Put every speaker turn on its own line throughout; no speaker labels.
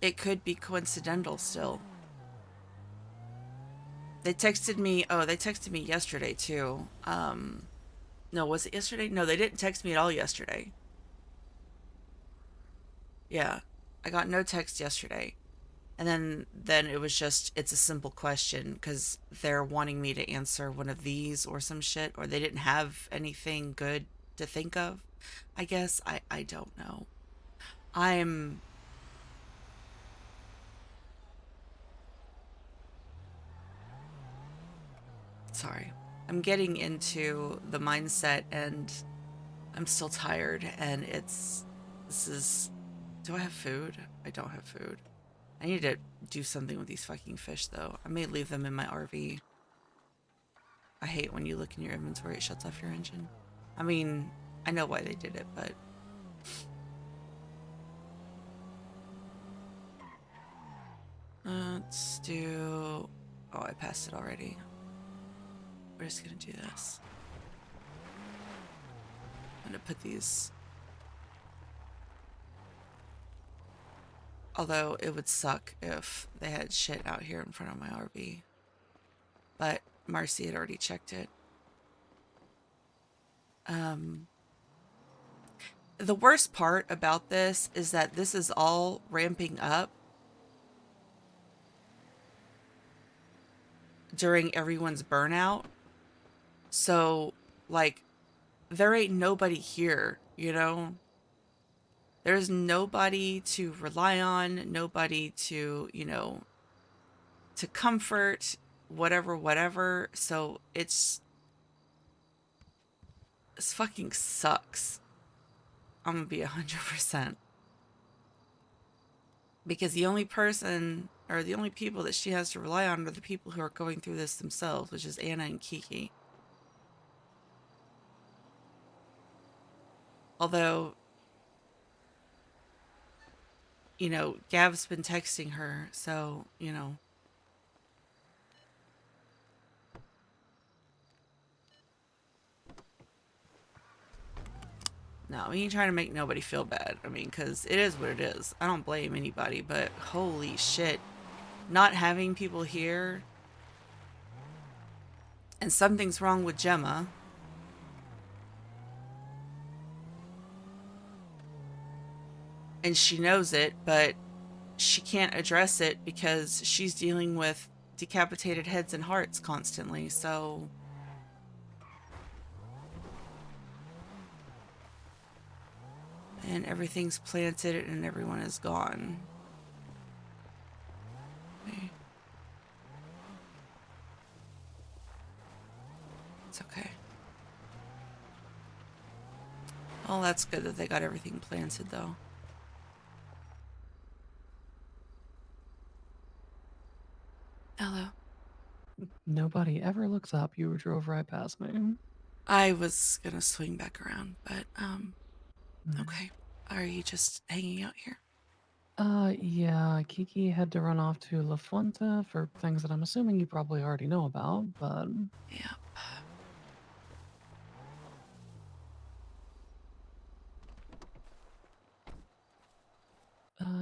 It could be coincidental still. They texted me yesterday too. No, was it yesterday? No, they didn't text me at all yesterday. Yeah. I got no text yesterday. And then it was just it's a simple question because they're wanting me to answer one of these or some shit, or they didn't have anything good to think of. I guess I don't know. I'm sorry. I'm getting into the mindset and I'm still tired and it's this is do I have food? I don't have food. I need to do something with these fucking fish though. I may leave them in my RV. I hate when you look in your inventory, it shuts off your engine. I mean, I know why they did it, but let's do. Oh, I passed it already. We're just gonna do this. I'm gonna put these. Although it would suck if they had shit out here in front of my RV. But Marcy had already checked it. Um, the worst part about this is that this is all ramping up during everyone's burnout. So, like, there ain't nobody here, you know? There's nobody to rely on, nobody to, to comfort, whatever, whatever. So it's fucking sucks. I'm gonna be 100%. Because the only person or the only people that she has to rely on are the people who are going through this themselves, which is Anna and Kiki. Although, Gav's been texting her, so, no, we ain't trying to make nobody feel bad. I mean, because it is what it is. I don't blame anybody, but holy shit. Not having people here, and something's wrong with Gemma. And she knows it, but she can't address it because she's dealing with decapitated heads and hearts constantly. So, and everything's planted and everyone is gone. Okay. It's okay. Well, that's good that they got everything planted, though. Hello.
Nobody ever looks up. You drove right past me.
I was gonna swing back around, but,
Mm.
okay. Are you just hanging out here?
Yeah, Kiki had to run off to La Fuente for things that I'm assuming you probably already know about, but
Yeah.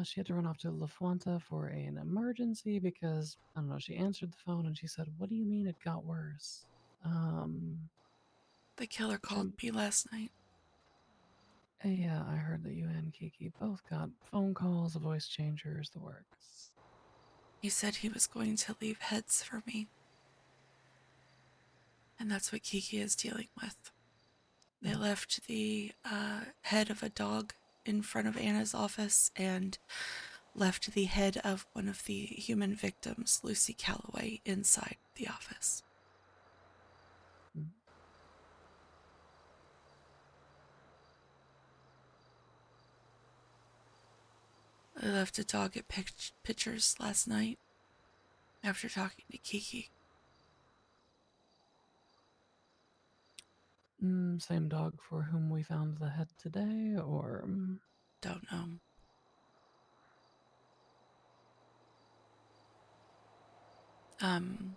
she had to run off to La Fuente for an emergency because, I don't know, she answered the phone and she said, "What do you mean it got worse?" Um,
The killer
which
called me last night.
yeah, I heard that you and Kiki both got phone calls, voice changers, the works.
He said he was going to leave heads for me, and that's what Kiki is dealing with. They
Mm.
left the head of a dog in front of Anna's office and left the head of one of the human victims, Lucy Calloway, inside the office.
Mm.
I left a dog at Pictures last night after talking to Kiki.
Same dog for whom we found the head today, or
Don't know. Um,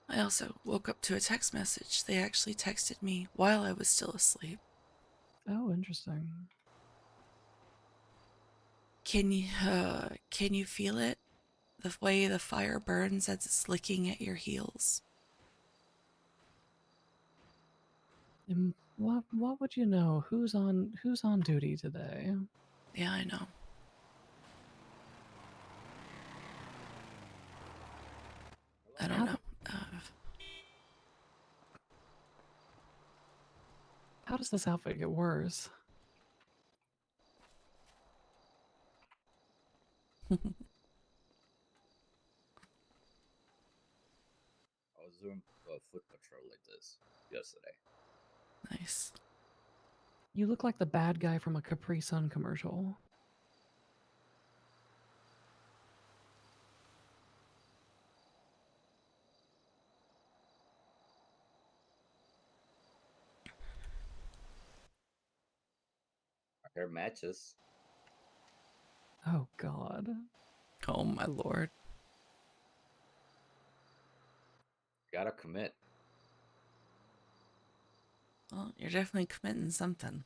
I also woke up to a text message. They actually texted me while I was still asleep.
oh, interesting.
Can you feel it? The way the fire burns as it's licking at your heels.
What would you know? Who's on duty today?
Yeah, I know. I don't
How
know.
do,
Uh,
how does this outfit get worse?
I was doing a foot patrol like this yesterday.
nice.
You look like the bad guy from a Capri Sun commercial.
Our hair matches.
Oh God.
Oh my lord.
Gotta commit.
Well, you're definitely committing something.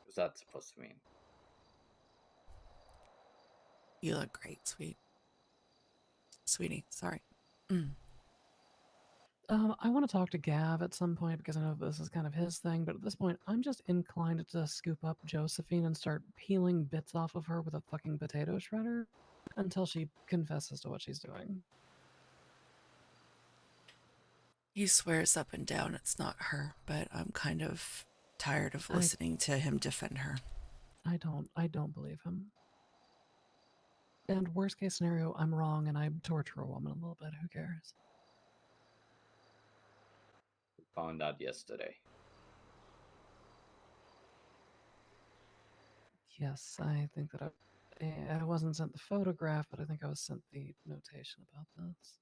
What's that supposed to mean?
You look great, sweetie. Sorry. Mm.
I want to talk to Gav at some point because I know this is kind of his thing, but at this point, I'm just inclined to scoop up Josephine and start peeling bits off of her with a fucking potato shredder until she confesses to what she's doing.
He swears up and down it's not her, but I'm kind of tired of
I
listening to him defend her.
I don't believe him. And worst case scenario, I'm wrong and I torture a woman a little bit. Who cares?
We found out yesterday.
Yes, I think that I wasn't sent the photograph, but I think I was sent the notation about this.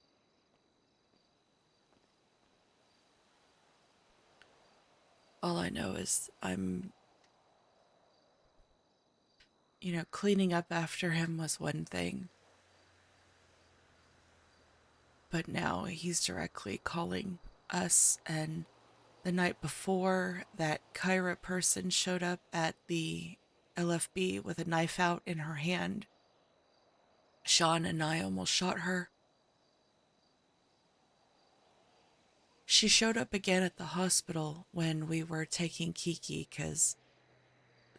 All I know is cleaning up after him was one thing, but now he's directly calling us. And the night before, that Kyra person showed up at the LFB with a knife out in her hand. Sean and I almost shot her. She showed up again at the hospital when we were taking Kiki because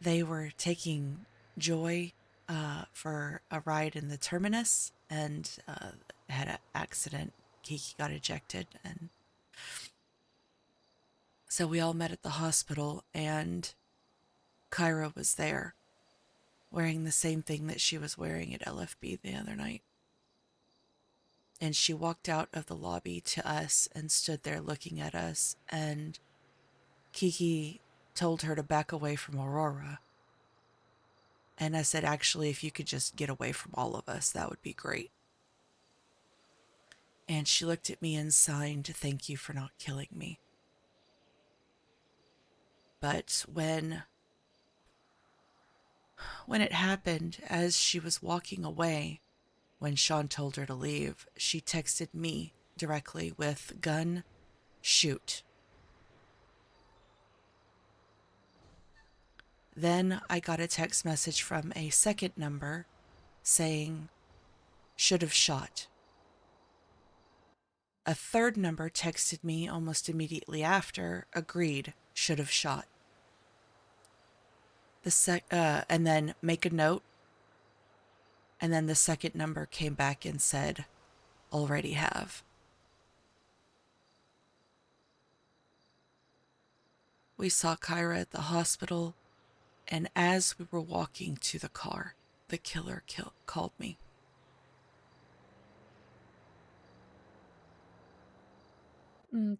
they were taking Joy for a ride in the terminus and had an accident. Kiki got ejected, and so we all met at the hospital, and Kyra was there wearing the same thing that she was wearing at LFB the other night. And she walked out of the lobby to us and stood there looking at us, and Kiki told her to back away from Aurora. And I said, actually, if you could just get away from all of us, that would be great. And she looked at me and signed, thank you for not killing me. But when it happened, as she was walking away, when Sean told her to leave, she texted me directly with gun, shoot. Then I got a text message from a second number saying, should have shot. A third number texted me almost immediately after, agreed, should have shot. And then make a note. And then the second number came back and said, already have. We saw Kyra at the hospital, and as we were walking to the car, the killer called me.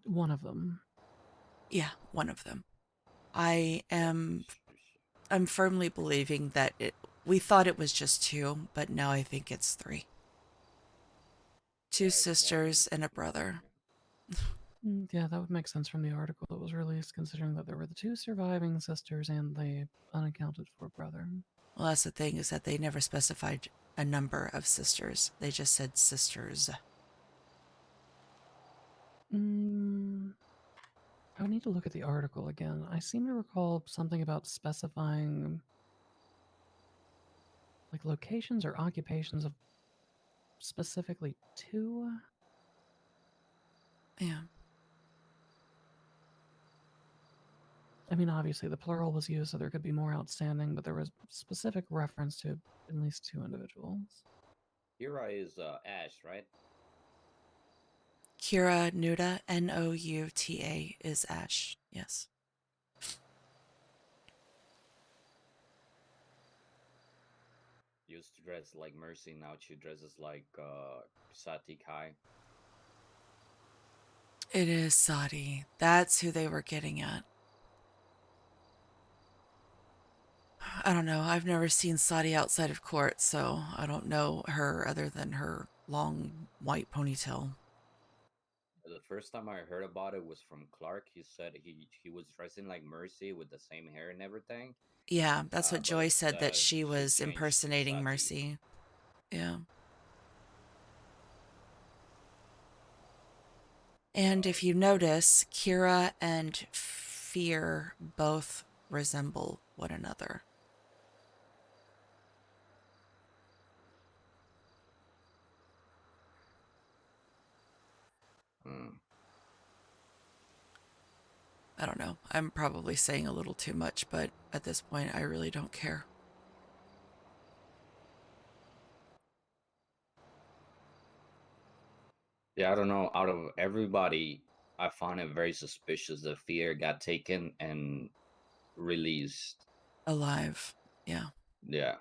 One of them.
Yeah, one of them. I am I'm firmly believing that we thought it was just two, but now I think it's three. Two
Yeah, it's more than
sisters and a
more than
brother.
Yeah, that would make sense from the article that was released, considering that there were the two surviving sisters and the unaccounted for brother.
Well, that's the thing, is that they never specified a number of sisters. They just said sisters.
Mm, I would need to look at the article again. I seem to recall something about specifying like locations or occupations of specifically 2?
Yeah.
I mean, obviously the plural was used, so there could be more outstanding, but there was specific reference to at least 2 individuals.
Kira is Ash, right?
Kira Nuta, Nouta, is Ash. Yes.
Used to dress like Mercy, now she dresses like Sati Kai.
It is Sadi. That's who they were getting at. I don't know. I've never seen Sadi outside of court, so I don't know her other than her long white ponytail.
The first time I heard about it was from Clark. He said he was dressing like Mercy with the same hair and everything.
Yeah, that's what
But
Joy said, that she
she
was
changed to
impersonating
Sati.
Mercy. Yeah. And if you
Okay.
notice, Kira and Fear both resemble one another.
Hmm.
I don't know. I'm probably saying a little too much, but at this point, I really don't care.
Yeah, I don't know. Out of everybody, I found it very suspicious that Fear got taken and released.
Alive. Yeah.
Yeah.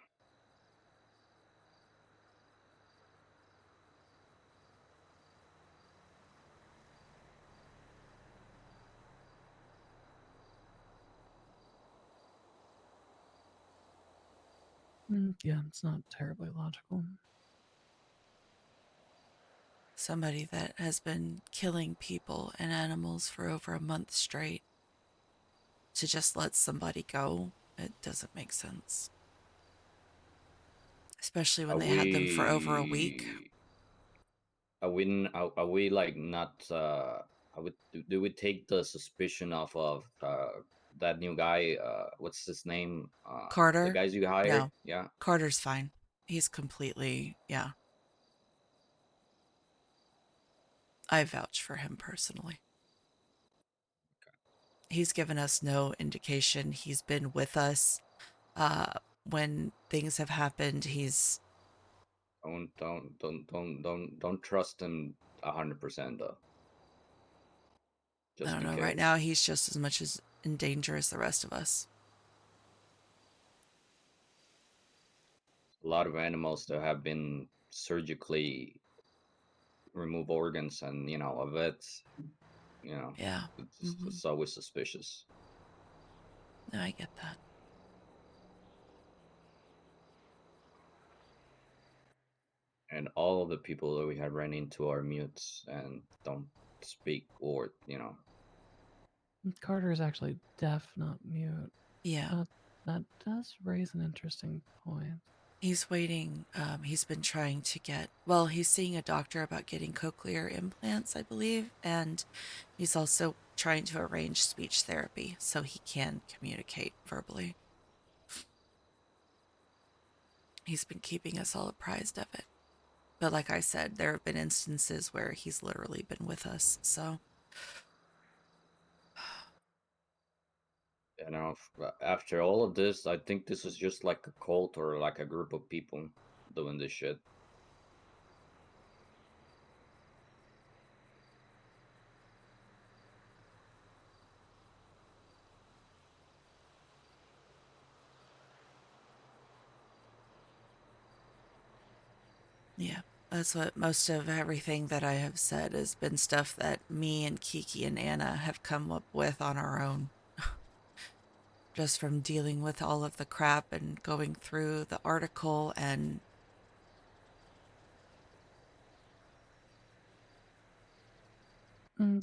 Yeah, it's not terribly logical.
Somebody that has been killing people and animals for over a month straight to just let somebody go, it doesn't make sense. Especially when
Are
they had them for over a week.
are we like not do we take the suspicion off of that new guy, what's his name, the
Carter?
guys you hired?
No.
Yeah.
Carter's fine. He's completely, yeah. I vouch for him personally. He's given us no indication. He's been with us when things have happened. He's,
Don't trust him 100% though,
I
just
don't
in
know, right now
case.
he's just as much as in danger as the rest of us.
A lot of animals that have been surgically remove organs, and a vet, you know
Yeah.
it's always suspicious.
No, I get that.
And all of the people that we have ran into are mutes and don't speak, or
Carter is actually deaf, not mute.
Yeah.
That does raise an interesting point.
He's waiting. He's been trying to get, well, he's seeing a doctor about getting cochlear implants, I believe. And he's also trying to arrange speech therapy so he can communicate verbally. He's been keeping us all apprised of it. But like I said, there have been instances where he's literally been with us. So,
after all of this, I think this is just like a cult or like a group of people doing this shit.
yeah, that's what most of everything that I have said has been stuff that me and Kiki and Anna have come up with on our own. Just from dealing with all of the crap and going through the article and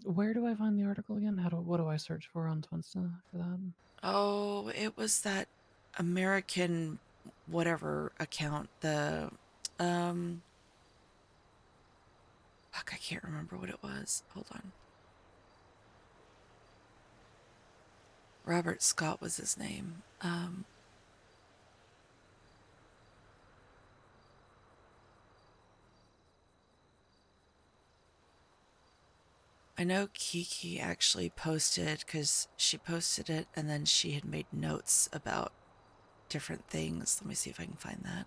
Where do I find the article again? What do I search for on Twinsta for that?
oh, it was that American whatever account, the um fuck, I can't remember what it was. Hold on. Robert Scott was his name. I know Kiki actually posted, because she posted it and then she had made notes about different things. Let me see if I can find that.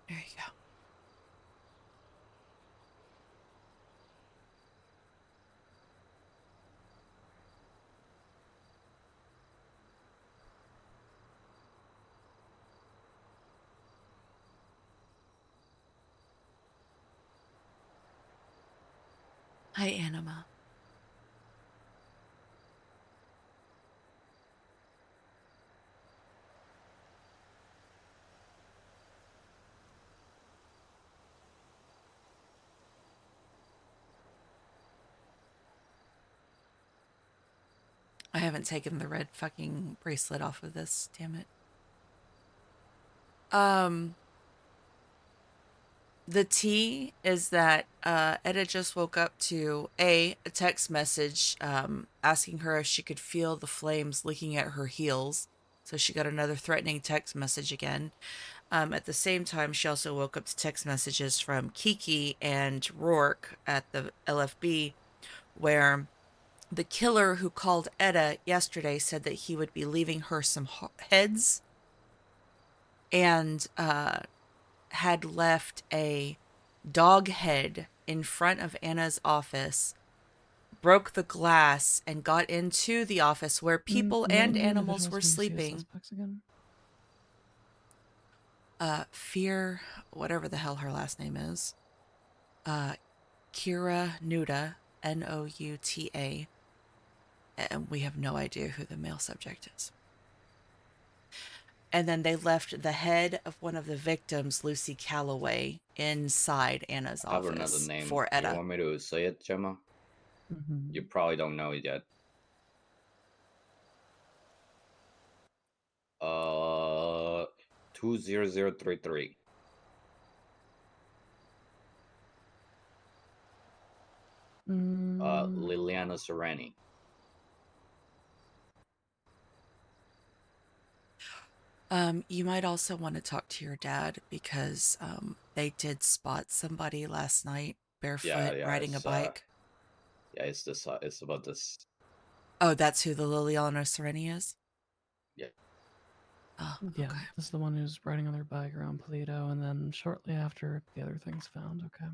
There you go. Hi, Anima. I haven't taken the red fucking bracelet off of this, damn it. The tea is that Etta just woke up to a text message asking her if she could feel the flames licking at her heels. So she got another threatening text message again. At the same time, she also woke up to text messages from Kiki and Rourke at the LFB, where the killer who called Etta yesterday said that he would be leaving her some heads, and had left a dog head in front of Anna's office, broke the glass, and got into the office where people and
Name the
animals
individuals
were
from the CS
sleeping.
suspects again.
Fear, whatever the hell her last name is. Kira Nuda, Nouta. And we have no idea who the male subject is. And then they left the head of one of the victims, Lucy Calloway, inside Anna's
I have another
office
name.
for
You
Etta.
want me to say it, Gemma? You probably don't know it yet. 20033. Liliana Sereni.
You might also want to talk to your dad, because they did spot somebody last night barefoot
Yeah,
riding a bike.
it's this. It's about this.
Oh, that's who the Liliana Sereni is?
Yeah.
Oh,
Yeah,
okay.
this is the one who's riding on their bike around Polito, and then shortly after the other thing's found. Okay.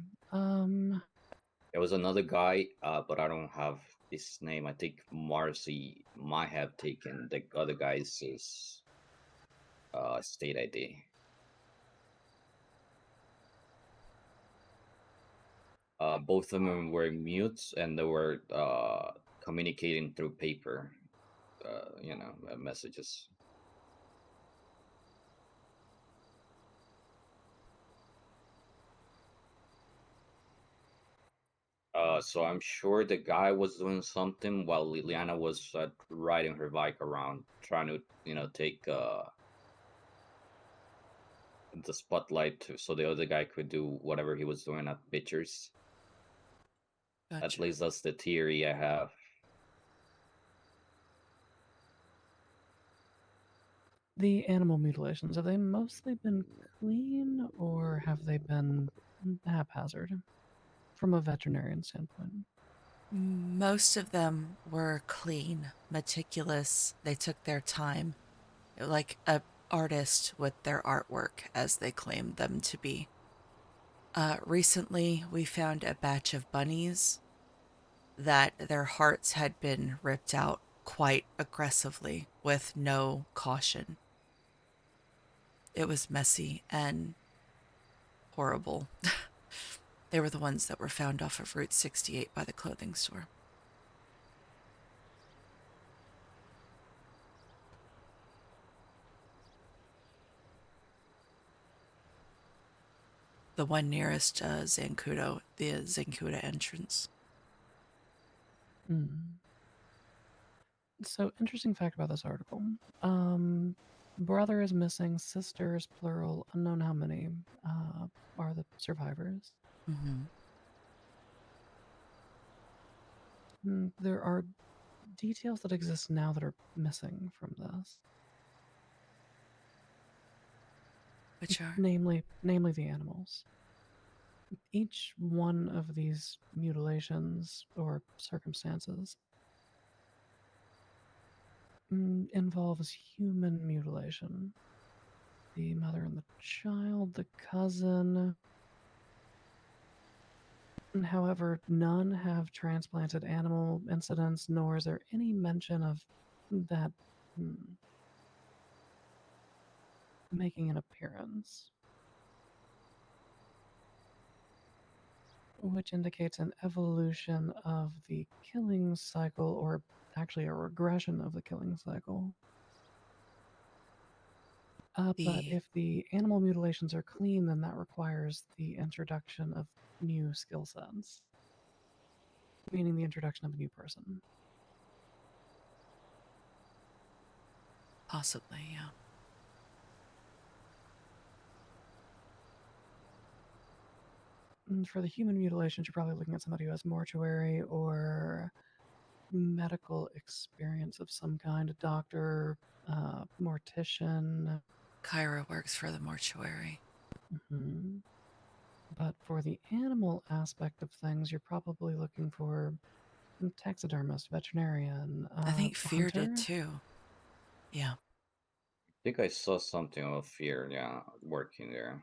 There was another guy, but I don't have his name. I think Marcy might have taken the other guy's state ID. Both of them were mutes, and they were communicating through paper, messages. So I'm sure the guy was doing something while Liliana was riding her bike around, trying to, take the spotlight so the other guy could do whatever he was doing at pictures.
Gotcha.
At least that's the theory I have.
The animal mutilations, have they mostly been clean, or have they been haphazard from a veterinarian standpoint?
Most of them were clean, meticulous. They took their time, like a artist with their artwork, as they claimed them to be. Recently, we found a batch of bunnies that their hearts had been ripped out quite aggressively with no caution. It was messy and horrible. They were the ones that were found off of Route 68 by the clothing store. The one nearest Zancudo, the Zancuda entrance.
So, interesting fact about this article. Brother is missing, sisters, plural, unknown how many, are the survivors.
Mm-hmm.
There are details that exist now that are missing from this,
Which are?
namely the animals. Each one of these mutilations or circumstances involves human mutilation. The mother and the child, the cousin. However, none have transplanted animal incidents, nor is there any mention of that making an appearance, which indicates an evolution of the killing cycle, or actually a regression of the killing cycle. But if the animal mutilations are clean, then that requires the introduction of new skill sets, meaning the introduction of a new person.
Possibly, yeah.
And for the human mutilations, you're probably looking at somebody who has mortuary or medical experience of some kind, a doctor, mortician.
Kyra works for the mortuary.
Mm-hmm. But for the animal aspect of things, you're probably looking for taxidermist, veterinarian,
I think Fear
hunter.
did too. Yeah.
I think I saw something of Fear, yeah, working there.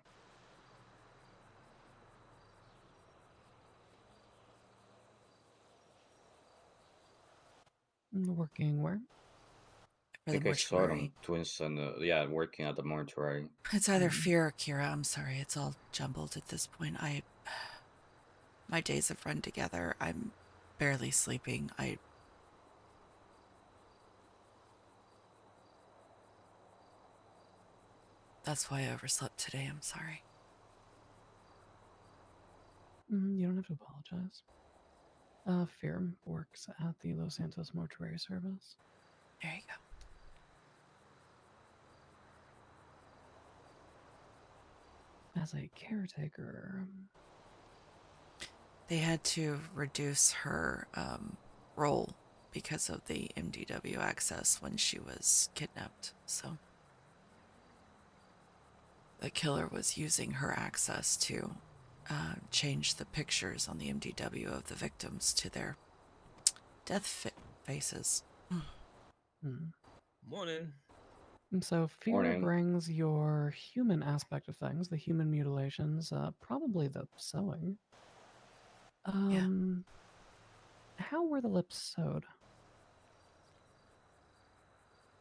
Working where?
For
I
the
think I saw them
mortuary.
twins and yeah, working at the mortuary.
It's either Fear or Kira. I'm sorry, it's all jumbled at this point. My days have run together. I'm barely sleeping. That's why I overslept today. I'm sorry.
You don't have to apologize. Fear works at the Los Santos Mortuary Service.
There you
go. As a caretaker.
They had to reduce her role because of the MDW access when she was kidnapped. So the killer was using her access to change the pictures on the MDW of the victims to their death faces.
Morning.
And so Fear brings your human aspect of things, the human mutilations, probably the sewing.
Yeah.
How were the lips sewed?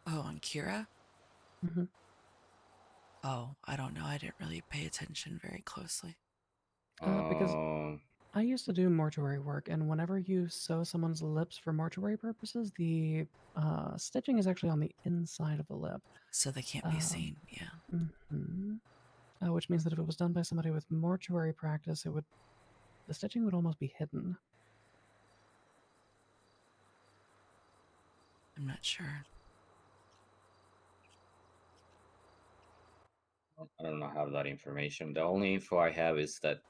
Oh, on Kira?
Mm-hmm.
Oh, I don't know. I didn't really pay attention very closely.
Because I used to do mortuary work, and whenever you sew someone's lips for mortuary purposes, the stitching is actually on the inside of the lip.
So they can't be seen, yeah.
Mm-hmm. Which means that if it was done by somebody with mortuary practice, the stitching would almost be hidden.
I'm not sure.
I don't have that information. The only info I have is that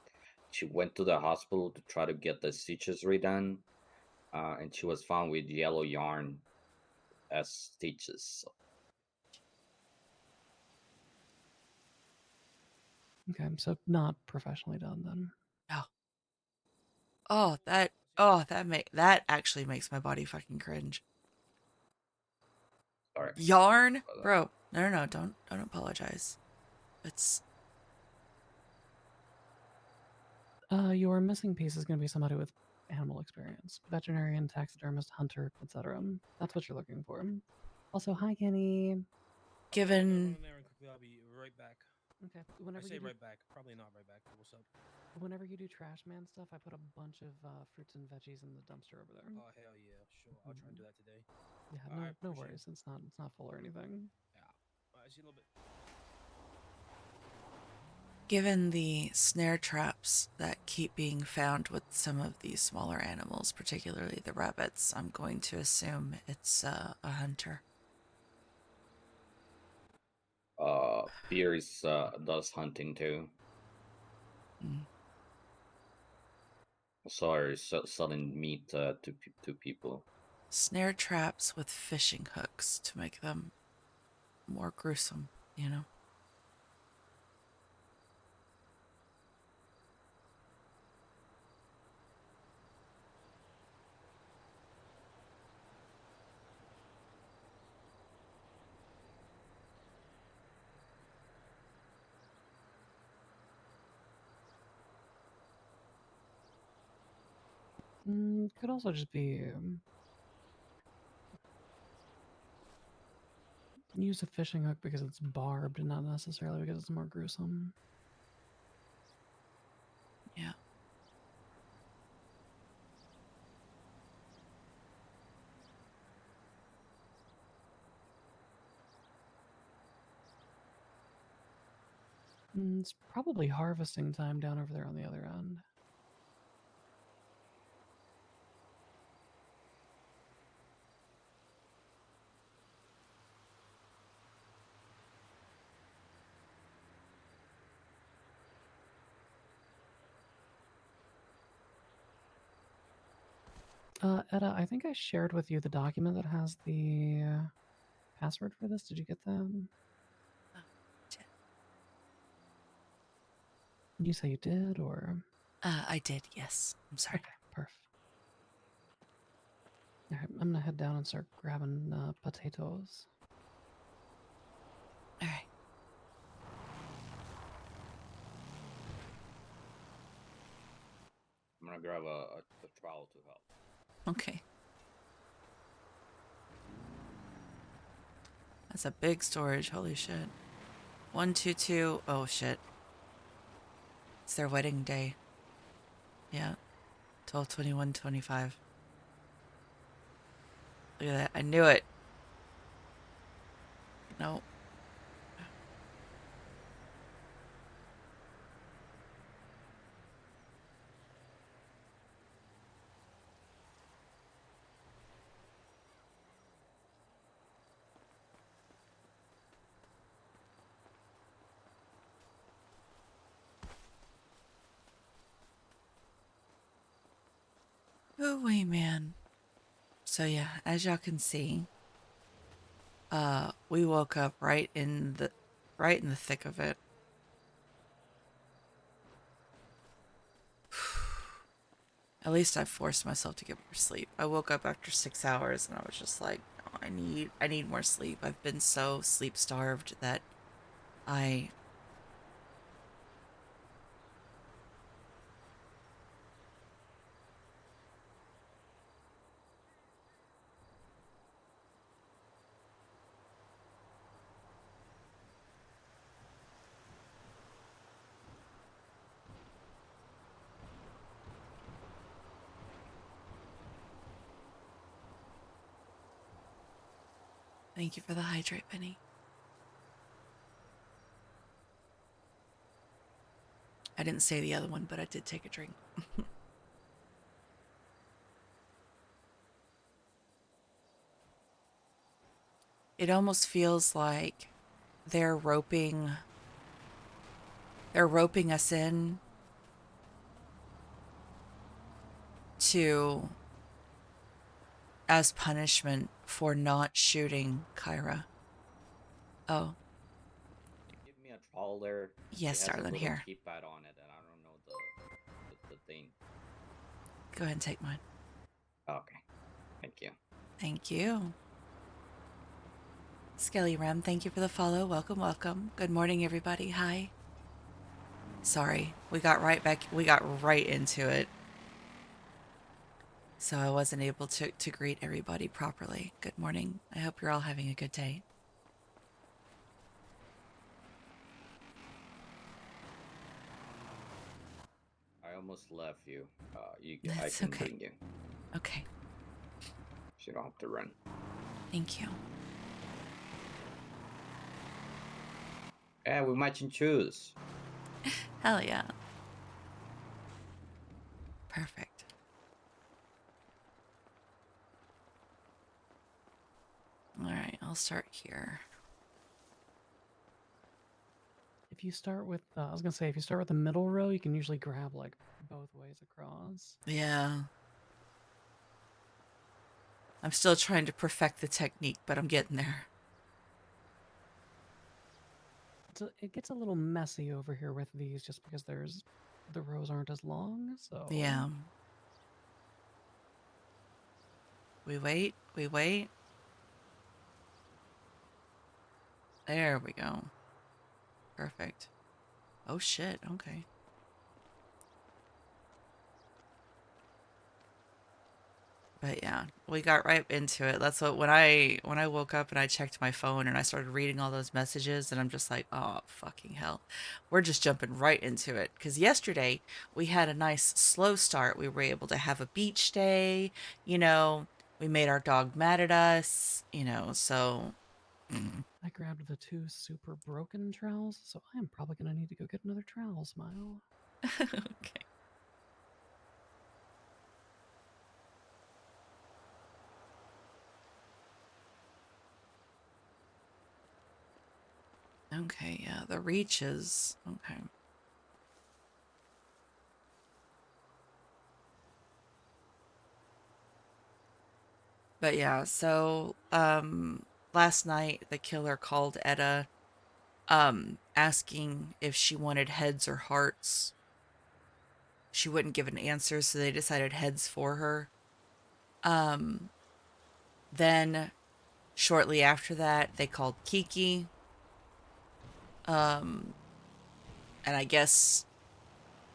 she went to the hospital to try to get the stitches redone, and she was found with yellow yarn as stitches.
Okay, so not professionally done then.
No. That actually makes my body fucking cringe.
Sorry.
Yarn? Bro, no, don't apologize. It's...
Your missing piece is going to be somebody with animal experience. Veterinarian, taxidermist, hunter, etc. That's what you're looking for. Also, hi, Kenny.
Given... I'll be right back.
Okay. Whenever
I say right back. Probably not right back, but what's up?
Whenever you do trash man stuff, I put a bunch of fruits and veggies in the dumpster over there.
Oh, hell yeah. Sure. I'll try and do that today.
Yeah, no worries. It's not full or anything.
Yeah. I see a little bit.
Given the snare traps that keep being found with some of these smaller animals, particularly the rabbits, I'm going to assume it's a hunter.
Beers does hunting too.
Mm.
So are selling meat to people.
Snare traps with fishing hooks to make them more gruesome, you know?
Could also just be use a fishing hook because it's barbed, and not necessarily because it's more gruesome.
Yeah.
It's probably harvesting time down over there on the other end. Etta, I think I shared with you the document that has the password for this. Did you get that? Did you say you did, or?
I did, yes. I'm sorry.
Okay, perf. Alright, I'm gonna head down and start grabbing potatoes.
All right.
I'm gonna grab a trowel to help.
Okay. That's a big storage. Holy shit. 122. Oh shit. It's their wedding day. Yeah. 12/21/25. Look at that. I knew it. No. Oh, wait, man. So yeah, as y'all can see, we woke up right in the thick of it. At least I forced myself to get more sleep. I woke up after 6 hours and I was just like, no, I need more sleep. I've been so sleep starved that I thank you for the hydrate, Penny. I didn't say the other one, but I did take a drink. It almost feels like they're roping us in to as punishment for not shooting Kyra. Oh,
Give me a trowel there.
yes,
It has a
darling,
little
here.
keypad on it, and I don't know the thing.
Go ahead and take mine.
Okay, thank you.
Thank you. Skelly Rem, thank you for the follow. Welcome, welcome. Good morning, everybody. Hi. Sorry, we got right into it. So I wasn't able to greet everybody properly. Good morning. I hope you're all having a good day.
I almost left you. I
That's
can
okay.
bring you.
Okay,
So you don't have to run.
thank you.
Yeah, we match and choose.
Hell yeah. Perfect. All right, I'll start here.
If you start with, I was gonna say, if you start with the middle row, you can usually grab like both ways across.
Yeah. I'm still trying to perfect the technique, but I'm getting there.
It gets a little messy over here with these just because the rows aren't as long, so.
Yeah. We wait, we wait. There we go. Perfect. Oh shit, okay. But yeah, we got right into it. That's what when I woke up and I checked my phone and I started reading all those messages and I'm just like, oh fucking hell. We're just jumping right into it. Cause yesterday we had a nice slow start. We were able to have a beach day, you know, we made our dog mad at us, you know, so
I grabbed the 2 super broken trowels, so I am probably gonna need to go get another trowel, Smile.
okay. Okay, yeah, the reaches. Okay. But yeah, so last night the killer called Etta asking if she wanted heads or hearts. She wouldn't give an answer, so they decided heads for her. Um then shortly after that they called Kiki. Um and I guess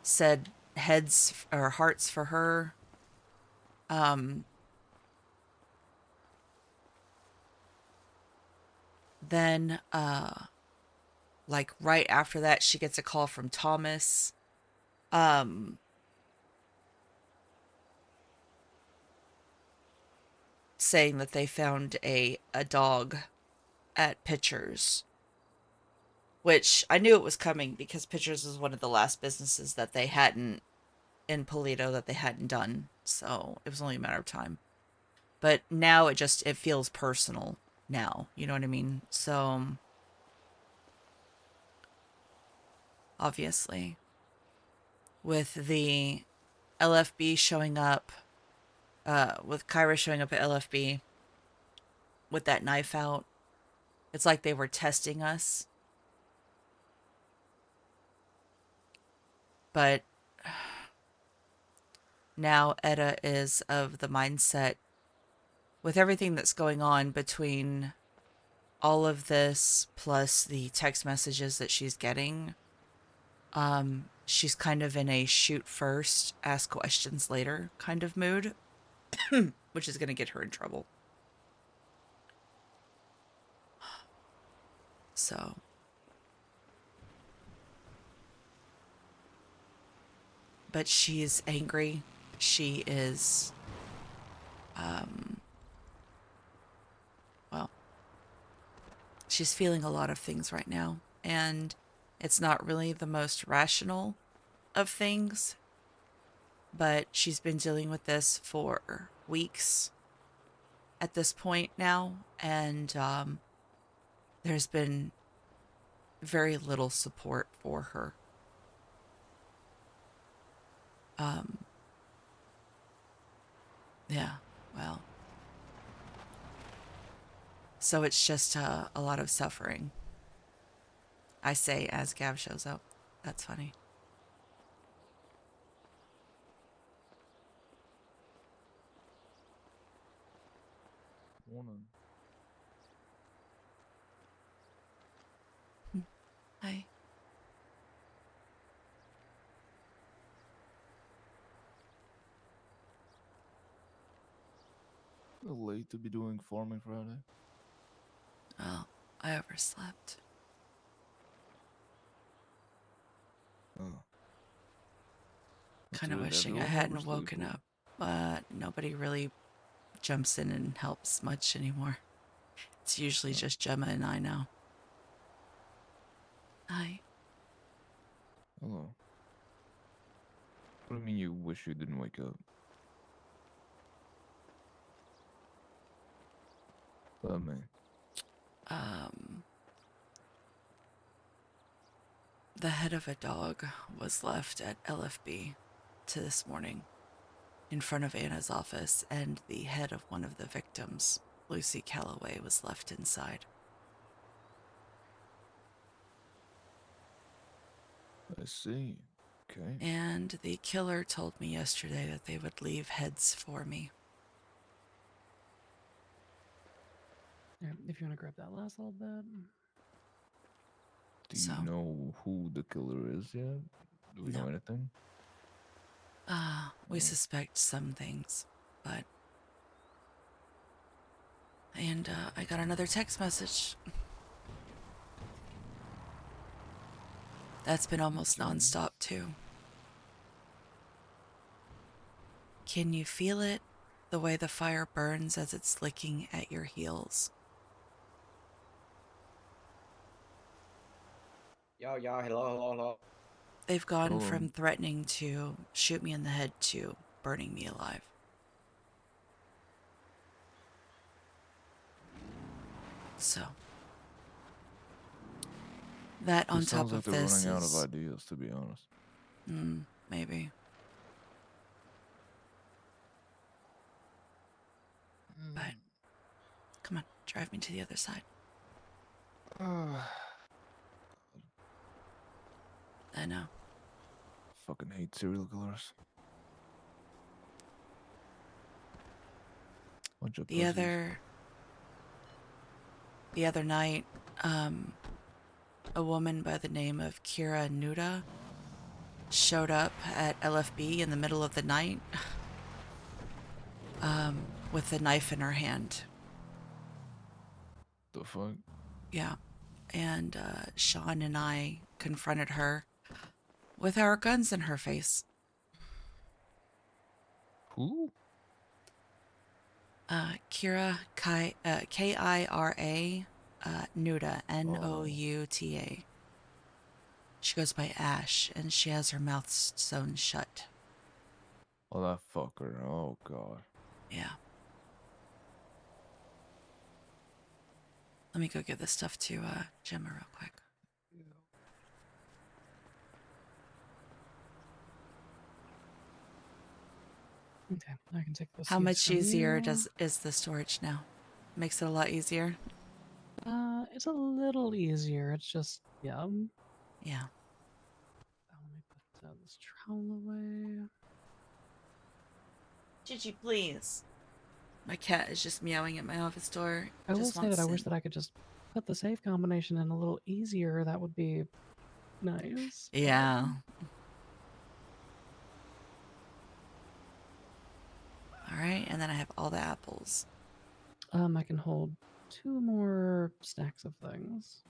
said heads or hearts for her. Um then like right after that she gets a call from Thomas. Um saying that they found a dog at Pitchers, which I knew it was coming because Pitchers was one of the last businesses that they hadn't in Polito that they hadn't done. So it was only a matter of time. But now it feels personal now. You know what I mean? So obviously with the LFB showing up, with Kyra showing up at LFB with that knife out, it's like they were testing us. But now Etta is of the mindset with everything that's going on between all of this plus the text messages that she's getting. She's kind of in a shoot first, ask questions later kind of mood, which is going to get her in trouble. So, but she's angry. She is, well, she's feeling a lot of things right now. And it's not really the most rational of things, but she's been dealing with this for weeks at this point now. And there's been very little support for her. Um, yeah, well. So it's just a lot of suffering. I say as Gav shows up. That's funny.
Morning.
Hi.
A little late to be doing farming Friday.
Oh, I overslept.
Oh. Not
Kind
too
of
late.
wishing I
Everyone
hadn't
oversleep.
woken up, but nobody really jumps in and helps much anymore. It's usually
Oh.
just Gemma and I now. Hi.
Hello. What do you mean you wish you didn't wake up? Man.
The head of a dog was left at LFB to this morning in front of Anna's office, and the head of one of the victims, Lucy Calloway, was left inside.
I see. Okay.
And the killer told me yesterday that they would leave heads for me.
Yeah, if you want to grab that last little bit.
Do
So,
you know who the killer is yet? Do we know
No.
anything?
We
Oh.
suspect some things, but... And I got another text message. That's been almost
Okay.
nonstop, too. Can you feel it? The way the fire burns as it's licking at your heels.
Yo, hello.
They've gone
Hello.
from threatening to shoot me in the head to burning me alive. So, that on
It
top
sounds like
of
they're
this
running out of
is...
ideas, to be honest.
Maybe. But, come on, drive me to the other side. I know.
Fucking hate serial killers. Bunch of
The
pussies.
other night, a woman by the name of Kira Nuda showed up at LFB in the middle of the night, with a knife in her hand.
The fuck?
Yeah. And Sean and I confronted her with our guns in her face.
Who?
Kira Kira Nuda, Nouta. She goes by Ash, and she has her mouth sewn shut.
Oh, that fucker. Oh, God.
Yeah. Let me go give this stuff to Gemma real quick.
Okay, I can take those.
How much
from
easier
you.
is the storage now? Makes it a lot easier.
It's a little easier. It's just
Yeah.
Let me put this trowel away.
Gigi, please. My cat is just meowing at my office door.
I will
Just
say that
wants
I wish
in.
that I could just put the save combination in a little easier. That would be nice.
Yeah. All right, and then I have all the apples.
I can hold 2 more stacks of things.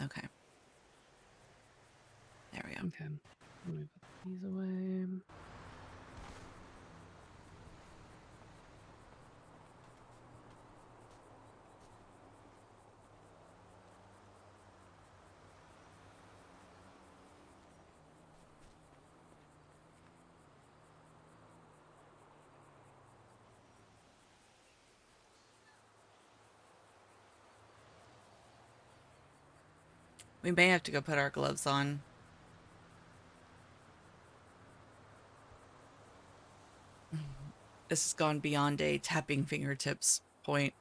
Okay. There we go.
Okay, let me put these away.
We may have to go put our gloves on. This has gone beyond a tapping fingertips point.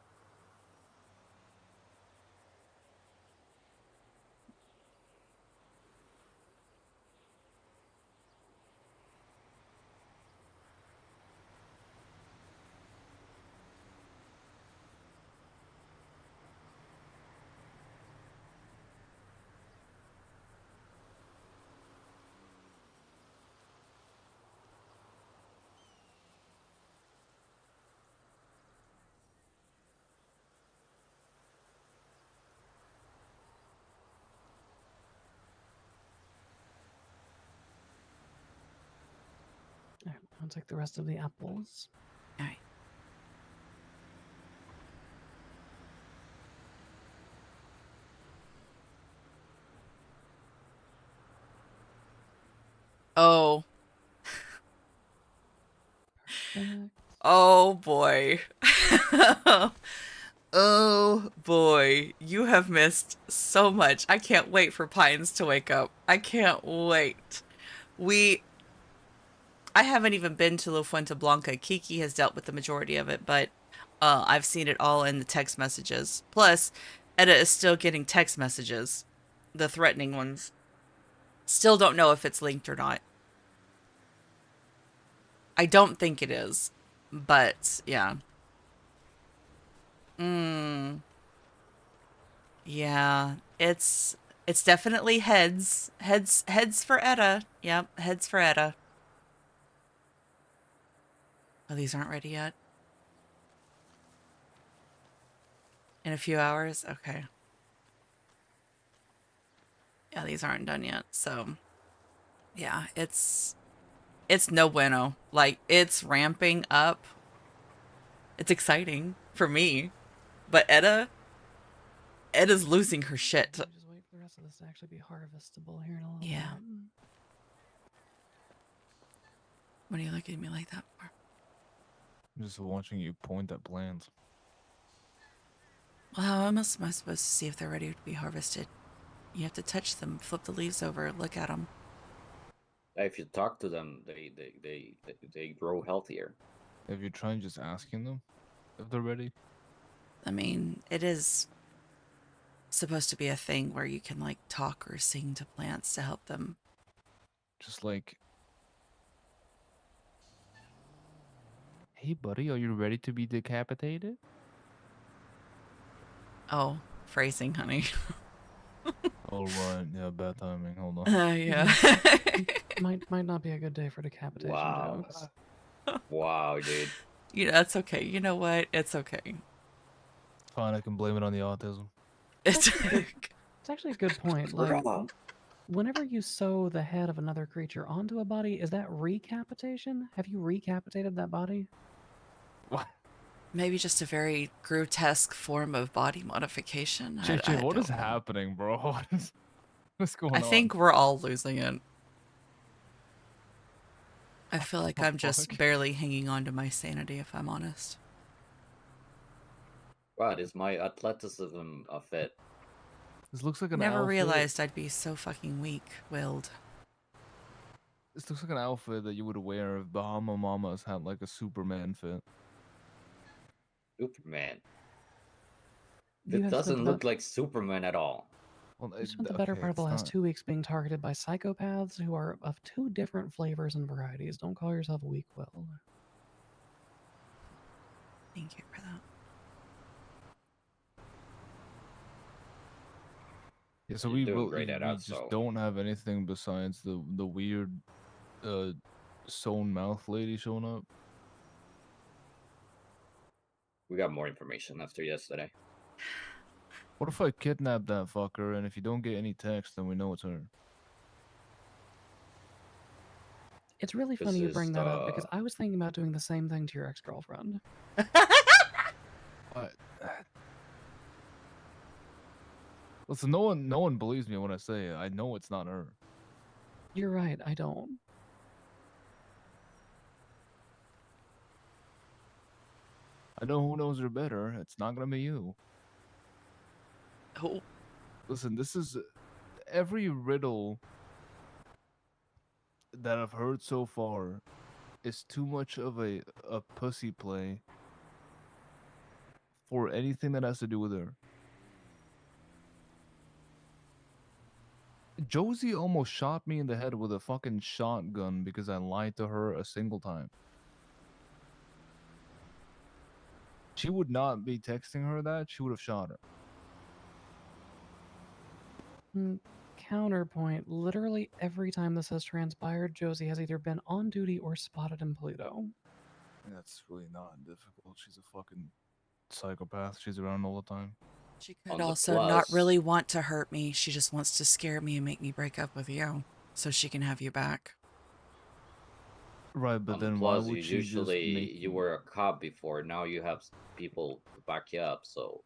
All right, I'll take the rest of the apples.
All right.
Facts.
Oh boy. Oh boy. You have missed so much. I can't wait for Pines to wake up. I can't wait. I haven't even been to La Fuente Blanca. Kiki has dealt with the majority of it, but I've seen it all in the text messages. Plus, Etta is still getting text messages, the threatening ones. Still don't know if it's linked or not. I don't think it is, but yeah. Yeah, it's definitely heads. Heads for Etta. Yep, heads for Etta. Oh, these aren't ready yet. In a few hours? Okay. Yeah, these aren't done yet. So, yeah, it's no bueno. Like, it's ramping up. It's exciting for me. But Etta's losing her shit.
Just wait for the rest of this to actually be harvestable here in a little
Yeah.
bit.
What are you looking at me like that for?
I'm just watching you point at plants.
Well, how else am I supposed to see if they're ready to be harvested? You have to touch them, flip the leaves over, look at them.
If you talk to them, they grow healthier.
Have you tried just asking them if they're ready?
I mean, it is supposed to be a thing where you can like talk or sing to plants to help them.
Just like, hey buddy, are you ready to be decapitated?
Oh, phrasing, honey.
Oh right, yeah, bad timing. Hold on.
Yeah.
Might not be a good day for decapitation
Wow.
jokes.
Wow, dude.
Yeah, that's okay. You know what? It's okay.
Fine, I can blame it on the autism.
It's
It's actually a good point. Like, whenever you sew the head of another creature onto a body, is that recapitation? Have you recapitated that body?
What?
maybe just a very grotesque form of body modification.
JJ, what is
don't know.
happening, bro? What's going
I
on?
think we're all losing it. I
What
feel like
the
I'm just
fuck?
barely hanging on to my sanity, if I'm honest.
Wow, is my athleticism a fit?
This looks like an
Never
outfit.
realized I'd be so fucking weak-willed.
This looks like an outfit that you would wear if Bahama Mamas had like a Superman fit.
Superman.
You
It
have
doesn't
spent
look like Superman at all.
Well,
you spent the better
okay,
part of the
it's
last
not.
2 weeks being targeted by psychopaths who are of 2 different flavors and varieties. Don't call yourself weak-willed.
Thank you for that.
Yeah, so
You're
we
doing
will.
great at
We
that,
just
so
don't have anything besides the weird, sewn mouth lady showing up.
we got more information after yesterday.
What if I kidnap that fucker and if you don't get any text, then we know it's her?
It's really
This
funny you
is
bring that up because I was thinking about doing the same thing to your ex-girlfriend.
What? Listen, no one believes me when I say it. I know it's not her.
You're right, I don't.
I know who knows her better. It's not gonna be you.
Oh,
Listen, this is every riddle that I've heard so far is too much of a pussy play for anything that has to do with her. Josie almost shot me in the head with a fucking shotgun because I lied to her a single time. She would not be texting her that. She would have shot her.
Counterpoint, literally every time this has transpired, Josie has either been on duty or spotted in Pluto.
That's really not difficult. She's a fucking psychopath. She's around all the time.
she could
On the
also not
plus-
really want to hurt me. She just wants to scare me and make me break up with you so she can have you back.
Right, but
On the
then why
plus,
would
you
she just
usually
make
you were a cop before. Now you have people to back you up. So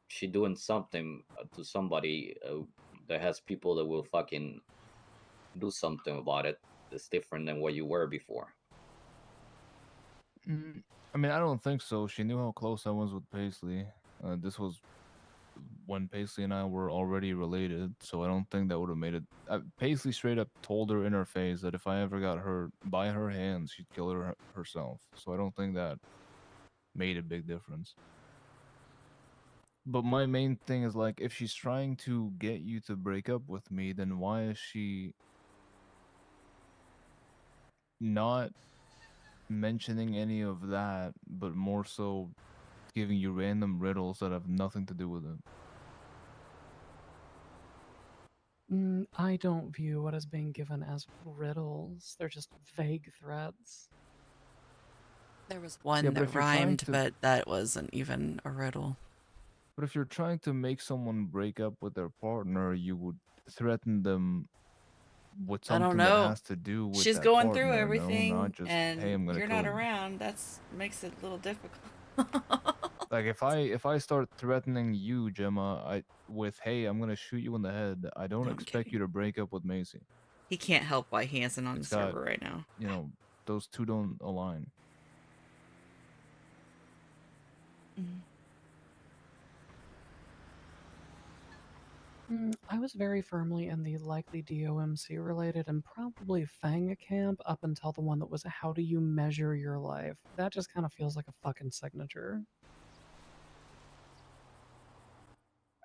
she doing something to somebody that has people that will fucking do something about it. That's different than what you were before.
I mean, I don't think so. She knew how close I was with Paisley. This was when Paisley and I were already related, so I don't think that would have made it. Paisley straight up told her in her face that if I ever got hurt by her hands, she'd kill herself. So I don't think that made a big difference. But my main thing is like, if she's trying to get you to break up with me, then why is she not mentioning any of that, but more so giving you random riddles that have nothing to do with it?
I don't view what is being given as riddles. They're just vague threats.
There was
Yeah,
one
but
that
if you're trying
rhymed,
to,
but that wasn't even a riddle.
but if you're trying to make someone break up with their partner, you would threaten them with
I don't
something that
know.
has to do with
She's
that
going through
partner, no, not
everything,
just, hey,
and
I'm gonna
you're
kill
not
you.
around. That's makes it a little difficult.
Like if I start threatening you, Gemma, with hey, I'm gonna shoot you in the head, I don't
No, I'm
expect
kidding.
you to break up with Macy.
He can't help why he isn't on the
It's got,
server right now.
you know, those two don't align.
I was very firmly in the likely DOMC related and probably Fang camp up until the one that was how do you measure your life? That just kind of feels like a fucking signature.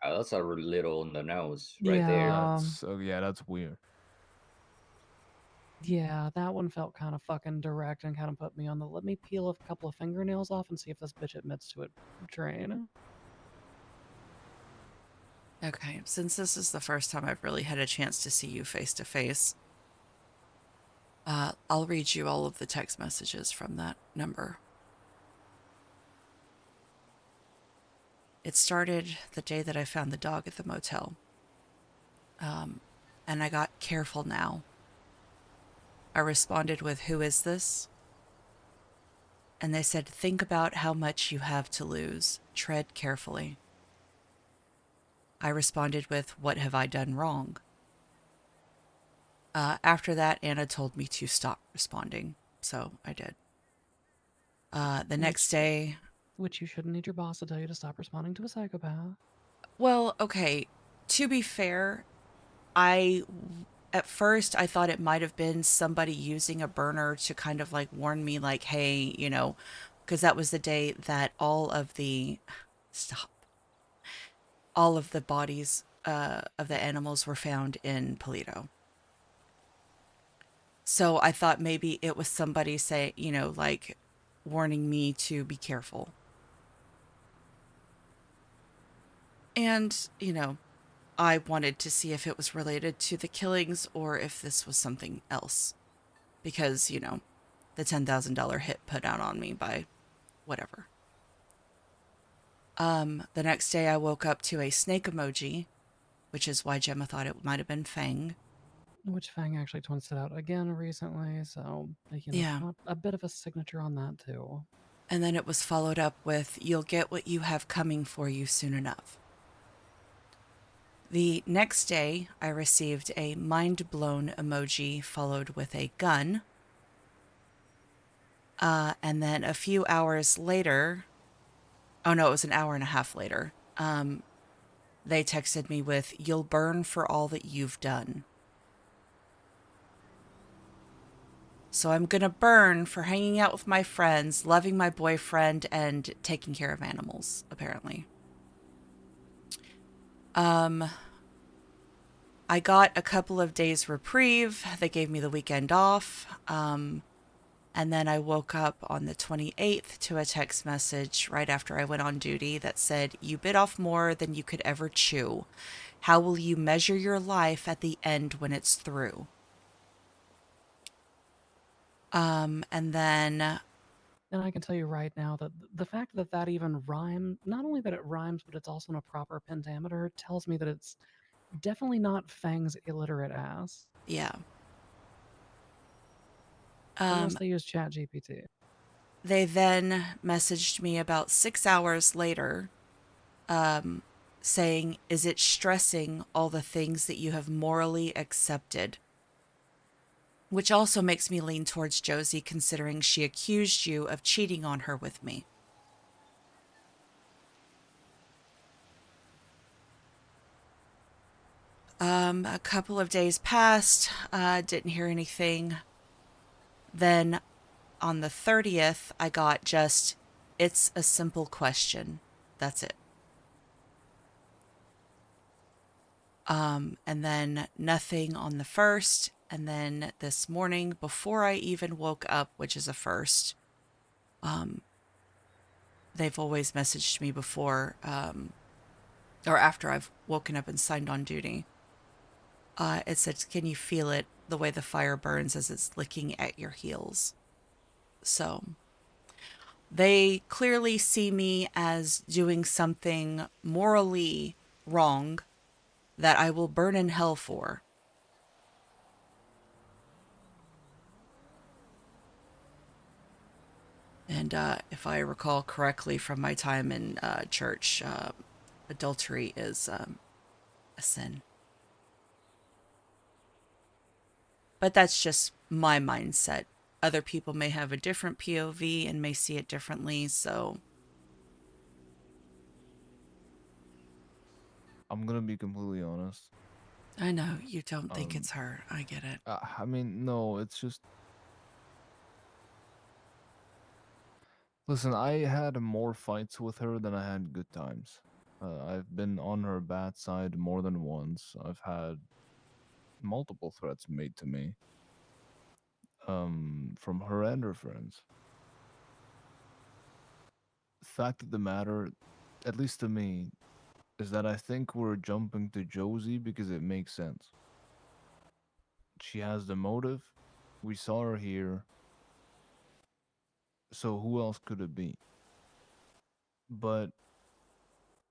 That's a little on the nose right there.
Yeah.
Yeah, that's weird.
Yeah, that one felt kind of fucking direct and kind of put me on the let me peel a couple of fingernails off and see if this bitch admits to it train.
Okay, since this is the first time I've really had a chance to see you face to face, I'll read you all of the text messages from that number. It started the day that I found the dog at the motel. And I got careful now. I responded with, "Who is this?" And they said, "Think about how much you have to lose. Tread carefully." I responded with, "What have I done wrong?" After that, Anna told me to stop responding, so I did. The next day...
Which you shouldn't need your boss to tell you to stop responding to a psychopath.
Well, okay, to be fair, at first I thought it might have been somebody using a burner to kind of like warn me like, hey, because that was the day that all of the bodies of the animals were found in Polito. So I thought maybe it was somebody like warning me to be careful. And, I wanted to see if it was related to the killings or if this was something else. Because, the $10,000 hit put out on me by whatever. The next day I woke up to a snake emoji, which is why Gemma thought it might have been Fang.
Which Fang actually twisted out again recently, so,
Yeah.
a bit of a signature on that too.
And then it was followed up with, "You'll get what you have coming for you soon enough." The next day, I received a mind-blown emoji followed with a gun. And then a few hours later, oh no, it was an hour and a half later, they texted me with, "You'll burn for all that you've done." So I'm going to burn for hanging out with my friends, loving my boyfriend, and taking care of animals, apparently. I got a couple of days reprieve. They gave me the weekend off. And then I woke up on the 28th to a text message right after I went on duty that said, "You bit off more than you could ever chew. How will you measure your life at the end when it's through?" And then...
And I can tell you right now that the fact that that even rhymes, not only that it rhymes, but it's also in a proper pentameter, tells me that it's definitely not Fang's illiterate ass.
Yeah.
Unless they use ChatGPT.
They then messaged me about 6 hours later, saying, "Is it stressing all the things that you have morally accepted?" which also makes me lean towards Josie, considering she accused you of cheating on her with me. A couple of days passed, didn't hear anything. Then on the 30th, I got just, it's a simple question. That's it. And then nothing on the 1st. And then this morning, before I even woke up, which is a first, they've always messaged me before, or after I've woken up and signed on duty. It said, can you feel it the way the fire burns as it's licking at your heels? So they clearly see me as doing something morally wrong that I will burn in hell for. And if I recall correctly from my time in church, adultery is a sin. But that's just my mindset. Other people may have a different POV and may see it differently, so...
I'm gonna be completely honest.
I know you don't think it's her. I get it.
I mean, no, it's just. Listen, I had more fights with her than I had good times. I've been on her bad side more than once. I've had multiple threats made to me. From her and her friends. Fact of the matter, at least to me, is that I think we're jumping to Josie because it makes sense. She has the motive. We saw her here. So who else could it be? But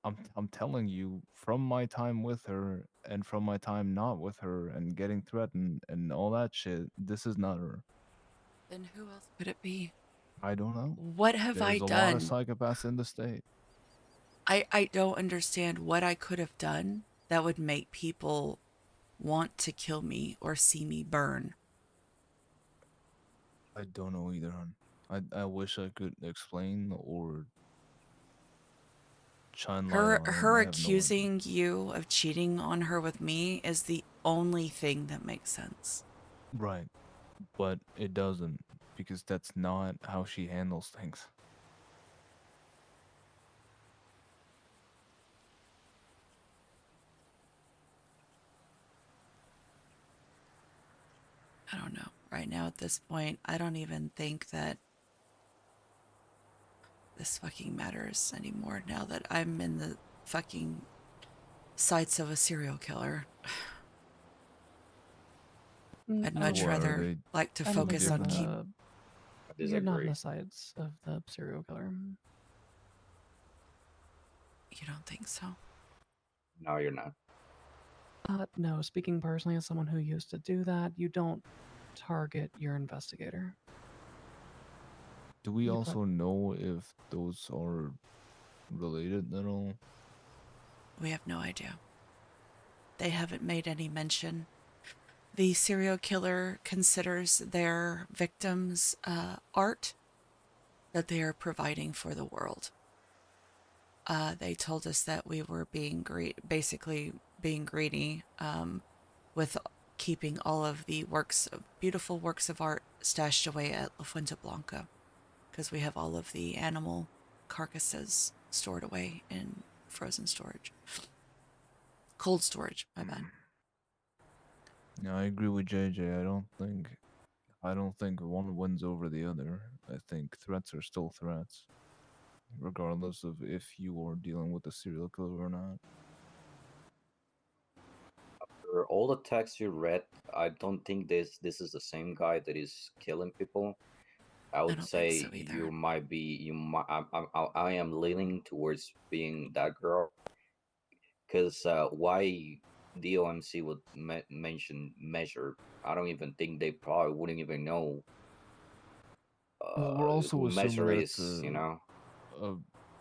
I'm telling you, from my time with her and from my time not with her and getting threatened and all that shit, this is not her.
Then who else could it be?
I don't know.
What have I
There's a lot of
done?
psychopaths in the state.
I don't understand what I could have done that would make people want to kill me or see me burn.
I don't know either, hon. I wish I could explain or shine light on it.
Her
I have no idea.
accusing you of cheating on her with me is the only thing that makes sense.
Right. But it doesn't, because that's not how she handles things.
I don't know. Right now at this point, I don't even think that this fucking matters anymore now that I'm in the fucking sights of a serial killer. I'd much
What are
rather
they?
like to
I don't think
focus
you're
on
in
keep...
the,
I
you're not in
disagree.
the sights of the serial killer.
You don't think so?
No, you're not.
No, speaking personally as someone who used to do that, you don't target your investigator.
Do we
You
also know if those are related at all?
We have no idea. They haven't made any mention. The serial killer considers their victims art that they are providing for the world. They told us that we were being basically being greedy with keeping all of the beautiful works of art stashed away at La Fuente Blanca, because we have all of the animal carcasses stored away in frozen storage. Cold storage, my bad.
Yeah, I agree with JJ. I don't think one wins over the other. I think threats are still threats, regardless of if you are dealing with a serial killer or not.
For all the texts you read, I don't think this is the same guy that is killing people. I
I
would
don't think so
say
either.
you might be. You might. I am leaning towards being that girl, because why DOMC would mention measure? I don't even think they probably wouldn't even know
Well, we're also
who
assuming
measure
that it's
is. You know.
a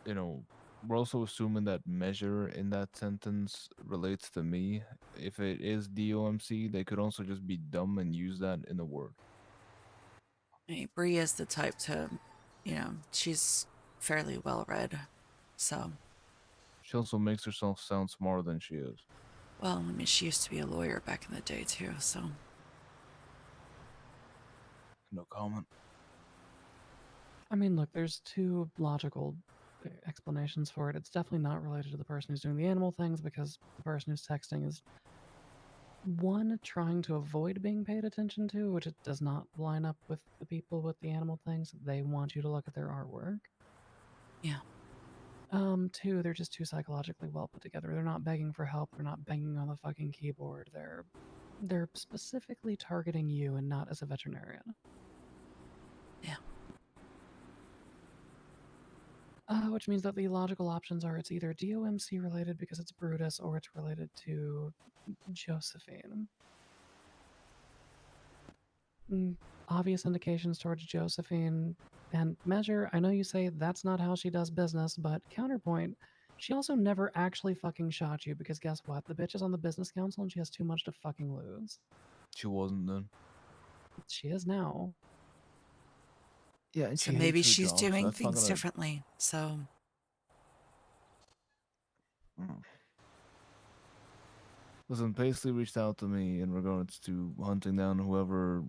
you know, we're also assuming that measure in that sentence relates to me. If it is DOMC, they could also just be dumb and use that in the word.
I mean, Bree is the type to, she's fairly well read. So,
She also makes herself sound smarter than she is.
well, I mean, she used to be a lawyer back in the day too, so.
No comment.
I mean, look, there's two logical explanations for it. It's definitely not related to the person who's doing the animal things because the person who's texting is one trying to avoid being paid attention to, which it does not line up with the people with the animal things. They want you to look at their artwork.
Yeah.
Two, they're just too psychologically well put together. They're not begging for help. They're not banging on the fucking keyboard. They're specifically targeting you and not as a veterinarian.
Yeah.
Which means that the logical options are it's either DOMC related because it's Brutus or it's related to Josephine. Obvious indications towards Josephine and Measure. I know you say that's not how she does business, but counterpoint, she also never actually fucking shot you because guess what? The bitch is on the business council and she has too much to fucking lose.
She wasn't then.
She is now.
Yeah, and
So
she
maybe
hates her
she's
job, so
doing
that's not
things
gonna.
differently. So,
Listen, Paisley reached out to me in regards to hunting down whatever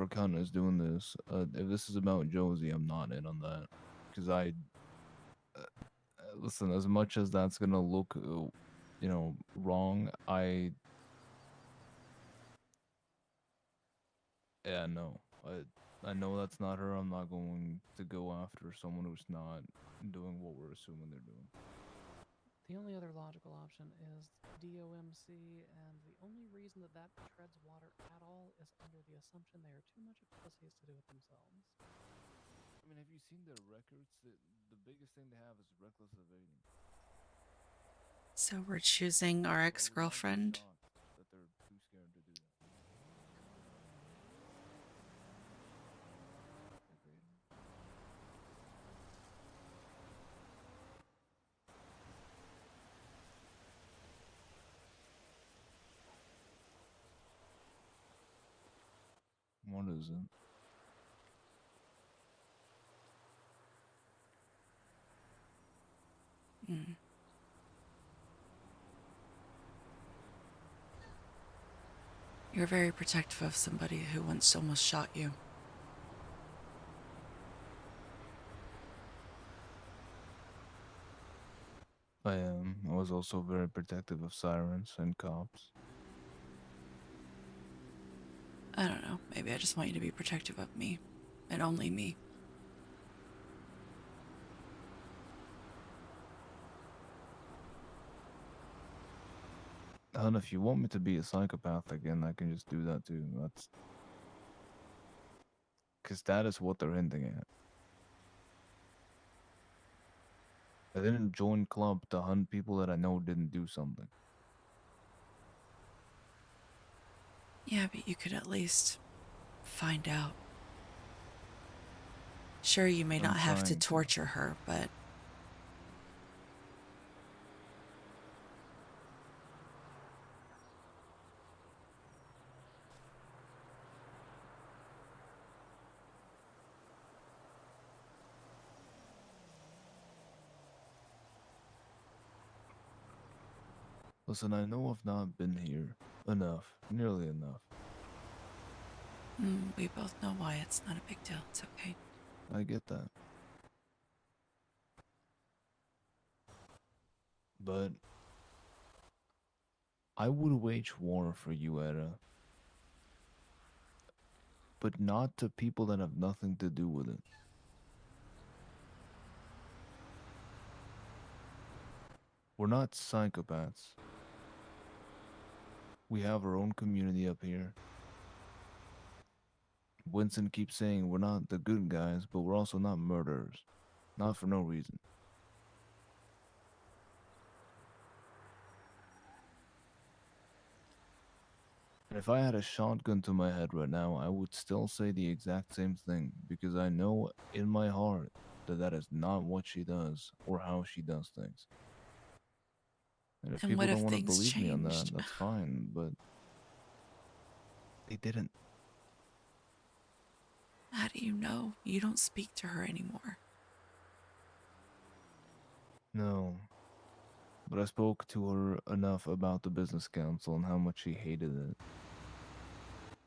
cunt is doing this. If this is about Josie, I'm not in on that. Because listen, as much as that's gonna look, wrong, yeah, no. I know that's not her. I'm not going to go after someone who's not doing what we're assuming they're doing.
The only other logical option is DOMC, and the only reason that that treads water at all is under the assumption they are too much of pussies to do it themselves.
I mean, have you seen their records? The biggest thing they have is reckless evading.
so we're choosing our
I would not be
ex-girlfriend.
shocked that they're too scared to do that.
Agreed.
What is it?
Mm. You're very protective of somebody who once almost shot you.
I am. I was also very protective of sirens and cops.
I don't know. Maybe I just want you to be protective of me. And only me.
And if you want me to be a psychopath again, I can just do that too. That's because that is what they're hinting at. I didn't join club to hunt people that I know didn't do something.
Yeah, but you could at least find out. Sure, you may
I'm
not have to
trying to.
torture her, but
Listen, I know I've not been here enough, nearly enough.
we both know why. It's not a big deal. It's okay.
I get that. But I would wage war for you, Etta. But not to people that have nothing to do with it. We're not psychopaths. We have our own community up here. Winston keeps saying we're not the good guys, but we're also not murderers. Not for no reason. And if I had a shotgun to my head right now, I would still say the exact same thing because I know in my heart that that is not what she does or how she does things. And if
And what
people
if
don't want to
things
believe me on that,
changed?
that's fine, but they didn't.
How do you know? You don't speak to her anymore.
No. But I spoke to her enough about the business council and how much she hated it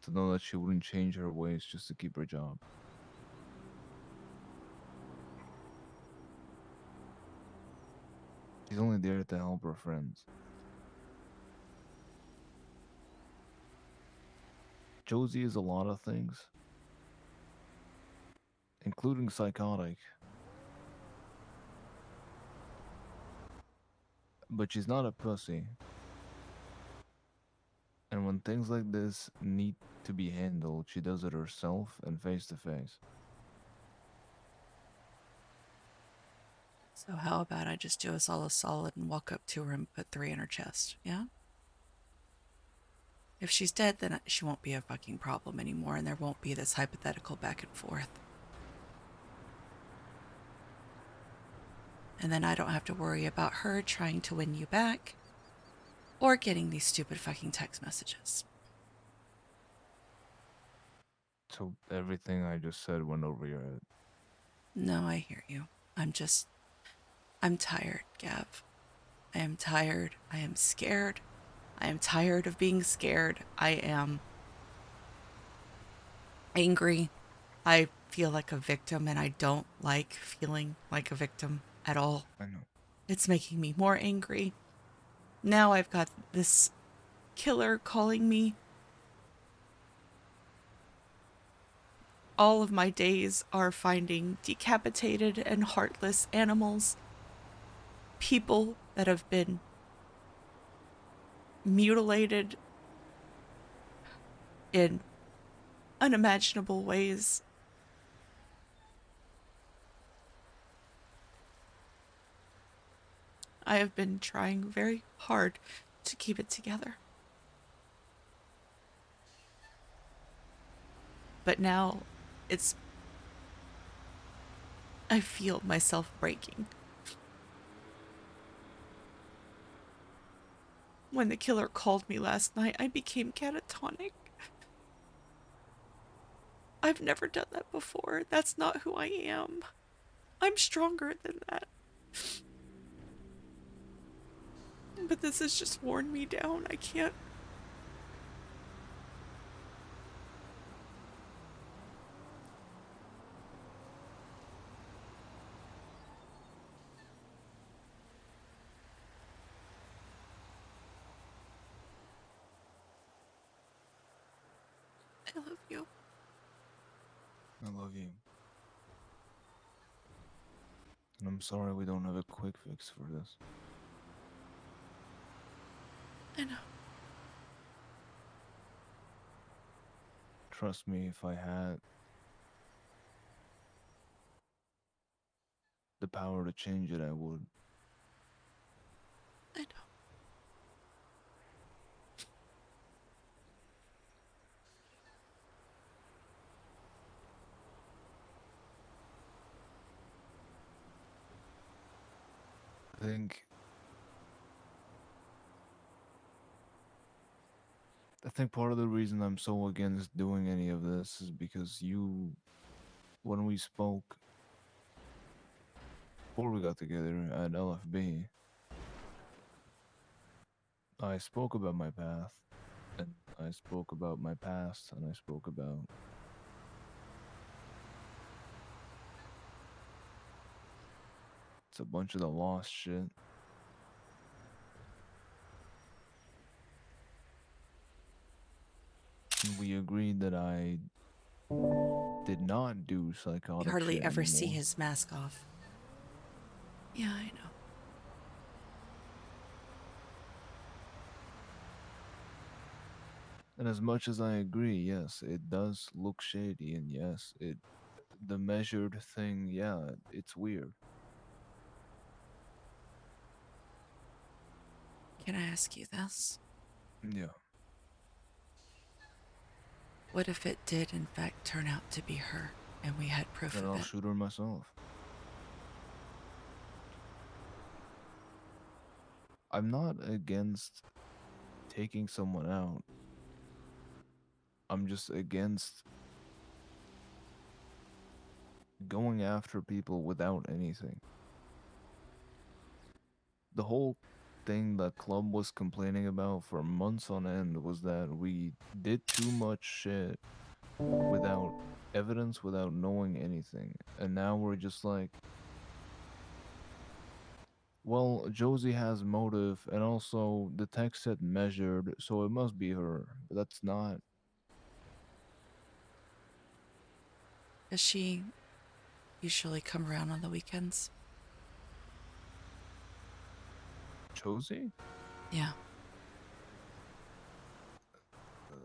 to know that she wouldn't change her ways just to keep her job. She's only there to help her friends. Josie is a lot of things, including psychotic. But she's not a pussy. And when things like this need to be handled, she does it herself and face to face.
So how about I just do us all a solid and walk up to her and put 3 in her chest, yeah? If she's dead, then she won't be a fucking problem anymore, and there won't be this hypothetical back and forth. And then I don't have to worry about her trying to win you back or getting these stupid fucking text messages.
So everything I just said went over your head.
No, I hear you. I'm tired, Gav. I am tired. I am scared. I am tired of being scared. I am angry. I feel like a victim, and I don't like feeling like a victim at all.
I know.
It's making me more angry. Now I've got this killer calling me. All of my days are finding decapitated and heartless animals, people that have been mutilated in unimaginable ways. I have been trying very hard to keep it together. But now I feel myself breaking. When the killer called me last night, I became catatonic. I've never done that before. That's not who I am. I'm stronger than that. But this has just worn me down. I can't. I love you.
I love you. And I'm sorry we don't have a quick fix for this.
I know.
Trust me, if I had the power to change it, I would.
I know.
I think part of the reason I'm so against doing any of this is because when we spoke before we got together at LFB, I spoke about my path, and I spoke about my past, and I spoke about it's a bunch of the lost shit. And we agreed that I did not do
You
psychotic
hardly
shit
ever see
anymore.
his mask off. Yeah, I know.
And as much as I agree, yes, it does look shady, and yes, the measured thing, yeah, it's weird.
Can I ask you this?
Yeah.
What if it did, in fact, turn out to be her, and we had proof
Then
of
I'll
it?
shoot her myself. I'm not against taking someone out. I'm just against going after people without anything. The whole thing that Club was complaining about for months on end was that we did too much shit without evidence, without knowing anything. And now we're just like, well, Josie has motive, and also the text said measured, so it must be her. But that's not.
Does she usually come around on the weekends?
Josie?
Yeah.
Uh,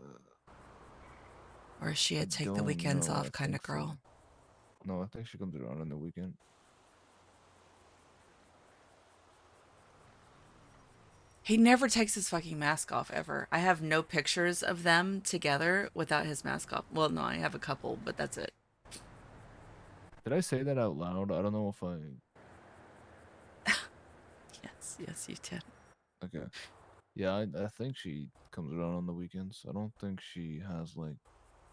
Or is she
I
a take the
don't
weekends
know. I
off kind of
think
girl?
so. No, I think she comes around on the weekend.
He never takes his fucking mask off ever. I have no pictures of them together without his mask off. Well, no, I have a couple, but that's it.
Did I say that out loud? I don't know if I.
Yes, you did.
Okay. Yeah, I think she comes around on the weekends. I don't think she has like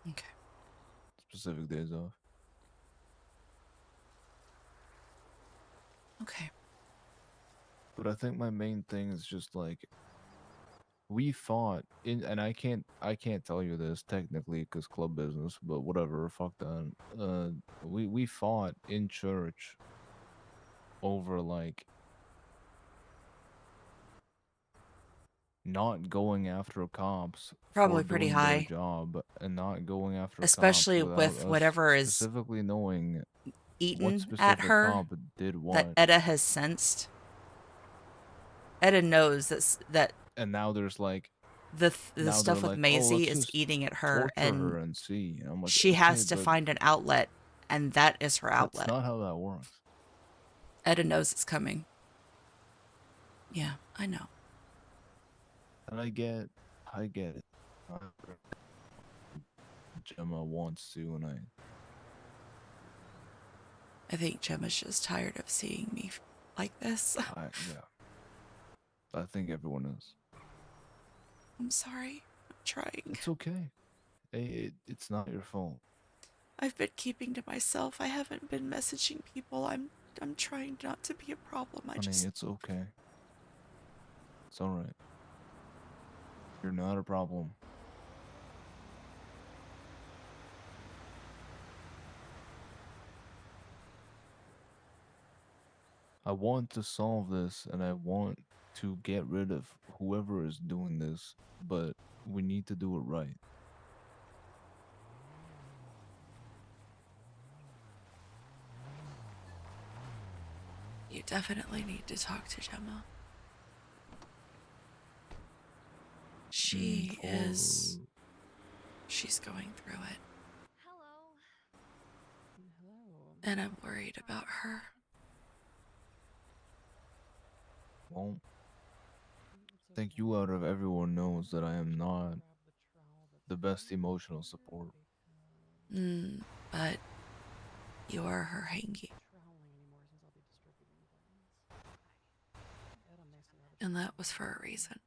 Okay.
specific days off.
Okay.
But I think my main thing is just like we fought in, and I can't tell you this technically because club business, but whatever, fuck that. We fought in church over like not going after cops for
Probably pretty
doing their
high,
job and not going after cops
especially
without
with
us
whatever is
specifically knowing what
eaten at
specific
her
cop did
that
what.
Etta has sensed. Etta knows that
And now there's like
the
now they're
stuff with
like, oh,
Maisie
let's
is
just
eating at her,
torture
and
her and see. And I'm like,
she
okay,
has to
but
find an outlet, and that is her
that's
outlet.
not how that works.
Etta knows it's coming. Yeah, I know.
And I get it. Gemma wants to, and
I think Gemma's just tired of seeing me like this.
yeah, I think everyone is.
I'm sorry. I'm trying.
It's okay. It's not your fault.
I've been keeping to myself. I haven't been messaging people. I'm trying not to be a problem.
Honey, it's okay. It's alright. You're not a problem. I want to solve this and I want to get rid of whoever is doing this, but we need to do it right.
You definitely need to talk to Gemma. She's going through it.
Hello.
Hello.
And I'm worried about her.
Well, I think you out of everyone knows that I am not the best emotional support.
But you are her hanky. And that was for a reason.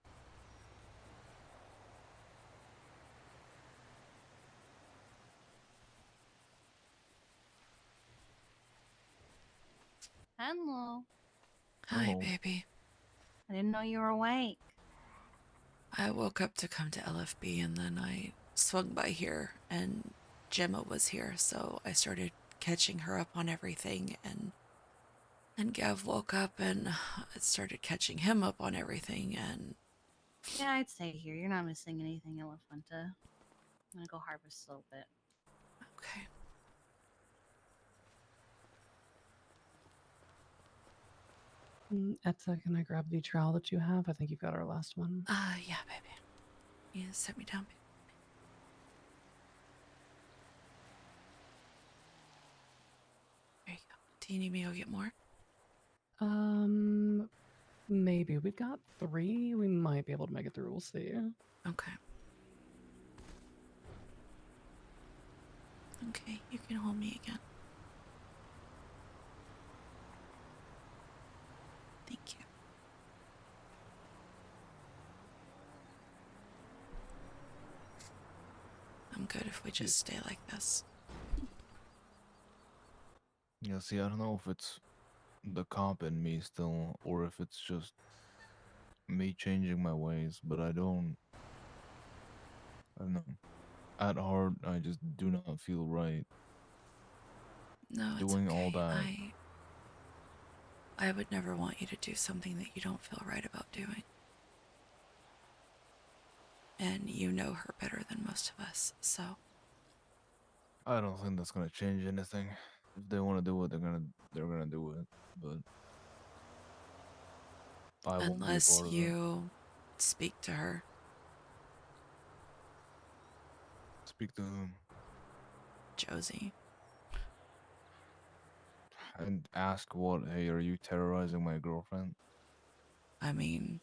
Hello.
Hi,
Hello.
baby.
I didn't know you were awake.
I woke up to come to LFB and then I swung by here and Gemma was here, so I started catching her up on everything, and Gav woke up and I started catching him up on everything, and
Yeah, I'd stay here. You're not missing anything, Elefanta. I'm gonna go harvest a little bit.
okay.
Etta, can I grab the trowel that you have? I think you've got our last one.
Yeah, baby. You set me down, baby. There you go. Do you need me to go get more?
Maybe. We've got 3. We might be able to make it through. We'll see.
Okay. Okay, you can hold me again. Thank you. if we just stay like this.
Yeah, see, I don't know if it's the cop in me still, or if it's just me changing my ways, but I don't know. At heart, I just do not feel right
No, it's
doing all
okay.
that.
I would never want you to do something that you don't feel right about doing. And you know her better than most of us, so
I don't think that's gonna change anything. If they want to do it, they're gonna do it. But I won't be a
unless
part of it.
you speak to her,
Speak to whom
Josie.
and ask what? Hey, are you terrorizing my girlfriend?
I mean,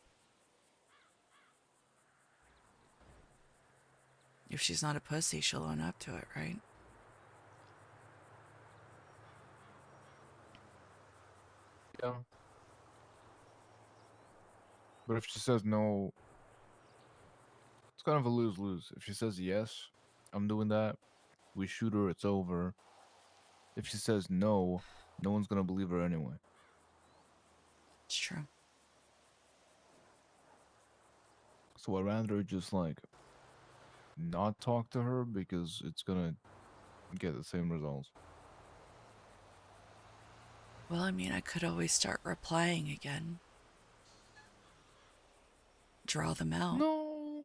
if she's not a pussy, she'll own up to it, right?
Yeah. But if she says no, it's kind of a lose-lose. If she says yes, I'm doing that. We shoot her, it's over. If she says no, no one's gonna believe her anyway.
It's true.
So I'd rather just like not talk to her because it's gonna get the same results.
Well, I mean, I could always start replying again. Draw them out.
No,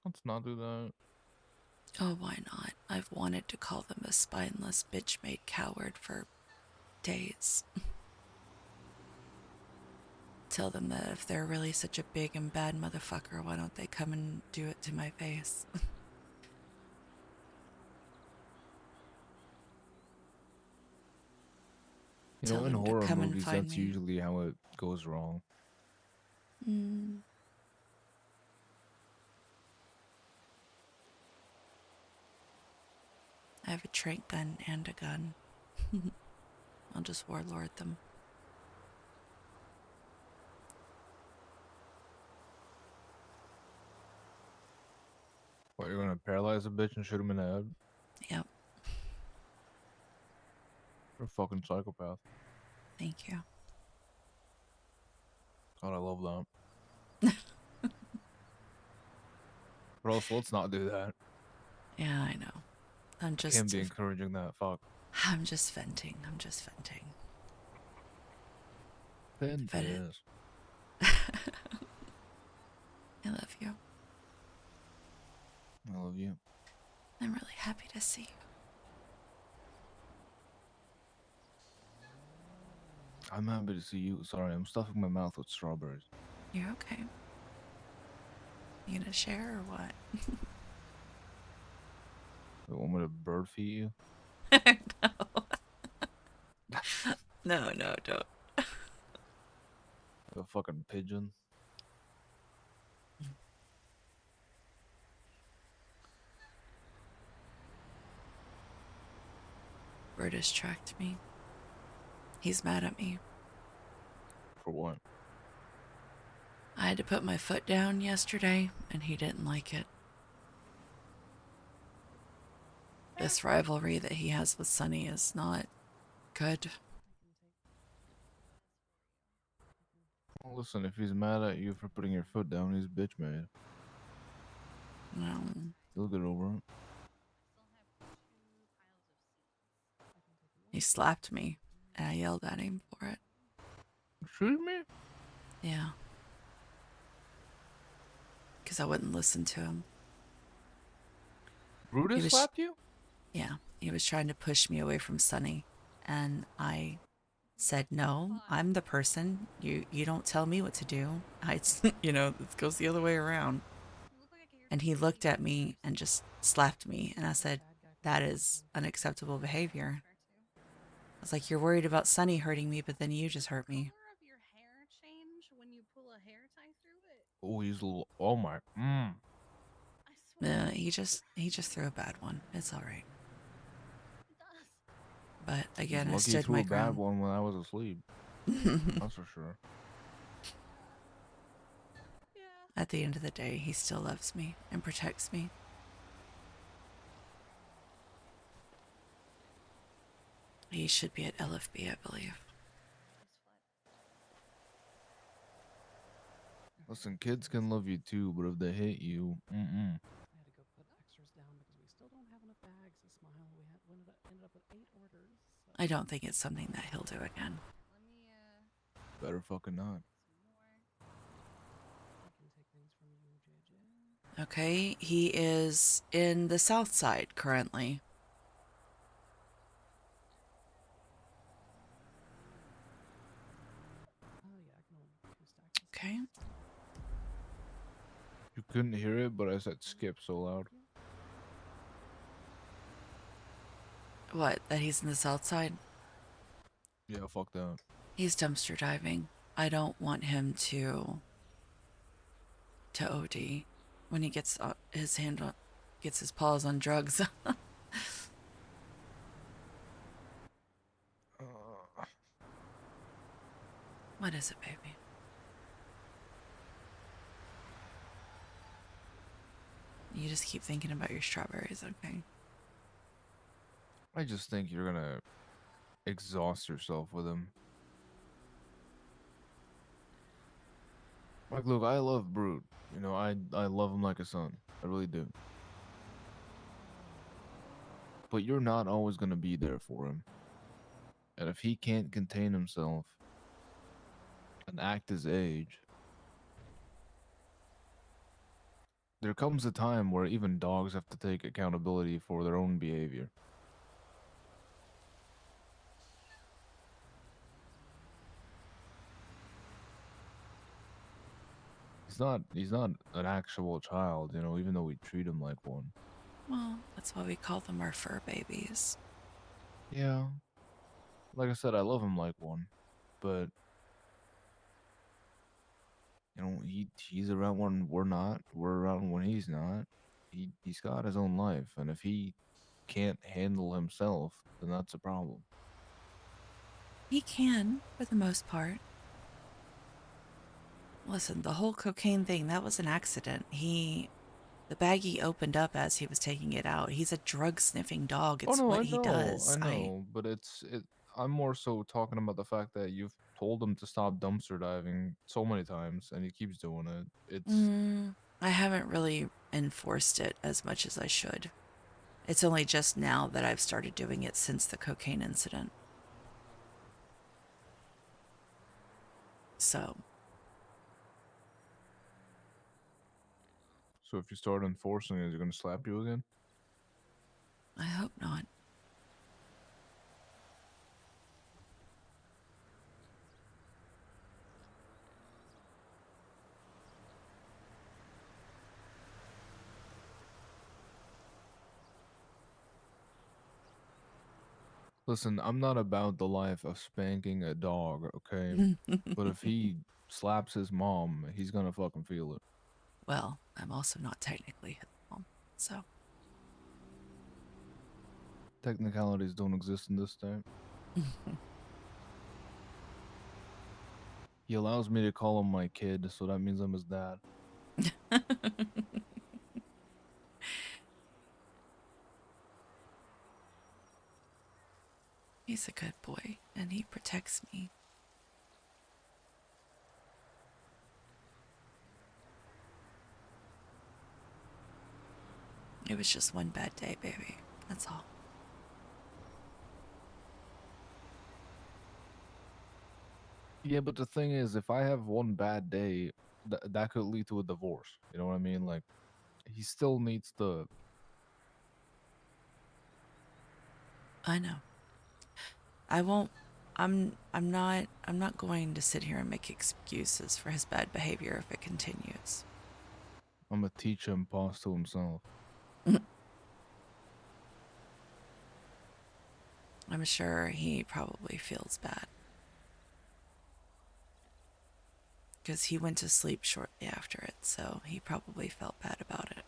let's not do that.
Oh, why not? I've wanted to call them a spineless bitch-made coward for days. Tell them that if they're really such a big and bad motherfucker, why don't they come and do it to my face?
You
Tell
know, in
them to
horror
come and
movies,
find
that's
me.
usually how it goes wrong.
I have a trank gun and a gun. I'll just warlord them.
What, you're gonna paralyze a bitch and shoot him in the head?
Yep,
You're a fucking psychopath.
thank you.
God, I love that. But also, let's not do that.
Yeah, I know. I'm
Can't be encouraging that. Fuck.
just venting. I'm just venting.
Then
Vet it.
yes.
I love you.
I love you.
I'm really happy to see you.
I'm happy to see you. Sorry, I'm stuffing my mouth with strawberries.
You're okay. You gonna share or what?
You want me to bird feed you?
No, don't.
Like a fucking pigeon?
Bird has tracked me. He's mad at me.
For what?
I had to put my foot down yesterday, and he didn't like it. This rivalry that he has with Sunny is not good.
Well, listen, if he's mad at you for putting your foot down, he's bitch made.
No.
He'll get over it.
He slapped me, and I yelled at him for it.
Excuse me?
Yeah. Because I wouldn't listen to him.
Brutus
was-
slapped you?
Yeah, he was trying to push me away from Sunny, and I said, no, I'm the person. You don't tell me what to do. It goes the other way around. And he looked at me and just slapped me, and I said, that is unacceptable behavior. I was like, you're worried about Sunny hurting me, but then you just hurt me.
Oh, he's a little. Oh my.
He just threw a bad one. It's all right. But again, I
He's lucky he
stood
threw
my
a bad
ground.
one when I was asleep. That's for sure.
At the end of the day, he still loves me and protects me. He should be at LFB, I believe.
Listen, kids can love you too, but if they hate you,
I had to go put extras down because we still don't have enough bags to smile. We ended up with 8 orders. So.
I don't think it's something that he'll do again.
Let me
better fucking not.
some more.
I can take things from you, JJ.
Okay, he is in the south side currently.
Oh yeah, I can hold 2 stacks.
Okay.
You couldn't hear it, but I said skip so loud.
What, that he's in the south side?
Yeah, fuck that.
He's dumpster diving. I don't want him to OD when he gets his hand on, gets his paws on drugs. What is it, baby? You just keep thinking about your strawberries, okay?
I just think you're gonna exhaust yourself with him. Like, look, I love Brood. You know, I love him like a son. I really do. But you're not always gonna be there for him. And if he can't contain himself and act his age, there comes a time where even dogs have to take accountability for their own behavior. He's not an actual child, you know, even though we treat him like one.
Well, that's why we call them our fur babies.
Yeah. Like I said, I love him like one. But you know, he's around when we're not. We're around when he's not. He's got his own life, and if he can't handle himself, then that's a problem.
He can, for the most part. Listen, the whole cocaine thing, that was an accident. The baggie opened up as he was taking it out. He's a drug-sniffing dog.
Oh
It's
no,
what he does.
I know, but I'm more so talking about the fact that you've told him to stop dumpster diving so many times, and he keeps doing it.
I haven't really enforced it as much as I should. It's only just now that I've started doing it since the cocaine incident. So,
So if you start enforcing it, is he gonna slap you again?
I hope not.
Listen, I'm not about the life of spanking a dog, okay? But if he slaps his mom, he's gonna fucking feel it.
Well, I'm also not technically his mom, so.
Technicalities don't exist in this state. He allows me to call him my kid, so that means I'm his dad.
He's a good boy, and he protects me. It was just one bad day, baby. That's all.
Yeah, but the thing is, if I have one bad day, that could lead to a divorce. You know what I mean? Like, he still needs the.
I know. I won't. I'm not going to sit here and make excuses for his bad behavior if it continues.
I'm gonna teach him pause to himself.
I'm sure he probably feels bad. Because he went to sleep shortly after it, so he probably felt bad about it.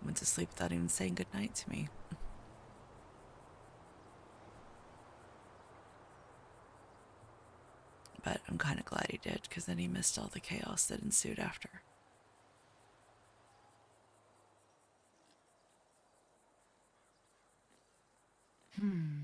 Went to sleep without even saying goodnight to me. But I'm kind of glad he did, because then he missed all the chaos that ensued after. Hmm.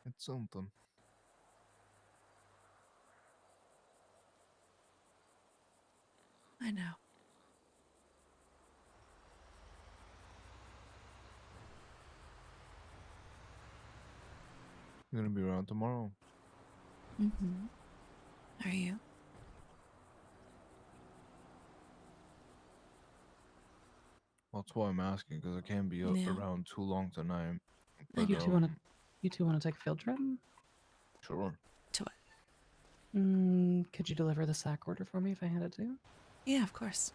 It's something.
I know.
You're gonna be around tomorrow.
Mm-hmm. Are you?
That's why I'm asking, because I can't be
Yeah.
around too long tonight.
I
But
You
know.
two want to? You two want to take a field trip?
sure.
To what?
Could you deliver the sack order for me if I had it to?
Yeah, of course.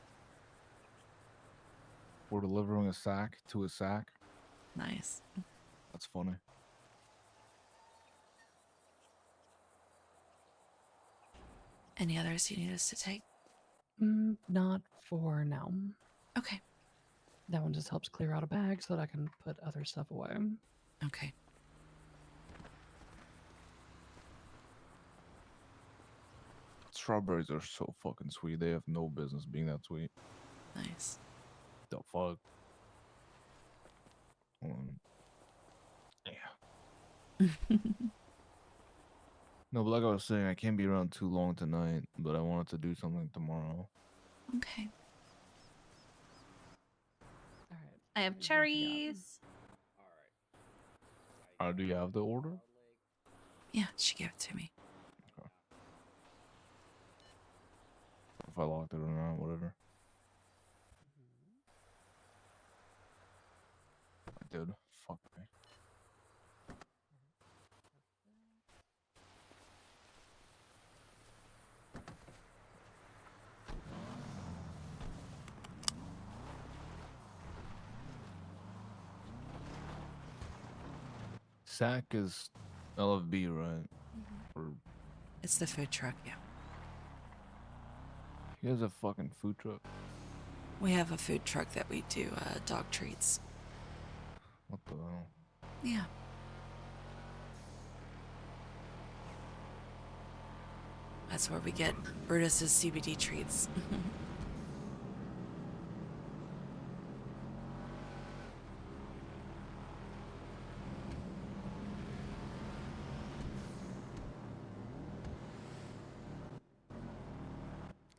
We're delivering a sack to a sack.
Nice.
That's funny.
Any others you need us to take?
Not for now.
Okay.
That one just helps clear out a bag so that I can put other stuff away.
Okay.
Strawberries are so fucking sweet. They have no business being that sweet.
Nice.
The fuck? Yeah. No, but like I was saying, I can't be around too long tonight, but I wanted to do something tomorrow.
Okay.
All right.
I have
What you got?
cherries.
Do you have the order?
Yeah, she gave it to me.
If I locked it or not, whatever. I did. Fuck me. Sack is LFB, right? Or
It's the food truck, yeah.
he has a fucking food truck.
We have a food truck that we do dog treats.
What the hell?
Yeah. That's where we get Brutus's CBD treats.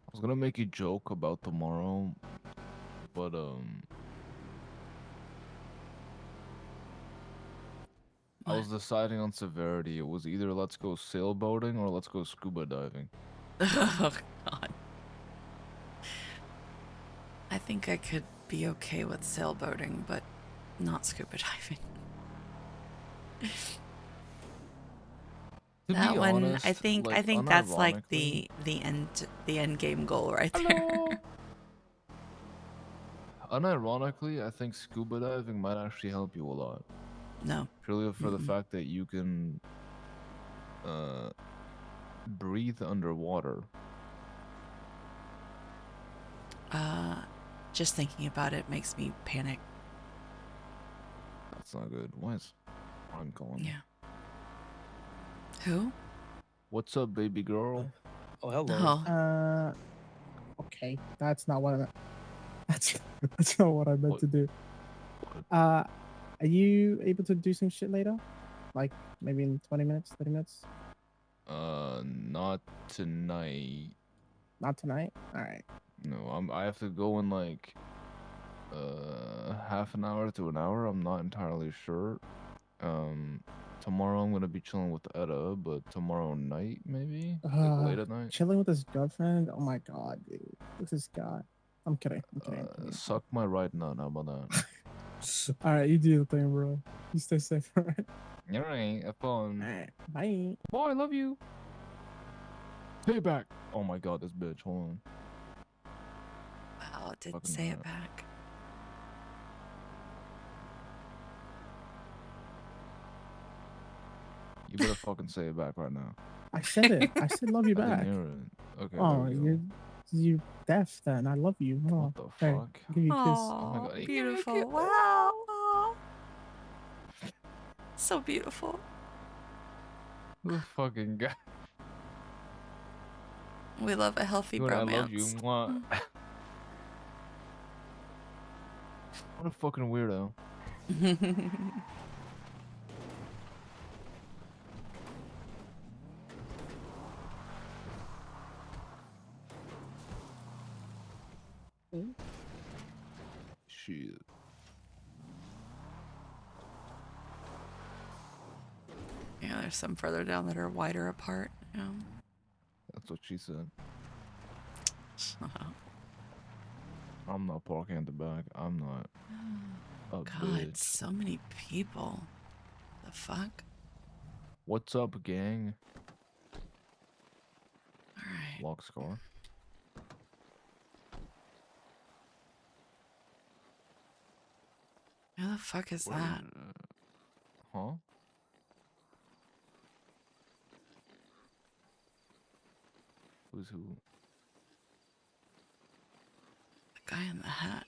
I was gonna make a joke about tomorrow, but I was deciding on severity. It was either let's go sailboating or let's go scuba diving.
Oh, God. I think I could be okay with sailboating, but not scuba diving.
To
That
be
one,
honest,
I think
like,
that's like
unironically-
the end game goal right there.
Hello. Unironically, I think scuba diving might actually help you a lot.
No.
Purely for the fact that you can breathe underwater.
Just thinking about it makes me panic.
That's not good. Why is I'm calling?
Yeah. Who?
What's up, baby girl?
Oh, hello.
Oh,
Okay, that's not what I meant. That's not what I meant
What?
to do. Are you able to do some shit later? Like maybe in 20 minutes, 30 minutes?
Not tonight.
Not tonight? All right.
No, I have to go in like half an hour to an hour. I'm not entirely sure. Tomorrow I'm gonna be chilling with Etta, but tomorrow night maybe, like late at night.
Chilling with his girlfriend? Oh my god, dude. With this guy. I'm kidding. I'm kidding.
Suck my right nut. How about that?
All right, you do the thing, bro. You stay safe, all right?
All right, have fun.
All right, bye.
Boy, I love you. Payback. Oh my god, this bitch. Hold on.
wow, it didn't
Fucking
say
hell.
it back.
You better fucking say it back right now.
I said it. I said love you
I didn't
back.
hear it. Okay,
Oh,
there we go.
you're you deaf then. I love you. Oh,
What the
sorry.
fuck?
I'll give you a kiss.
Oh my
Oh,
God, he gave me a
beautiful.
kiss.
Wow. Aw. So beautiful.
The fucking guy.
We love a healthy
Dude, I love you.
bromance.
Mwah. What a fucking weirdo. Shit.
Yeah, there's some further down that are wider apart. Yeah.
That's what she said.
Shut up.
I'm not parking at the back. I'm not a
God,
bitch.
so many people. The fuck?
What's up, gang?
Alright.
Lock scar.
Who the fuck is
Where-
that?
Huh? Who's who?
The guy in the hat.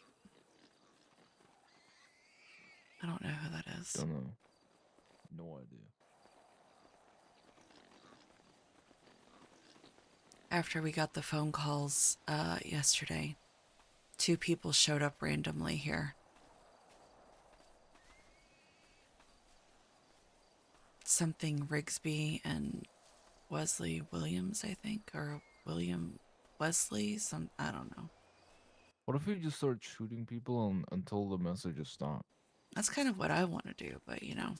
I don't know who that is.
Don't know. No idea.
After we got the phone calls yesterday, 2 people showed up randomly here. Something Rigsby and Wesley Williams, I think, or William Wesley, I don't know.
What if we just start shooting people until the messages stop?
That's kind of what I want to do, but you know.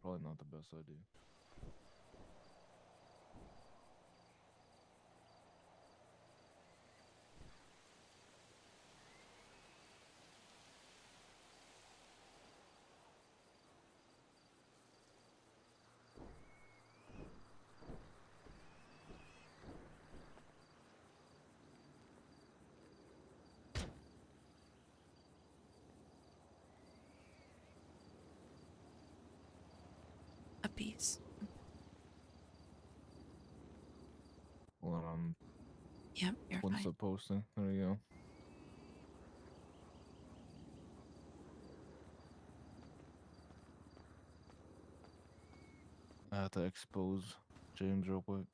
Probably not the best idea.
A piece.
Well,
Yep, you're
once
fine.
the posting. There you go. I have to expose James real quick.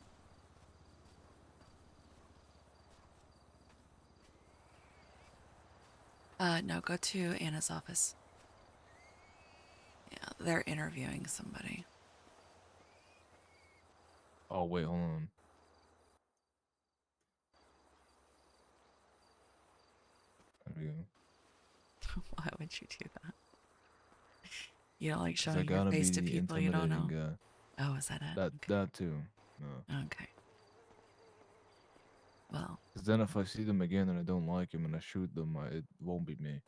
No, go to Anna's office. Yeah, they're interviewing somebody.
Oh, wait, hold on. There we go.
Why would you do that? You don't like
'Cause I
showing your
gotta
face
be
to
the
people you don't know?
intimidating guy.
Oh, is that it?
That,
Okay.
that too. No.
Okay. Well,
Because then if I see them again and I don't like him and I shoot them, it won't be me.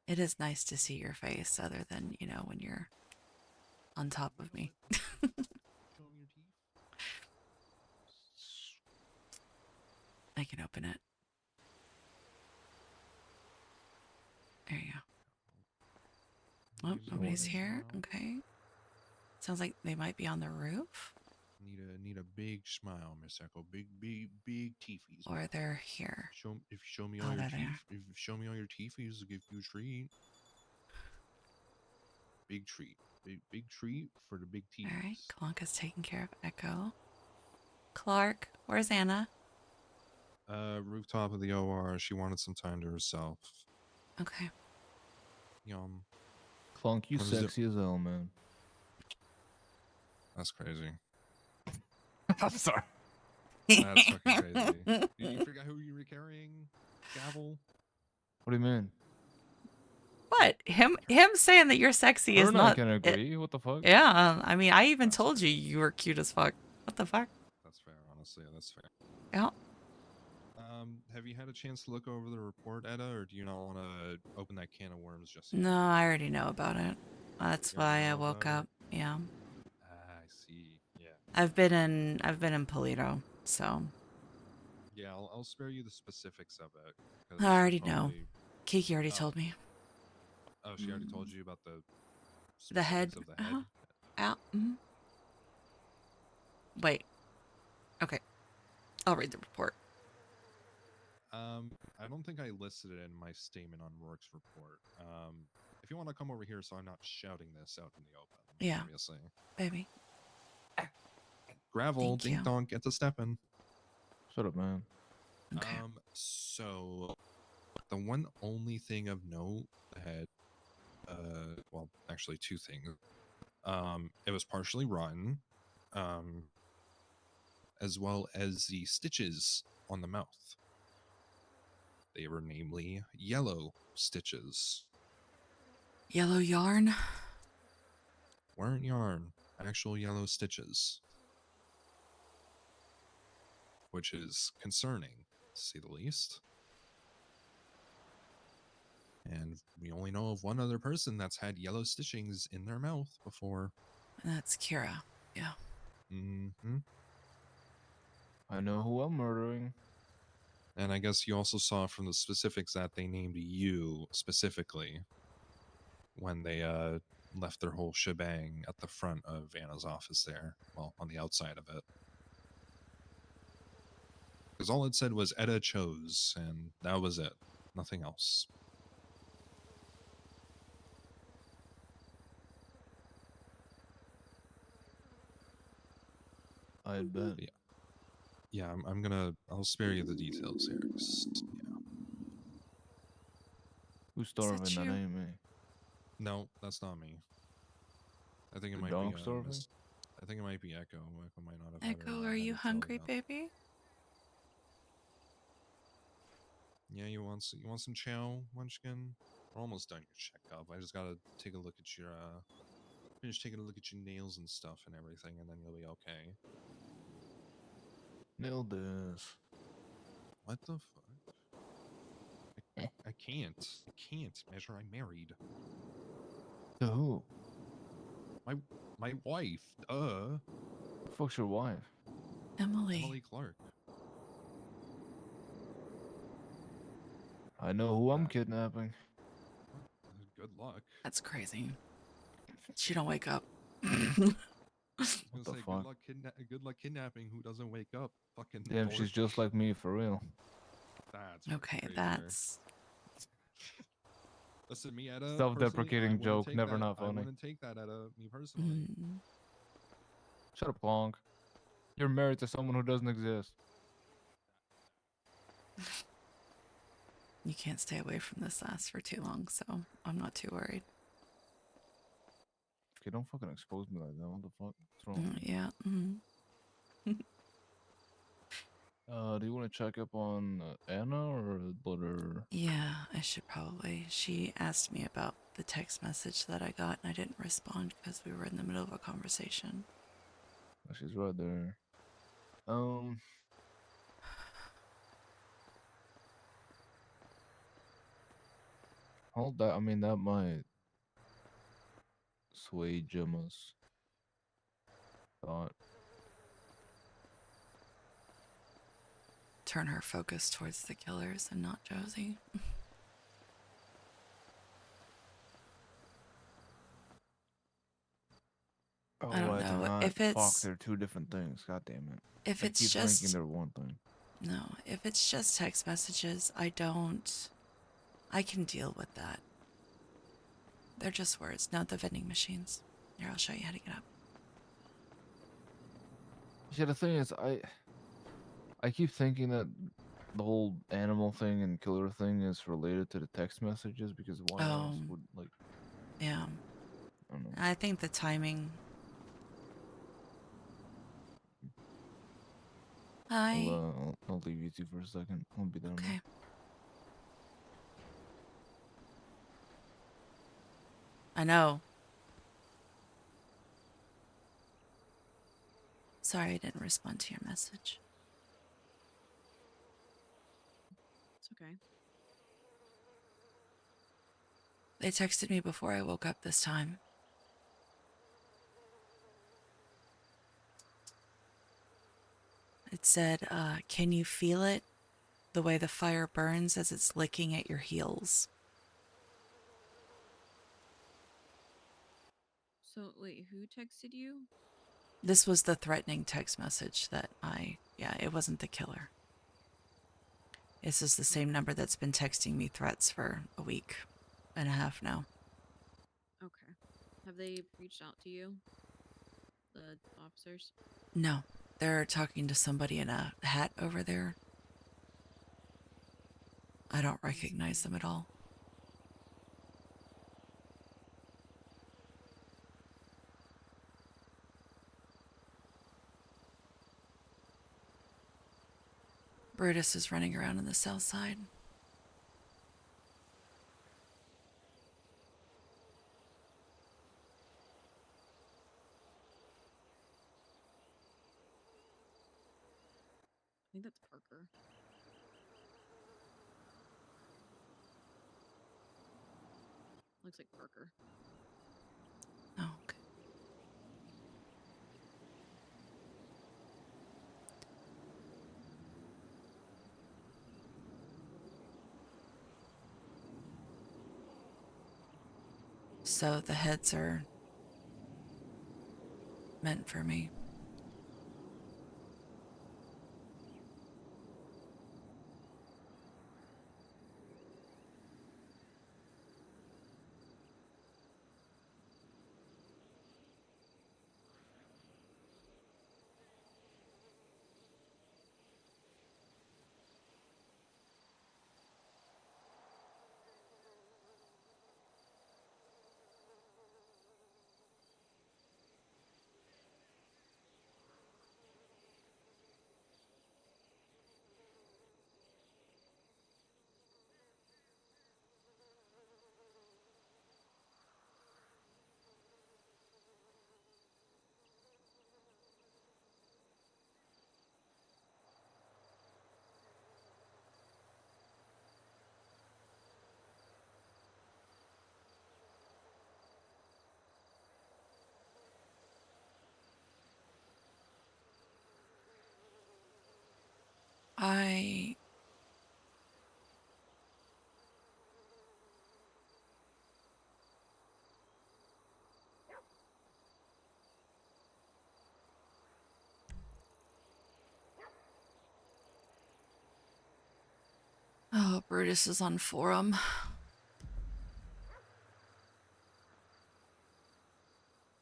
it is nice to see your face other than, you know, when you're on top of me.
Show me your teeth.
I can open it. There you go. Oh,
Gives you a
nobody's
big
here.
smile.
Okay. Sounds like they might be on the roof.
Need a big smile, Miss Echo. Big teethies.
Or they're here.
If you show me
Oh,
all your
there they are.
teeth, if you show me all your teethies, I'll give you a treat. Big treat. Big treat for the big teeth.
Alright, Klonka's taking care of Echo. Clark, where's Anna?
Rooftop of the OR. She wanted some time to herself.
Okay.
Yum.
Clunk, you
What is it?
sexy as hell, man.
That's crazy.
I'm sorry.
That's fucking crazy. You forgot who you were carrying? Gavel?
What do you mean?
What? Him saying that you're sexy
Her
is
and I
not.
can agree. What the fuck?
Yeah, I mean, I even
That's
told
fair.
you you were cute as fuck. What the fuck?
That's fair, honestly. That's fair.
Yeah.
Have you had a chance to look over the report, Etta, or do you not want to open that can of worms just yet?
No, I already know about it. That's
You already
why I
know
woke
about
up. Yeah.
I see. Yeah.
I've been in Polito, so
Yeah, I'll spare you the specifics of it. 'Cause
I
you'll
already know.
probably-
Kiki already
Oh.
told me.
Oh, she already told you about the
The head.
specifics of the head?
Out. Mhm. Wait. Okay. I'll read the report.
I don't think I listed it in my statement on Rourke's report. If you want to come over here so I'm not shouting this out in the open.
Yeah.
Obviously.
Baby.
Gravel,
Thank
dink
you.
donk, get to stepping.
Shut up, man.
Okay.
So the one only thing of note had well, actually two things. It was partially rotten, as well as the stitches on the mouth. They were namely yellow stitches.
Yellow yarn?
Weren't yarn, actual yellow stitches. Which is concerning, to say the least. And we only know of one other person that's had yellow stitchings in their mouth before.
And that's Kira. Yeah.
Mm-hmm.
I know who I'm murdering.
And I guess you also saw from the specifics that they named you specifically when they left their whole shebang at the front of Anna's office there. Well, on the outside of it. Because all it said was Etta chose, and that was it. Nothing else.
I bet.
Yeah, I'll spare you the details here. Yeah.
Who's starving? That
you?
ain't me.
No, that's not me. I think it
The
might be
dog starving?
I think it might be Echo. Echo might not have had
Echo,
her,
are you
had her fill
hungry,
yet.
baby?
Yeah, you want some chow, Munchkin? We're almost done your checkup. I just gotta take a look at your finish taking a look at your nails and stuff and everything, and then you'll be okay.
Nail this.
What the fuck? I can't. I can't measure. I'm married.
To who?
My wife.
Fuck's your wife?
Emily.
Clark.
I know who I'm kidnapping.
Good luck.
That's crazy. She don't wake up.
What the fuck?
Good luck kidnapping who doesn't wake up. Fucking
Damn,
dork.
she's just like me for real.
That's
Okay,
crazier.
that's...
Listen, me, Etta.
Self-deprecating joke, never not
I
funny.
wouldn't take that, Etta. Me personally.
Shut up, Plonk. You're married to someone who doesn't exist.
You can't stay away from this ass for too long, so I'm not too worried.
Okay, don't fucking expose me like that. What the fuck? What's wrong?
Yeah.
Do you want to check up on Anna or Butter?
Yeah, I should probably. She asked me about the text message that I got, and I didn't respond because we were in the middle of a conversation.
Oh, she's right there. Hold that. I mean, that might sway Gemma's thought.
Turn her focus towards the killers and not Josie.
Oh,
I don't know if it's.
Fuck, they're two different things. God damn it.
If
I
it's
keep
just.
thinking they're one thing.
No, if it's just text messages, I can deal with that. They're just words, not the vending machines. Here, I'll show you how to get up.
Yeah, the thing is, I keep thinking that the whole animal thing and killer thing is related to the text messages because why else would like?
Yeah.
I don't know.
I think the timing. Hi.
I'll leave you two for a second. I'll be there.
Okay. I know. Sorry I didn't respond to your message.
It's okay.
They texted me before I woke up this time. It said, can you feel it? The way the fire burns as it's licking at your heels.
So, wait, who texted you?
This was the threatening text message that it wasn't the killer. This is the same number that's been texting me threats for a week and a half now.
Okay. Have they reached out to you? The officers?
No, they're talking to somebody in a hat over there. I don't recognize them at all. Brutus is running around on the south side.
I think that's Parker. Looks like Parker.
Oh, okay. So the heads are meant for me. Oh, Brutus is on forum.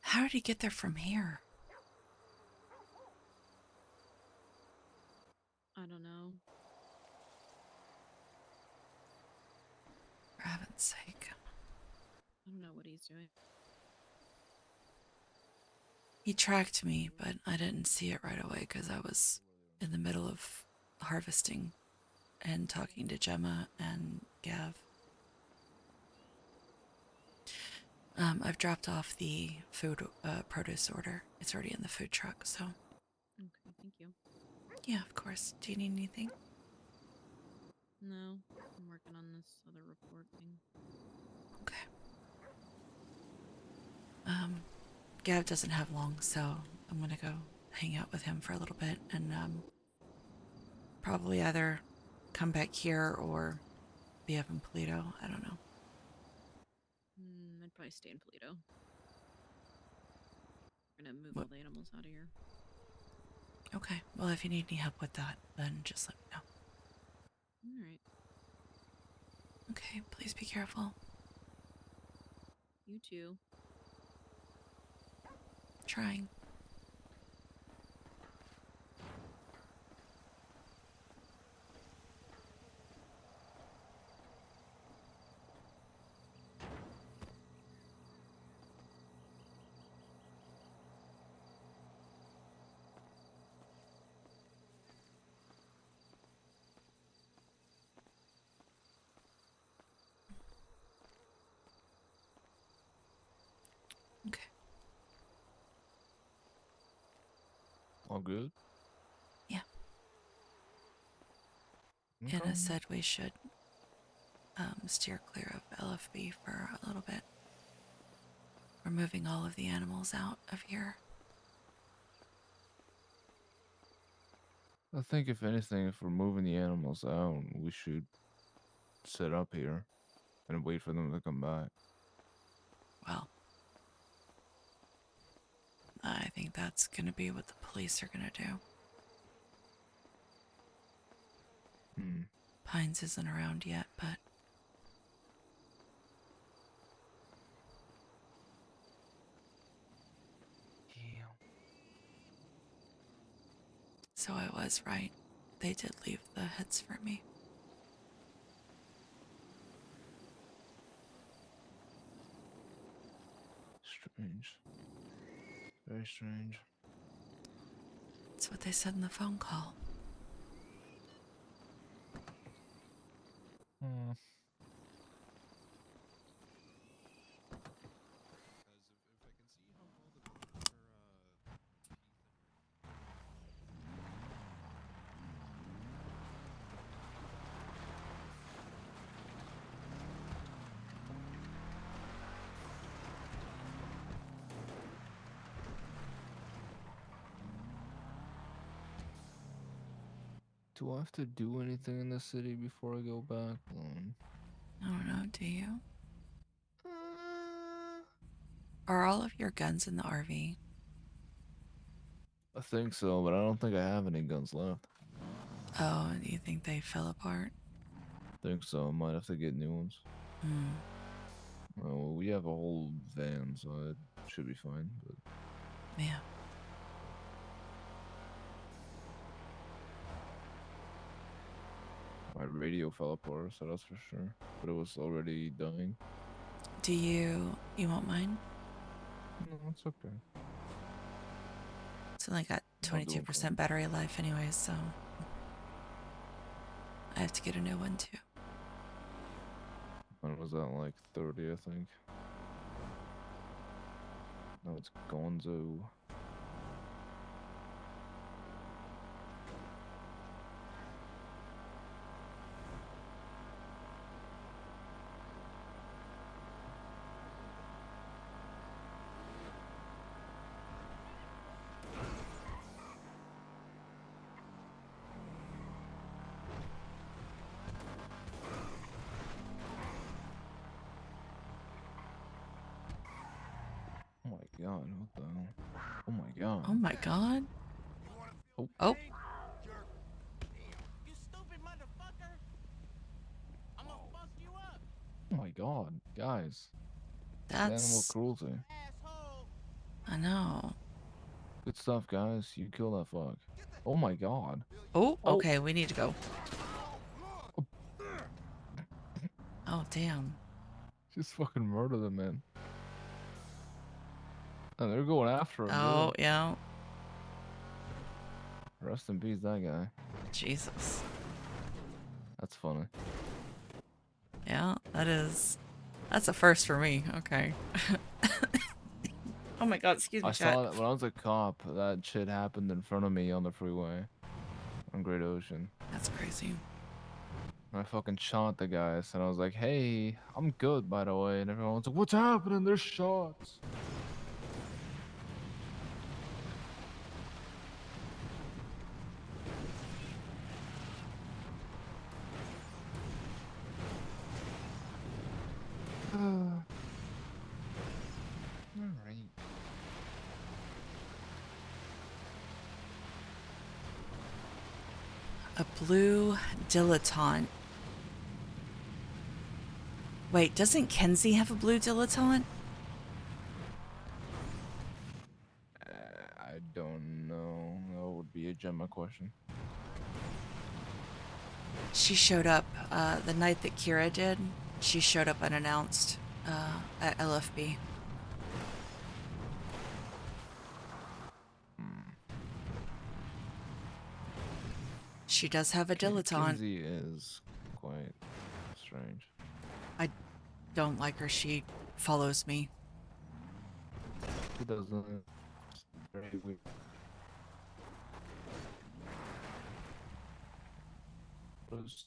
How did he get there from here?
I don't know.
For heaven's sake.
I don't know what he's doing.
He tracked me, but I didn't see it right away because I was in the middle of harvesting and talking to Gemma and Gav. I've dropped off the food produce order. It's already in the food truck, so.
Okay, thank you.
Yeah, of course. Do you need anything?
No, I'm working on this other report thing.
Okay. Gav doesn't have long, so I'm gonna go hang out with him for a little bit and probably either come back here or be up in Polito. I don't know.
I'd probably stay in Polito. We're gonna move
What?
all the animals out of here.
Okay. Well, if you need any help with that, then just let me know.
Alright.
Okay, please be careful.
You too.
Trying. Okay.
All good?
Yeah.
Okay.
Anna said we should steer clear of LFB for a little bit. We're moving all of the animals out of here.
I think if anything, if we're moving the animals out, we should set up here and wait for them to come back.
Well, I think that's going to be what the police are going to do.
Hmm.
Pines isn't around yet, but
Yeah.
so I was right. They did leave the heads for me.
Strange. Very strange.
That's what they said in the phone call.
Hmm. Do I have to do anything in the city before I go back?
I don't know, do you? Are all of your guns in the RV?
I think so, but I don't think I have any guns left.
Oh, do you think they fell apart?
Think so. I might have to get new ones.
Hmm.
Well, we have a whole van, so it should be fine. But
Yeah.
my radio fell apart, so that's for sure. But it was already dying.
Do you want mine?
No, it's okay.
It's only got
I'll do
22%
fine.
battery life anyways, so I have to get a new one too.
When was that? Like 30, I think. No, it's Gonzo. Oh my god, what the hell? Oh my god.
Oh my god.
Oh.
Oh.
You stupid motherfucker! I'ma fuck you up,
Oh my god, guys. It's animal
That's...
cruelty.
asshole!
I know.
Good stuff, guys. You kill that fuck. Oh my god.
Oh,
Oh.
okay, we need to go. Oh, damn.
Just fucking murder the man. And they're going after him,
Oh,
dude.
yeah.
Rest in peace, that guy.
Jesus.
That's funny.
Yeah, that's a first for me. Okay. Oh my god, excuse me,
I
chat.
saw that when I was a cop. That shit happened in front of me on the freeway on Great Ocean.
That's crazy.
I fucking shot the guys, and I was like, "Hey, I'm good, by the way." And everyone's like, "What's happening? There's shots." Alright.
A blue dilettante. Wait, doesn't Kenzie have a blue dilettante?
I don't know. That would be a Gemma question.
She showed up the night that Kira did. She showed up unannounced at LFB. She does have a dilettante.
Kinsey is quite strange.
I don't like her. She follows me.
She doesn't. It's very weird. What is-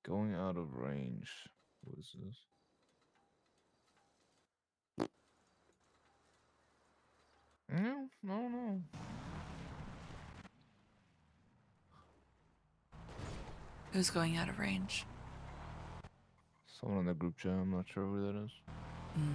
Going out of range. What is this? No.
Who's going out of range?
Someone in the group chat. I'm not sure who that is.
Mm.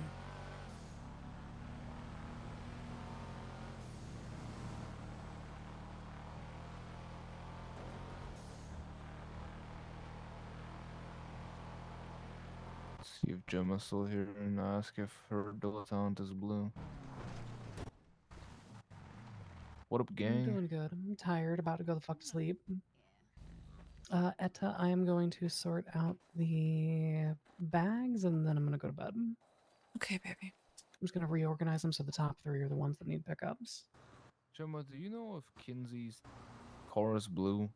See if Gemma's still here and ask if her dilettante is blue. What up,
I'm
gang?
doing good. I'm tired, about to go the fuck to sleep. Etta, I am going to sort out the bags and then I'm going to go to bed. I'm
Okay, baby.
just going to reorganize them so the top 3 are the ones that need pickups.
Gemma, do you know if Kinsey's car is blue?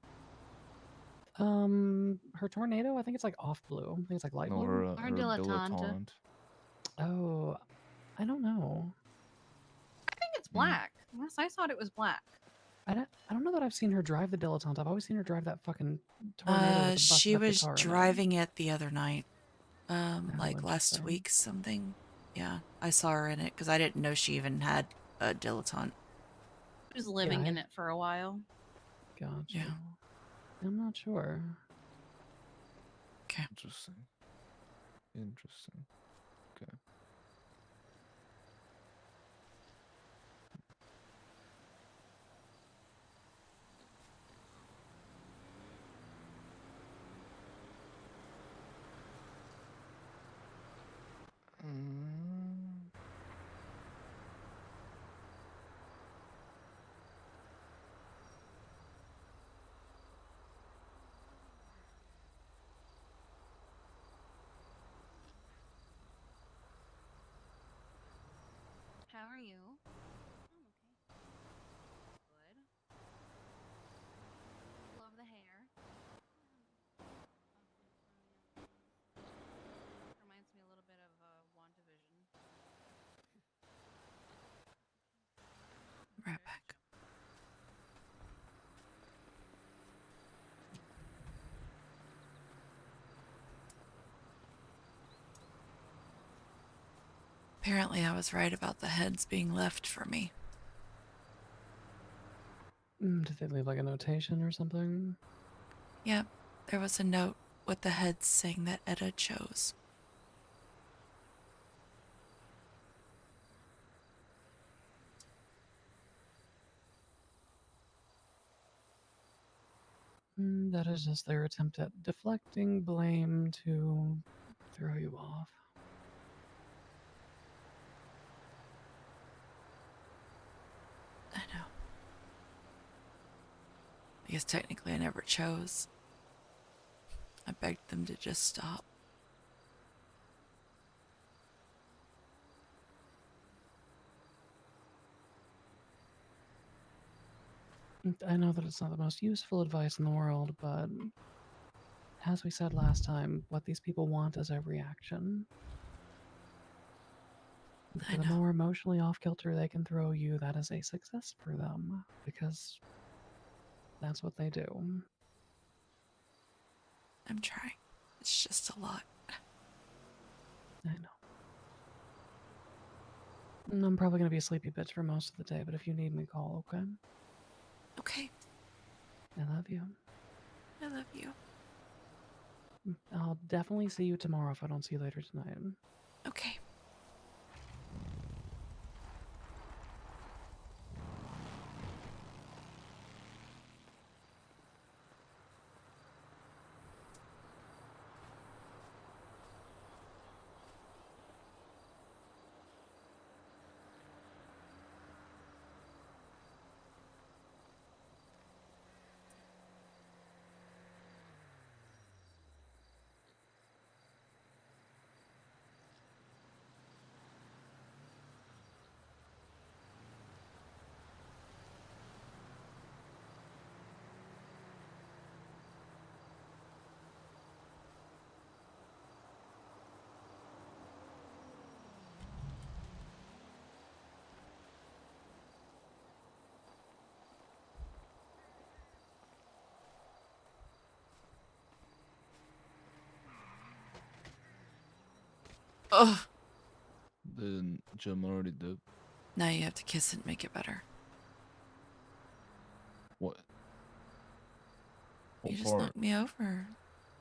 Her tornado, I think it's like off blue. I think it's like light
No,
blue.
her
Or
her
dilettante.
dilettante.
Oh, I don't know.
I think it's black. Yes, I thought it was black.
I don't know that I've seen her drive the dilettante. I've always seen her drive that fucking tornado with a busted
She
up
was
guitar
driving it the other night.
in it.
Like
Oh,
last
interesting.
week something. Yeah, I saw her in it because I didn't know she even had a dilettante.
She was living
I-
in it for a while.
Gotcha.
Yeah.
I'm not sure.
Okay.
Interesting. Interesting. Okay. Mm.
How are you? I'm okay. Good. Love the hair. Reminds me a little bit of WandaVision.
Right back. Apparently, I was right about the heads being left for me.
Did they leave like a notation or something?
Yep, there was a note with the heads saying that Etta chose.
That is just their attempt at deflecting blame to throw you off.
I know. I guess technically I never chose. I begged them to just stop.
I know that it's not the most useful advice in the world, but as we said last time, what these people want is a reaction.
I
The
know.
more emotionally off kilter they can throw you, that is a success for them, because that's what they do.
I'm trying. It's just a lot.
I know. I'm probably going to be a sleepy bitch for most of the day, but if you need me, call, okay?
Okay.
I love you.
I love you.
I'll definitely see you tomorrow if I don't see you later tonight.
Okay. Ugh.
Then Gemma already did.
Now you have to kiss it and make it better.
What?
You
What
just
part?
knocked me over.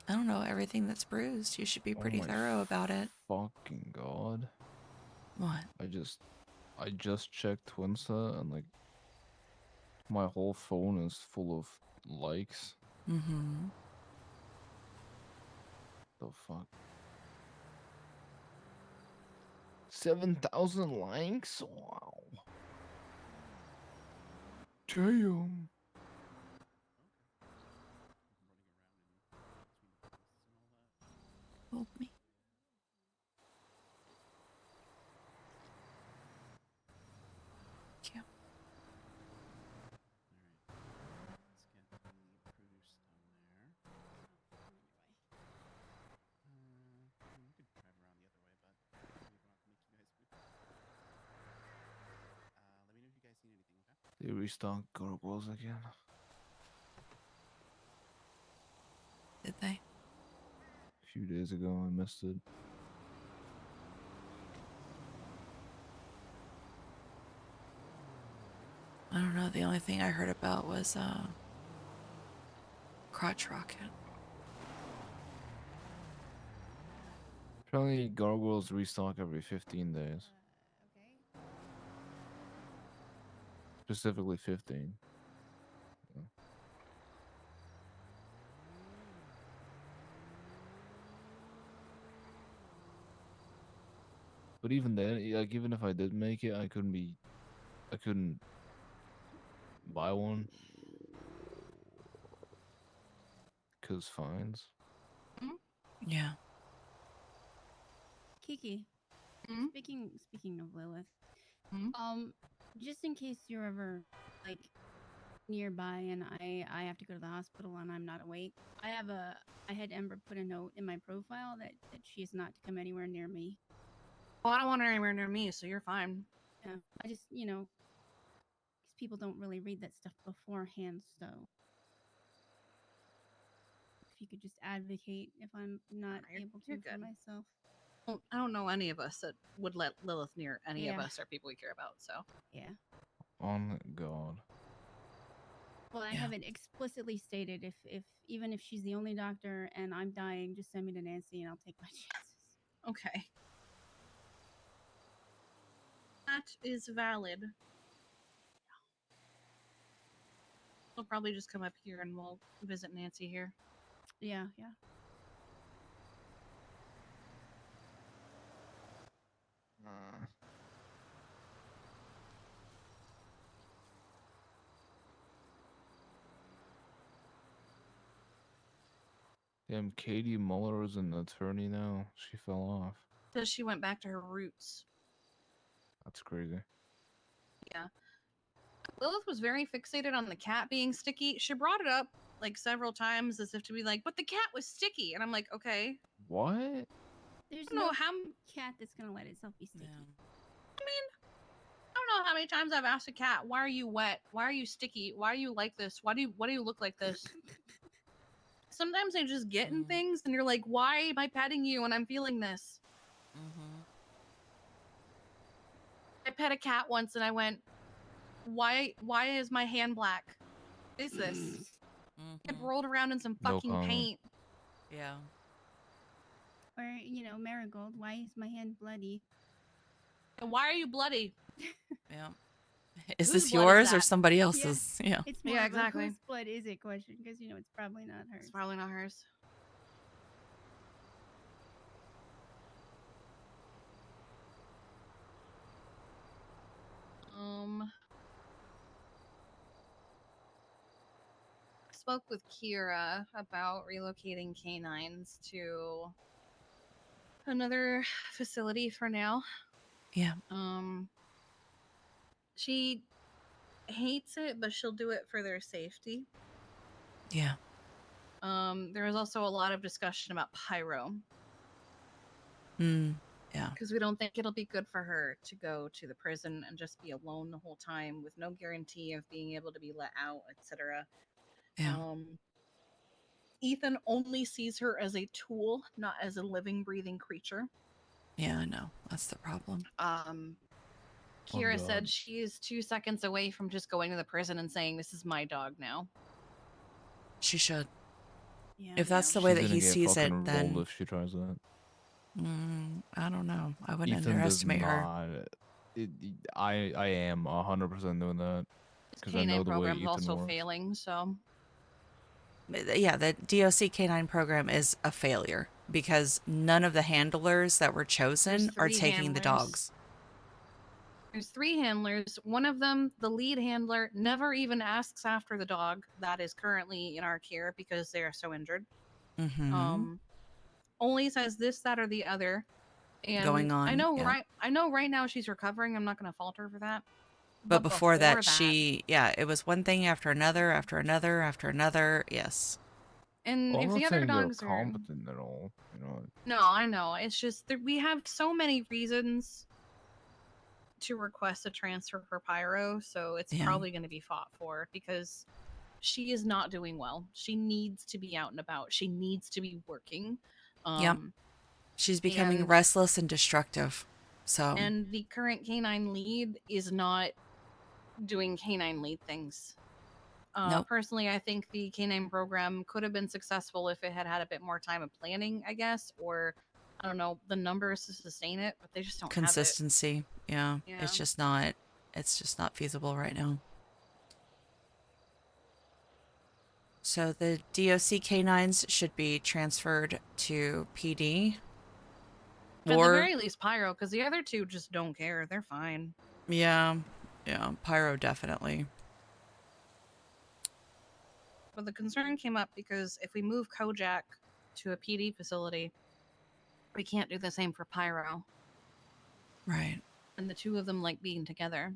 I don't know everything that's bruised. You should be pretty
my
thorough about it.
fucking god.
What?
I just checked Twinsa and like my whole phone is full of likes.
Mm-hmm.
The fuck? 7,000 likes? Wow. Damn.
Hold me. Thank you.
They restocked gargoyles again.
Did they?
A few days ago, I missed it.
I don't know. The only thing I heard about was crotch rocket.
Apparently, gargoyles restock every 15 days.
Okay.
Specifically 15. Yeah. But even then, like even if I did make it, I couldn't buy one because fines.
Yeah.
Kiki.
Mhm.
Speaking of Lilith,
Mhm.
just in case you're ever like nearby and I have to go to the hospital and I'm not awake, I had Ember put a note in my profile that she is not to come anywhere near me.
Well, I don't want her anywhere near me, so you're fine.
Yeah, I just because people don't really read that stuff beforehand, so if you could just advocate if I'm not able
you're
to for
good.
myself.
Well, I don't know any of us that would let Lilith near any of
Yeah.
us or people we care about. So
Yeah.
On God.
Well, I
Yeah.
haven't explicitly stated if even if she's the only doctor and I'm dying, just send me to Nancy and I'll take my chances.
okay, that is valid. We'll probably just come up here and we'll visit Nancy here.
Yeah.
Damn, Katie Muller is an attorney now. She fell off.
Because she went back to her roots.
That's crazy.
Yeah. Lilith was very fixated on the cat being sticky. She brought it up like several times as if to be like, but the cat was sticky. And I'm like, okay.
What?
There's
I don't know
no
how
cat that's gonna let itself be sticky.
I mean, I don't know how many times I've asked a cat, why are you wet? Why are you sticky? Why are you like this? What do you look like this? Sometimes they just get in things and you're like, why am I petting you when I'm feeling this? I pet a cat once and I went, why is my hand black? What is this? It rolled around in some
No
fucking
comment.
paint.
Yeah.
Or Marigold, why is my hand bloody?
And why are you bloody?
Yeah. Is
Whose
this
blood is
yours or
that?
somebody else's? Yeah.
It's more
Yeah,
of
exactly.
a whose blood is it question because it's probably not hers.
It's probably not hers. Spoke with Kira about relocating canines to another facility for now.
Yeah.
She hates it, but she'll do it for their safety.
Yeah.
There was also a lot of discussion about pyro.
Yeah.
Because we don't think it'll be good for her to go to the prison and just be alone the whole time with no guarantee of being able to be let out, etc.
Yeah.
Ethan only sees her as a tool, not as a living, breathing creature.
Yeah, I know. That's the problem.
Kira
God.
said she is 2 seconds away from just going to the prison and saying, "This is my dog now."
She should.
Yeah.
If that's the
She's
way that
gonna
he
get
sees it,
fucking rolled
then
if she tries that.
I don't know. I wouldn't
Ethan does
underestimate her.
not. I am 100% doing that
His
because I know
canine
the way
program is
Ethan
also
works.
failing, so
Yeah, the DOC K9 program is a failure because none of the handlers that were
there's
chosen are
3
taking the
handlers.
dogs.
There's 3 handlers. One of them, the lead handler, never even asks after the dog that is currently in our care because they are so injured.
Mm-hmm.
Only says this, that, or the other. And
Going on,
I know
yeah.
right now she's recovering. I'm not gonna fault her for that.
But before that, it was one thing after another, after another, after another. Yes.
and
Well, I'm
if
not
the other
saying they're
dogs are
competent at all. You know,
no, I know. It's just that we have so many reasons to request a transfer for Pyro, so it's
Yeah.
probably going to be fought for because she is not doing well. She needs to be out and about. She needs to be working.
Yep. She's becoming
and
restless and destructive. So
and the current canine lead is not doing canine lead things.
nope.
Personally, I think the canine program could have been successful if it had had a bit more time of planning, I guess, or I don't know, the numbers to sustain it, but they just don't have it.
Consistency. Yeah.
Yeah.
It's just not feasible right now. So the DOC K9s should be transferred to PD.
At the
Or
very least, Pyro, because the other 2 just don't care. They're fine.
yeah, Pyro definitely.
But the concern came up because if we move Kojak to a PD facility, we can't do the same for Pyro.
Right.
And the 2 of them like being together.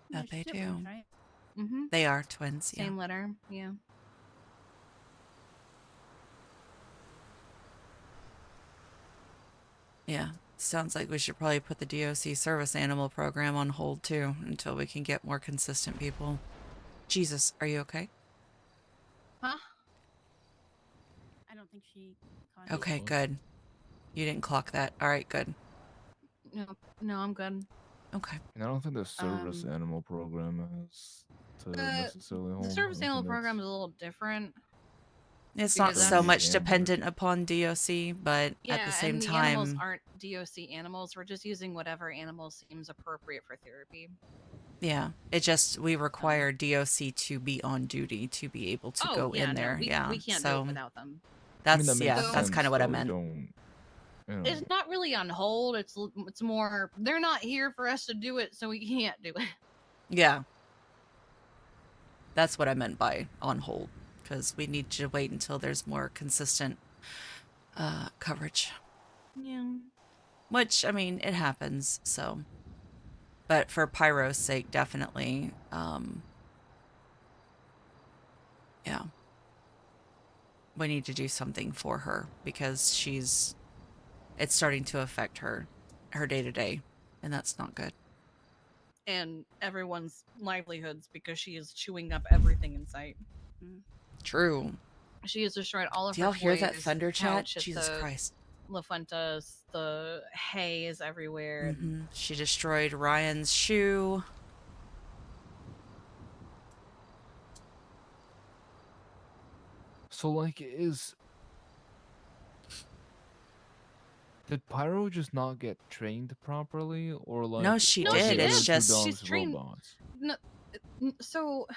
That they do.
siblings, right?
Mm-hmm.
They are twins.
Same letter. Yeah.
Yeah. Sounds like we should probably put the DOC service animal program on hold too until we can get more consistent people. Jesus, are you okay?
Huh?
I don't think she caught
Okay,
it.
good. You didn't clock that. All right, good.
No, I'm good.
Okay.
and I don't think the service animal program is to necessarily hold.
The service
I
animal
think
program is a little different.
It's not
because
so
that's-
much dependent upon DOC, but
Yeah,
at the same
and the animals
time,
aren't DOC animals. We're just using whatever animal seems appropriate for therapy.
yeah, we require DOC to be on duty to be able to go in there.
We
Yeah,
can't do
so
it without them.
I mean, that makes
that's
sense,
kind of what I
though. You
meant.
don't, you know.
It's not really on hold. It's more they're not here for us to do it, so we can't do it.
Yeah, that's what I meant by on hold, because we need to wait until there's more consistent coverage.
Yeah.
Which, I mean, it happens, so. But for Pyro's sake, definitely, yeah. We need to do something for her because it's starting to affect her day-to-day, and that's not good.
And everyone's livelihoods because she is chewing up everything in sight.
True.
She has destroyed all of
Do
her
y'all hear that
toys,
thunder chat?
couch at
Jesus
the
Christ.
La Fuentas, the hay is everywhere. And
She destroyed Ryan's shoe.
So, like, did Pyro just not get trained properly, or like?
No, she
No,
are
did.
she
the
It's
other
just
two
she's
dogs
trained.
robots?
No, so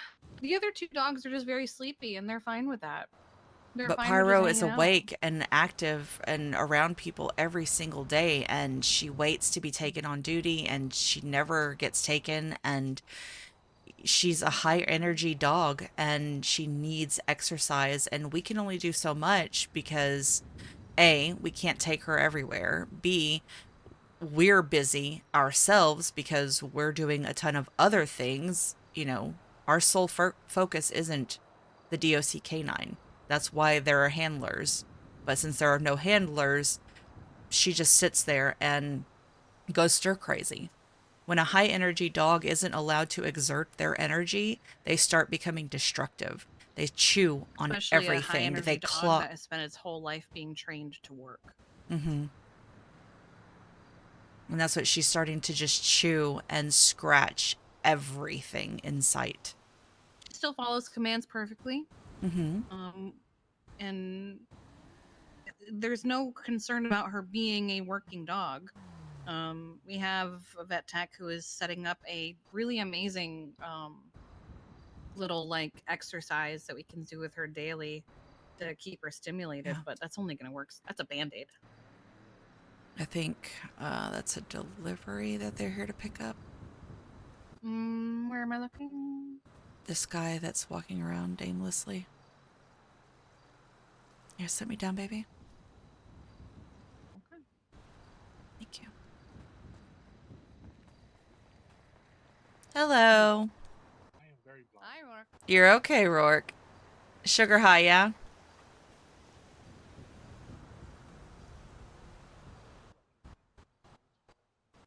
the other 2 dogs are just very sleepy, and they're fine with that. They're
but
fine with
Pyro
just
is
hanging out.
awake and active and around people every single day, and she waits to be taken on duty, and she never gets taken, and she's a high energy dog, and she needs exercise, and we can only do so much because A, we can't take her everywhere. B, we're busy ourselves because we're doing a ton of other things. You know, our sole focus isn't the DOC K9. That's why there are handlers. But since there are no handlers, she just sits there and goes stir crazy. When a high energy dog isn't allowed to exert their energy, they start becoming destructive. They chew on
Especially a high
everything.
energy
They
dog
claw.
that has spent its whole life being trained to work.
Mm-hmm. And that's what she's starting to just chew and scratch everything in sight.
Still follows commands perfectly.
Mm-hmm.
and there's no concern about her being a working dog. We have a vet tech who is setting up a really amazing little like exercise that we can do with her daily to keep her stimulated,
Yeah.
but that's only going to work. That's a band-aid.
I think that's a delivery that they're here to pick up.
Where am I looking?
This guy that's walking around aimlessly. Here, sit me down, baby.
Okay.
Thank you. Hello.
Hi, Rourke.
You're okay, Rourke. Sugar high, yeah?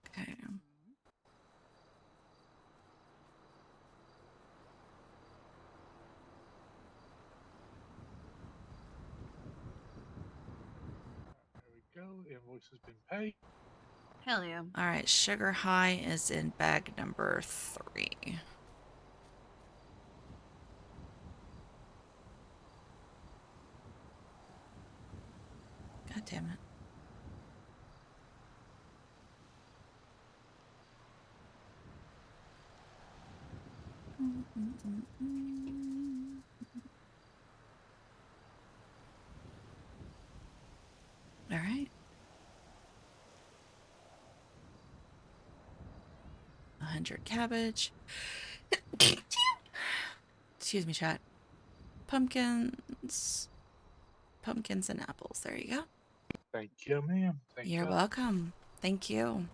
Okay.
There we go. Invoice has been paid.
Hell yeah.
All right, sugar high is in bag number 3. God damn it. All right. 100 cabbage. Excuse me, chat. Pumpkins. Pumpkins and apples. There you go.
Thank you, ma'am. Thank
You're
you.
welcome. Thank you.
Alright,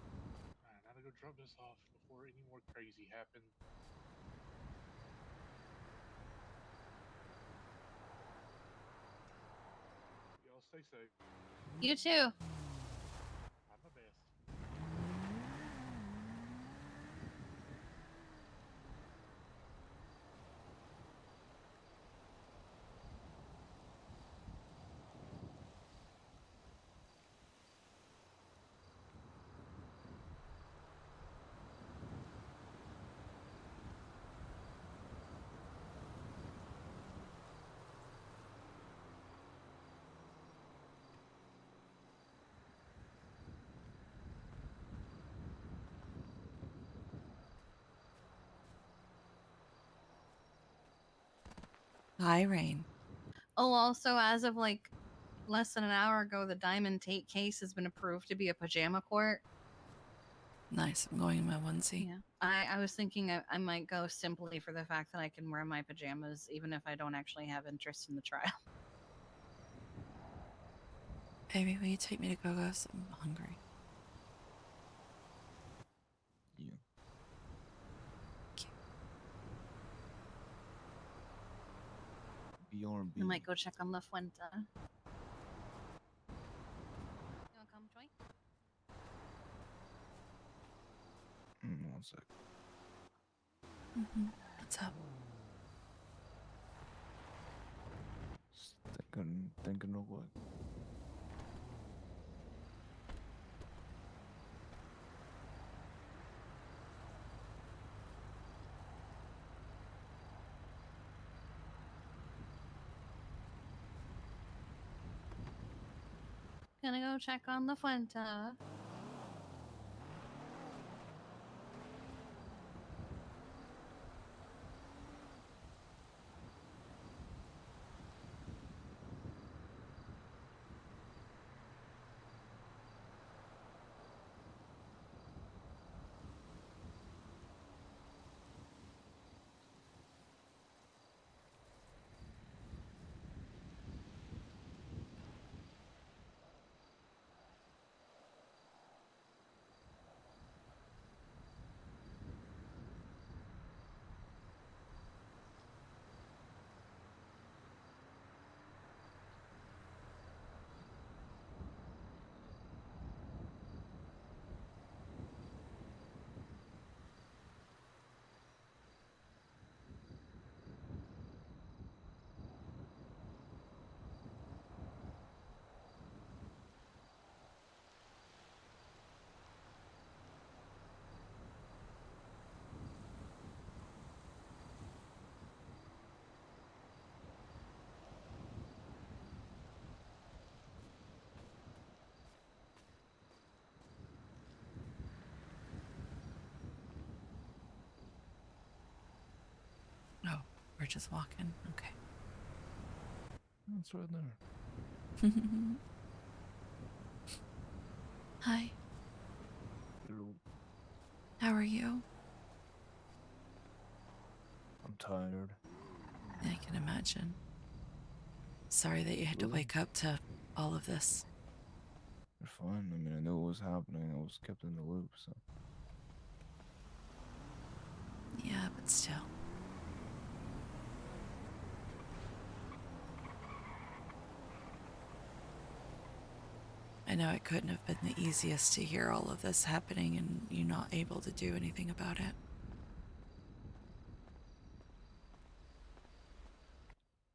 now to go drop this off before any more crazy happens. Y'all stay safe.
You too.
Try my best.
Hi, Rain.
Oh, also, as of like less than an hour ago, the Diamond Tate case has been approved to be a pajama court.
Nice. I'm going in my onesie.
Yeah. I was thinking I might go simply for the fact that I can wear my pajamas even if I don't actually have interest in the trial.
Baby, will you take me to Go-Go's? I'm hungry.
Yeah. BRB.
I might go check on La Fuente. You wanna come, Troy?
One sec.
What's up?
Thinking real quick.
Gonna go check on La Fuente.
We're just walking. Okay.
It's right there.
Hi. How are you?
I'm tired.
I can imagine. Sorry that you had to
Really?
wake up to all of this.
You're fine. I mean, I knew it was happening. I was kept in the loop, so.
Yeah, but still. I know it couldn't have been the easiest to hear all of this happening and you not able to do anything about it.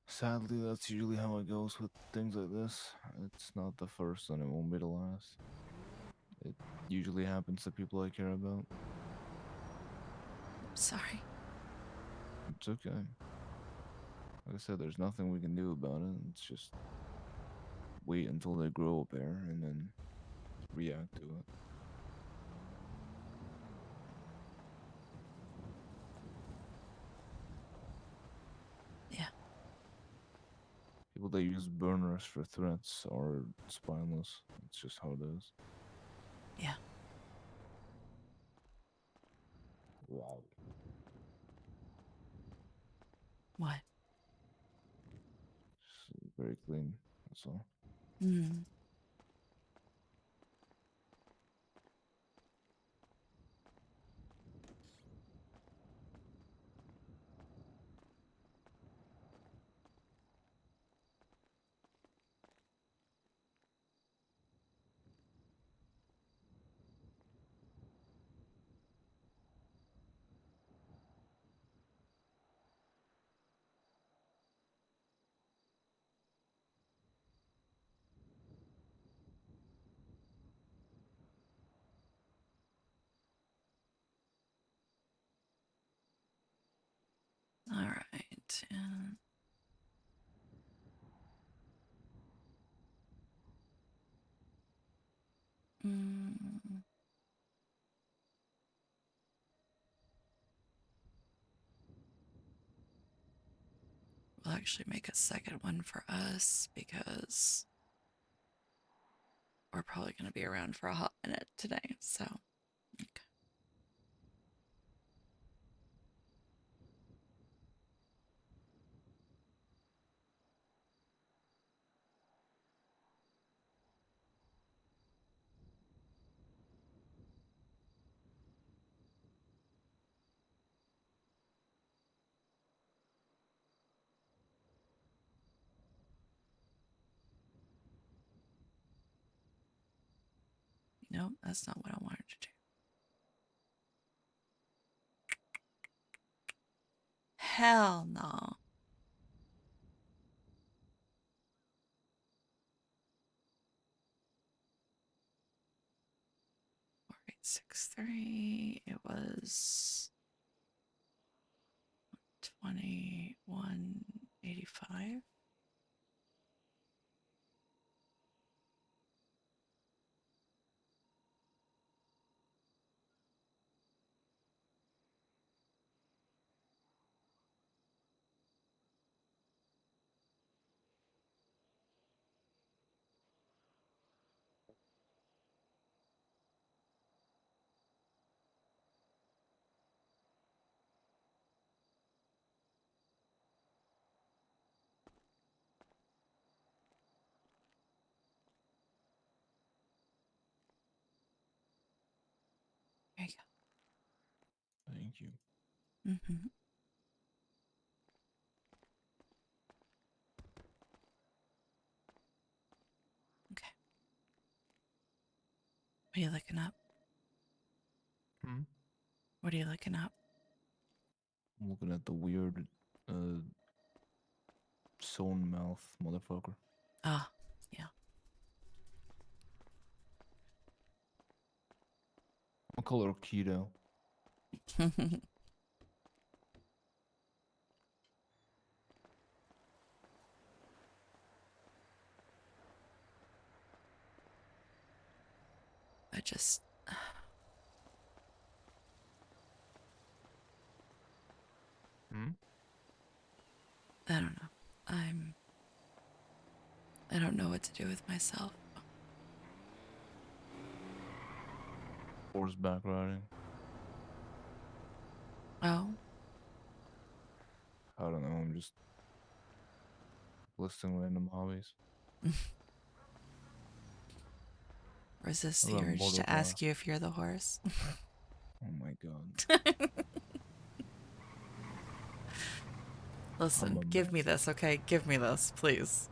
Sadly, that's usually how it goes with things like this. It's not the first and it won't be the last. It usually happens to people I care about.
I'm sorry.
It's okay. Like I said, there's nothing we can do about it. It's just wait until they grow a pair and then react to it.
Yeah.
People that use burners for threats are spineless. It's just how it is.
Yeah.
Wow.
What?
Just very clean. That's all.
Hmm. All right. Mm, we'll actually make a second one for us because we're probably going to be around for a hot minute today. So, okay. No, that's not what I wanted to do. Hell no. 4863. It was 2185. There you
Thank you.
go. Mm-hmm. Okay. What are you looking up?
Hmm?
What are you looking up?
I'm looking at the weird, sewn mouth motherfucker.
Ah, yeah.
I'll call her Keto.
I just.
Hmm?
I don't know. I don't know what to do with myself.
Horseback riding.
Oh,
I don't know. I'm just listing random hobbies.
resist
What
the
about
urge to
motocross?
ask you if you're the horse.
Oh my god.
Listen,
I'm a
give me
mess.
this, okay? Give me this, please.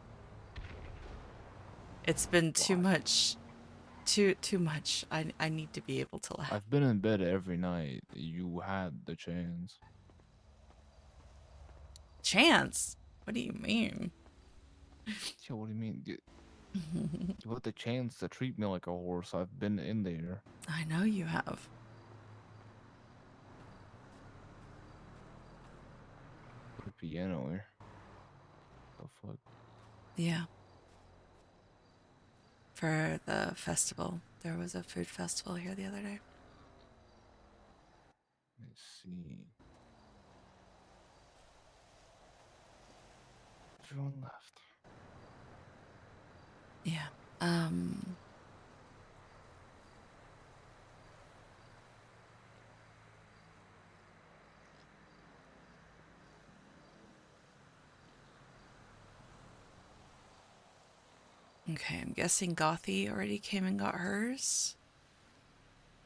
It's been too
Why?
much. Too much. I need to be able to laugh.
I've been in bed every night. You had the chance.
Chance? What do you mean?
Yeah, what do you mean? You had the chance to treat me like a horse. I've been in there.
I know you have.
The piano here. The fuck?
Yeah. For the festival. There was a food festival here the other day.
Let's see. Everyone left.
Yeah. Okay, I'm guessing Gothy already came and got hers.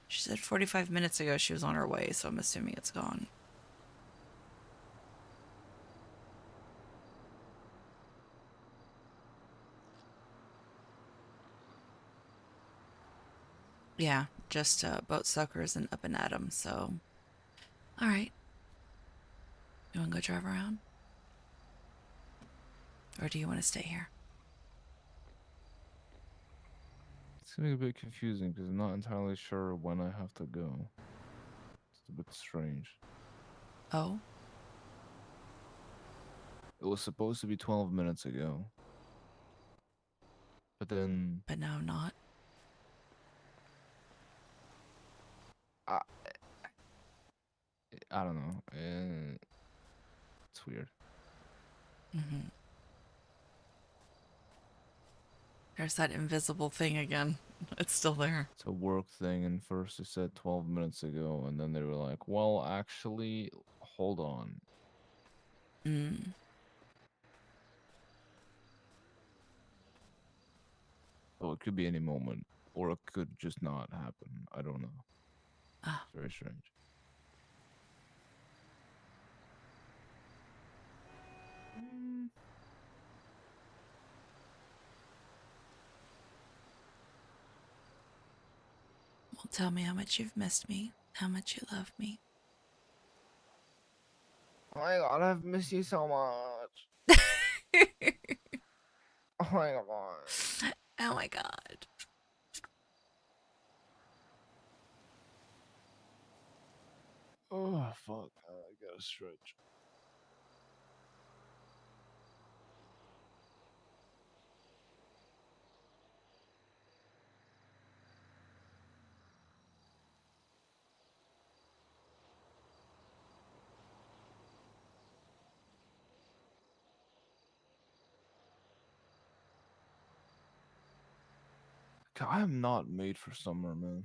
She said 45 minutes ago she was on her way, so I'm assuming it's gone. Yeah, just boat suckers and up and at 'em, so. Alright. You wanna go drive around? Or do you want to stay here?
It's getting a bit confusing because I'm not entirely sure when I have to go. It's a bit strange.
Oh?
It was supposed to be 12 minutes ago. But then
But now not.
I don't know. It's weird.
Mm-hmm. There's that invisible thing again. It's still there.
It's a work thing, and first they said 12 minutes ago, and then they were like, well, actually, hold on.
Mm.
So it could be any moment, or it could just not happen. I don't know.
Ah.
It's very strange.
Well, tell me how much you've missed me, how much you love me.
Oh my god, I've missed you so much. Oh my god.
Oh my god.
Oh, fuck. I gotta stretch. I am not made for summer, man.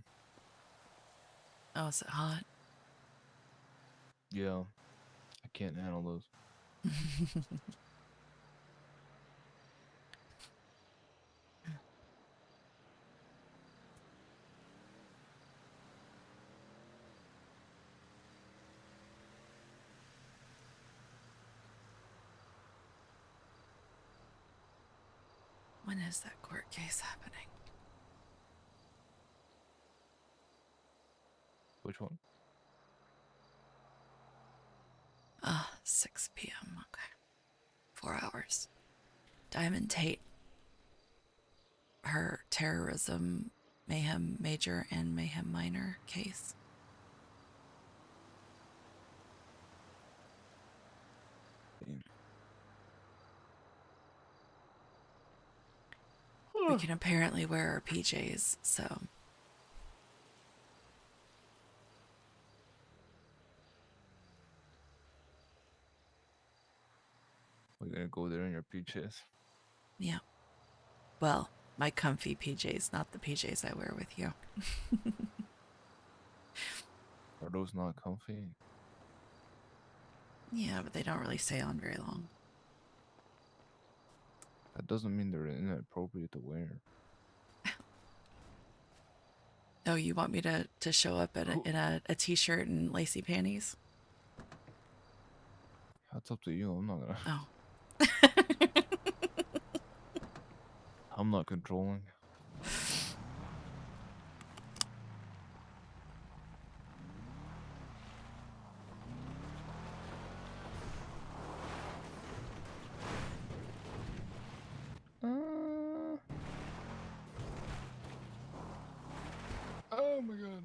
Oh, is it hot?
Yeah. I can't handle those.
When is that court case happening?
Which one?
6 p.m. Okay. 4 hours. Diamond Tate. Her terrorism, mayhem major, and mayhem minor case.
Damn.
We can apparently wear our PJs, so.
gonna go there in your PJs.
Yeah. Well, my comfy PJs, not the PJs I wear with you.
Are those not comfy?
Yeah, but they don't really stay on very long.
That doesn't mean they're inappropriate to wear.
Oh, you want me to show up in a t-shirt and lacy panties?
That's up to you. I'm not gonna.
Oh.
I'm not controlling. Oh my god.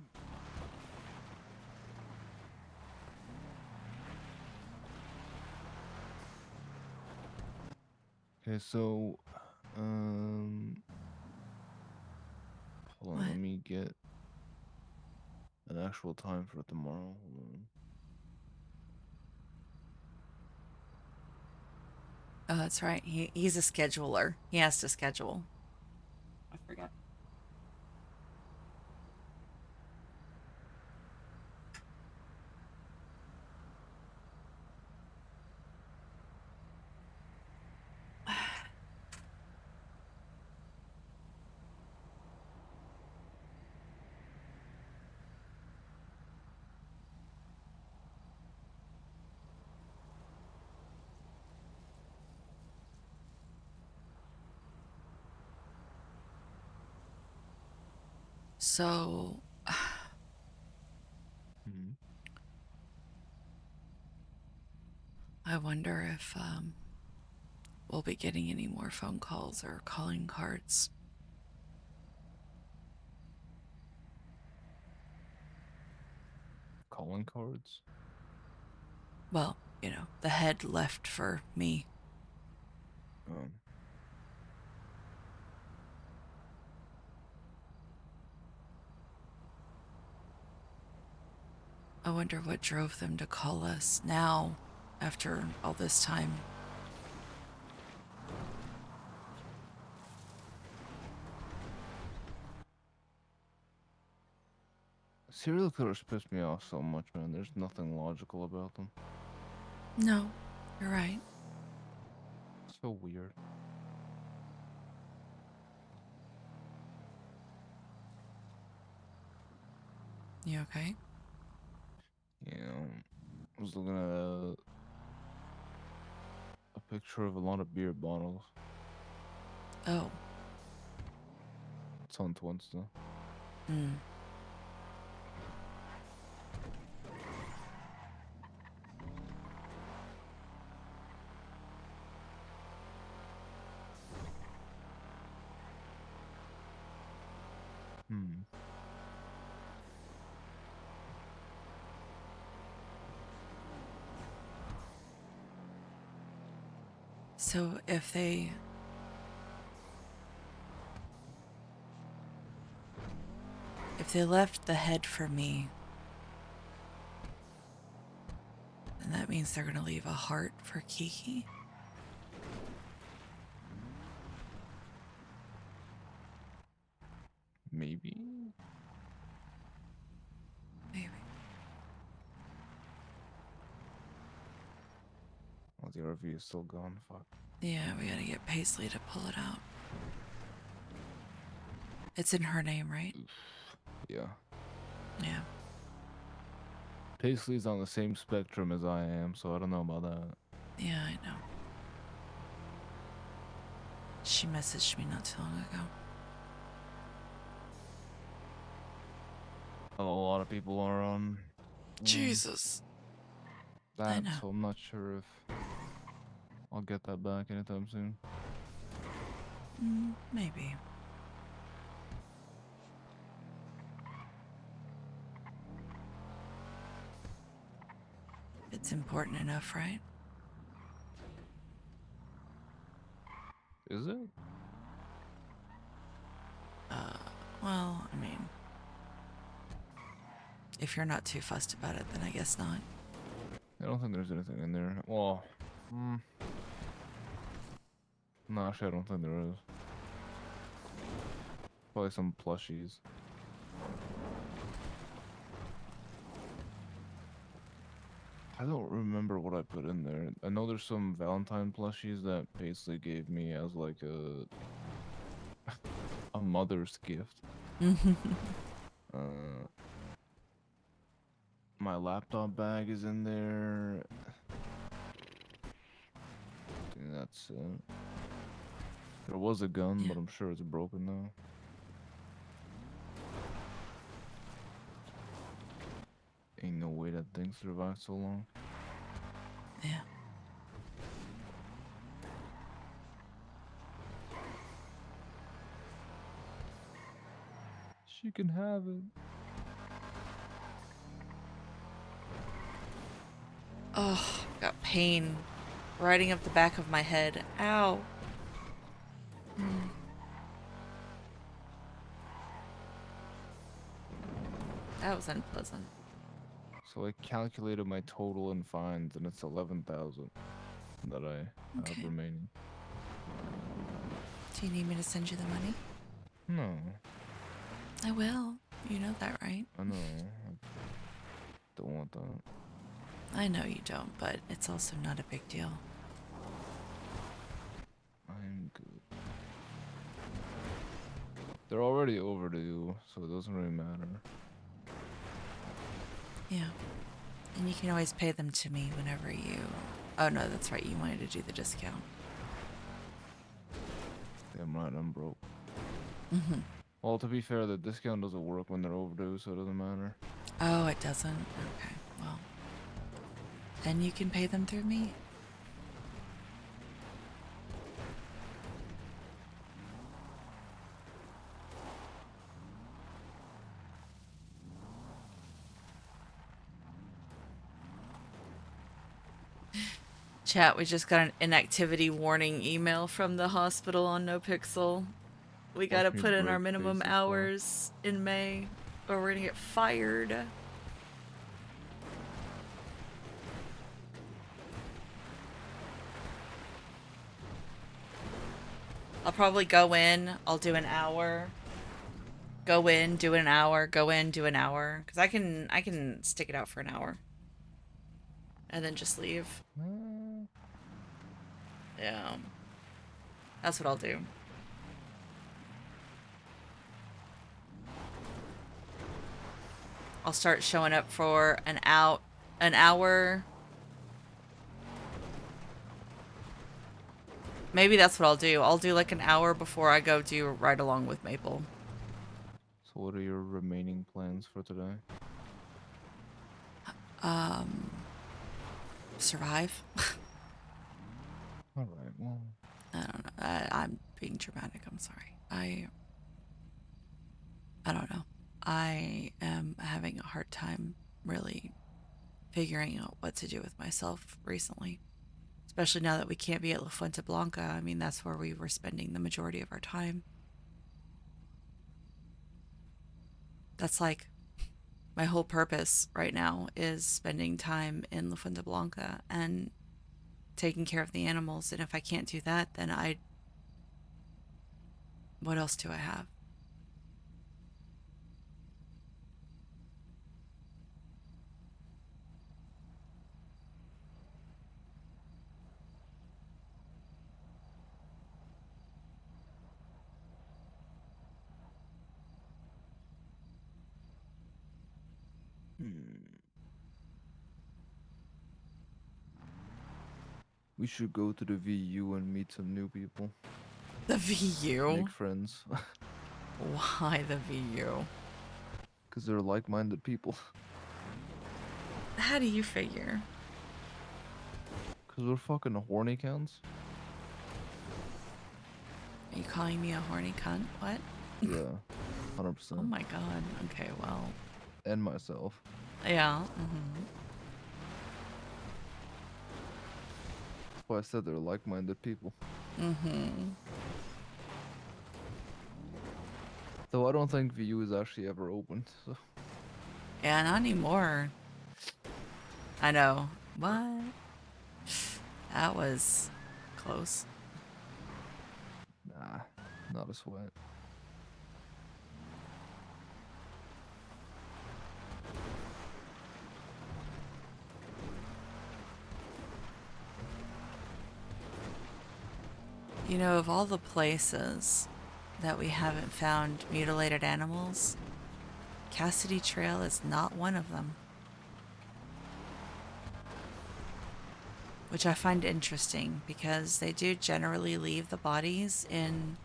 Okay, so hold on,
What?
let me get an actual time for tomorrow. Hold on.
Oh, that's right. He's a scheduler. He has to schedule. I forgot. So, I wonder if we'll be getting any more phone calls or calling cards.
Calling cards?
Well, you know, the head left for me. I wonder what drove them to call us now, after all this time.
Serial killers piss me off so much, man. There's nothing logical about them.
No, you're right.
So weird.
You okay?
Yeah, I was looking at a picture of a lot of beer bottles.
Oh.
It's on Twinsta.
Hmm. So if they left the head for me, then that means they're gonna leave a heart for Kiki?
Maybe.
Maybe.
Oh, the RV is still gone. Fuck.
Yeah, we gotta get Paisley to pull it out. It's in her name, right?
Yeah.
Yeah.
Paisley's on the same spectrum as I am, so I don't know about that.
Yeah, I know. She messaged me not too long ago.
A lot of people are on
Jesus.
that,
I know.
so I'm not sure if I'll get that back anytime soon.
Maybe. It's important enough, right?
Is it?
Well, I mean, if you're not too fussed about it, then I guess not.
I don't think there's anything in there. Well, No, actually, I don't think there is. Probably some plushies. I don't remember what I put in there. I know there's some Valentine plushies that Paisley gave me as like a mother's gift. My laptop bag is in there. I think that's it. There was a gun, but I'm sure it's broken now. Ain't no way that thing survived so long.
Yeah.
She can have it.
Oh, got pain riding up the back of my head. Ow. That was unpleasant.
So I calculated my total in fines, and it's 11,000 that I have remaining.
Do you need me to send you the money?
No,
I will. You know that, right?
I know. I don't want that.
I know you don't, but it's also not a big deal.
I'm good. They're already overdue, so it doesn't really matter.
Yeah. And you can always pay them to me whenever you... Oh, no, that's right. You wanted to do the discount.
Damn right, I'm broke. Well, to be fair, the discount doesn't work when they're overdue, so it doesn't matter.
Oh, it doesn't? Okay, well. Then you can pay them through me. Chat, we just got an inactivity warning email from the hospital on NoPixel. We gotta
Watch me
put in our
break
minimum
faces,
hours in May, or we're gonna get fired. I'll probably go in, I'll do an hour. Go in, do an hour, go in, do an hour. Because I can stick it out for an hour. And then just leave. Yeah. That's what I'll do. I'll start showing up for an hour. Maybe that's what I'll do. I'll do like an hour before I go do Ride Along with Maple.
So what are your remaining plans for today?
Survive.
Alright, well...
I don't know. I'm being dramatic. I'm sorry. I don't know. I am having a hard time really figuring out what to do with myself recently. Especially now that we can't be at La Fuente Blanca. I mean, that's where we were spending the majority of our time. That's like my whole purpose right now is spending time in La Fuente Blanca and taking care of the animals. And if I can't do that, then what else do I have?
We should go to the VU and meet some new people.
The VU?
Make friends.
Why the VU?
Because they're like-minded people.
How do you figure?
Because we're fucking horny cunts.
Are you calling me a horny cunt? What?
Yeah, 100%.
Oh my god. Okay, well.
And myself.
Yeah.
That's why I said they're like-minded people. Though I don't think VU is actually ever opened, so...
Yeah, not anymore. I know. What? That was close.
Not a sweat.
You know, of all the places that we haven't found mutilated animals, Cassidy Trail is not one of them. Which I find interesting because they do generally leave the bodies in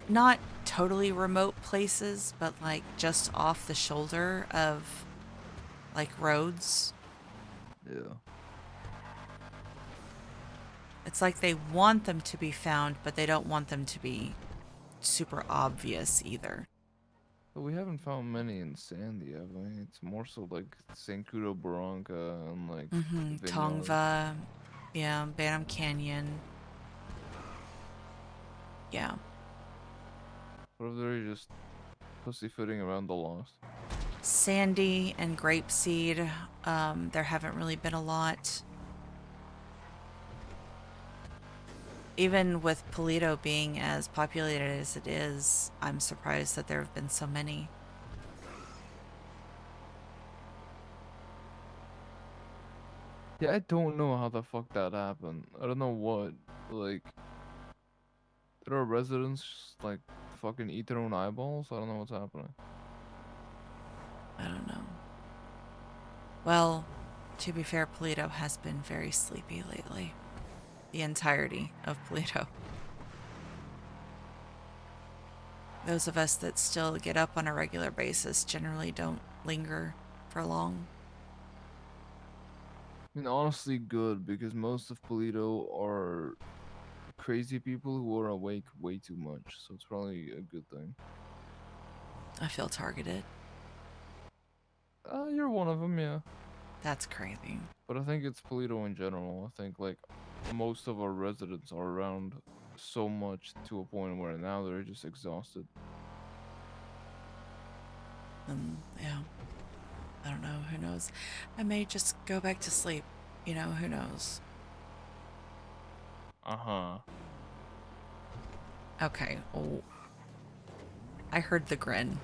not totally remote places, but like just off the shoulder of like roads.
Yeah.
It's like they want them to be found, but they don't want them to be super obvious either.
But we haven't found many in Sandy, have we? It's more so like Sankudo Barranca and like Vineyard.
Tongva, yeah, Bantam Canyon. Yeah.
What if they're just pussyfooting around the lost?
Sandy and Grapeseed, there haven't really been a lot. Even with Polito being as populated as it is, I'm surprised that there have been so many.
Yeah, I don't know how the fuck that happened. I don't know what, like, did our residents, like, fucking eat their own eyeballs? I don't know what's happening.
I don't know. Well, to be fair, Polito has been very sleepy lately. The entirety of Polito. Those of us that still get up on a regular basis generally don't linger for long.
I mean, honestly, good, because most of Polito are crazy people who are awake way too much, so it's probably a good thing.
I feel targeted.
You're one of them, yeah.
That's crazy.
But I think it's Polito in general. I think, like, most of our residents are around so much to a point where now they're just exhausted.
Yeah. I don't know. Who knows? I may just go back to sleep. You know, who knows?
Uh-huh.
Okay. Oh. I heard the grin.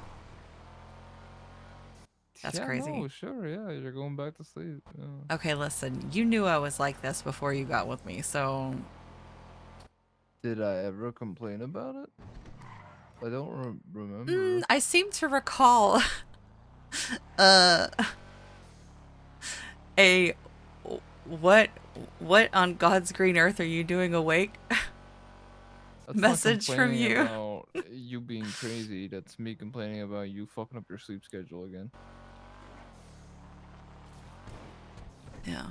That's
yeah,
crazy.
No, sure, yeah, you're going back to sleep. Yeah.
Okay, listen. You knew I was like this before you got with me, so...
Did I ever complain about it? I don't remember.
I seem to recall... a... What on God's green earth are you doing awake?
That's
Message
not
from
complaining
you.
about you being crazy. That's me complaining about you fucking up your sleep schedule again.
Yeah.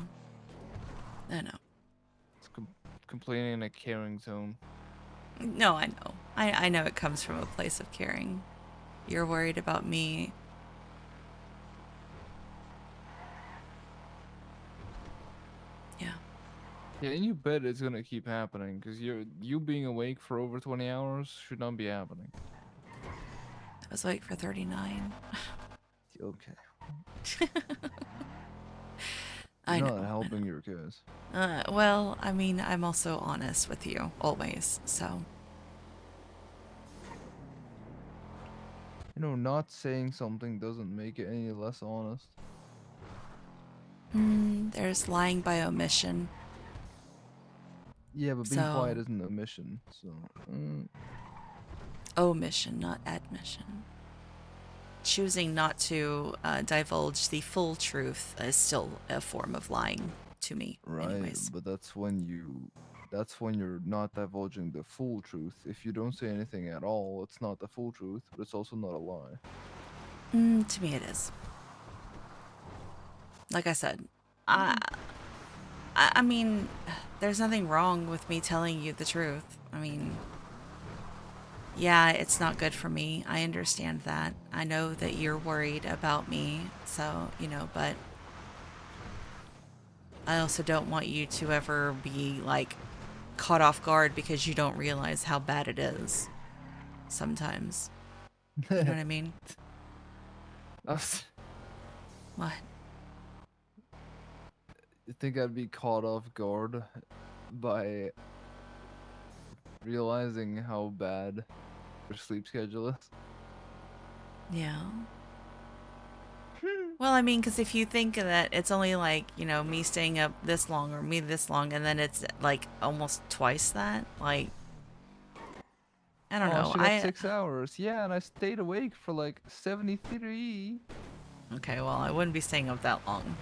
I know.
It's complaining in a caring tone.
No, I know. I know it comes from a place of caring. You're worried about me. Yeah.
Yeah, and you bet it's gonna keep happening, because you being awake for over 20 hours should not be happening.
I was awake for 39.
Okay.
I
You're
know.
not helping your case.
Well, I mean, I'm also honest with you, always, so...
You know, not saying something doesn't make it any less honest.
There's lying by omission.
Yeah, but being quiet isn't a mission, so...
Omission, not admission. Choosing not to divulge the full truth is still a form of lying to me,
Right,
anyways.
but that's when you're not divulging the full truth. If you don't say anything at all, it's not the full truth, but it's also not a lie.
To me it is. Like I said, I mean, there's nothing wrong with me telling you the truth. I mean, yeah, it's not good for me. I understand that. I know that you're worried about me, so, you know, but I also don't want you to ever be, like, caught off guard because you don't realize how bad it is. Sometimes. You know what I mean? What?
You think I'd be caught off guard by realizing how bad your sleep schedule is.
Yeah. Well, I mean, because if you think that it's only like, you know, me staying up this long or me this long, and then it's like almost twice that, like, I don't
Oh,
know.
she got 6 hours. Yeah, and I stayed awake for like 73.
Okay, well, I wouldn't be staying up that long.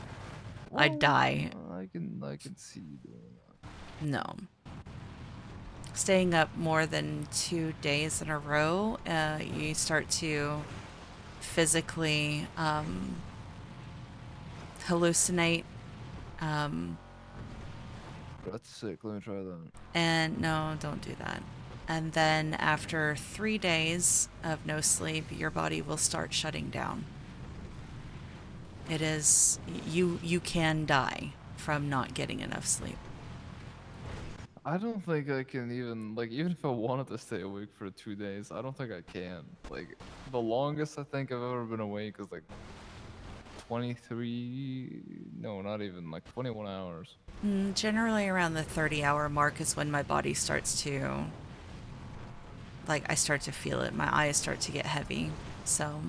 I'd
Well,
die.
I can see you doing that.
No. Staying up more than 2 days in a row, you start to physically hallucinate.
That's sick. Let me try that.
And no, don't do that. And then after 3 days of no sleep, your body will start shutting down. It is, you can die from not getting enough sleep.
I don't think I can even, like, even if I wanted to stay awake for 2 days, I don't think I can. Like, the longest I think I've ever been awake is like 23, no, not even, like 21 hours.
Generally around the 30-hour mark is when my body starts to, like, I start to feel it. My eyes start to get heavy. So,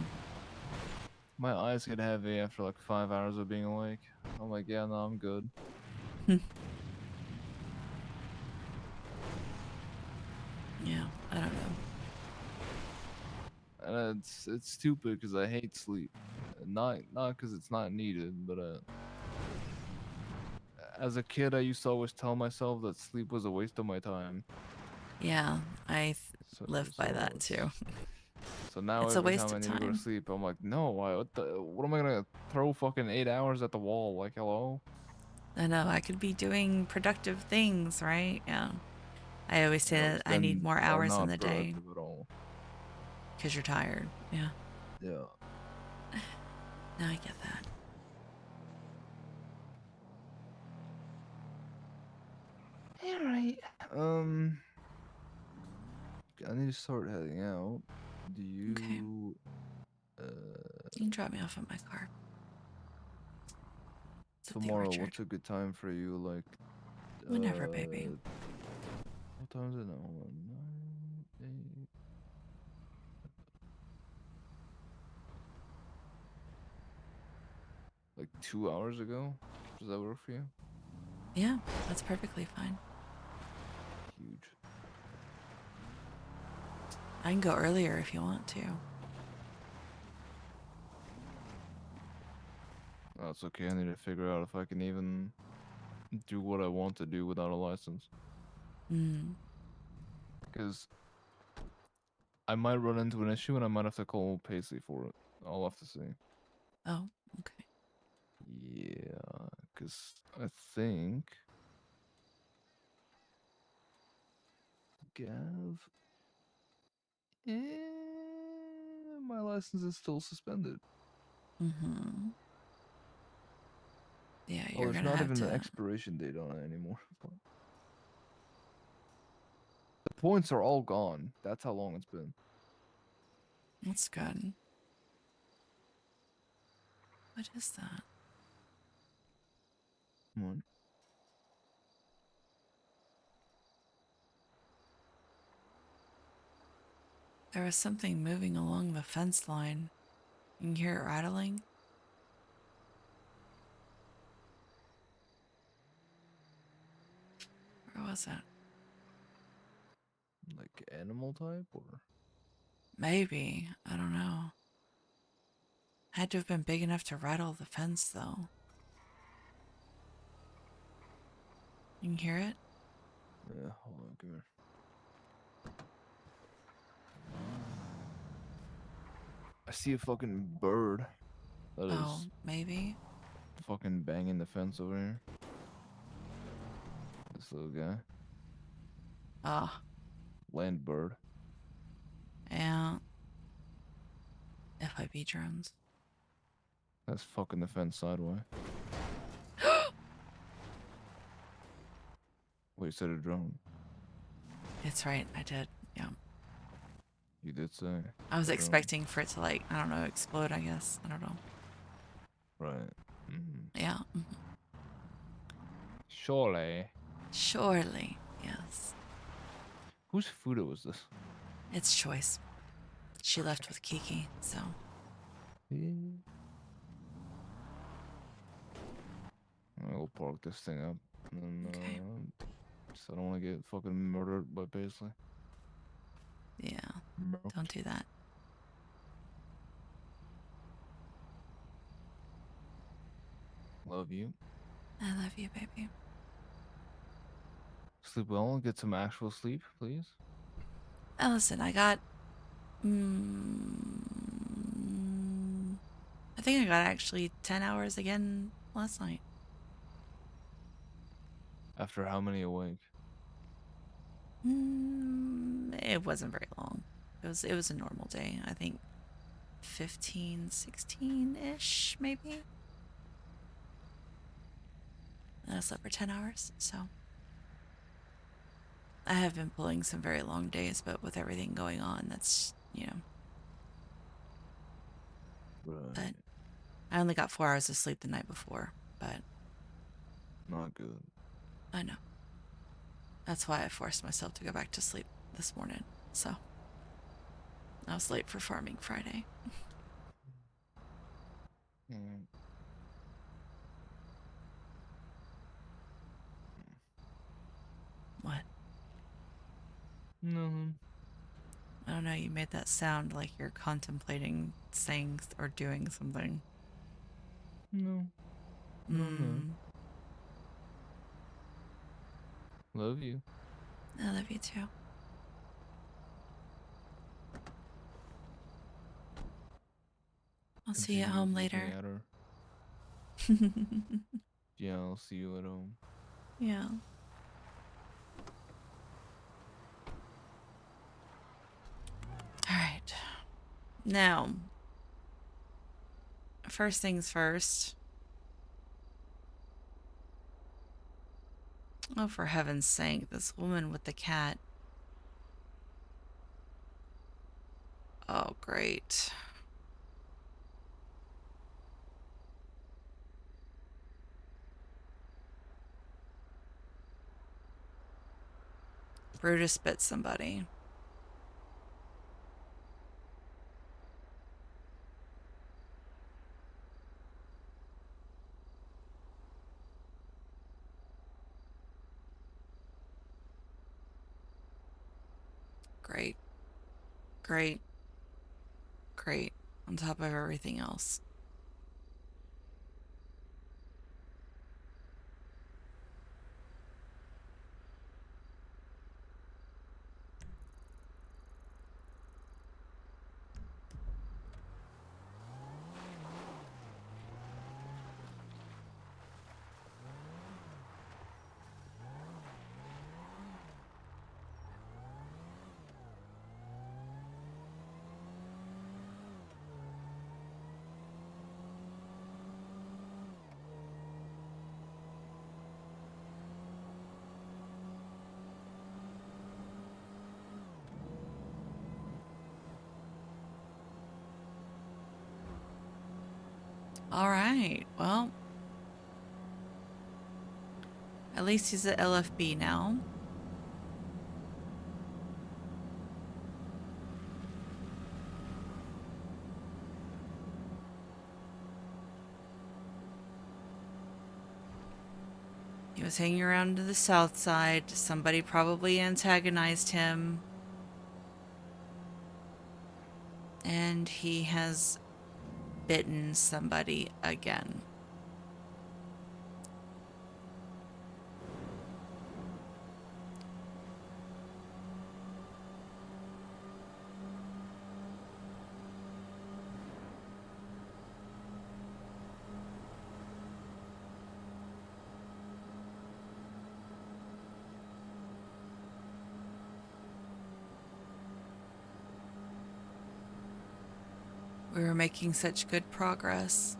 My eyes get heavy after like 5 hours of being awake. I'm like, yeah, no, I'm good.
yeah, I don't know.
And it's stupid because I hate sleep. Not because it's not needed, but as a kid, I used to always tell myself that sleep was a waste of my time.
Yeah, I live by that
it's-
too.
So now
It's a
every
waste
time I
of
need to go to
time.
sleep, I'm like, no, what am I gonna throw fucking 8 hours at the wall? Like, hello?
I know, I could be doing productive things, right? Yeah. I always say
Yeah,
that
which
I need
then
more
are
hours in
not
the day
productive at all.
because you're tired. Yeah.
Yeah.
No, I get that.
Alright. I need to start heading out. Do
Okay.
you
You can drop me off at my car. It's at the
tomorrow,
orchard.
what's a good time for you? Like,
Whenever, baby.
what time is it now? Hold on. 9, 8. Like 2 hours ago? Does that work for you?
Yeah, that's perfectly fine.
Huge.
I can go earlier if you want to.
That's okay. I need to figure out if I can even do what I want to do without a license. Because I might run into an issue and I might have to call Paisley for it. I'll have to see.
Oh, okay.
Yeah, because I think Gav, my license is still suspended.
Yeah,
Oh,
you're
there's
gonna
not
have
even an
to.
expiration date on it anymore. The points are all gone. That's how long it's been.
That's good. What is that?
What?
There was something moving along the fence line. You can hear it rattling. Where was it?
Like animal type or?
Maybe. I don't know. Had to have been big enough to rattle the fence, though. You can hear it?
Yeah, hold on, come here. I see a fucking bird. That
Oh,
is
maybe.
fucking banging the fence over here. This little guy.
Ah,
Land bird.
yeah. FIB drones.
That's fucking the fence sideways. Wait, you said a drone.
It's right, I did. Yeah.
You did say.
I was
a drone.
expecting for it to, like, I don't know, explode, I guess. I don't know.
Right.
Yeah.
Surely.
Surely. Yes.
Whose food was this?
It's Choice. She left with Kiki, so.
Yeah. I'll park this thing up. And,
Okay.
so I don't want to get fucking murdered by Paisley.
Yeah, don't do that.
Love you.
I love you, baby.
Sleep well and get some actual sleep, please.
Oh, listen, I got. I think I got actually 10 hours again last night.
After how many awake?
It wasn't very long. It was a normal day. I think 15, 16-ish, maybe. And I slept for 10 hours, so. I have been pulling some very long days, but with everything going on, that's,
Right.
But I only got 4 hours of sleep the night before, but.
Not good.
I know. That's why I forced myself to go back to sleep this morning, so. I was late for farming Friday. What?
Nothing.
I don't know, you made that sound like you're contemplating saying or doing something.
No. No. Love you.
I love you too. I'll see you at home later.
At her. Yeah, I'll see you at home.
Yeah. All right. Now, first things first. Oh, for heaven's sake, this woman with the cat. Oh, great. Brutus bit somebody. Great. Great. Great. On top of everything else. All right. Well, at least he's at LFB now. He was hanging around to the south side. Somebody probably antagonized him. And he has bitten somebody again. We were making such good progress.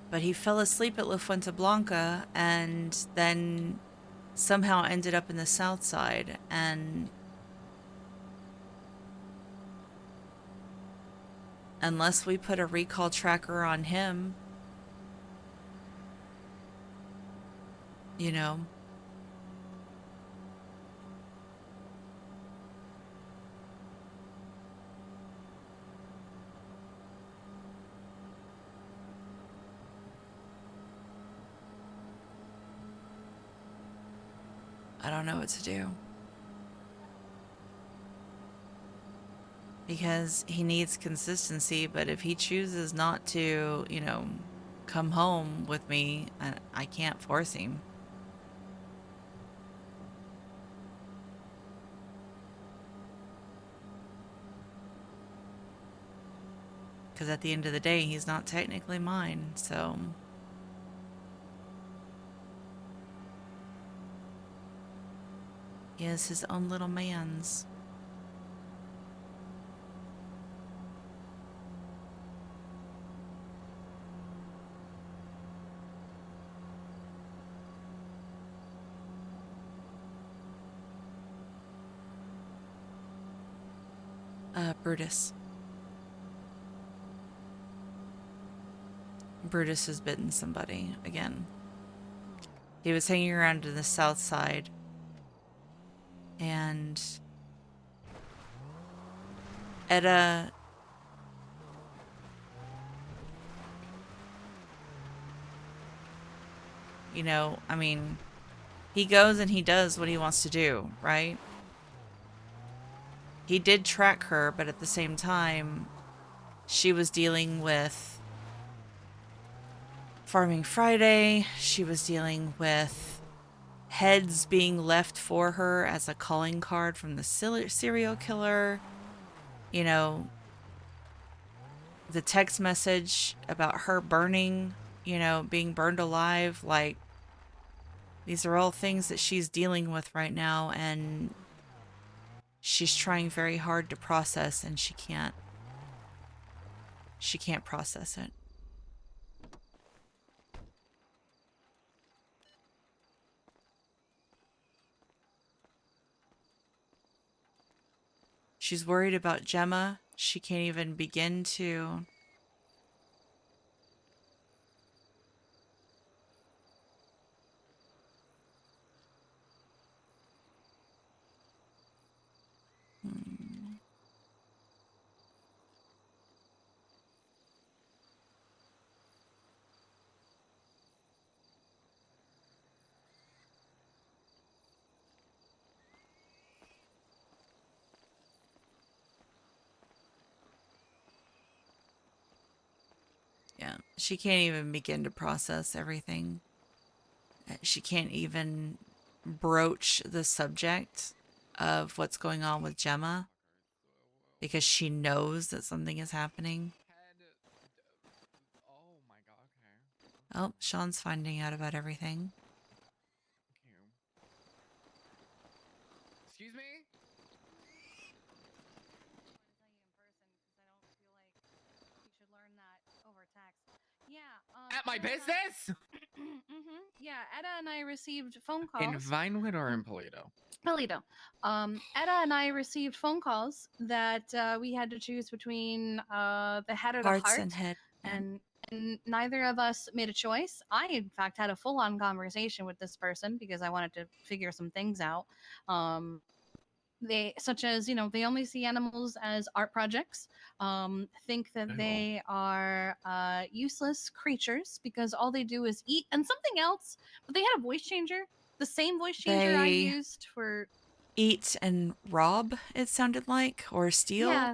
But he fell asleep at La Fuente Blanca and then somehow ended up in the south side. And unless we put a recall tracker on him, I don't know what to do. Because he needs consistency, but if he chooses not to, come home with me, I can't force him. Because at the end of the day, he's not technically mine, so... He is his own little man's. Brutus. Brutus has bitten somebody again. He was hanging around to the south side. And Etta he goes and he does what he wants to do, right? He did track her, but at the same time, she was dealing with Farming Friday. She was dealing with heads being left for her as a calling card from the serial killer. The text message about her burning, being burned alive. Like, these are all things that she's dealing with right now, and she's trying very hard to process, and she can't process it. She's worried about Gemma. She can't even begin to... Yeah, she can't even begin to process everything. She can't even broach the subject of what's going on with Gemma because she knows that something is happening.
Oh my god, okay.
Oh, Sean's finding out about everything.
Excuse me? At my business?
Yeah, Etta and I received phone calls.
In Vinewood or in Polito?
Polito. Etta and I received phone calls that we had to choose between the head or the
Hearts
heart.
and head. Yeah.
And neither of us made a choice. I, in fact, had a full-on conversation with this person because I wanted to figure some things out. They, such as, they only see animals as art projects, think that they are useless creatures because all they do is eat and something else. But they had a voice changer, the same voice changer I used for...
Eat and rob, it sounded like, or steal.
Yeah.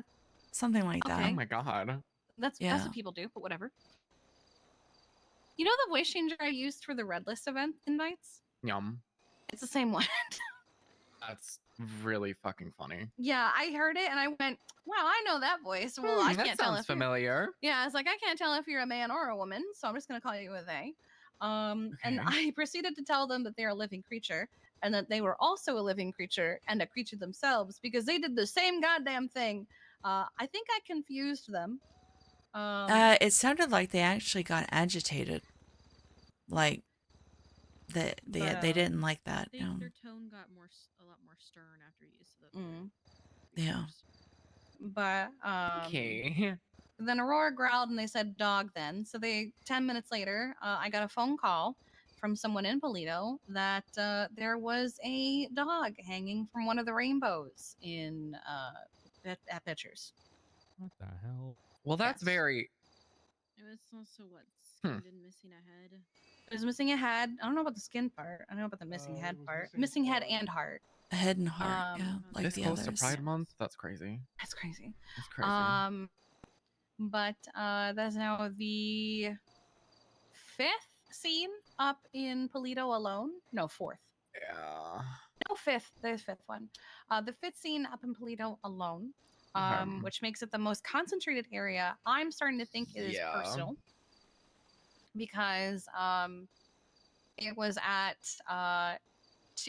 Something like that.
Okay.
Oh my god.
That's what people do, but whatever. You know the voice changer I used for the Red List event invites?
Yum.
It's the same one.
That's really fucking funny.
Yeah, I heard it and I went, wow, I know that voice. Well, I can't tell if
familiar.
Yeah, it's like, I can't tell if you're a man or a woman, so I'm just going to call you a they. And I proceeded to tell them that they're a living creature and that they were also a living creature and a creature themselves because they did the same goddamn thing. I think I confused them.
It sounded like they actually got agitated. Like, they didn't like that.
I think their tone got a lot more stern after you said that.
Yeah.
But
okay.
Then Aurora growled and they said dog then. So 10 minutes later, I got a phone call from someone in Polito that there was a dog hanging from one of the rainbows in at Pitchers.
What the hell? Well, that's very...
It was also what, Skinned and missing a head.
It was missing a head. I don't know about the skin part. I don't know about the missing
it
head
was
part.
missing
Missing head
heart.
and heart.
A head and heart, yeah,
Oh,
like
This
the
close to
others.
Pride Month? That's crazy.
That's crazy.
That's crazy.
But that's now the 5th scene up in Polito alone. No, 4th.
Yeah.
No, 5th. There's 5th one. The 5th scene up in Polito alone, which makes it the most concentrated area. I'm starting to think it is personal because it was at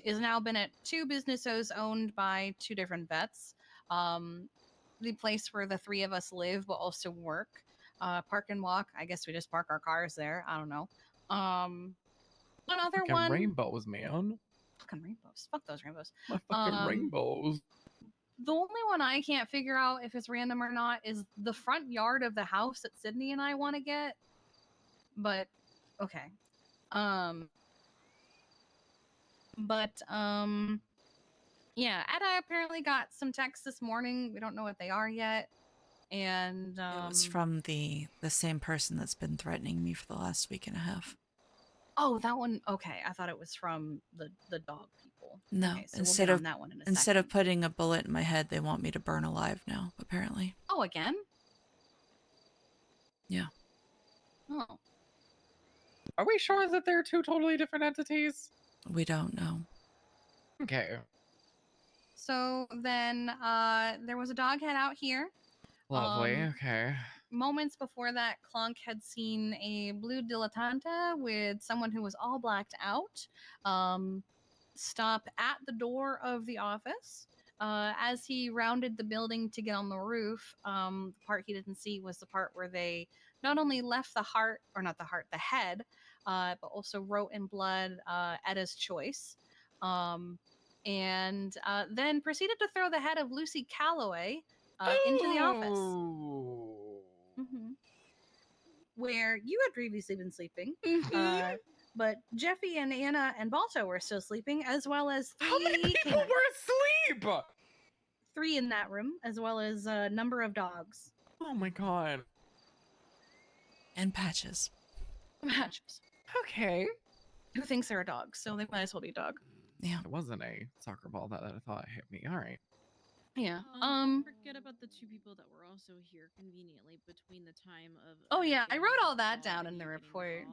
is now been at 2 businesses owned by 2 different vets. The place where the 3 of us live but also work. Park and walk. I guess we just park our cars there. I don't know. One other
Fucking
one.
rainbows, man.
Fucking rainbows. Fuck those rainbows.
My fucking rainbows.
The only one I can't figure out if it's random or not is the front yard of the house that Sydney and I want to get. But okay. Yeah, Etta apparently got some texts this morning. We don't know what they are yet. And
It was from the same person that's been threatening me for the last week and a half.
Oh, that one. Okay, I thought it was from the dog people.
No,
Okay, so
instead
we'll
of
get on that one in a
instead
second.
of putting a bullet in my head, they want me to burn alive now. Apparently.
Oh, again?
Yeah.
Oh.
Are we sure that they're 2 totally different entities?
We don't know.
Okay.
So then there was a dog head out here.
Lovely. Okay.
Moments before that, Clonk had seen a blue dilettante with someone who was all blacked out stop at the door of the office. As he rounded the building to get on the roof, the part he didn't see was the part where they not only left the heart, or not the heart, the head, but also wrote in blood Etta's choice. And then proceeded to throw the head of Lucy Calloway into the office. Where you had previously been sleeping. But Jeffy and Anna and Balto were still sleeping, as well as 3
How many people were asleep?
3 in that room, as well as a number of dogs.
Oh my god.
And Patches.
Patches.
Okay.
Who thinks they're a dog, so they might as well be a dog.
Yeah.
It wasn't a soccer ball that I thought hit me. All right.
Yeah.
Forget about the 2 people that were also here conveniently between the time of.
Oh yeah, I wrote all that down in the report.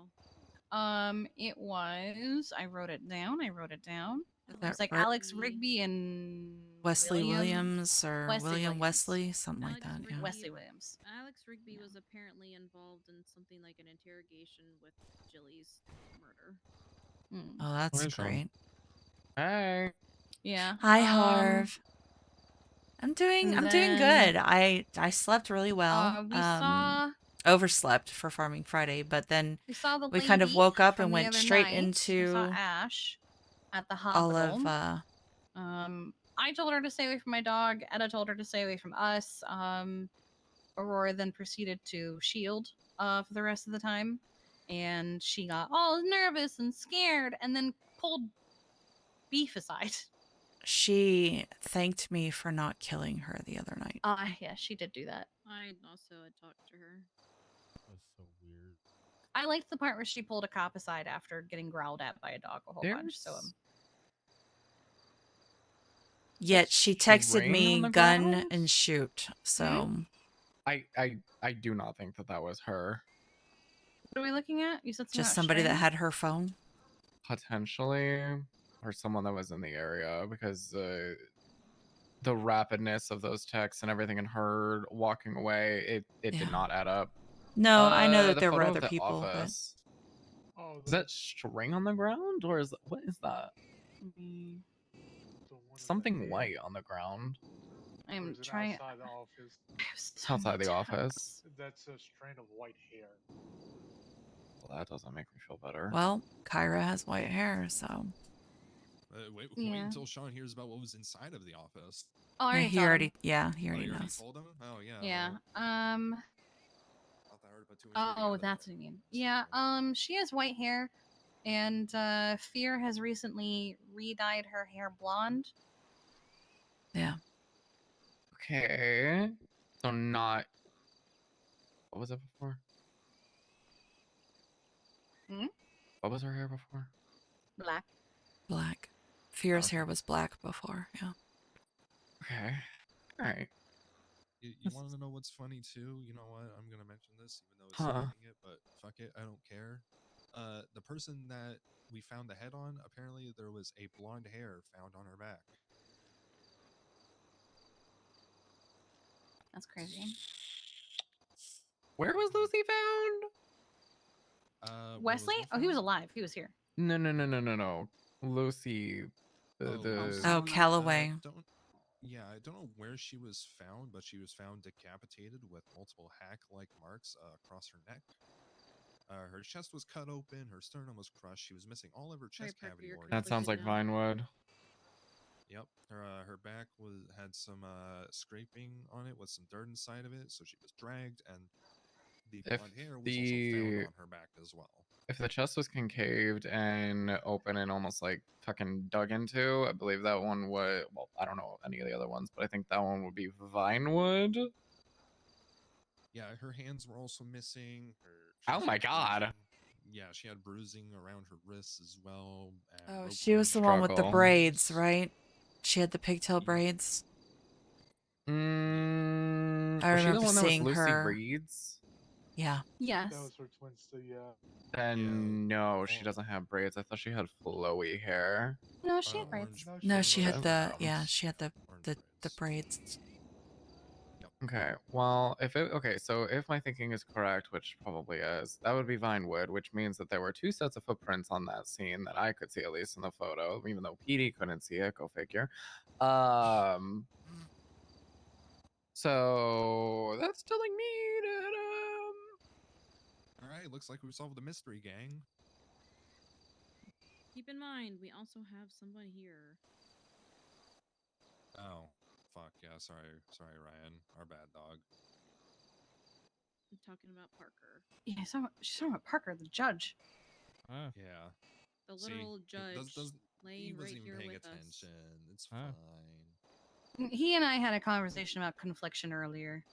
It was. I wrote it down. It was like Alex Rigby and
Wesley Williams or
Wesley
William
Williams.
Wesley, something like that. Yeah.
Wesley Williams.
Alex Rigby was apparently involved in something like an interrogation with Jilly's murder.
Oh, that's
Hi, Sean.
great.
Hey.
Yeah.
Hi, Harv. I'm doing good. I slept really well.
We saw
overslept for Farming Friday, but then
we saw the
we kind of
lady
woke up
from
and
the
went
other
straight
night. We saw
into
Ash at the
all
hospital.
of
I told her to stay away from my dog. Etta told her to stay away from us. Aurora then proceeded to shield for the rest of the time, and she got all nervous and scared, and then pulled Beef aside.
she thanked me for not killing her the other night.
Yeah, she did do that.
I also had talked to her.
That's so weird.
I liked the part where she pulled a cop aside after getting growled at by a dog a whole bunch. So
Yet she texted
Rain
me
on the
gun
ground?
and shoot. So
I do not think that was her.
what are we looking at? You said
just somebody that had her phone.
Potentially, or someone that was in the area, because the rapidness of those texts and everything and her walking away, it
Yeah.
did not add up.
No, I know that
the
there were
photo
other
of the
people, but
office. Is that string on the ground, or is what is that? Something white on the ground.
I'm trying.
Outside the office.
It's outside the office.
That's a strand of white hair.
Well, that doesn't make me feel better.
well, Kyra has white hair, so
Wait
Yeah.
until Sean hears about what was inside of the office.
Oh, I
he
already
already
told him.
he already
You
knows.
told him? Oh yeah.
Yeah.
well, thought I heard about 2 and 2
Oh,
together,
that's
but-
what you mean. Yeah. She has white hair, and Fear has recently re-dyed her hair blonde.
Yeah.
Okay. So not. What was it before? What was her hair before?
Black.
Black. Fierce
Okay.
hair was black before. Yeah.
Okay. All right.
You want to know what's funny too? You know what? I'm gonna mention this, even though it's
Huh.
skipping it, but fuck it, I don't care. The person that we found the head on, apparently there was a blonde hair found on her back.
That's crazy.
Where was Lucy found?
Where was
Wesley?
what
Oh, he was
found?
alive. He was here.
No. Lucy.
Lucy,
Oh, Callaway.
I don't know where she was found, but she was found decapitated with multiple hack-like marks across her neck. Her chest was cut open, her sternum was crushed, she was missing all of her chest cavity organs.
That sounds like Vinewood.
Yep. Her back had some scraping on it with some dirt inside of it, so she was dragged, and the
If
blonde hair was also found on her back as well.
If the chest was concaved and open and almost like fucking dug into, I believe that one would. Well, I don't know any of the other ones, but I think that one would be Vinewood.
Yeah, her hands were also missing.
Oh my god.
Yeah, she had bruising around her wrists as well. And
Oh,
rope
she was the one with the
Struggle.
braids, right? She had the pigtail braids. I
Was she the
remember
one that was
seeing
Lucy
her.
Reed's?
Yeah.
Yes.
That was her twin sister, yeah.
Then no, she doesn't have braids. I thought she had flowy hair.
No, she had braids.
No, she had
Orange
the
browns.
she had the braids.
Okay, well, so if my thinking is correct, which probably is, that would be Vinewood, which means that there were two sets of footprints on that scene that I could see, at least in the photo, even though PD couldn't see it. Go figure. So that's telling me that
all right, looks like we solved the mystery, gang.
Keep in mind, we also have someone here.
Oh, fuck yeah! Sorry, Ryan. Our bad, dog.
I'm talking about Parker.
Yeah, she's talking about Parker, the judge.
Yeah.
The literal judge
he
laying right
wasn't even
here
paying
with
attention.
us.
It's fine.
He and I had a conversation about confliction earlier.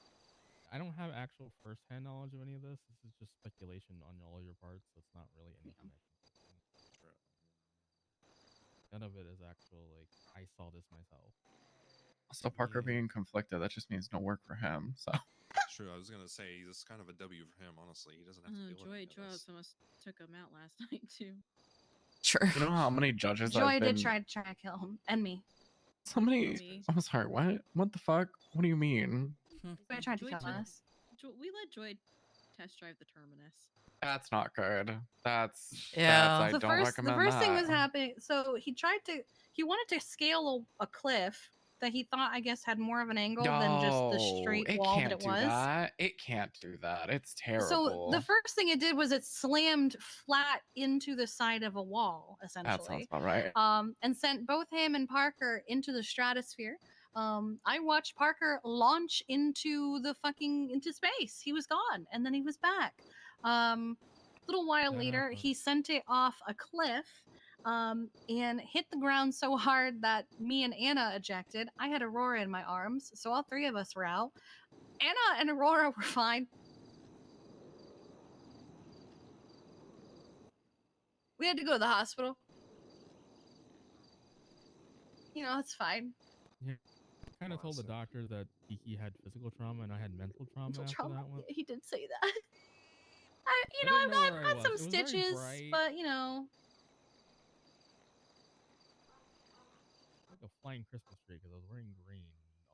I don't have actual first-hand knowledge of any of this. This is just speculation on all your parts. So it's not really anything I can. None of it is actual. Like I saw this myself.
also Parker being conflicted, that just means no work for him. So
True. I was gonna say this is kind of a W for him. Honestly, he doesn't have to deal with any of
Joy
this.
almost took him out last night too.
Sure.
you know how many judges
Joy
I've been...
did try to kill him and me.
Somebody... I'm sorry, what the fuck? What do you mean?
I tried to kill us.
We let Joy test drive the Terminus.
That's not good. That's
Yeah.
I don't recommend
The first thing
that.
was happening. So he wanted to scale a cliff that he thought, I guess, had more of an angle than just the straight
it
wall
can't
that it
do
was.
that. It can't do that. It's terrible.
So the first thing it did was it slammed flat into the side of a wall, essentially.
That sounds about right.
And sent both him and Parker into the stratosphere. I watched Parker launch into space. He was gone, and then he was back. A little while later, he sent it off a cliff. And hit the ground so hard that me and Anna ejected. I had Aurora in my arms, so all three of us were out. Anna and Aurora were fine. We had to go to the hospital. You know, it's fine.
Yeah. I kind of told the doctor that he had physical trauma and I had mental trauma after that one.
Yeah, he did say that.
I didn't know where I
I've got
was.
some
It was very
stitches,
bright.
but you know.
Like a flying Christmas tree because I was wearing green.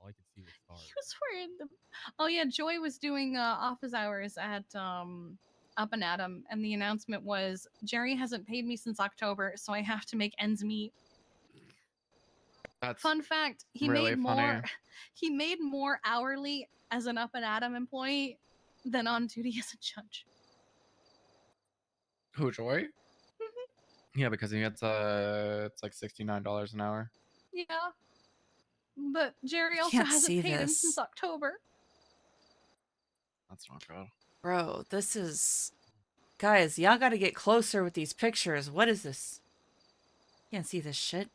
All I could see was stars.
He was wearing them. Oh yeah, Joy was doing office hours at Up and Atom, and the announcement was Jerry hasn't paid me since October, so I have to make ends meet.
That's
fun fact. He
really
made
funny.
more. He made more hourly as an Up and Atom employee than on duty as a judge.
Who, Joy? Yeah, because he gets it's like $69 an hour.
Yeah. But Jerry
I
also
can't
hasn't
see
paid him
this.
since October.
That's not good.
Bro, this is... Guys, y'all gotta get closer with these pictures. What is this? Can't see this shit.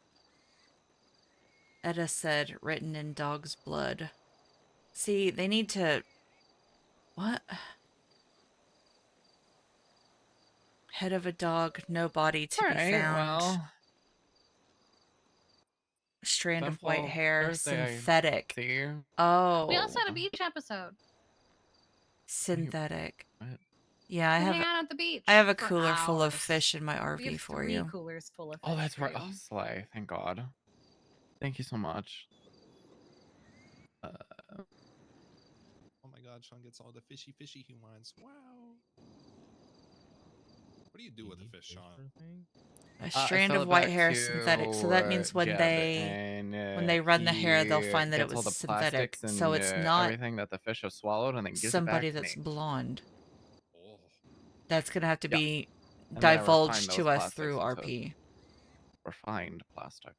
Etta said, written in dog's blood. See, they need to... What? Head of a dog, no body to be
Alright,
found.
well.
Strand of white
Eventful
hair,
Thursday, I
synthetic.
see.
Oh.
We also had a beach episode.
Synthetic.
What?
Yeah, I
We
have.
hang out at the beach.
I have a
for
cooler full of
hours.
fish in my
We
RV
have
for
3
you.
coolers full of fish.
Oh, that's
for
right.
you.
Oh, slay. Thank God. Thank you so much.
Oh my God, Sean gets all the fishy he wants. Wow. What do you do with the fish, Sean?
A
I
strand
sell
of
it
white
back
hair, synthetic. So that means when
Jeb,
they run the hair, they'll find that it
gets all
was
the
synthetic.
plastics
So
and
it's not
everything that the fish have swallowed, and then gives it
somebody
back to
that's
me.
blonde.
Oh.
That's gonna have to
Yeah.
be
And then I refine
divulged
those
to us
plastics
through
into
RP.
refined plastic.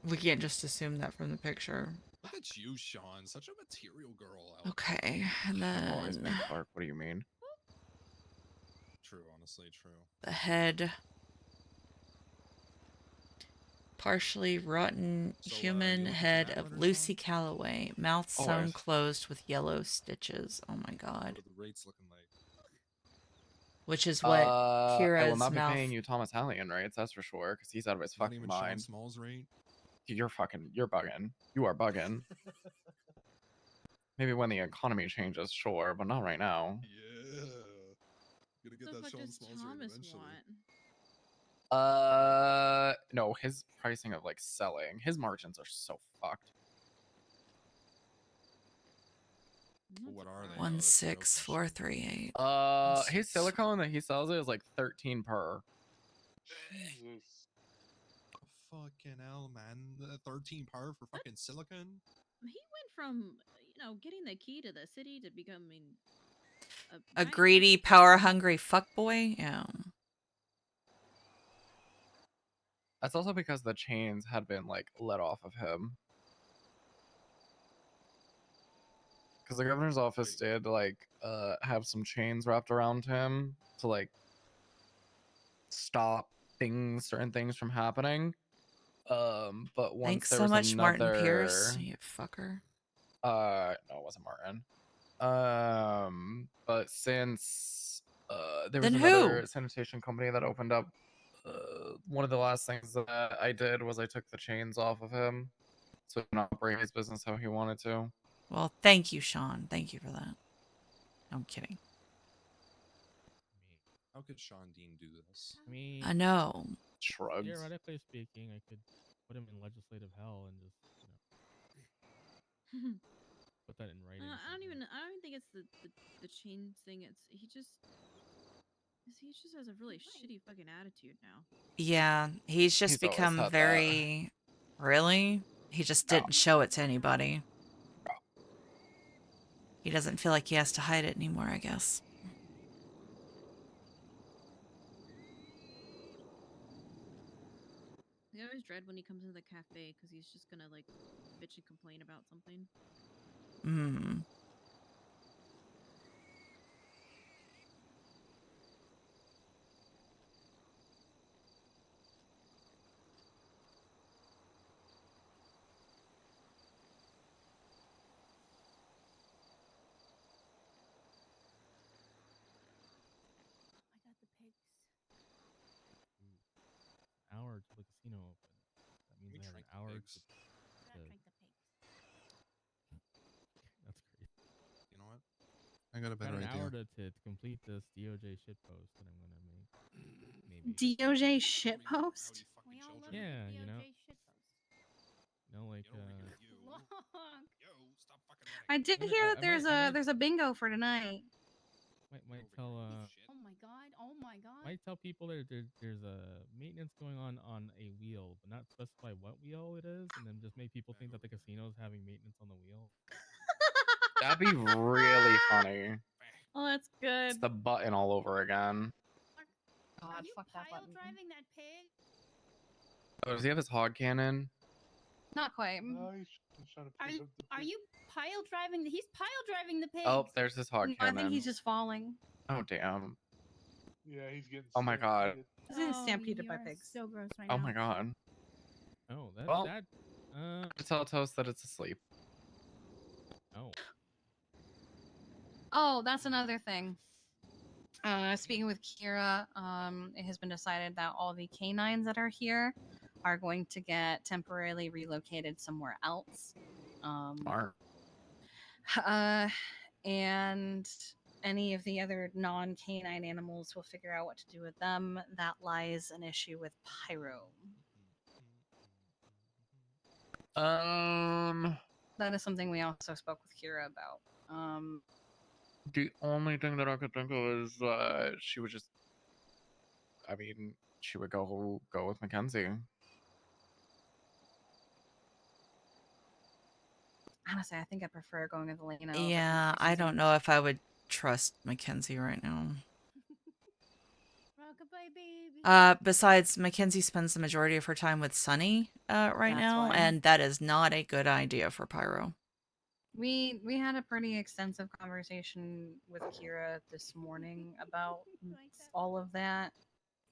We can't just assume that from the picture.
Look at you, Sean. Such a material girl.
Okay, and
I've always been
then
Clark. What do you mean?
True, honestly, true.
the head. Partially rotten human
looking for
head
that
of
letter,
Lucy
Sean?
Calloway, mouth sewn
Always.
closed with yellow stitches. Oh my
What
god.
are the rates looking like?
Which is what
I will
Kira's
not be
mouth.
paying you Thomas Hallian rates, that's for sure, because he's out of his
Not
fucking
even Sean
mind.
Small's rate?
You're bugging. You are bugging. Maybe when the economy changes, sure, but not right now.
Yeah. Gonna get
What the
that
fuck
Sean
does
Small's rate
Thomas
eventually.
want?
No, his pricing of like selling, his margins are so fucked.
But what are they?
16438.
His silicone that he sells it is like 13 per.
Jesus.
Fucking hell, man. 13 par for fucking silicon?
He went from, getting the key to the city to becoming
A
giant
greedy,
fucking
power hungry fuckboy? Yeah.
That's also because the chains had been like let off of him. Because the governor's office did like have some chains wrapped around him to like stop certain things from happening. But once
Thanks
there
so
was
much, Martin
another
Pierce. You fucker.
no, it wasn't Martin. But since there was
Then
another
who?
sanitation company that opened up, one of the last things that I did was I took the chains off of him so he could operate his business how he wanted to.
Well, thank you, Sean. Thank you for that. I'm kidding.
How could Sean Dean do this?
I mean,
I know.
Shrugs.
Theoretically speaking, I could put him in legislative hell and just, put that in writing.
I don't even think it's the chain thing. He just has a really shitty fucking attitude now.
Yeah, he's just
He's always
become
had that.
very. Really? He just didn't show it to anybody. He doesn't feel like he has to hide it anymore, I guess.
I always dread when he comes into the cafe because he's just gonna like bitch and complain about something.
Hmm.
Hour till the casino open. That means
We
I have an
trank the
hour
pigs.
to. That's crazy.
You know what? I got a better
Got an hour
idea.
to complete this DOJ shit post that I'm gonna make. Maybe.
DOJ shit post?
Yeah, like
I did
Well,
hear
I
that there's
might-
there's a bingo for tonight.
might tell
Oh my god! Oh my god!
might tell people there's a maintenance going on a wheel, but not specify what wheel it is, and then just make people think that the casino's having maintenance on the wheel.
That'd be really funny.
Oh, that's good.
It's the button all over again.
God, fuck that
Pile
button.
driving that pig?
Oh, does he have his hog cannon?
Not quite.
No, he's trying to pick up the
Are
pig.
you pile driving? He's pile driving the pig.
Oh, there's his hog
No, I
cannon.
think he's just falling.
Oh, damn.
Yeah, he's getting.
Oh my god.
stampeded.
He's getting
Oh,
stampeded
you
by
are
pigs.
So gross right
Oh
now.
my god.
Oh,
Well,
that
tell Toast that it's asleep.
oh.
Oh, that's another thing. Speaking with Kira, it has been decided that all the canines that are here are going to get temporarily relocated somewhere else.
Smart.
Uh, and any of the other non-canine animals will figure out what to do with them. That lies an issue with Pyro. That is something we also spoke with Kira about.
The only thing that I could think of is she would just. I mean, she would go with Mackenzie.
Honestly, I think I prefer going with Elena.
Yeah, I don't know if I would trust Mackenzie right now.
Rockabye baby.
Besides, Mackenzie spends the majority of her time with Sunny right
That's
now,
why.
and that is not a good idea for Pyro.
We had a pretty extensive conversation with Kira this morning about all of that.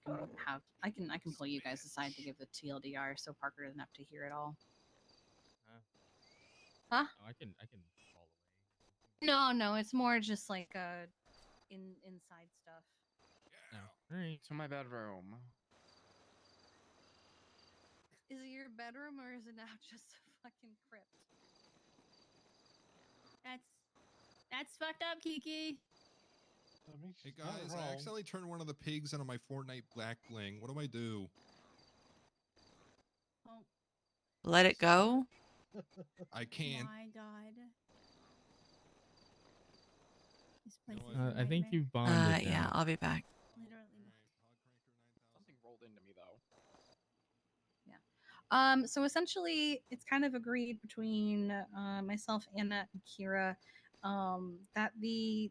I can pull you guys aside to give the TLDR so Parker doesn't have to hear it all. Huh?
Oh, I can fall away.
No, it's more just like inside stuff.
All right.
To my bedroom.
Is it your bedroom or is it now just a fucking crypt?
That's fucked up, Kiki.
Hey guys, I accidentally turned one of the pigs into my Fortnite black bling. What do I do?
Oh.
Let it go?
I can't.
My God. This place
You
is
know
a
what?
I think
nightmare.
you bonded
Yeah,
down.
I'll be back.
Literally.
Something rolled into me though.
So essentially, it's kind of agreed between myself, Anna, and Kira that the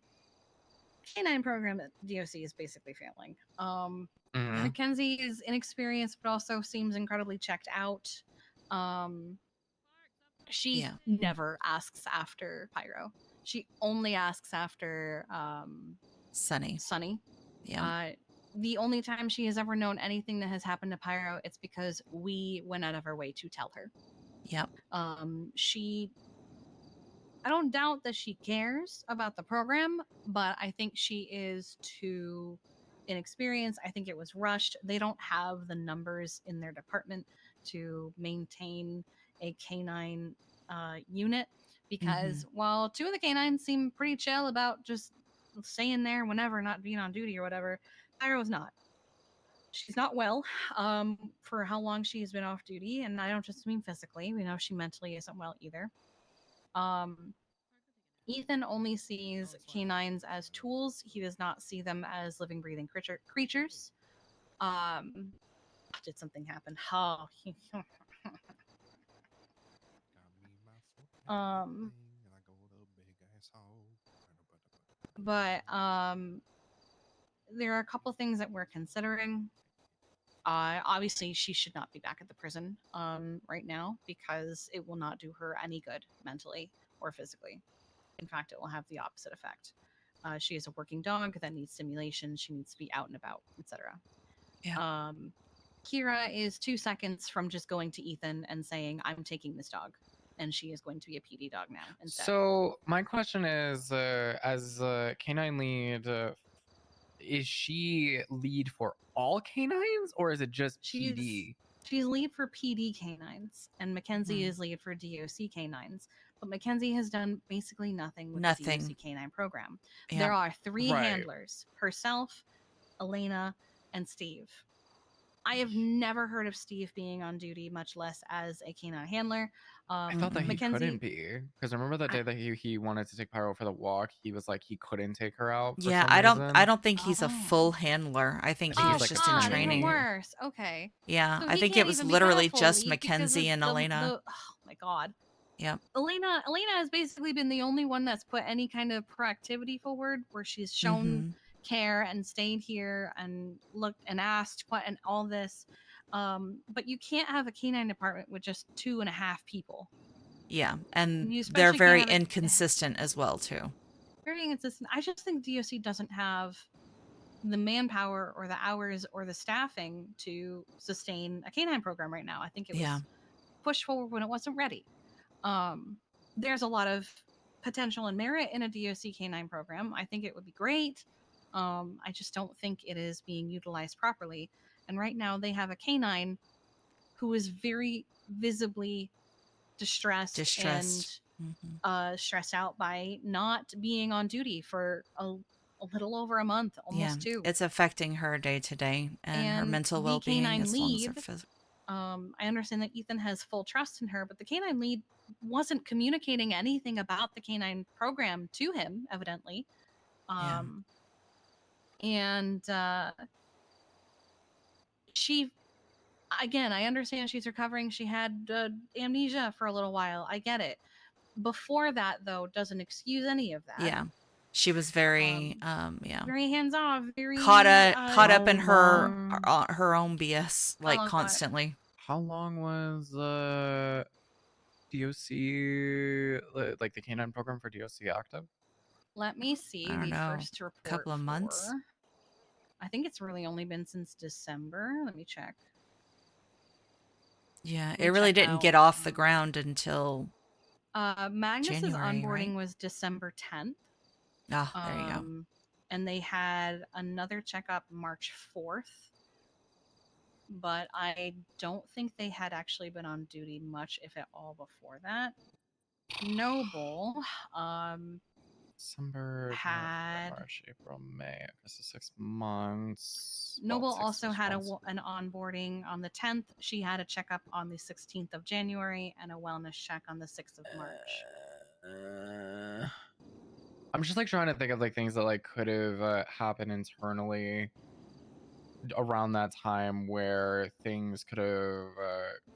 K9 program at DOC is basically failing. Mackenzie is inexperienced, but also seems incredibly checked out. She never asks after Pyro. She only asks after
Sunny.
Yeah. The only time she has ever known anything that has happened to Pyro, it's because we went out of our way to tell her.
Yep.
I don't doubt that she cares about the program, but I think she is too inexperienced. I think it was rushed. They don't have the numbers in their department to maintain a canine unit because while two of the canines seem pretty chill about just staying there whenever, not being on duty or whatever, Pyro's not. She's not well for how long she's been off duty, and I don't just mean physically. We know she mentally isn't well either. Ethan only sees canines as tools. He does not see them as living, breathing creatures. Did something happen? Oh, but there are a couple things that we're considering. Obviously, she should not be back at the prison right now because it will not do her any good mentally or physically. In fact, it will have the opposite effect. She is a working dog that needs stimulation. She needs to be out and about, etc.
Yeah.
Kira is 2 seconds from just going to Ethan and saying, "I'm taking this dog," and she is going to be a PD dog now instead.
So my question is, as canine lead, is she lead for all canines or is it just PD?
She's lead for PD canines, and Mackenzie is lead for DOC canines. But Mackenzie has done basically nothing with the DOC canine program.
Yeah.
There are 3 handlers: herself, Elena, and Steve. I have never heard of Steve being on duty, much less as a canine handler.
I thought that he
Mackenzie,
couldn't be, because remember that day that he wanted to take Pyro for the walk, he was like he couldn't take her out for some reason.
I don't think he's a full handler. I think he's
like
just in training.
Even worse. Okay.
Yeah,
So
I
he
think
can't
it was
even be
literally
full
just
lead because
Mackenzie and Elena.
Oh my god.
Yep.
Elena has basically been the only one that's put any kind of proactivity forward where she's shown care and stayed here and looked and asked what and all this. But you can't have a canine department with just 2.5 people.
Yeah, and
You
they're
especially
very
can't have
inconsistent as well too.
very inconsistent. I just think DOC doesn't have the manpower or the hours or the staffing to sustain a canine program right now. I think it was pushed forward when it wasn't ready. There's a lot of potential and merit in a DOC canine program. I think it would be great. I just don't think it is being utilized properly. And right now they have a canine who is very visibly distressed.
Distressed.
And stressed out by not being on duty for a little over a month, almost two.
It's affecting her day to day and her mental
the
well-being
canine
as well as her
lead,
physical.
I understand that Ethan has full trust in her, but the canine lead wasn't communicating anything about the canine program to him, evidently. And she, again, I understand she's recovering. She had amnesia for a little while. I get it. Before that, though, doesn't excuse any of that.
Yeah. She was very
very hands off, very
caught up in her
long-
her own BS like
long what?
constantly.
How long was DOC like the canine program for DOC active?
Let me see.
I don't
The
know,
first report.
couple of months.
I think it's really only been since December. Let me check.
Yeah,
Let me
it really
check
didn't get
out,
off the ground until
Magnus's
January,
onboarding
right?
was December 10th.
Ah, there you go.
And they had another checkup March 4th. But I don't think they had actually been on duty much, if at all, before that. Noble,
December,
had
March, April, May. Okay, so 6 months.
Noble
well,
also had
months.
an onboarding on the 10th. She had a checkup on the 16th of January and a wellness check on the 6th of March.
I'm just like trying to think of like things that like could have happened internally around that time where things could have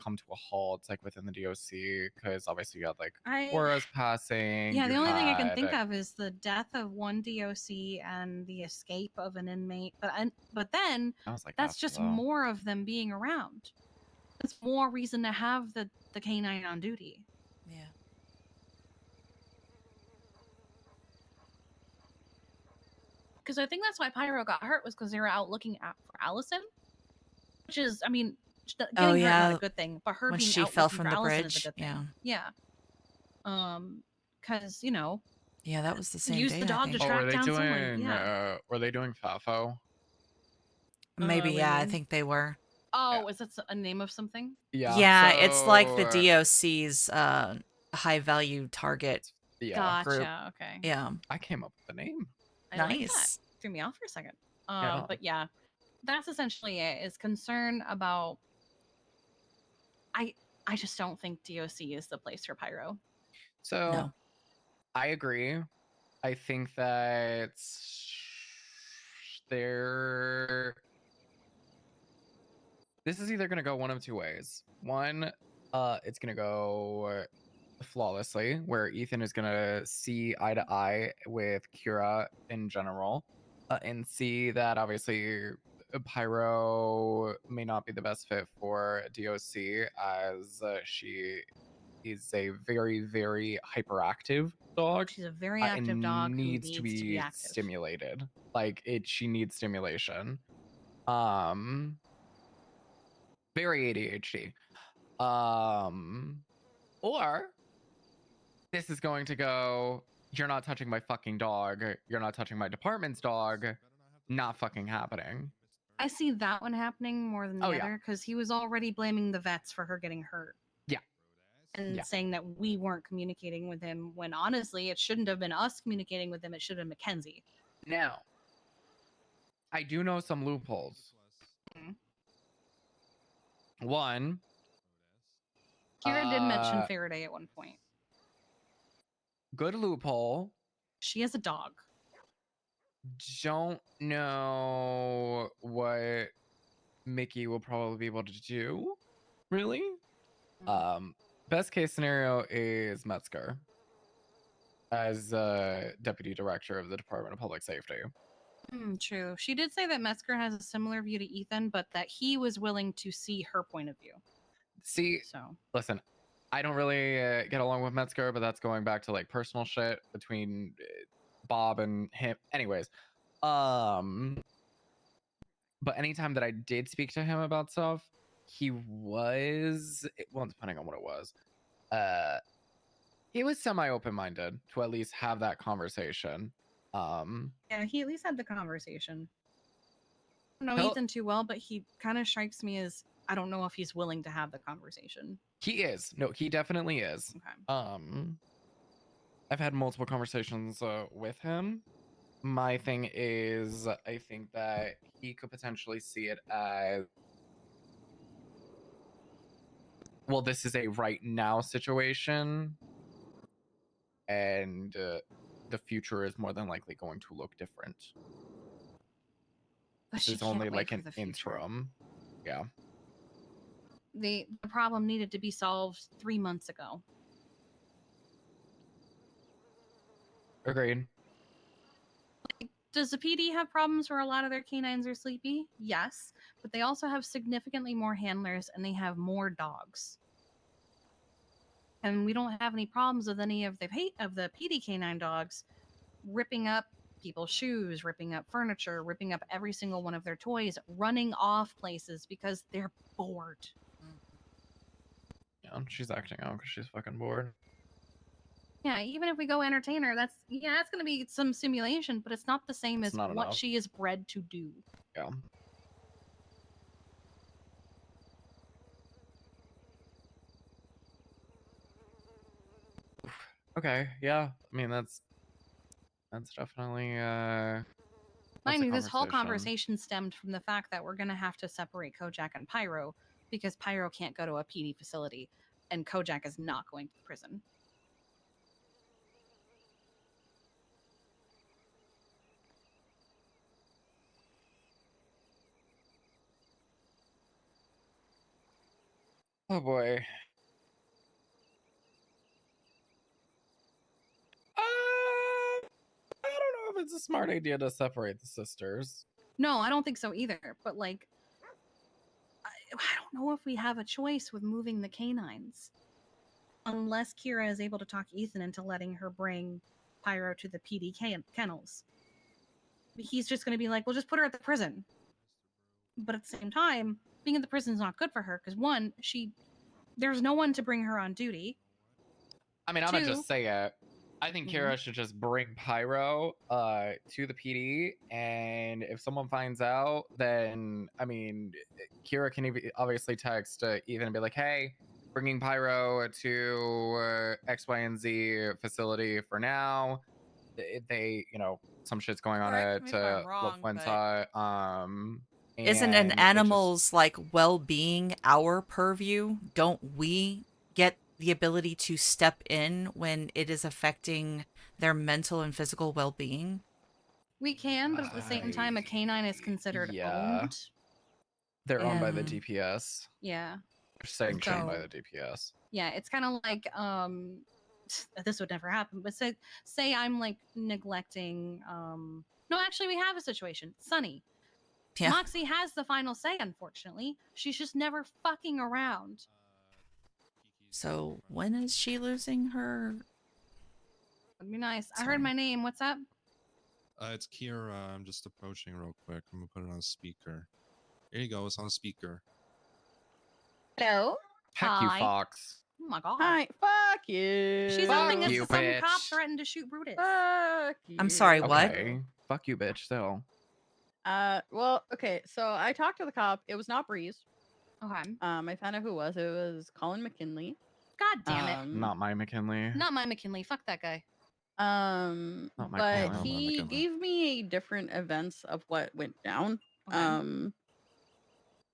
come to a halt, like within the DOC, because obviously you had like auras passing.
Yeah, the only thing I can
had-
think of is the death of one DOC and the escape of an inmate. But then
I was like,
that's just
though.
more of them being around. It's more reason to have the canine on duty.
Yeah.
Because I think that's why Pyro got hurt, was because they were out looking for Allison. Which is, I mean, getting hurt not a good thing, but her
when
being
she
out
fell
looking
from
for
the
Allison is a
bridge.
good thing. Yeah. Because
Yeah, that was the same
use
day.
the dog
I
to
think.
track down someone.
Were they doing FAFO?
Maybe,
what do you
yeah, I
mean?
think they were.
Oh, is that a name of something?
Yeah, it's like the
so-
DOC's high value target.
Yeah.
Gotcha.
Group.
Okay.
Yeah.
I came up with the name.
I like that.
Nice.
Threw me off for a second.
Yeah.
But yeah, that's essentially it. Is concern about. I just don't think DOC is the place for Pyro.
So
No.
I agree. I think that this is either going to go one of two ways. One, it's going to go flawlessly, where Ethan is going to see eye to eye with Kira in general, and see that obviously Pyro may not be the best fit for DOC, as she is a very, very hyperactive dog.
She's a very active dog who
needs to be
active.
stimulated. Like she needs stimulation. Very ADHD. Or this is going to go, you're not touching my fucking dog. You're not touching my department's dog. Not fucking happening.
I see that one happening more than the other, because he was already blaming the vets for her getting hurt.
Yeah.
And saying that we weren't communicating with him, when honestly, it shouldn't have been us communicating with him. It should have been Mackenzie.
Now, I do know some loopholes. One,
Kira did mention Faraday at one point.
Good loophole.
She has a dog.
Don't know what Mickey will probably be able to do. Really? Best case scenario is Metzger as deputy director of the Department of Public Safety.
True. She did say that Metzger has a similar view to Ethan, but that he was willing to see her point of view.
See, listen, I don't really get along with Metzger, but that's going back to like personal shit between Bob and him. Anyways, but anytime that I did speak to him about stuff, he was, well, depending on what it was, he was semi open-minded to at least have that conversation.
Yeah, he at least had the conversation. I don't know
He'll-
Ethan too well, but he kind of strikes me as I don't know if he's willing to have the conversation.
He is. No, he definitely is.
Okay.
I've had multiple conversations with him. My thing is, I think that he could potentially see it as, well, this is a right now situation, and the future is more than likely going to look different.
But
This
she
is
can't
only
wait
like
for
an
the future.
interim. Yeah.
The problem needed to be solved 3 months ago.
Agreed.
Does the PD have problems where a lot of their canines are sleepy? Yes, but they also have significantly more handlers and they have more dogs. And we don't have any problems with any of the PD canine dogs ripping up people's shoes, ripping up furniture, ripping up every single one of their toys, running off places because they're bored.
Yeah, she's acting out because she's fucking bored.
Yeah, even if we go entertain her, that's going to be some simulation, but it's not the same
It's
as
not
what
enough.
she is bred to do.
Yeah. Okay, yeah. I mean, that's definitely that's
Mind
a
you, this whole
conversation.
conversation stemmed from the fact that we're going to have to separate Kojak and Pyro because Pyro can't go to a PD facility and Kojak is not going to prison.
Oh boy. I don't know if it's a smart idea to separate the sisters.
No, I don't think so either. But like, I don't know if we have a choice with moving the canines, unless Kira is able to talk Ethan into letting her bring Pyro to the PD kennels. He's just going to be like, "Well, just put her at the prison." But at the same time, being at the prison is not good for her because one, there's no one to bring her on duty.
I mean, I'm gonna just say it. I think Kira should just bring Pyro to the PD, and if someone finds out, then I mean, Kira can obviously text Ethan and be like, "Hey, bringing Pyro to X, Y, and Z facility for now. They, some shit's going on
Correct me
at
if I'm
La
wrong,
Fuenta.
Isn't an
And it just
animal's like well-being our purview? Don't we get the ability to step in when it is affecting their mental and physical well-being?
We can, but at the same time, a canine is considered owned.
they're owned by the
and-
DPS.
Yeah.
They're sanctioned by
So-
the DPS.
Yeah, it's kind of like this would never happen, but say I'm like neglecting no, actually we have a situation. Sunny.
Yeah.
Moxie has the final say, unfortunately. She's just never fucking around.
So when is she losing her?
Would be nice. I heard my name. What's up?
It's Kira. I'm just approaching real quick. I'm gonna put it on speaker. There you go. It's on speaker.
Hello.
Heck you,
Hi.
Fox.
Oh my god.
Hi. Fuck you.
She's helping us
you,
because some
bitch.
cop threatened to shoot Brutus.
Fuck you.
I'm sorry, what?
Okay. Fuck you, bitch. Still.
Well, okay. So I talked to the cop. It was not Breeze.
Okay.
I found out who it was. It was Colin McKinley.
God damn it.
Not my McKinley.
Not my McKinley. Fuck that guy.
Not my
But
Colin
he
McKinley.
gave me different events of what went down.
Okay.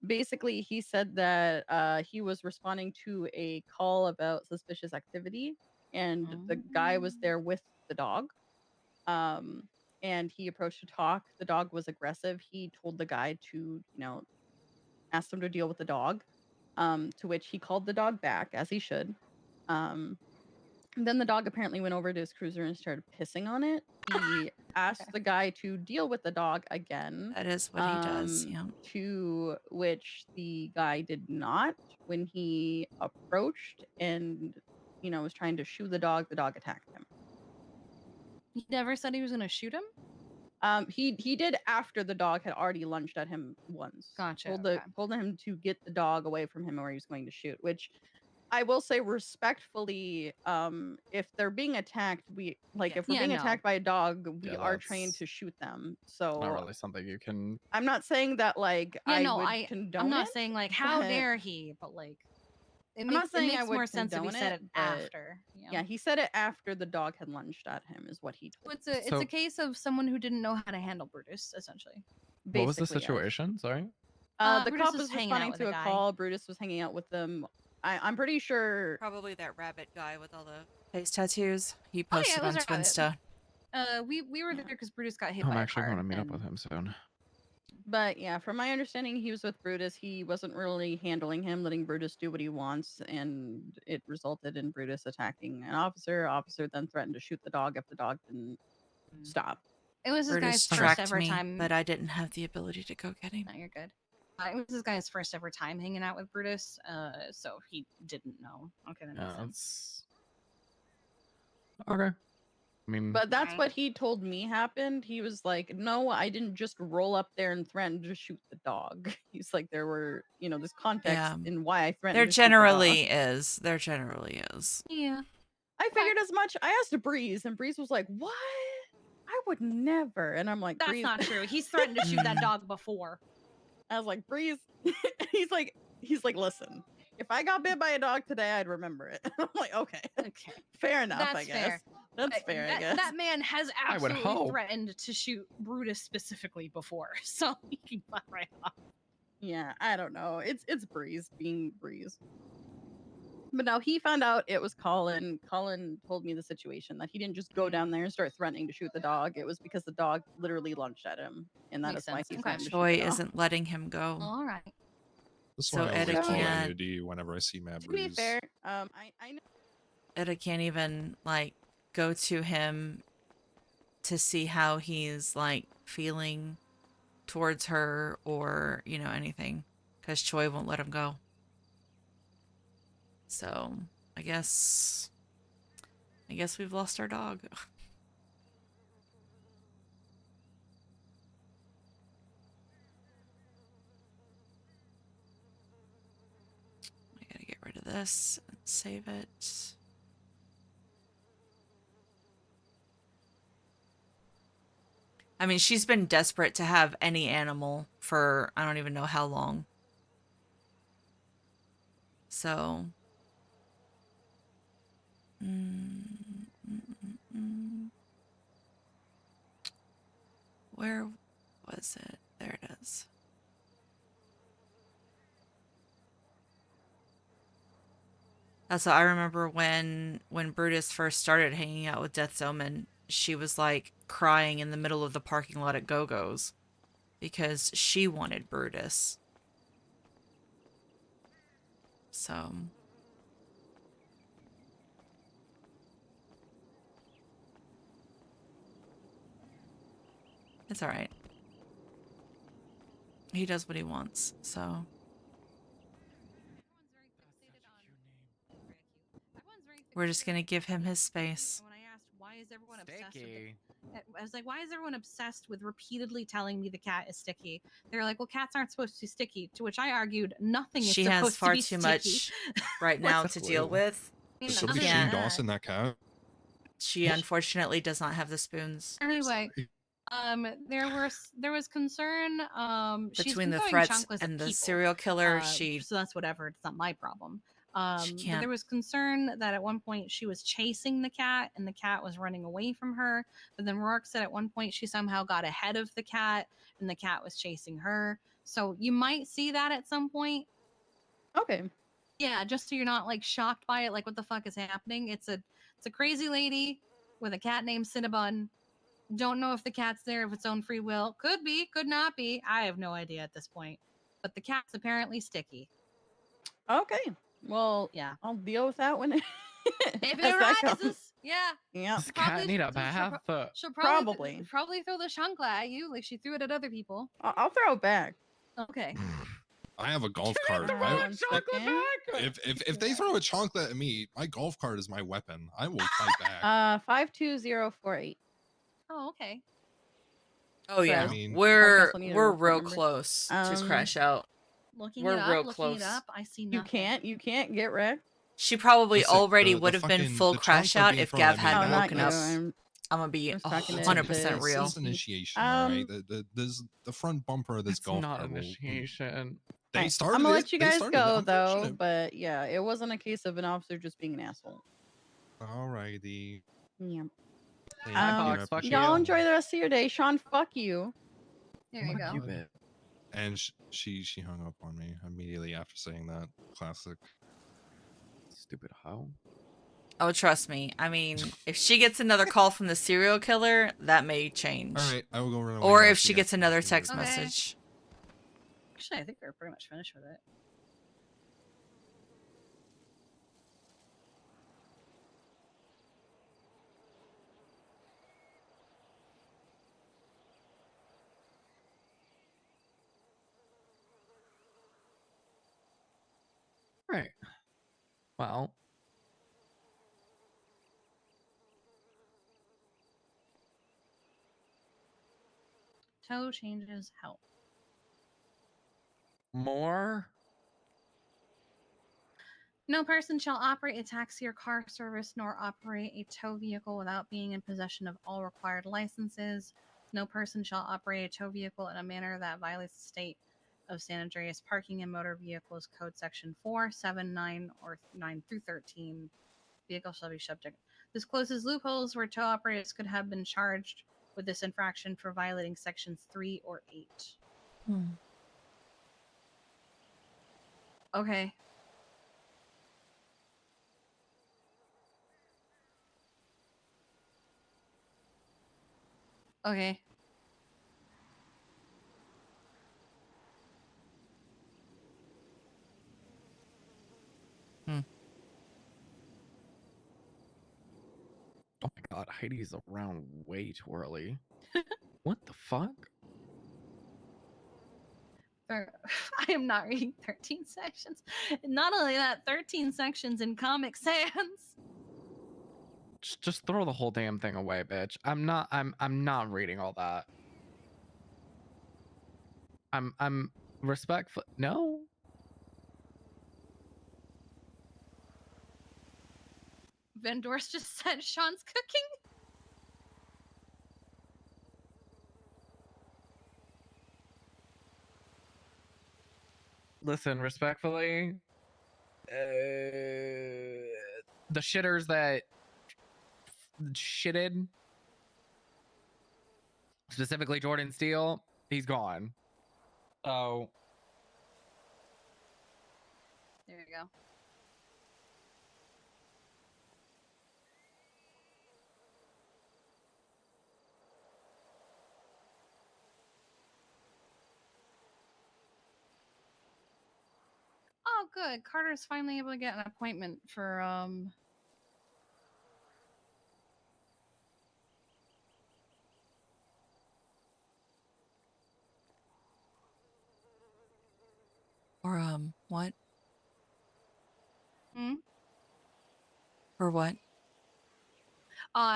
Basically, he said that he was responding to a call about suspicious activity, and the guy was there with the dog. And he approached to talk. The dog was aggressive. He told the guy to, ask him to deal with the dog. To which he called the dog back, as he should. Then the dog apparently went over to his cruiser and started pissing on it. He asked the guy to deal with the dog again.
That is what he does, yeah.
To which the guy did not. When he approached and, was trying to shoo the dog attacked him.
He never said he was going to shoot him?
He did after the dog had already lunged at him once.
Gotcha.
Told him to get the dog away from him or he was going to shoot, which
I will say respectfully, if they're being attacked, if we're
Yeah,
being
no.
attacked by a dog, we
Yeah,
are trained
that's
to shoot them.
not
So
really something you can.
I'm not saying that like
Yeah,
I
no,
would condone
I'm not
it,
saying like how
but
dare he, but like
I'm not saying I
makes
would
more sense if he
condone
said
it,
it
but
after.
yeah, he said it after the dog had lunged at him, is what he
So
told.
it's a case of someone who didn't know how to handle Brutus, essentially.
What was the
Basically, yes.
situation? Sorry.
The
Brutus
cop
was
was
hanging out
responding
with
to
a
a
guy.
call. Brutus was hanging out with them. I'm pretty sure.
Probably that rabbit guy with all the face tattoos. He
Oh
posted
yeah, it was
on
a rabbit.
Twinsta.
We were there because Brutus got hit
I'm
by a
actually
car.
going to meet up with
and-
him soon.
But yeah, from my understanding, he was with Brutus. He wasn't really handling him, letting Brutus do what he wants, and it resulted in Brutus attacking an officer. Officer then threatened to shoot the dog if the dog didn't stop.
It was this
Brutus
guy's first
tracked
ever
me,
time.
but I didn't have the ability to go get him.
No, you're good. It was this guy's first ever time hanging out with Brutus, so he didn't know. Okay, that makes sense.
Okay. I mean,
But that's what he told me happened. He was like, "No, I didn't just roll up there and threaten to shoot the dog." He's like, "There were, this context
Yeah.
in why I threatened."
There
to shoot the dog."
generally is. There generally is.
Yeah.
I figured as much. I asked Breeze, and Breeze was like, "What? I would never." And I'm like,
That's
"Breeze."
not true. He's threatened to shoot that dog before.
I was like, "Breeze." he's like, "Listen, if I got bit by a dog today, I'd remember it." I'm like, "Okay,
Okay,
fair enough.
that's
I guess
fair.
that's fair. I guess
That man has
I would
absolutely
hope.
threatened to shoot Brutus specifically before, so he can fuck right off.
Yeah, I don't know. It's Breeze being Breeze." But no, he found out it was Colin. Colin told me the situation, that he didn't just go down there and start threatening to shoot the dog. It was because the dog literally lunged at him, and that
Makes
is why
sense.
he
Okay.
threatened to shoot
Joy
the dog.
isn't letting him go.
All right.
That's
So
why I
Etta
always pull
can't.
IUD whenever I see Mad
To be
Breeze.
fair, I know.
Etta can't even like go to him to see how he's like feeling towards her or anything, because Choi won't let him go. So I guess we've lost our dog. I gotta get rid of this and save it. I mean, she's been desperate to have any animal for I don't even know how long. So. Where was it? There it is. That's what I remember when Brutus first started hanging out with Death's Omen. She was like crying in the middle of the parking lot at Go-Go's because she wanted Brutus. So it's all right. He does what he wants, so. We're just gonna give him his space.
When I asked why is everyone obsessed with I was like, why is everyone obsessed with repeatedly telling me the cat is sticky? They're like, well, cats aren't supposed to be sticky. To which I argued, nothing is
She
supposed
has far
to be
too
sticky.
much right now to deal with.
Is
She
somebody Shane
can't.
Dawson that cat?
She unfortunately does not have the spoons.
Anyway, there was concern. She's
Between
been
the
throwing
threats
chunkless at
and the
people.
serial killer, she
So that's whatever. It's not my problem.
She
But
can't.
there was concern that at one point she was chasing the cat and the cat was running away from her. But then Rourke said at one point she somehow got ahead of the cat and the cat was chasing her. So you might see that at some point.
Okay.
Yeah, just so you're not like shocked by it, like what the fuck is happening. It's a crazy lady with a cat named Cinnabon. Don't know if the cat's there of its own free will. Could be, could not be. I have no idea at this point. But the cat's apparently sticky.
Okay. Well,
yeah,
I'll deal with that when
if
as
it
that comes.
arises. Yeah.
Yeah.
Does the cat need a bath?
She'll
Probably.
probably throw the chancla at you like she threw it at other people.
I'll throw it back.
Okay.
I have a golf cart. If they throw a chocolate at me, my golf cart is my weapon. I will fight back.
52048.
Oh, okay.
Oh yeah,
I mean-
we're
Podcast, I need to
real
remember.
close to crash out.
Looking
We're
it up,
real
looking
close.
it up. I see nothing.
You can't get wrecked.
She probably
Listen,
already
the
would have been
fucking-
full
the
crash
trunk are
out
being
if
thrown
Gav
at me,
hadn't
man.
not
woken
you.
up.
I'm
I'm gonna be
was talking to
100%
the
real.
This is initiation,
Um,
alright? The front bumper of this
It's
golf
not
cart will-
initiation.
They
Alright,
started
I'm gonna
it.
let you
They
guys
started it.
go
I'm finishing
though,
it.
but yeah, it wasn't a case of an officer just being an asshole.
Alrighty.
Yeah.
Thank
Hi,
you. I
Fox. Fuck
appreciate
Y'all
you.
it.
enjoy the rest of your day. Sean, fuck you.
There you
Fuck
go.
you, bitch.
And she hung up on me immediately after saying that. Classic.
Stupid hoe.
Oh, trust me. I mean, if she gets another call from the serial killer, that may change.
Alright, I will go run away
Or
now.
if
See
she
ya.
gets another text
Okay.
message.
Actually, I think we're pretty much finished with it.
Right. Well,
Toe changes help.
more?
No person shall operate a taxi or car service nor operate a tow vehicle without being in possession of all required licenses. No person shall operate a tow vehicle in a manner that violates the state of San Andreas Parking and Motor Vehicles Code Section 4, 7, 9, or 9 through 13. Vehicle shall be subject. This closes loopholes where tow operators could have been charged with this infraction for violating Sections 3 or 8. Okay. Okay.
Oh my god, Heidi's around way too early. What the fuck?
I am not reading 13 sections. Not only that, 13 sections in Comic Sans.
Just throw the whole damn thing away, bitch. I'm not reading all that. I'm respectful. No.
Vendors just said Sean's cooking.
Listen, respectfully, the shitters that shitted, specifically Jordan Steele, he's gone. Oh,
There you go. Oh, good. Carter's finally able to get an appointment for
Or, what?
Hmm?
For what?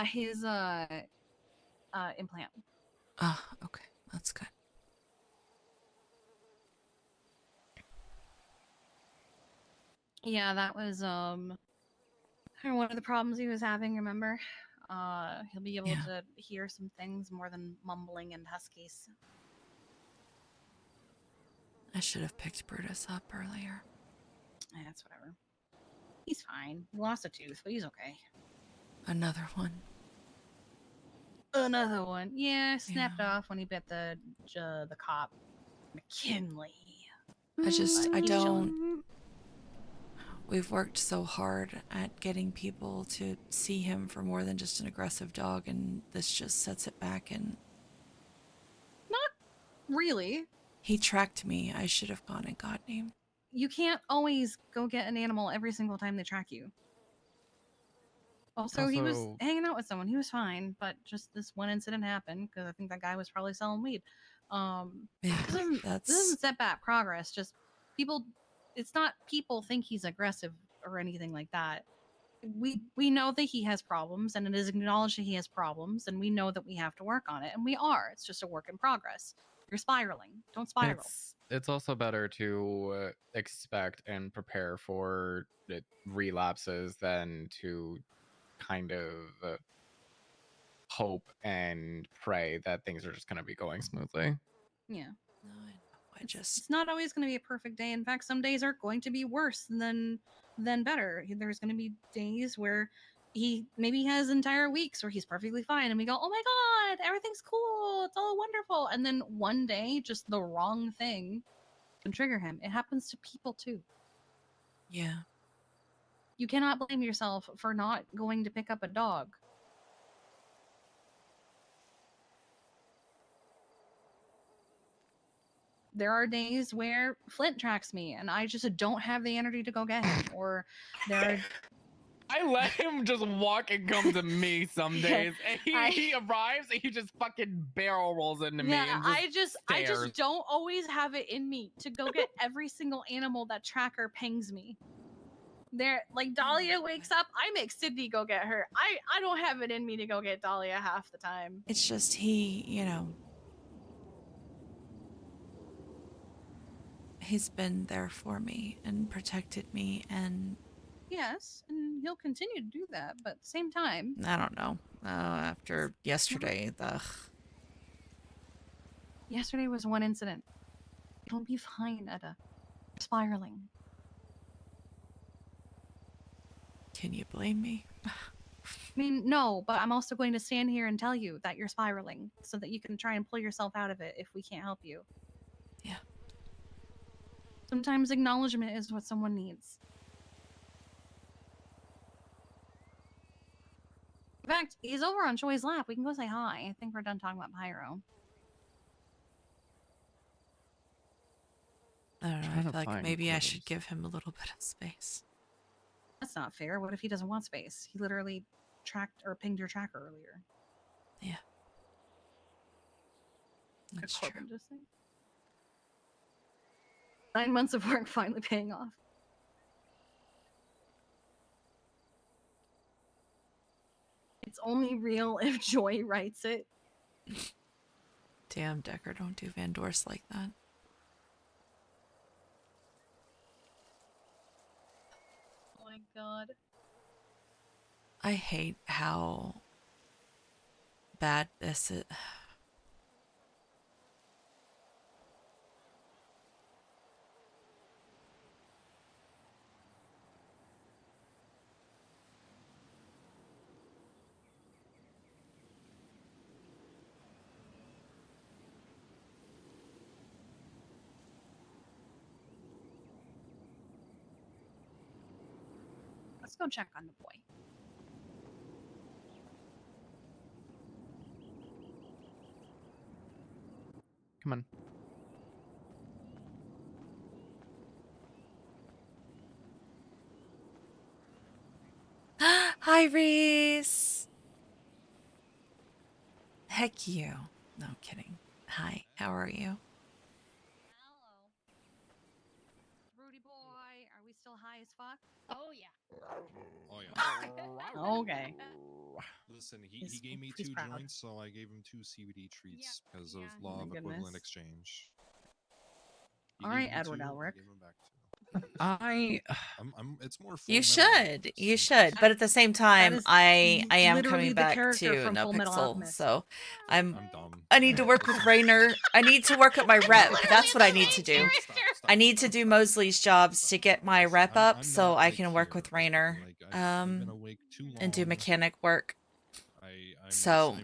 His implant.
Ah, okay. That's good.
Yeah, that was one of the problems he was having, remember? He'll be able to hear some things more than mumbling and huskies.
I should have picked Brutus up earlier.
That's whatever. He's fine. He lost a tooth, but he's okay.
Another one.
Another one. Yeah, snapped off when he bit the cop. McKinley.
I don't. We've worked so hard at getting people to see him for more than just an aggressive dog, and this just sets it back. And
Not really.
he tracked me. I should have gone and gotten him.
You can't always go get an animal every single time they track you. Also, he was hanging out with someone. He was fine, but just this one incident happened because I think that guy was probably selling weed. This doesn't set back progress. Just people. It's not people think he's aggressive or anything like that. We know that he has problems, and it is acknowledged that he has problems, and we know that we have to work on it, and we are. It's just a work in progress. You're spiraling. Don't spiral.
it's also better to expect and prepare for relapses than to kind of hope and pray that things are just going to be going smoothly.
Yeah.
No, I know.
It's not always going to be a perfect day. In fact, some days are going to be worse than better. There's going to be days where he maybe has entire weeks where he's perfectly fine, and we go, "Oh my god, everything's cool, it's all wonderful," and then one day, just the wrong thing can trigger him. It happens to people too.
Yeah.
You cannot blame yourself for not going to pick up a dog. There are days where Flint tracks me and I just don't have the energy to go get him. Or there are
I let him just walk and come to me some days. And he arrives and he just fucking barrel rolls into me and just
I
stares.
just don't always have it in me to go get every single animal that tracker pings me. There, like Dahlia wakes up, I make Sydney go get her. I don't have it in me to go get Dahlia half the time.
It's just he, he's been there for me and protected me, and
Yes, and he'll continue to do that, but at the same time,
I don't know. After yesterday,
yesterday was one incident. It'll be fine, Etta. You're spiraling.
Can you blame me?
I mean, no, but I'm also going to stand here and tell you that you're spiraling so that you can try and pull yourself out of it if we can't help you.
Yeah.
Sometimes acknowledgement is what someone needs. In fact, he's over on Joy's lap. We can go say hi. I think we're done talking about Pyro.
I don't know. I
Trying
feel
to
like
find
maybe I
clues.
should give him a little bit of space.
That's not fair. What if he doesn't want space? He literally tracked or pinged your tracker earlier.
Yeah. That's
Corbin
true.
just saying. 9 months of work finally paying off. It's only real if Joy writes it.
Damn, Decker, don't do Van Dorst like that.
Oh my god.
I hate how bad this is.
Let's go check on the boy.
Come on.
Hi, Reese. Heck you. No, I'm kidding. Hi, how are you?
Hello. Rudy boy, are we still high as fuck? Oh yeah.
Oh yeah.
Okay.
Listen, he
He's-
gave me
he's
2
proud.
joints, so I gave him 2 CBD treats because of
Oh
law
my
of equivalent
goodness.
exchange. He
All
gave
right,
me
Edward
2, I
Elric.
gave him back 2. It's more Full
You
Metal
should.
Alchemist
You
than
should.
this.
But at the same time,
is
I am
literally
coming
the
back
character
to
from
No
Full Metal
Pixel,
Alchemist.
so
I'm dumb.
I need to work with Rainer. I need to work up my rep. That's what I need to do. I need to do Mosley's jobs to get my rep up, so I can work with Rainer,
I've been awake too long.
and do mechanic work.
I'm
So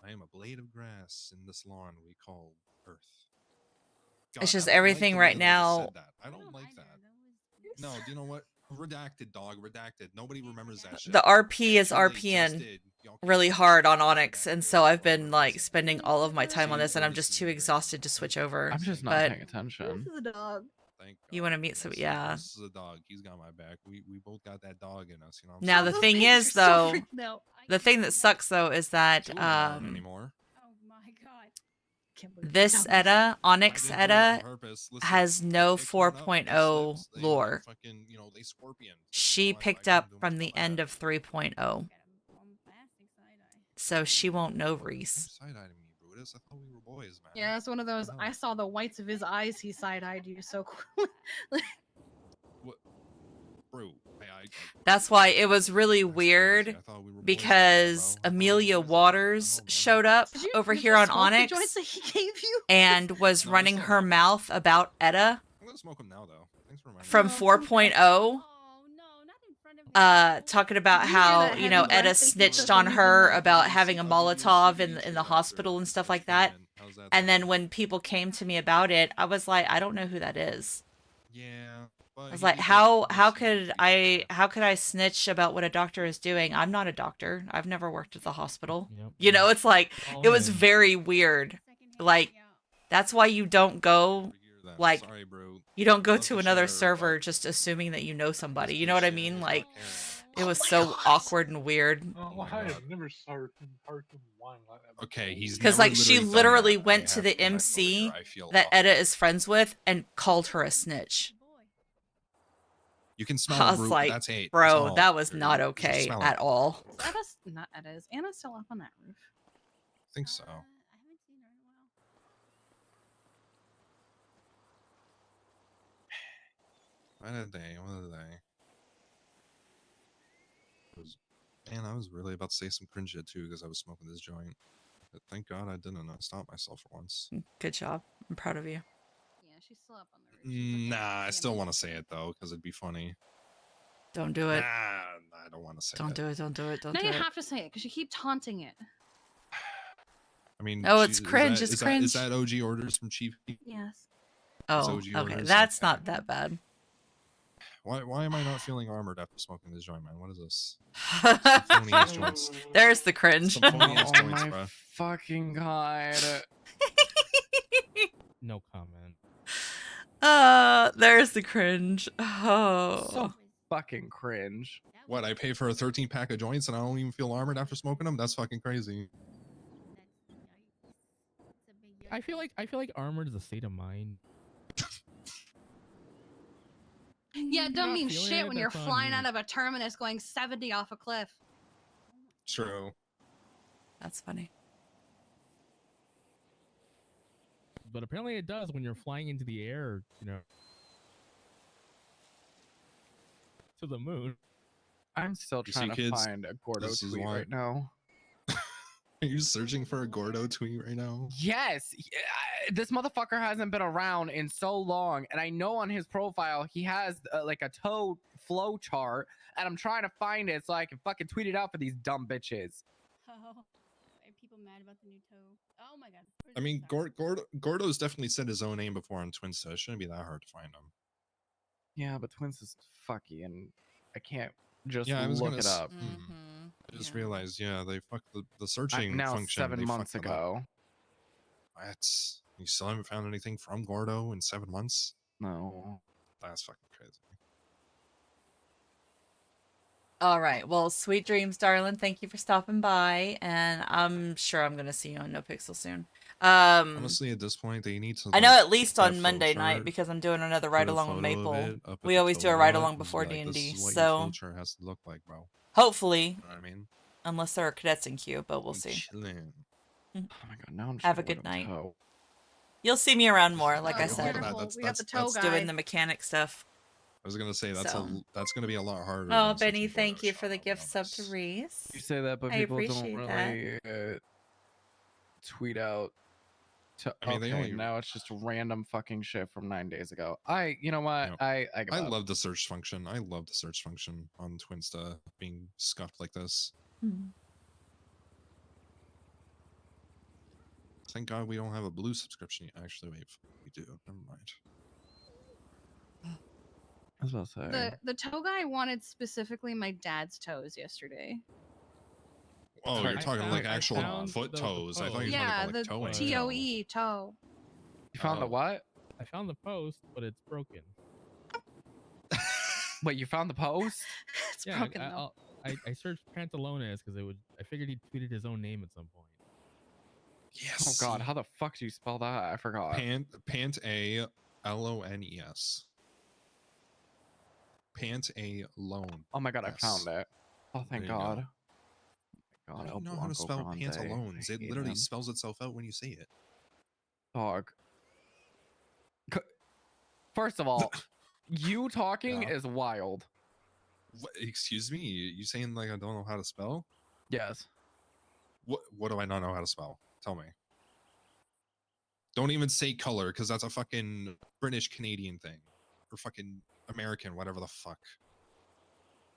I am a blade of grass in this lawn we call Earth.
it's
God,
just
I don't like
everything
the
right
way that I just
now.
said that. I don't like that. No, do you know what? Redacted, dog. Redacted. Nobody remembers that shit.
The RP is
Too late,
RPing
just did. Y'all can
really
fuck
hard
off.
on Onyx, and so I've been like spending all of my time on
See,
this, and I'm
at
just
least
too
you did.
exhausted to switch over.
I'm just not
But
paying attention.
This is a dog.
Thank
you
God.
want to meet some? Yeah.
This is a dog. He's got my back. We both got that dog in us, you know. What I'm
Now
saying?
the thing is, though, the thing that sucks though is that
Two of them aren't anymore.
Oh my god.
this Etta, Onyx
I didn't do it on
Etta,
purpose. Listen,
has
I
no
picked one up, they
4.0
slipped, they
lore.
fucking, they scorpion.
She picked up from the end of 3.0. So she won't know Reese.
Side-eyeing me, gratuitous. I thought we were boys, man.
Yeah, it's one of those.
hell?
I saw the whites of his eyes. He side-eyed you so quickly.
What, bro?
That's why it was really weird because Amelia Waters showed up over
Did
here
you
on
smoke the
Onyx
joints that he gave you?
and was
No, I
running
still
her
have 'em.
mouth about Etta
I'm gonna smoke them now, though. Thanks for reminding
from
me.
4.0. Talking about
Did you hear
how,
that
you know,
heavy
Etta
breath that he
snitched
took
on
when he
her
did that?
about having a
I'll give you a
Molotov
CD
in
too
the
after
hospital and stuff like that.
How's that?
And then when people came to me about it, I was like, I don't know who that is.
Yeah.
I was like, how could I snitch about what a doctor is doing? I'm not a doctor. I've never worked at the hospital. You know, it's like it was very weird. Like that's why you don't go like
Sorry, bro.
you don't go
Love
to
to
another
share,
server just assuming that you know somebody. You know what I mean? Like it
Oh
was
my
so
God.
awkward and weird.
Oh, I have never saw Harkin whine like that.
Okay, he's
Because
never
like she
literally done
literally
that.
went
I
to
have
the
full
MC
disclosure. I feel
that
awful.
Etta is friends with and called her a snitch.
You can smell
I
it,
was
bro.
like,
That's hate. That's
bro,
all,
that was
dude.
not
Just
okay
smell
at
it.
all.
Is Etta's not Etta? Is Anna still up on that roof?
I think so. What a day. What a day. Man, I was really about to say some cringe shit too because I was smoking this joint. But thank God I didn't. I stopped myself for once.
Good job. I'm proud of you.
Yeah, she's still up on the roof.
Nah, I still want to say it though because it'd be funny.
Don't do
Nah,
it.
I don't want to say
Don't
it.
do it. Don't do it. Don't
Now
do
you
it.
have to say it because you keep taunting it.
I mean,
No, it's
is
cringe.
that-
It's
is that-
cringe.
Is that OG orders from Chief?
Yes.
It's
Oh,
OG
okay.
orders?
That's
Okay.
not that bad.
Why am I not feeling armored after smoking this joint, man? What is this? Some phony ass joints.
There's the cringe.
Some phony ass
Oh
joints,
my
bro.
fucking god.
No comment.
There's the cringe. Oh.
So fucking cringe.
What? I pay for a 13 pack of joints and I don't even feel armored after smoking them? That's fucking crazy.
I feel like armored is a state of mind.
Yeah, it don't
not
mean
feeling
shit
it,
when you're
that's on
flying
you.
out of a terminus going 70 off a cliff.
True.
That's funny.
But apparently it does when you're flying into the air, you know, to the moon.
I'm still
You see,
trying to
kids,
find a Gordo
this is
tweet
why-
right now.
Are you searching for a Gordo tweet right now?
Yes, this motherfucker hasn't been around in so long, and I know on his profile he has like a toe flow chart, and I'm trying to find it so I can fucking tweet it out for these dumb bitches.
Oh, are people mad about the new toe? Oh my god.
I mean, Gordo's definitely said his own name before on Twinsta. It shouldn't be that hard to find him.
Yeah, but Twins is fucky, and I can't just
Yeah, I was
look
gonna
it up.
I just realized, yeah, they fucked the searching
now
function.
7
they
months
fucked it up.
ago.
What? You still haven't found anything from Gordo in 7 months?
No.
That's fucking crazy.
All right. Well, sweet dreams, darling. Thank you for stopping by, and I'm sure I'm gonna see you on No Pixel soon.
Honestly, at this point, they need to.
I know
like,
at least
that
on Monday night
flowchart,
because I'm doing another
put
ride
a
along with
photo of
Maple.
it up at
We
the
always do a
tow
ride
lot
along
and
before
be like,
D&D,
This is what your
so
flowchart has to look like, bro.
hopefully,
You know what I mean?
unless there are cadets in queue, but we'll see.
Chillin'.
Oh my god, now I'm just
Have a
gonna
good
look at
night.
toe.
You'll see me around more, like I
Oh,
said.
wonderful. We got the toe
It's
guy.
doing the mechanic stuff.
I was gonna say that's
So.
that's gonna be a lot harder.
Oh,
than
Benny,
searching
thank
Gordo
you for the
shop,
gift
I'll be
sub to
honest.
Reese.
You say that, but
I
people don't
appreciate that.
really tweet out.
I mean, they
okay,
only-
now it's just random fucking shit from 9 days ago. You know what?
Yep.
I give
I
up.
love the search function. I love the search function on Twinsta being scuffed like this. Thank God we don't have a blue subscription. Actually, wait, we do. Never mind.
I was about to say.
The toe guy wanted specifically my dad's toes yesterday.
Oh, you're talking like actual
found
foot
the
toes. I thought you were
Yeah,
talking about like
the
toe and
TOE toe.
You found the what?
I found the post, but it's broken.
Wait, you found the post?
It's
Yeah,
broken though.
I searched Pantalones because I figured he tweeted his own name at some point.
Yes.
Oh god, how the fuck do you spell that? I forgot.
Pant A Lones. Pant A loan.
Oh my god, I found it. Oh thank
There you go.
god. God,
How do
El
you know how to
Blanco
spell
Grande.
pantalones?
I
It
hate
literally
him.
spells itself out when you say it.
Dog. First of all, you talking
Yeah.
is wild.
What, excuse me? You saying like I don't know how to spell?
Yes.
What do I not know how to spell? Tell me. Don't even say color because that's a fucking British Canadian thing, or fucking American, whatever the fuck.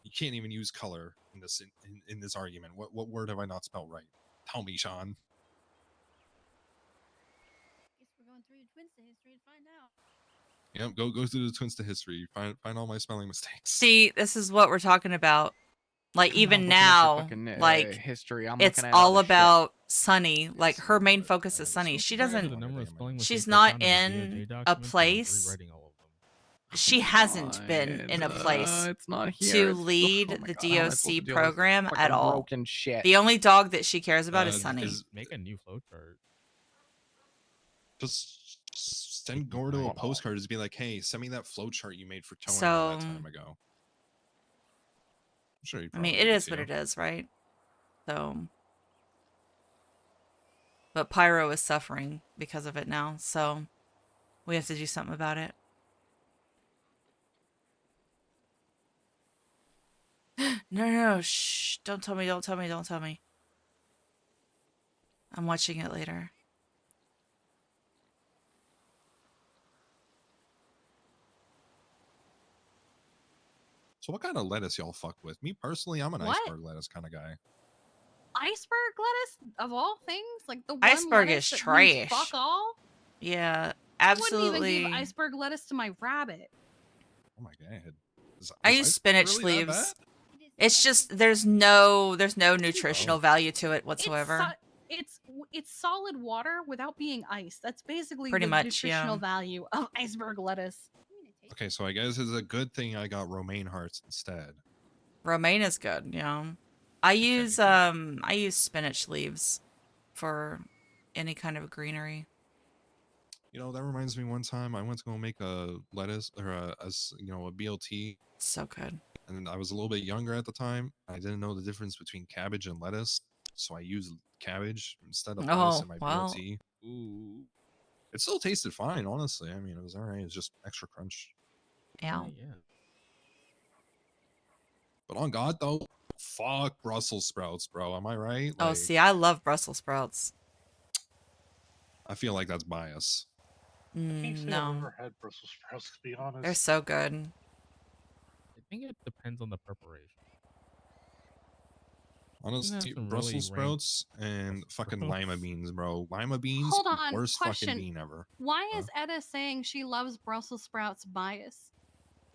You can't even use color in this in this argument. What word have I not spelled right? Tell me, Sean.
Guess we're going through your twins to history to find out.
Yep, go through the twins to history. Find all my spelling mistakes.
See, this is what we're talking about. Like
I'm not
even
looking at your
now,
fucking,
like
history. I'm
it's
looking at
all
other shit.
about Sunny. Like her main
Lord,
focus is
this
Sunny.
will
She
be
Compared to
doesn't.
the number of spelling
She's
mistakes I
not
found in the
in
DOJ
a
documents, and I was
place.
rewriting all of them.
She hasn't been in a place
It's not here.
to
It's,
lead
oh my
the
God, how am I supposed to
DOC
deal with this
program at
fucking
all.
broken shit?
The only dog that she cares about is Sunny.
Make a new flowchart.
Just send Gordo a postcard to be like, hey, send me that flowchart you made for towing all
So,
that time ago. I'm sure he'd
I mean,
probably
it
give
is
to
what
you.
it is, right? So, but Pyro is suffering because of it now, so we have to do something about it. No, shh! Don't tell me! Don't tell me! Don't tell me! I'm watching it later.
So what kind of lettuce y'all fuck with? Me personally, I'm an
What?
iceberg lettuce kind of guy.
Iceberg lettuce of all things, like the one
Iceberg
lettuce
is
that means
trash.
fuck all.
Yeah,
I wouldn't even
absolutely.
give iceberg lettuce to my rabbit.
Oh my god.
I
Is
use
iceberg
spinach
really that
leaves.
bad?
It's just there's no nutritional
Oh.
value to it whatsoever.
It's solid water without being ice. That's basically
Pretty
the
much,
nutritional
yeah.
value of iceberg lettuce.
Okay, so I guess it's a good thing I got romaine hearts instead.
Romaine is good, yeah. I use spinach leaves for any kind of greenery.
You know, that reminds me one time I went to go make a lettuce or a BLT.
So good.
And I was a little bit younger at the time. I didn't know the difference between cabbage and lettuce, so I used cabbage instead of lettuce in my
well.
BLT. Ooh. It still tasted fine, honestly. I mean, it was alright. It was just extra crunch.
Yeah.
But on God, though, fuck Brussels sprouts, bro. Am I right?
Oh, see, I love Brussels sprouts.
I feel like that's bias.
I can't say I've
No.
ever had Brussels sprouts, to be honest.
They're so good.
I think it depends on the preparation.
Honestly,
some
Brussels
really
sprouts and fucking lima
sprouts.
beans, bro. Lima beans,
Hold on,
worst
question.
fucking bean ever.
Why is Etta saying she loves Brussels sprouts bias?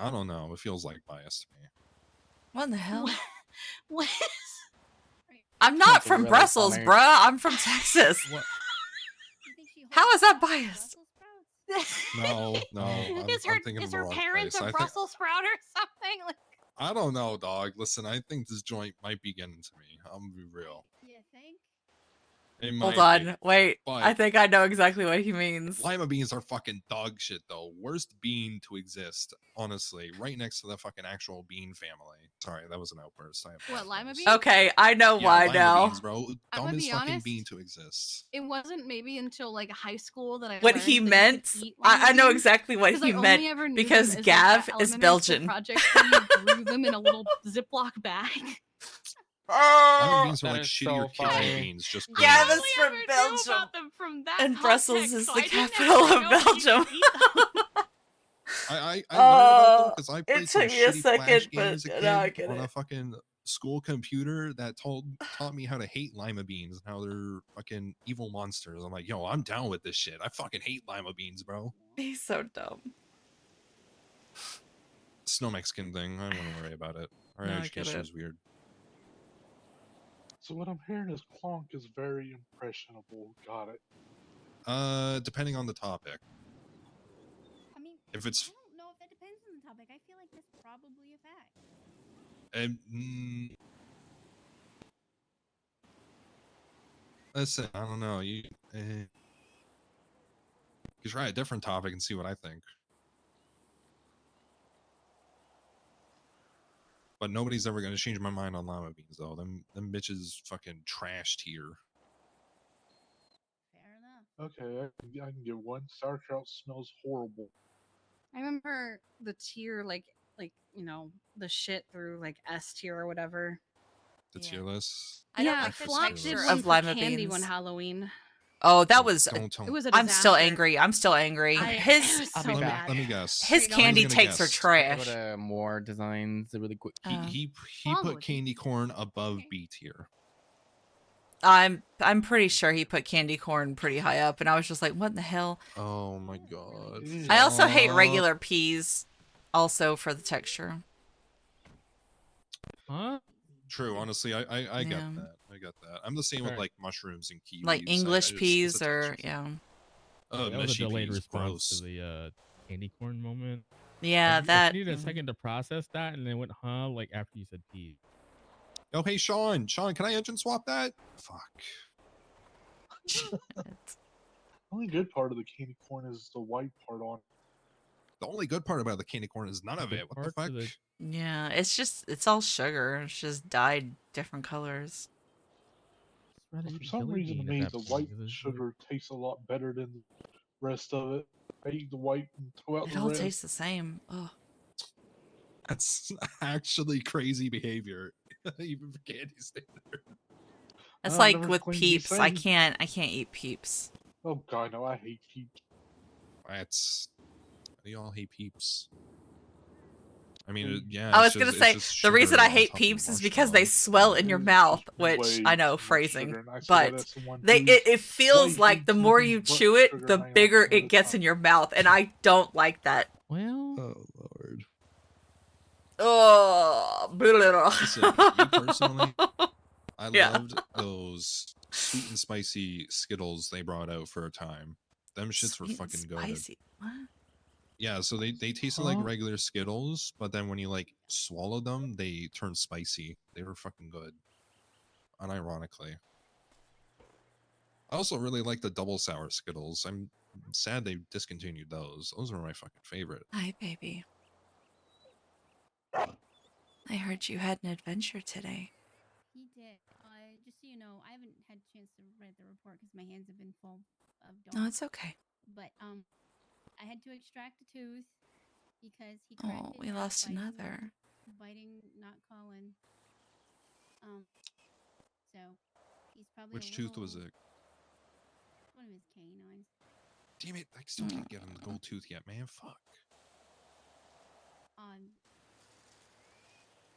I don't know. It feels like bias to me.
What in the hell?
What?
I'm not
That's
from
really
Brussels,
funny.
bruh. I'm from Texas. How is that biased?
No, I'm
Is her
thinking of the
her
wrong
parent
place.
a Brussels sprout or something? Like,
I don't know, dog. Listen, I think this joint might be getting to me. I'm gonna be real.
You think?
It
Hold
might be,
on. Wait.
but
I think I know exactly what he means.
lima beans are fucking dog shit, though. Worst bean to exist, honestly. Right next to the fucking actual bean family. Sorry, that was an outburst.
what, lima beans?
Okay, I know
Yeah,
why
lima
now.
beans, bro.
I'm gonna
Dumbest
be
fucking
honest,
bean to exist.
It wasn't maybe until like high school that I
What
learned
he
that you
meant,
could eat lima
I know
beans,
exactly what
'cause
he
I
meant
only ever knew
because
them as,
Gav
like, that
is
elementary school
Belgian.
project where you grew them in a little Ziploc bag.
Lima beans are
That
like
is
shittier
so
kidney
funny.
beans, just
I
green.
only ever knew about them from that
And Brussels
context,
is
so
the
I didn't
capital
actually
of
know that you
Belgium.
could eat them.
I learned about them because I
it
played some
took me a
shitty Flash
second,
game
but
as a
now I
kid
get
on a
it.
fucking school computer that taught me how to hate lima beans and how they're fucking evil monsters. I'm like, yo, I'm down with this shit. I fucking hate lima beans, bro.
He's so dumb.
It's no Mexican thing. I wouldn't worry about it. Our
No, I get
education
it.
is weird.
So what I'm hearing is Clonk is very impressionable. Got it.
Depending on the topic.
I mean,
If it's
I don't know if that depends on the topic. I feel like that's probably a fact.
Listen, I don't know. You try a different topic and see what I think. But nobody's ever gonna change my mind on llama beans though. Them bitches fucking trashed here.
Fair enough.
Okay, I can get one. Sauerkraut smells horrible.
I remember the tier, like you know, the shit through like S tier or whatever.
The tier list.
I don't
Yeah,
like the
Flop
texture
did
of
one for
lima
candy
beans.
one Halloween.
Oh, that
Oh,
was.
don't tell
It
me.
was a
I'm still
disaster.
angry. I'm still angry.
It
His
was
I'll be
so
back.
Let me
bad.
guess.
his
Wait, go
candy
ahead.
takes are
I'll go
trash.
to more designs really quick.
He
Follow
put
it.
candy corn above B tier.
I'm pretty sure he put candy corn pretty high up, and I was just like, what in the hell?
Oh my god.
I also hate
Fuck.
regular peas, also for the texture.
Huh?
True, honestly, I get
Yeah.
that. I get that. I'm the same with
Alright.
like mushrooms and kiwis.
Like English
it's
peas
a
or
texture thing.
yeah.
Oh,
That was a
mushy
delayed
peas,
response
gross.
to the candy corn moment.
Yeah,
If
that.
you needed a second to process that, and then went, huh? Like after you said pee.
Oh, hey, Sean, can I engine swap that? Fuck.
The only good part of the candy corn is the white part on it.
The only good part about the candy corn is none of it. What the
Part
fuck?
to the
Yeah, it's all sugar. It's just dyed different colors.
rather
For
eat a
some
jelly
reason, to
bean at
me,
that
the
point,
white
'cause it's
sugar tastes a lot better than the rest of it. I eat the white and throw out
It
the
all
rest.
tastes the same. Oh,
That's actually crazy behavior, even for candy standard.
it's
I've
like
never
with
claimed to be
Peeps. I
sane.
can't eat Peeps.
Oh god, no, I hate Peeps.
That's we all hate Peeps. I mean, yeah.
I
It's
was gonna
just,
say
it's just
the reason I
sugar on
hate
top of a
Peeps is because they
marshmallow.
swell in your mouth, which
Way
I know
too much
phrasing,
sugar, and I swear
but
that's the one
they
food.
it feels
White
like the
eats
more
nothing
you
but
chew it,
sugar
the
99%
bigger
of
it
the
gets
time.
in your mouth, and I don't like that.
well.
Oh lord.
Oh,
Listen, me personally, I
Yeah.
loved those sweet and spicy Skittles they brought out for a time. Them shits were
Sweet and
fucking good.
spicy. What?
Yeah, so they tasted like regular Skittles, but then when you like swallowed them, they turned spicy. They were fucking good. Unironically. I also really like the double sour Skittles. I'm sad they discontinued those. Those were my fucking favorite.
Hi, baby. I heard you had an adventure today.
He did. Just so you know, I haven't had a chance to read the report because my hands have been full of dogs.
No, it's okay.
But I had to extract a tooth because he
Oh,
cracked it
we
out
lost
biting,
another.
biting, not calling. So he's probably
Which
a
tooth
little,
was it?
one of his canines.
Damn it, I still can't get him the gold tooth yet, man. Fuck.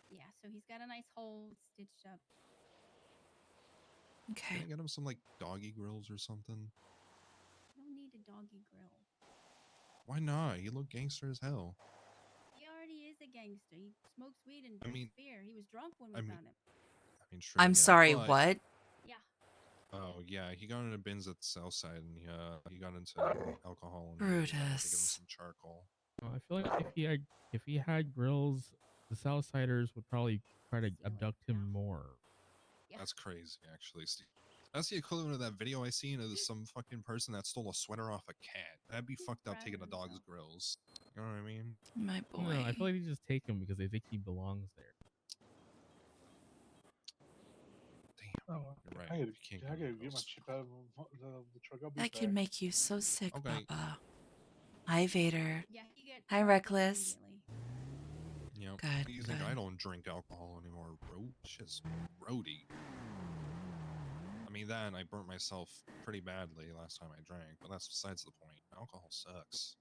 Yeah, so he's got a nice hole stitched up.
Okay.
Can I get him some like doggy grills or something?
You don't need a doggy grill.
Why not? You look gangster as hell.
He already is a gangster. He smokes weed and
I
drinks
mean-
beer. He was drunk when we
I mean-
found him.
I mean, sure.
I'm
yeah,
sorry,
but-
what?
Yeah.
Oh yeah, he got into bins at the south side, and he got into alcohol and they give him
Brutus.
some charcoal.
I feel like if he had grills, the Southsiders would probably try to abduct him more.
That's crazy, actually, Steve. That's the equivalent of that video I seen of some fucking person that stole a sweater off a cat. That'd be fucked up taking a dog's grills. You know what I mean?
My boy.
No, I feel like they just take him because they think he belongs there.
Damn,
Oh,
you're right.
I gotta,
You can't
I
get
gotta
rid of
get my
those.
chip out of the truck. I'll be
That
back.
can make you so sick,
Okay.
Bubba. Hi, Vader.
Yeah, he gets
Hi, Reckless.
Yep.
Good,
You think
good.
I don't drink alcohol anymore, bro? Shit's roady. I mean, that and I burnt myself pretty badly last time I drank, but that's besides the point. Alcohol sucks.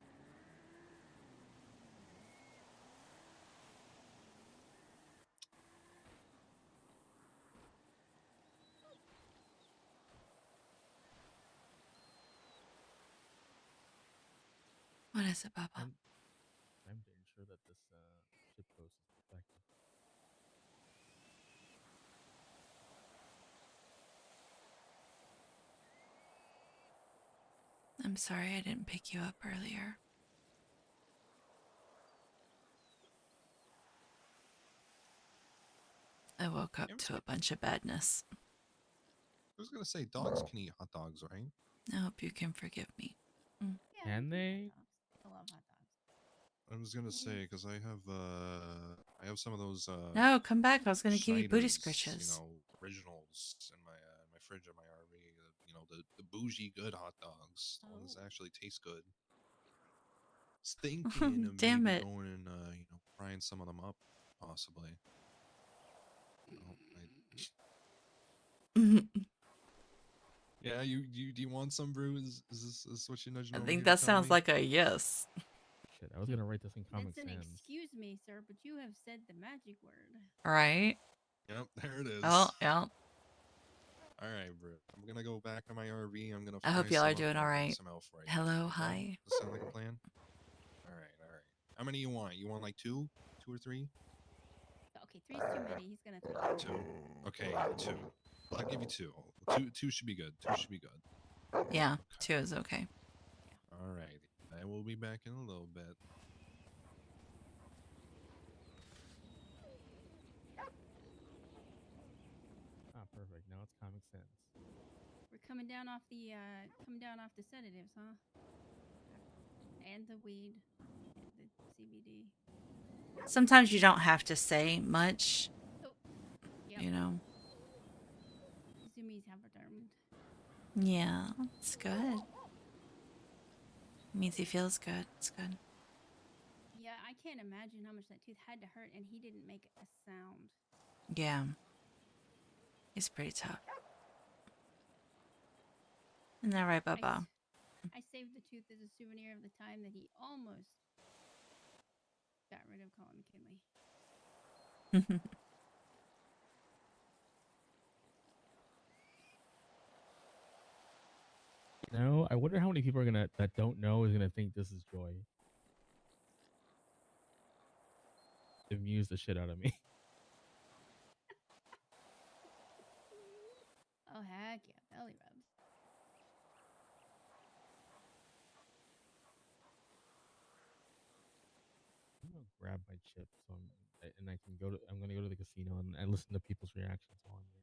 What is it, Bubba?
I'm to ensure that this ship post is effective.
I'm sorry I didn't pick you up earlier. I woke up to a bunch of badness.
I was gonna say dogs can eat hot dogs, right?
I hope you can forgive me.
Can they?
I love hot dogs.
I was gonna say because I have some of those
No, come back. I was gonna give you booty
Schneider's,
scritches.
originals in my fridge in my RV. The bougie good hot dogs. The ones that actually taste good. Was thinking of
Damn
maybe
it.
going and frying some of them up, possibly. Oh, yeah, do you want some brew? Is this what you're nudging
I
over
think
here to
that
tell
sounds
me?
like a yes.
Shit, I was gonna write this in Comic
That's an
Sans.
excuse me, sir, but you have said the magic word.
Right?
Yep, there it is.
Oh, yeah.
All right, bro. I'm gonna go back in my RV. I'm gonna
I
fry
hope y'all
some
are
up
doing
and
all
I'll bring
right.
some out for you.
Hello,
Okay?
hi.
Does that sound like a plan? All right, all right. How many you want? You want like two or three?
Okay, three's too many. He's gonna throw.
Two. Okay, two. I'll give you two. Two should be good. Two should be good.
Yeah, 2 is okay.
All right. I will be back in a little bit.
Ah, perfect. Now it's Comic Sans.
We're coming down off the sedatives, huh? And the weed, and the CBD.
Sometimes you don't have to say much.
Oh, yep.
You know.
Zoomies have returned.
Yeah, it's good. Means he feels good. It's good.
Yeah, I can't imagine how much that tooth had to hurt, and he didn't make a sound.
Yeah. He's pretty tough. Isn't that right, Bubba?
I saved the tooth as a souvenir of the time that he almost got rid of Colin McKinley.
No, I wonder how many people are that don't know is gonna think this is Joy. It amused the shit out of me.
Oh heck yeah, belly rubs.
I'm gonna grab my chip and I can I'm gonna go to the casino and listen to people's reactions while I'm there.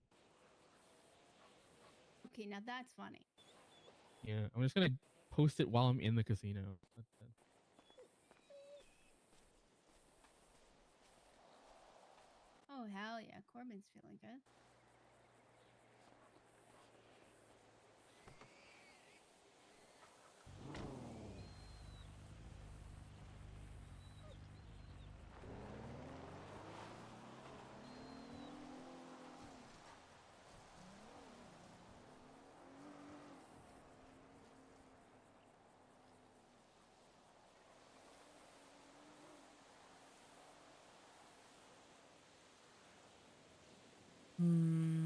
Okay, now that's funny.
Yeah, I'm just gonna post it while I'm in the casino. That's it.
Oh hell yeah, Corbin's feeling good.
Hmm.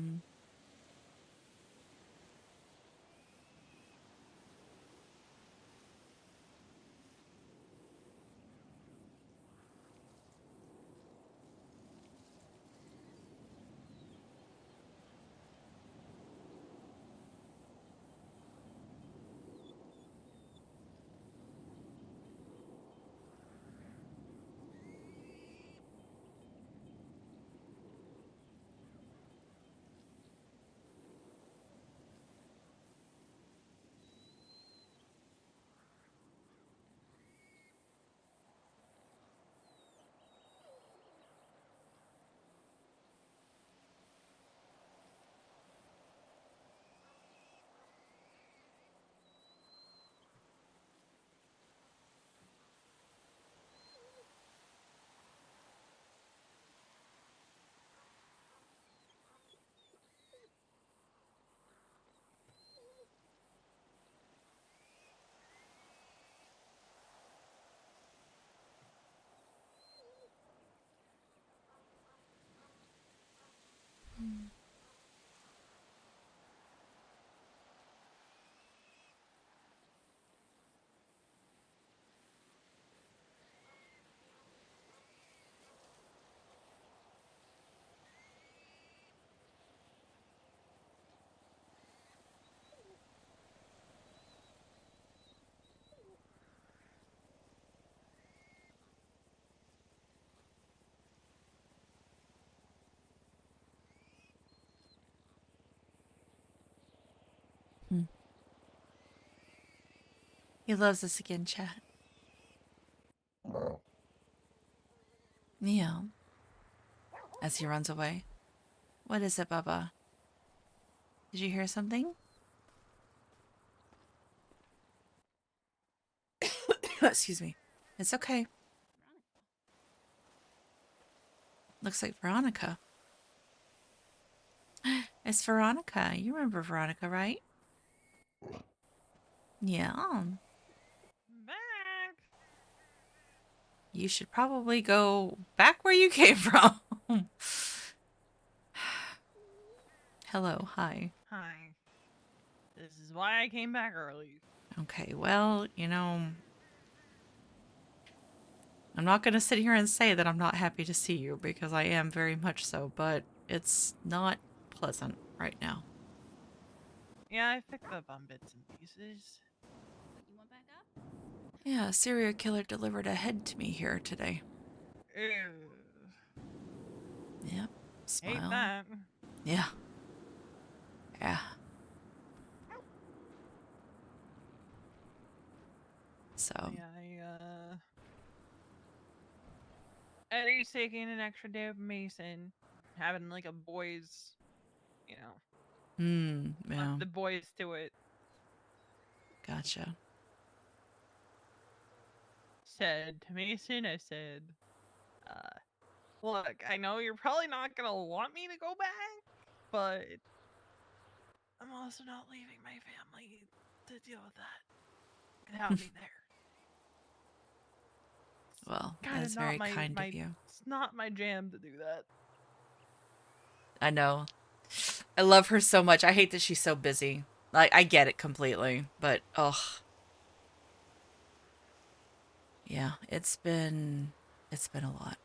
He loves us again, chat. Yeah. As he runs away. What is it, Bubba? Did you hear something? Excuse me. It's okay. Looks like Veronica. It's Veronica. You remember Veronica, right? Yeah.
Back.
You should probably go back where you came from. Hello. Hi.
Hi. This is why I came back early.
Okay. Well, you know, I'm not going to sit here and say that I'm not happy to see you because I am very much so, but it's not pleasant right now.
Yeah, I picked up on bits and pieces.
What, you want back up?
Yeah, a serial killer delivered a head to me here today.
Ew.
Yep.
Hate
Smile.
that.
Yeah. Yeah. So.
Yeah, Eddie's taking an extra day with Mason, having like a boys, you know,
Yeah.
left the boys to it.
Gotcha.
Said to Mason, I said, look, I know you're probably not gonna want me to go back, but I'm also not leaving my family to deal with that without me there.
Well,
Kind
that's
of not
very
my
kind of you.
It's not my jam to do that.
I know. I love her so much. I hate that she's so busy. Like, I get it completely, but ugh. Yeah, it's been a lot.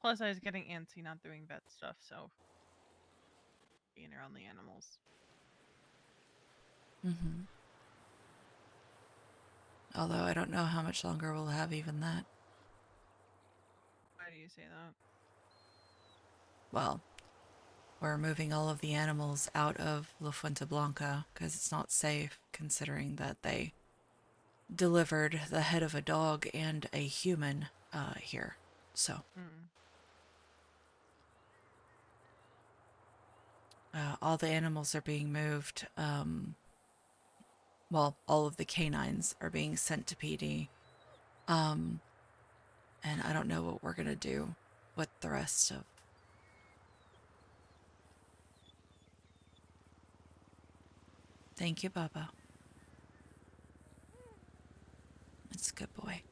Plus, I was getting antsy not doing vet stuff, so being around the animals.
Mm-hmm. Although I don't know how much longer we'll have even that.
Why do you say that?
Well, we're moving all of the animals out of La Fuente Blanca because it's not safe considering that they delivered the head of a dog and a human here. So. All the animals are being moved. Well, all of the canines are being sent to PD. And I don't know what we're going to do with the rest of. Thank you, Bubba. It's a good boy.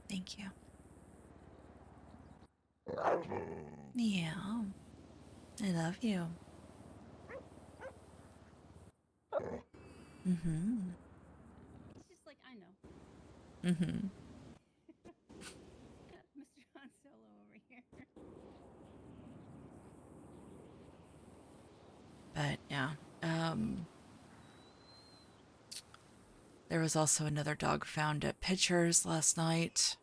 Thank you. Yeah. I love you. Mm-hmm.
It's just like, I know.
Mm-hmm.
Mr. Han Solo over here.
But yeah. There was also another dog found at Pitcher's last night.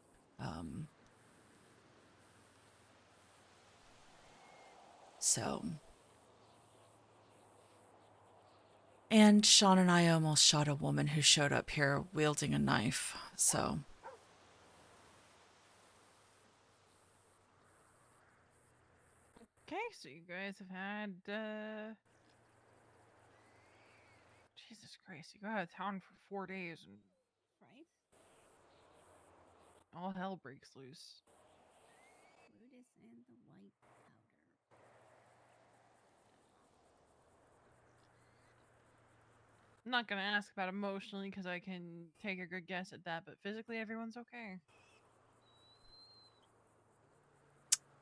So. And Sean and I almost shot a woman who showed up here wielding a knife. So.
Okay, so you guys have had, Jesus Christ, you go out of town for 4 days and
Right?
all hell breaks loose.
Brutus and the white powder.
I'm not gonna ask about emotionally because I can take a good guess at that, but physically everyone's okay.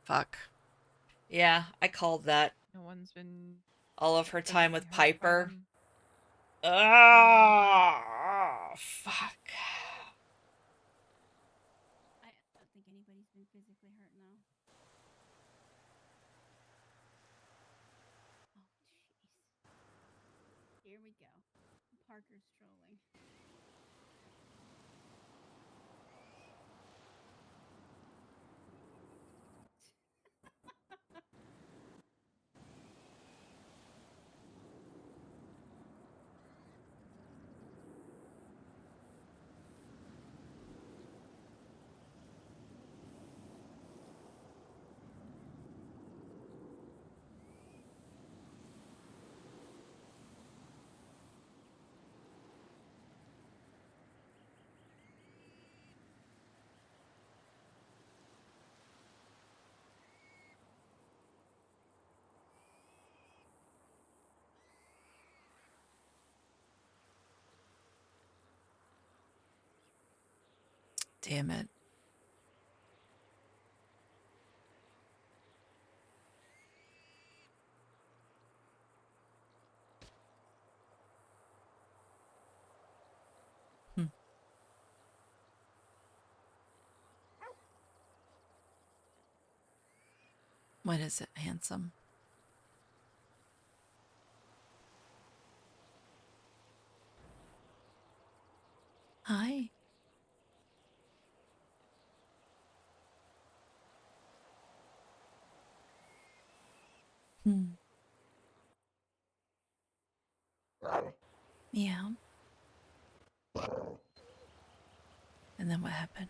Fuck. Yeah, I called that.
No one's been
all of her time with
physically hurt by
Piper.
them.
Ah, fuck.
I don't think anybody's been physically hurt now. Oh, jeez. Here we go. Parker's trolling.
Damn it. What is it, handsome? Hi. Yeah. And then what happened?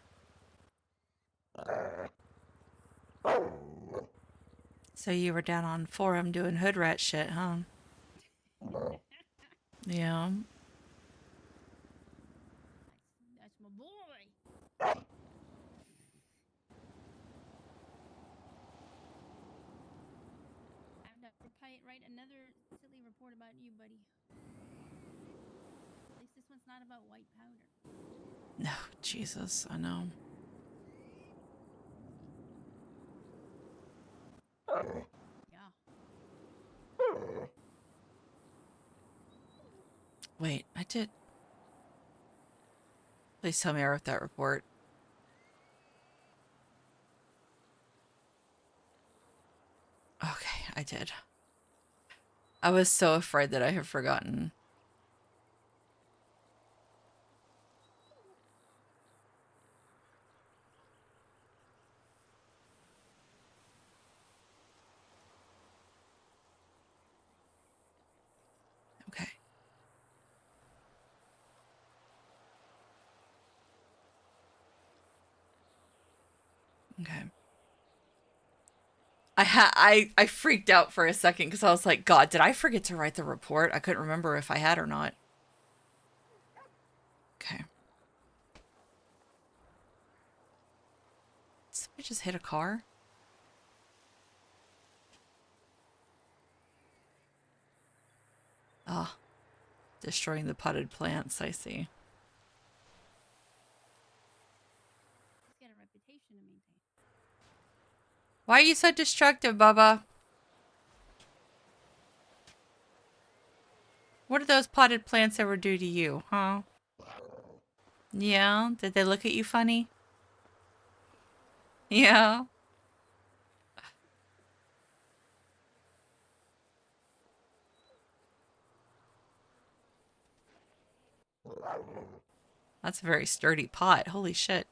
So you were down on forum doing hood rat shit, huh? Yeah.
That's my boy. I have to write another silly report about you, buddy. At least this one's not about white powder.
No, Jesus, I know.
Yeah.
Wait, I did. Please tell me I wrote that report. Okay, I did. I was so afraid that I had forgotten. Okay. Okay. I freaked out for a second because I was like, God, did I forget to write the report? I couldn't remember if I had or not. Okay. Did somebody just hit a car? Ah, destroying the potted plants, I see.
He's got a reputation to maintain.
Why are you so destructive, Bubba? What did those potted plants ever do to you, huh? Yeah? Did they look at you funny? Yeah? That's a very sturdy pot. Holy shit.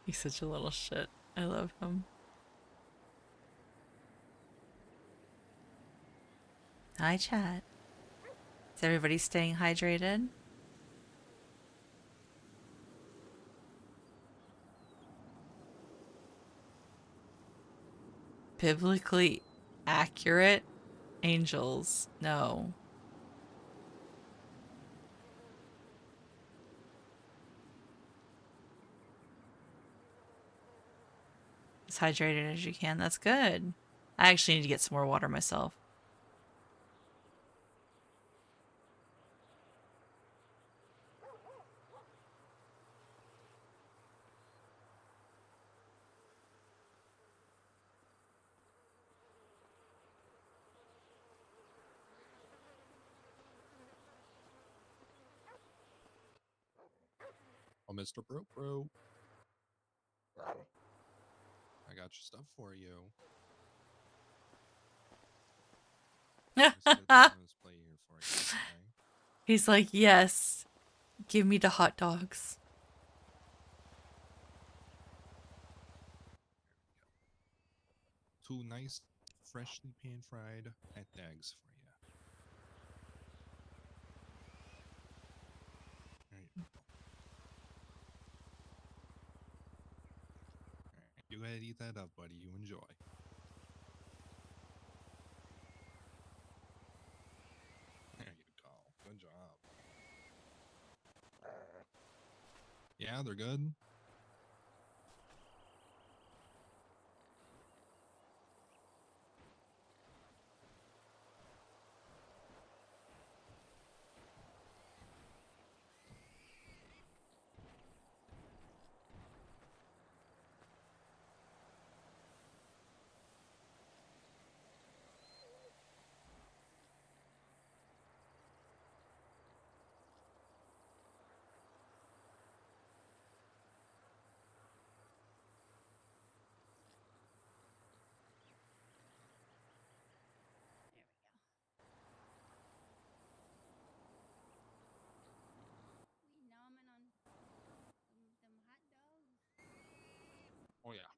He's such a little shit. I love him. Hi, chat. Is everybody staying hydrated? Biblically accurate angels. No. As hydrated as you can. That's good. I actually need to get some more water myself.
Oh, Mr. Bro. I got your stuff for you. Just get on display here for you, okay?
He's like, yes, give me the hot dogs.
Two nice, freshly pan-fried hot dogs for you. There you go. go ahead, eat that up, buddy. You enjoy. There you go. Good job. Yeah, they're good.
There we go. We nomming on them hot dogs.
Oh yeah.
Hell yeah.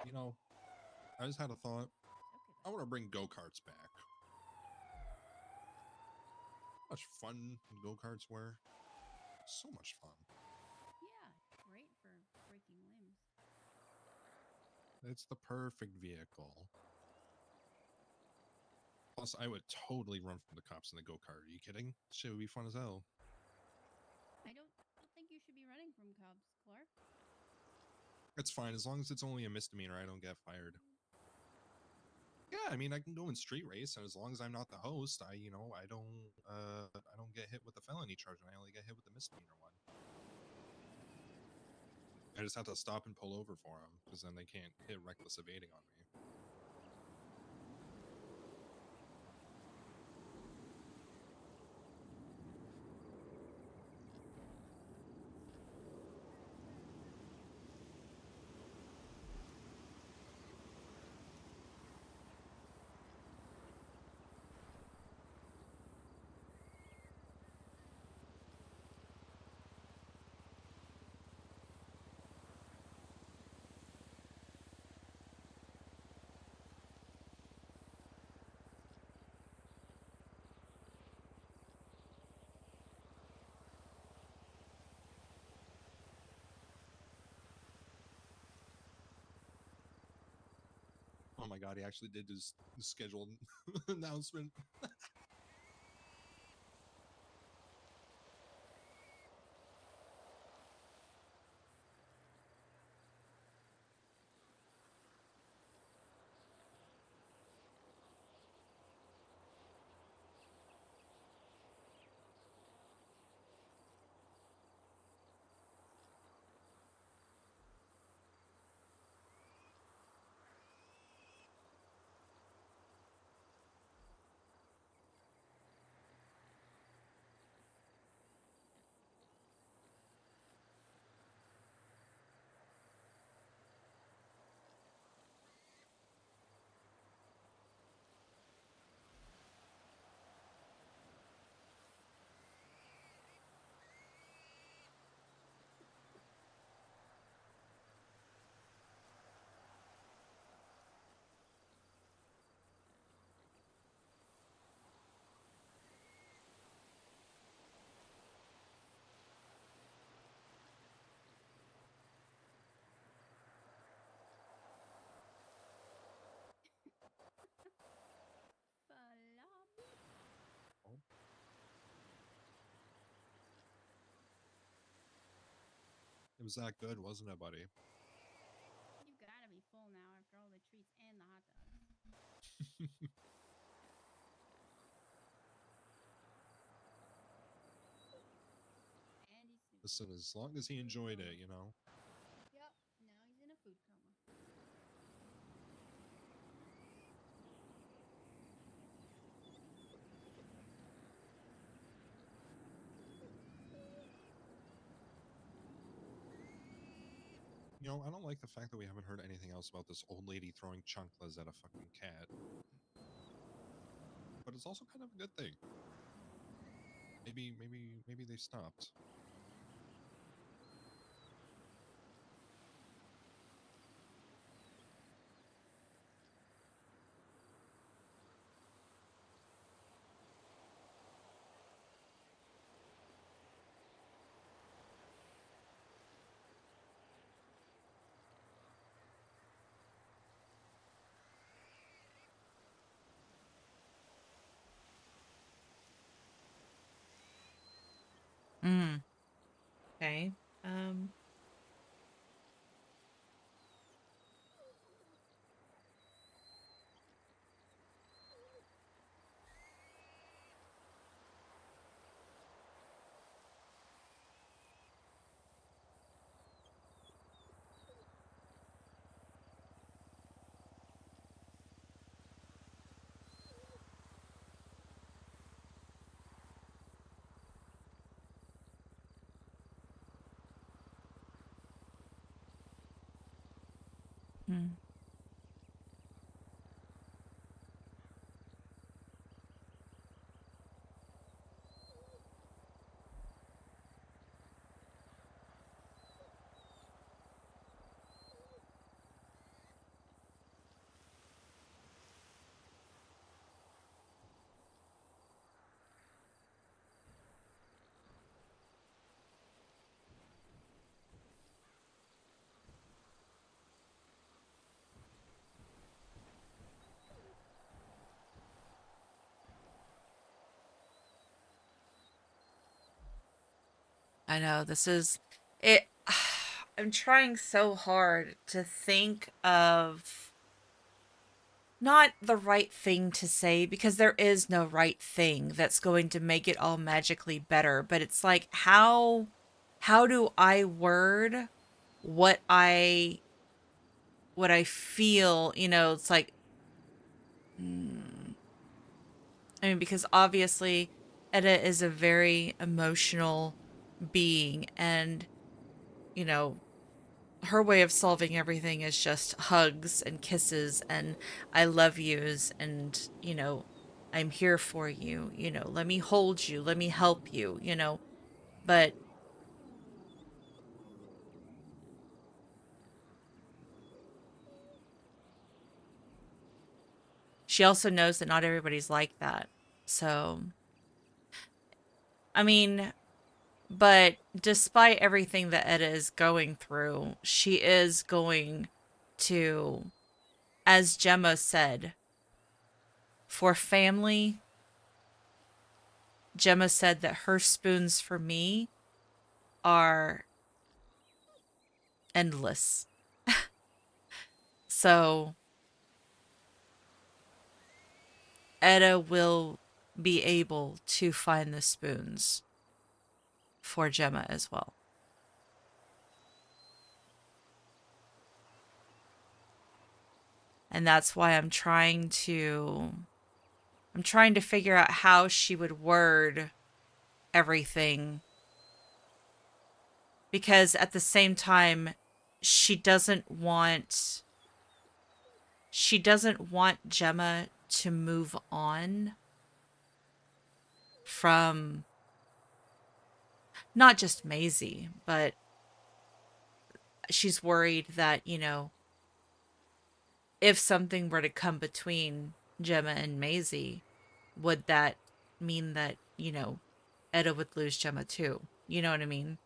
You know, I just had a thought. I want to bring go-karts back. How much fun go-karts were. So much fun.
Yeah, great for breaking limbs.
It's the perfect vehicle. Plus, I would totally run from the cops in the go-kart. Are you kidding? Shit would be fun as hell.
I don't think you should be running from cops, Clark.
It's fine as long as it's only a misdemeanor. I don't get fired. Yeah, I mean, I can go in street race, and as long as I'm not the host, I don't get hit with the felony charge, and I only get hit with the misdemeanor one. I just have to stop and pull over for them, because then they can't hit reckless evading on me. Oh my god, he actually did his scheduled announcement. was that good, wasn't it, buddy?
You gotta be full now after all the treats and the hot dogs. And he's soon.
Listen, as long as he enjoyed it, you know.
Yep. Now he's in a food coma.
You know, I don't like the fact that we haven't heard anything else about this old lady throwing chanclas at a fucking cat. But it's also kind of a good thing. Maybe they stopped.
Mm. Okay. Hmm. I know this is it. I'm trying so hard to think of not the right thing to say because there is no right thing that's going to make it all magically better, but it's like how do I word what I feel, it's like I mean because obviously Etta is a very emotional being and you know her way of solving everything is just hugs and kisses and I love yous and, I'm here for you, let me hold you, let me help you, but she also knows that not everybody's like that. So, I mean, but despite everything that Etta is going through, she is going to, as Gemma said, for family, Gemma said that her spoons for me are endless. So Etta will be able to find the spoons for Gemma as well. And that's why I'm trying to figure out how she would word everything because at the same time she doesn't want Gemma to move on from not just Maisie, but she's worried that, if something were to come between Gemma and Maisie, would that mean that, Etta would lose Gemma too? You know what I mean?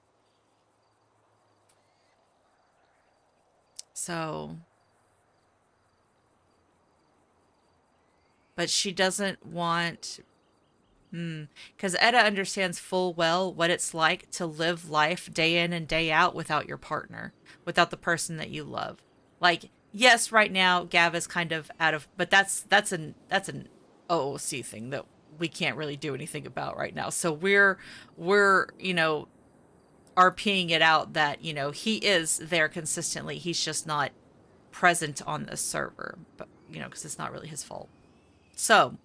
So, but she doesn't want Because Etta understands full well what it's like to live life day in and day out without your partner, without the person that you love. Like, yes, right now Gav is kind of out of, but that's an OOC thing that we can't really do anything about right now. So we're RPing it out that he is there consistently. He's just not present on the server, but because it's not really his fault. So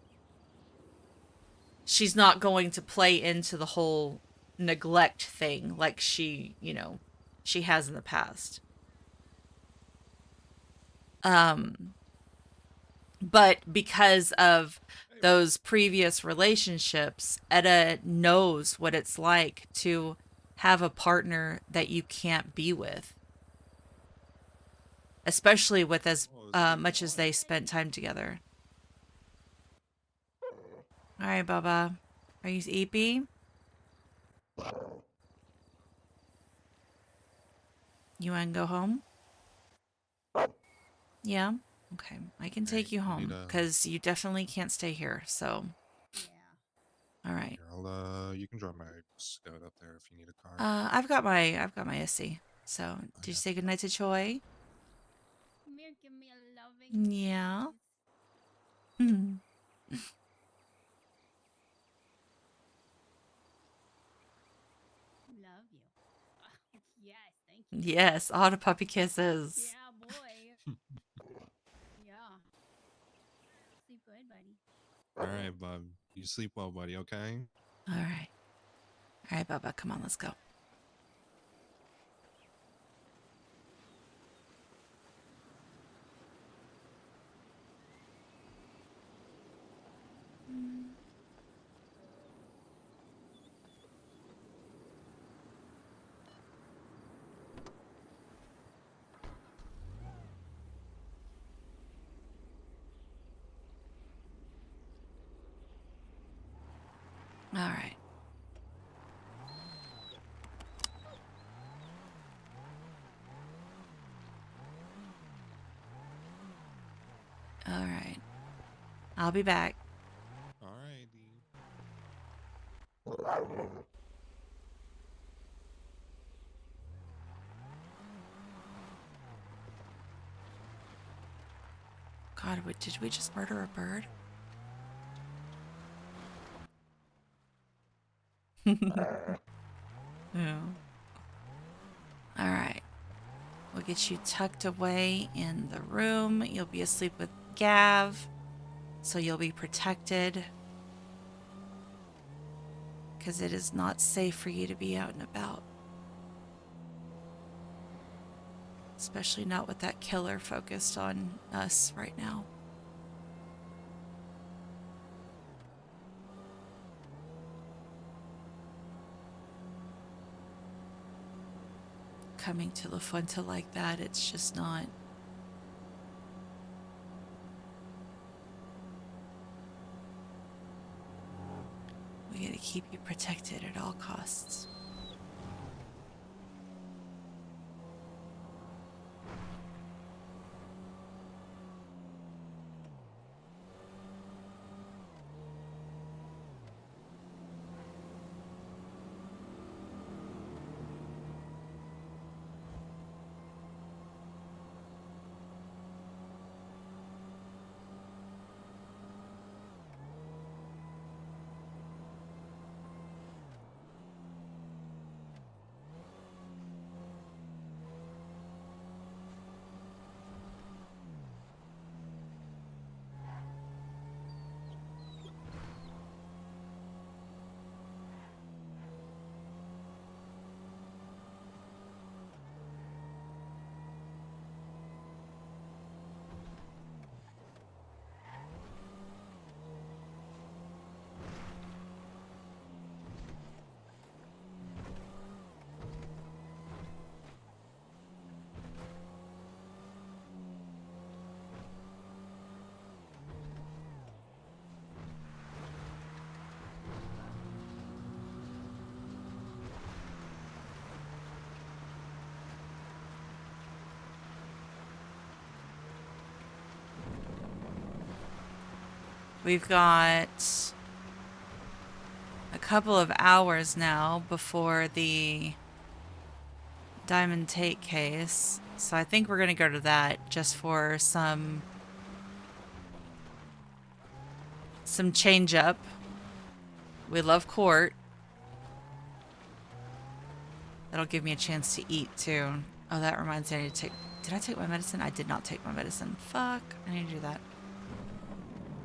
she's not going to play into the whole neglect thing like she has in the past. But because of those previous relationships, Etta knows what it's like to have a partner that you can't be with, especially with as much as they spent time together. All right, Baba. Are you eepy? You want to go home? Yeah? Okay. I can take you home because you definitely can't stay here. So, all right.
Here, you can drop my scout up there if you need a car.
I've got my SC. So, did you say goodnight to Choi?
Give me a loving
Yeah.
love you. Yes, thank you.
Yes, all the puppy kisses.
Yeah, boy. Yeah. Sleep good, buddy.
All right, bub. You sleep well, buddy. Okay.
All right. All right, Baba. Come on, let's go. All right. All right. I'll be back.
All right.
God, did we just murder a bird? Yeah. All right. We'll get you tucked away in the room. You'll be asleep with Gav, so you'll be protected. Because it is not safe for you to be out and about. Especially not with that killer focused on us right now. Coming to La Fuente like that, it's just not. We gotta keep you protected at all costs. We've got couple of hours now before the Diamond Tate case. So I think we're going to go to that just for some change up. We love court. That'll give me a chance to eat too. Oh, that reminds me I need to take... Did I take my medicine? I did not take my medicine. Fuck. I need to do that.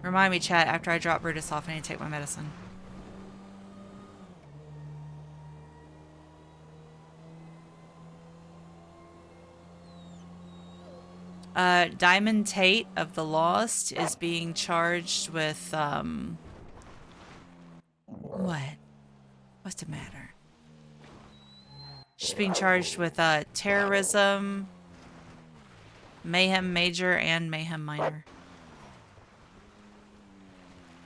Remind me, chat, after I drop Brutus off, I need to take my medicine. Diamond Tate of the Lost is being charged with, what? What's the matter? She's being charged with, terrorism, mayhem major, and mayhem minor.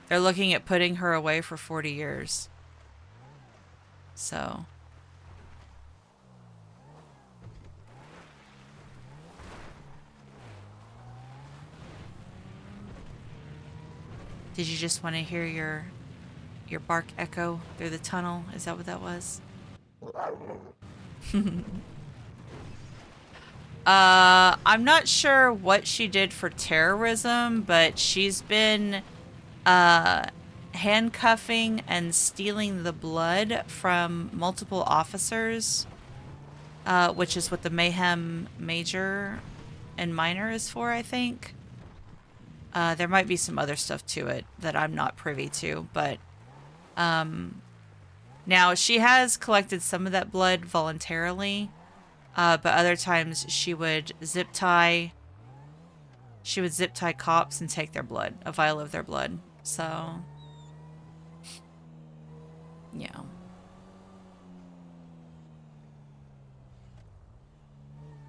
They're looking at putting her away for 40 years. So... Did you just want to hear your bark echo through the tunnel? Is that what that was? I'm not sure what she did for terrorism, but she's been handcuffing and stealing the blood from multiple officers, which is what the mayhem major and minor is for, I think. There might be some other stuff to it that I'm not privy to, but now she has collected some of that blood voluntarily, but other times she would zip tie cops and take their blood, a vial of their blood. So, yeah.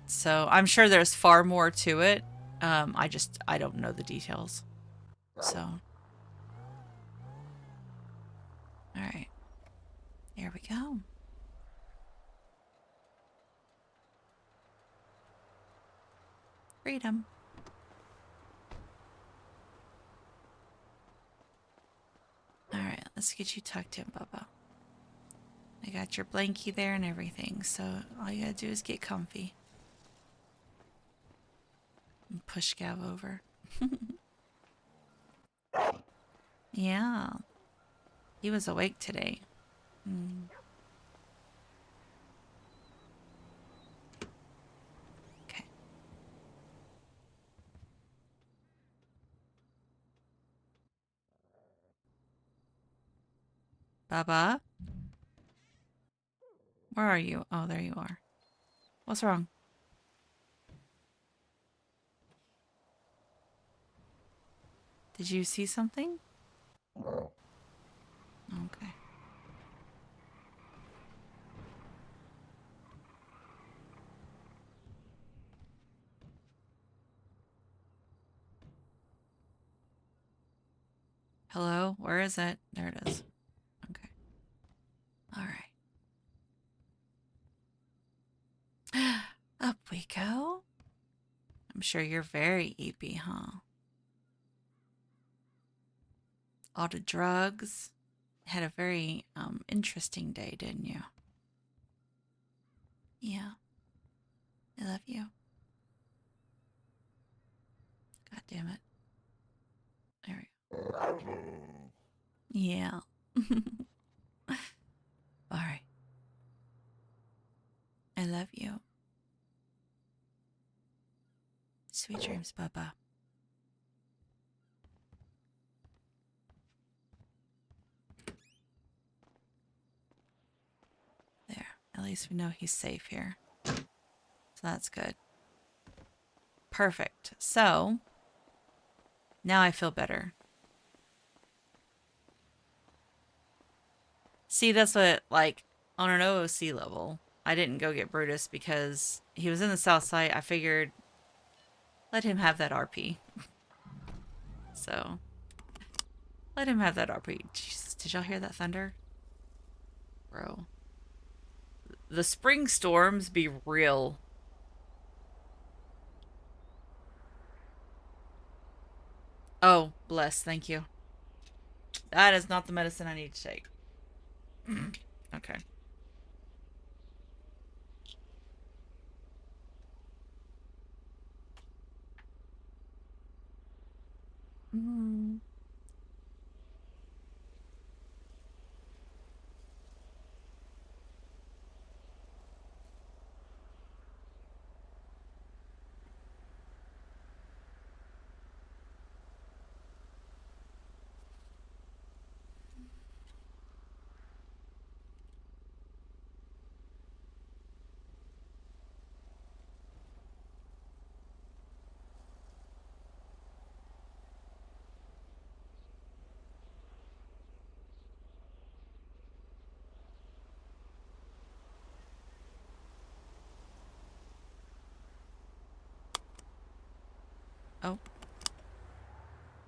So I'm sure there's far more to it. I don't know the details. So, all right, here we go. Freedom. All right, let's get you tucked in, Bubba. I got your blankie there and everything, so all you gotta do is get comfy. And push Gav over. Yeah. He was awake today. Okay. Baba? Where are you? Oh, there you are. What's wrong? Did you see something? Okay. Hello? Where is it? There it is. Okay. All right. Up we go. I'm sure you're very eepy, huh? All the drugs. Had a very interesting day, didn't you? Yeah. I love you. God damn it. There we go. Yeah. All right. I love you. Sweet dreams, Bubba. There. At least we know he's safe here. So that's good. Perfect. So, now I feel better. See, that's what, like, on an OOC level, I didn't go get Brutus because he was in the south side. I figured, let him have that RP. So, let him have that RP. Jesus, did y'all hear that thunder? Bro. The spring storms be real. Oh, bless. Thank you. That is not the medicine I need to take. Okay. Mm. Oh.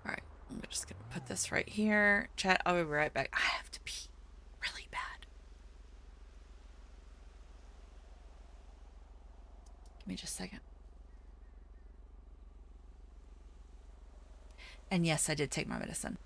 Alright, I'm just gonna put this right here. Chat, I'll be right back. I have to pee really bad. Give me just a second. And yes, I did take my medicine.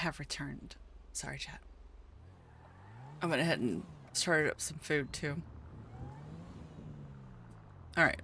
have returned. Sorry, chat. I went ahead and started up some food too. All right.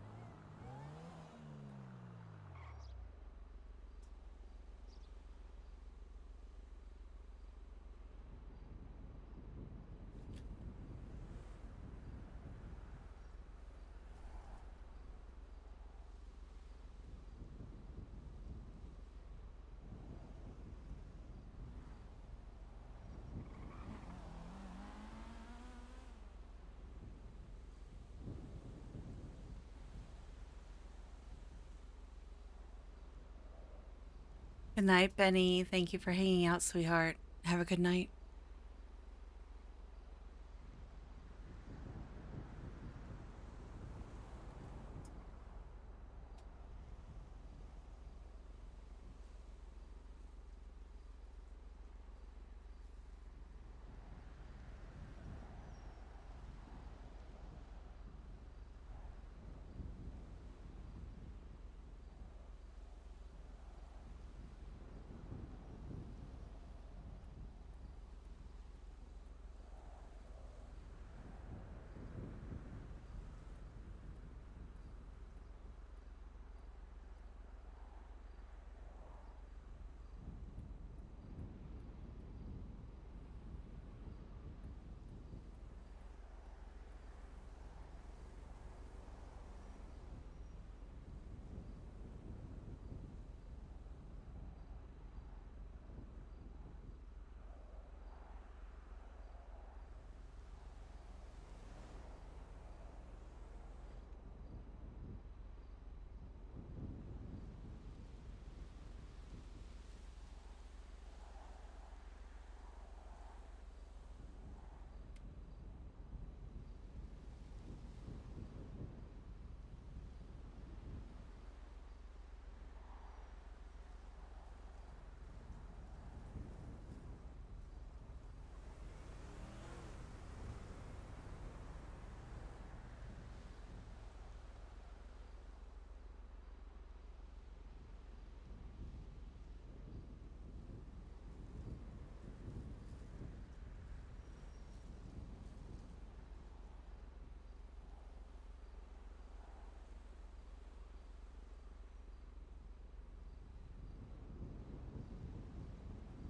Good night, Benny. Thank you for hanging out, sweetheart. Have a good night.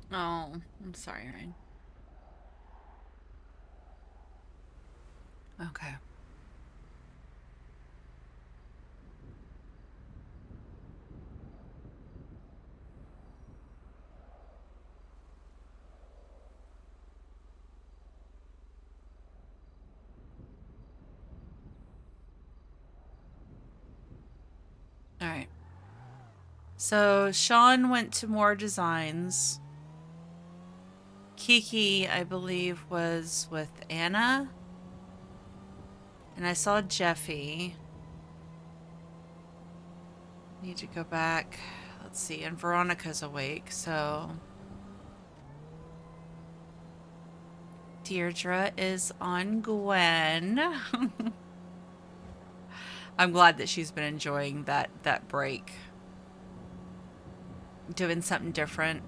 Oh, I'm sorry, Ryan. Okay. All right. So Sean went to more designs. Kiki, I believe, was with Anna. And I saw Jeffy. Need to go back. Let's see. And Veronica's awake, so Deirdre is on Gwen. I'm glad that she's been enjoying that break. Doing something different.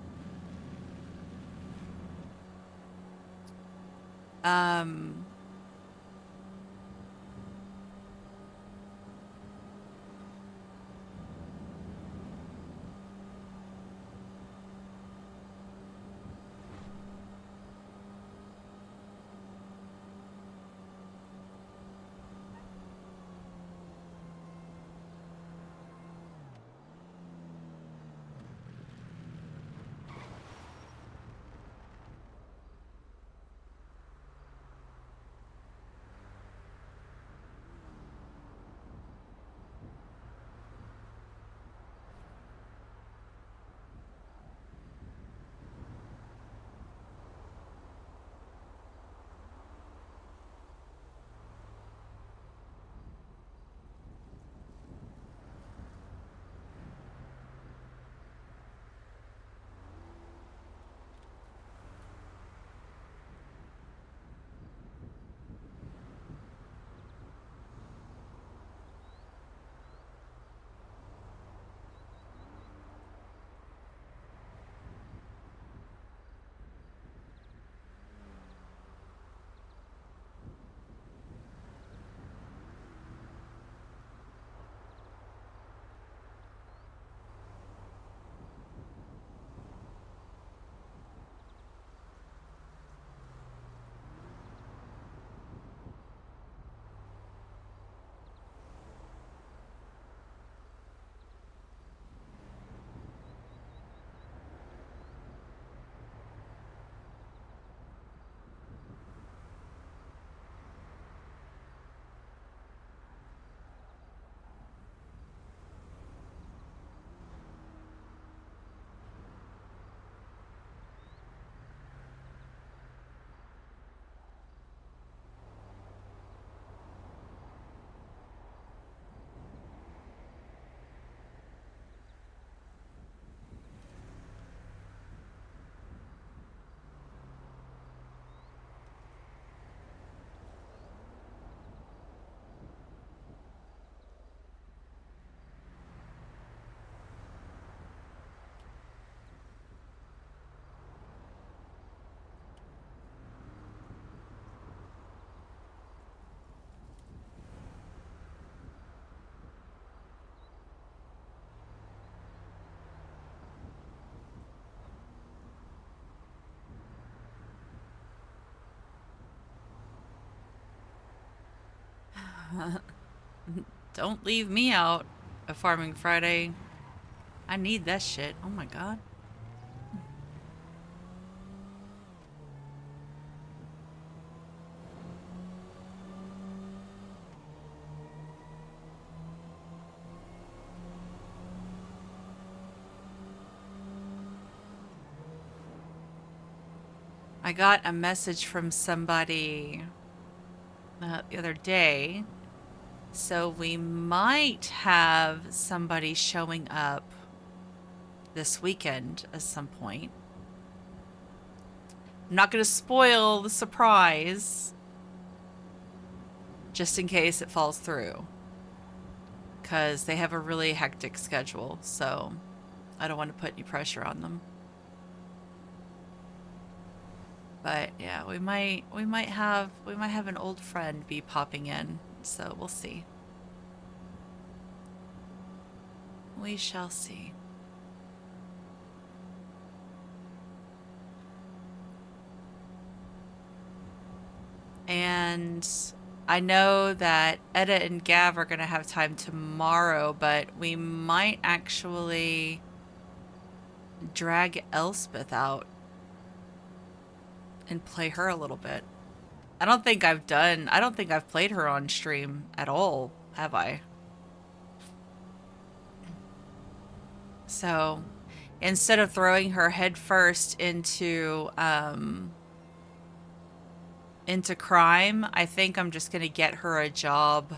Don't leave me out of Farming Friday. I need that shit. Oh my god. I got a message from somebody the other day, so we might have somebody showing up this weekend at some point. I'm not going to spoil the surprise, just in case it falls through, because they have a really hectic schedule, so I don't want to put any pressure on them. But yeah, we might have an old friend be popping in, so we'll see. We shall see. And I know that Etta and Gav are going to have time tomorrow, but we might actually drag Elspeth out and play her a little bit. I don't think I've played her on stream at all, have I? So, instead of throwing her headfirst into crime, I think I'm just gonna get her a job.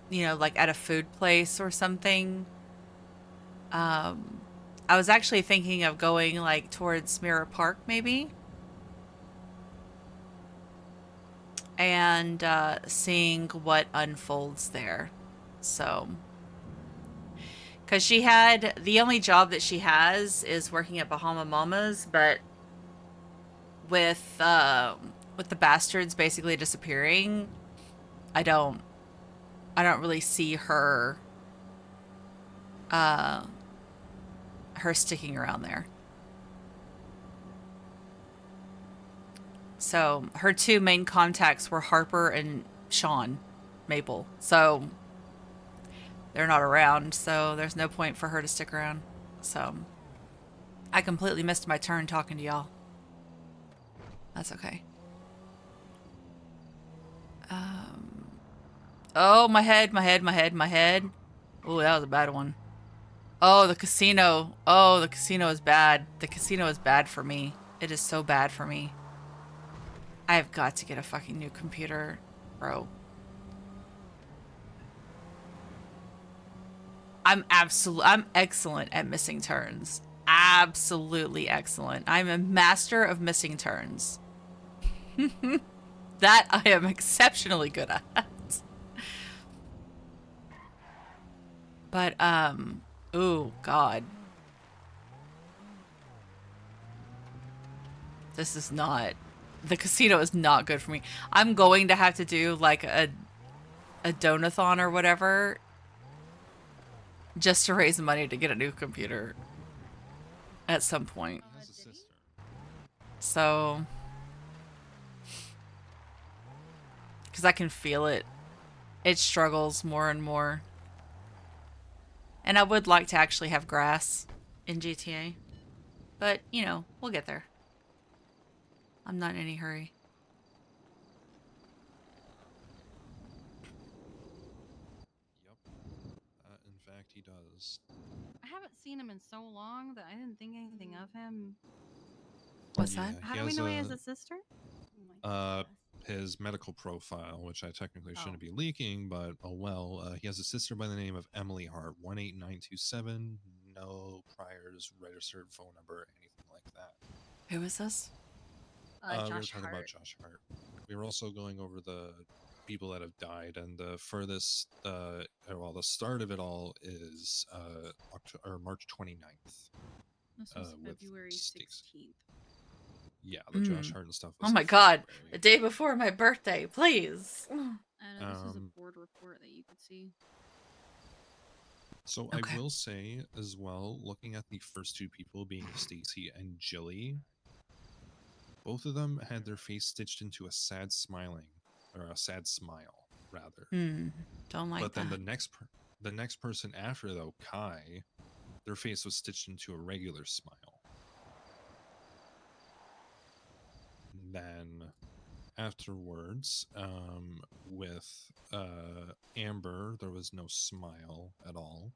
You know, like at a food place or something. I was actually thinking of going like towards Mirror Park maybe. And seeing what unfolds there. So, because the only job that she has is working at Bahama Mamas, but with the bastards basically disappearing, I don't really see her sticking around there. So her two main contacts were Harper and Sean Maple. So they're not around, so there's no point for her to stick around. So I completely missed my turn talking to y'all. That's okay. Oh, my head. Oh, that was a bad one. Oh, the casino. Oh, the casino is bad. The casino is bad for me. It is so bad for me. I have got to get a fucking new computer, bro. I'm excellent at missing turns. Absolutely excellent. I'm a master of missing turns. That I am exceptionally good at. But, ooh, God. This is not... The casino is not good for me. I'm going to have to do, like, a donathon or whatever just to raise money to get a new computer at some point. So... Because I can feel it. It struggles more and more. And I would like to actually have grass in GTA. But, you know, we'll get there. I'm not in any hurry.
Yep. In fact, he does.
I haven't seen him in so long that I didn't think anything of him.
What's that?
How do we know he has a sister?
His medical profile, which I technically shouldn't be leaking, but oh well. He has a sister by the name of Emily Hart, 18927. No priors, registered phone number, anything like that.
Who is this?
We were talking about Josh Hart. We were also going over the people that have died, and the furthest, the start of it all is March 29th.
This was February 16th.
Yeah, the Josh Hart and stuff was
Oh my god, the day before my birthday, please.
This is a board report that you could see.
So
Okay.
I will say as well, looking at the first two people being Stacy and Jilly, Both of them had their face stitched into a sad smiling, or a sad smile, rather.
Don't like
But then
that.
the next person after, though, Kai, their face was stitched into a regular smile. And then afterwards, with Amber, there was no smile at all.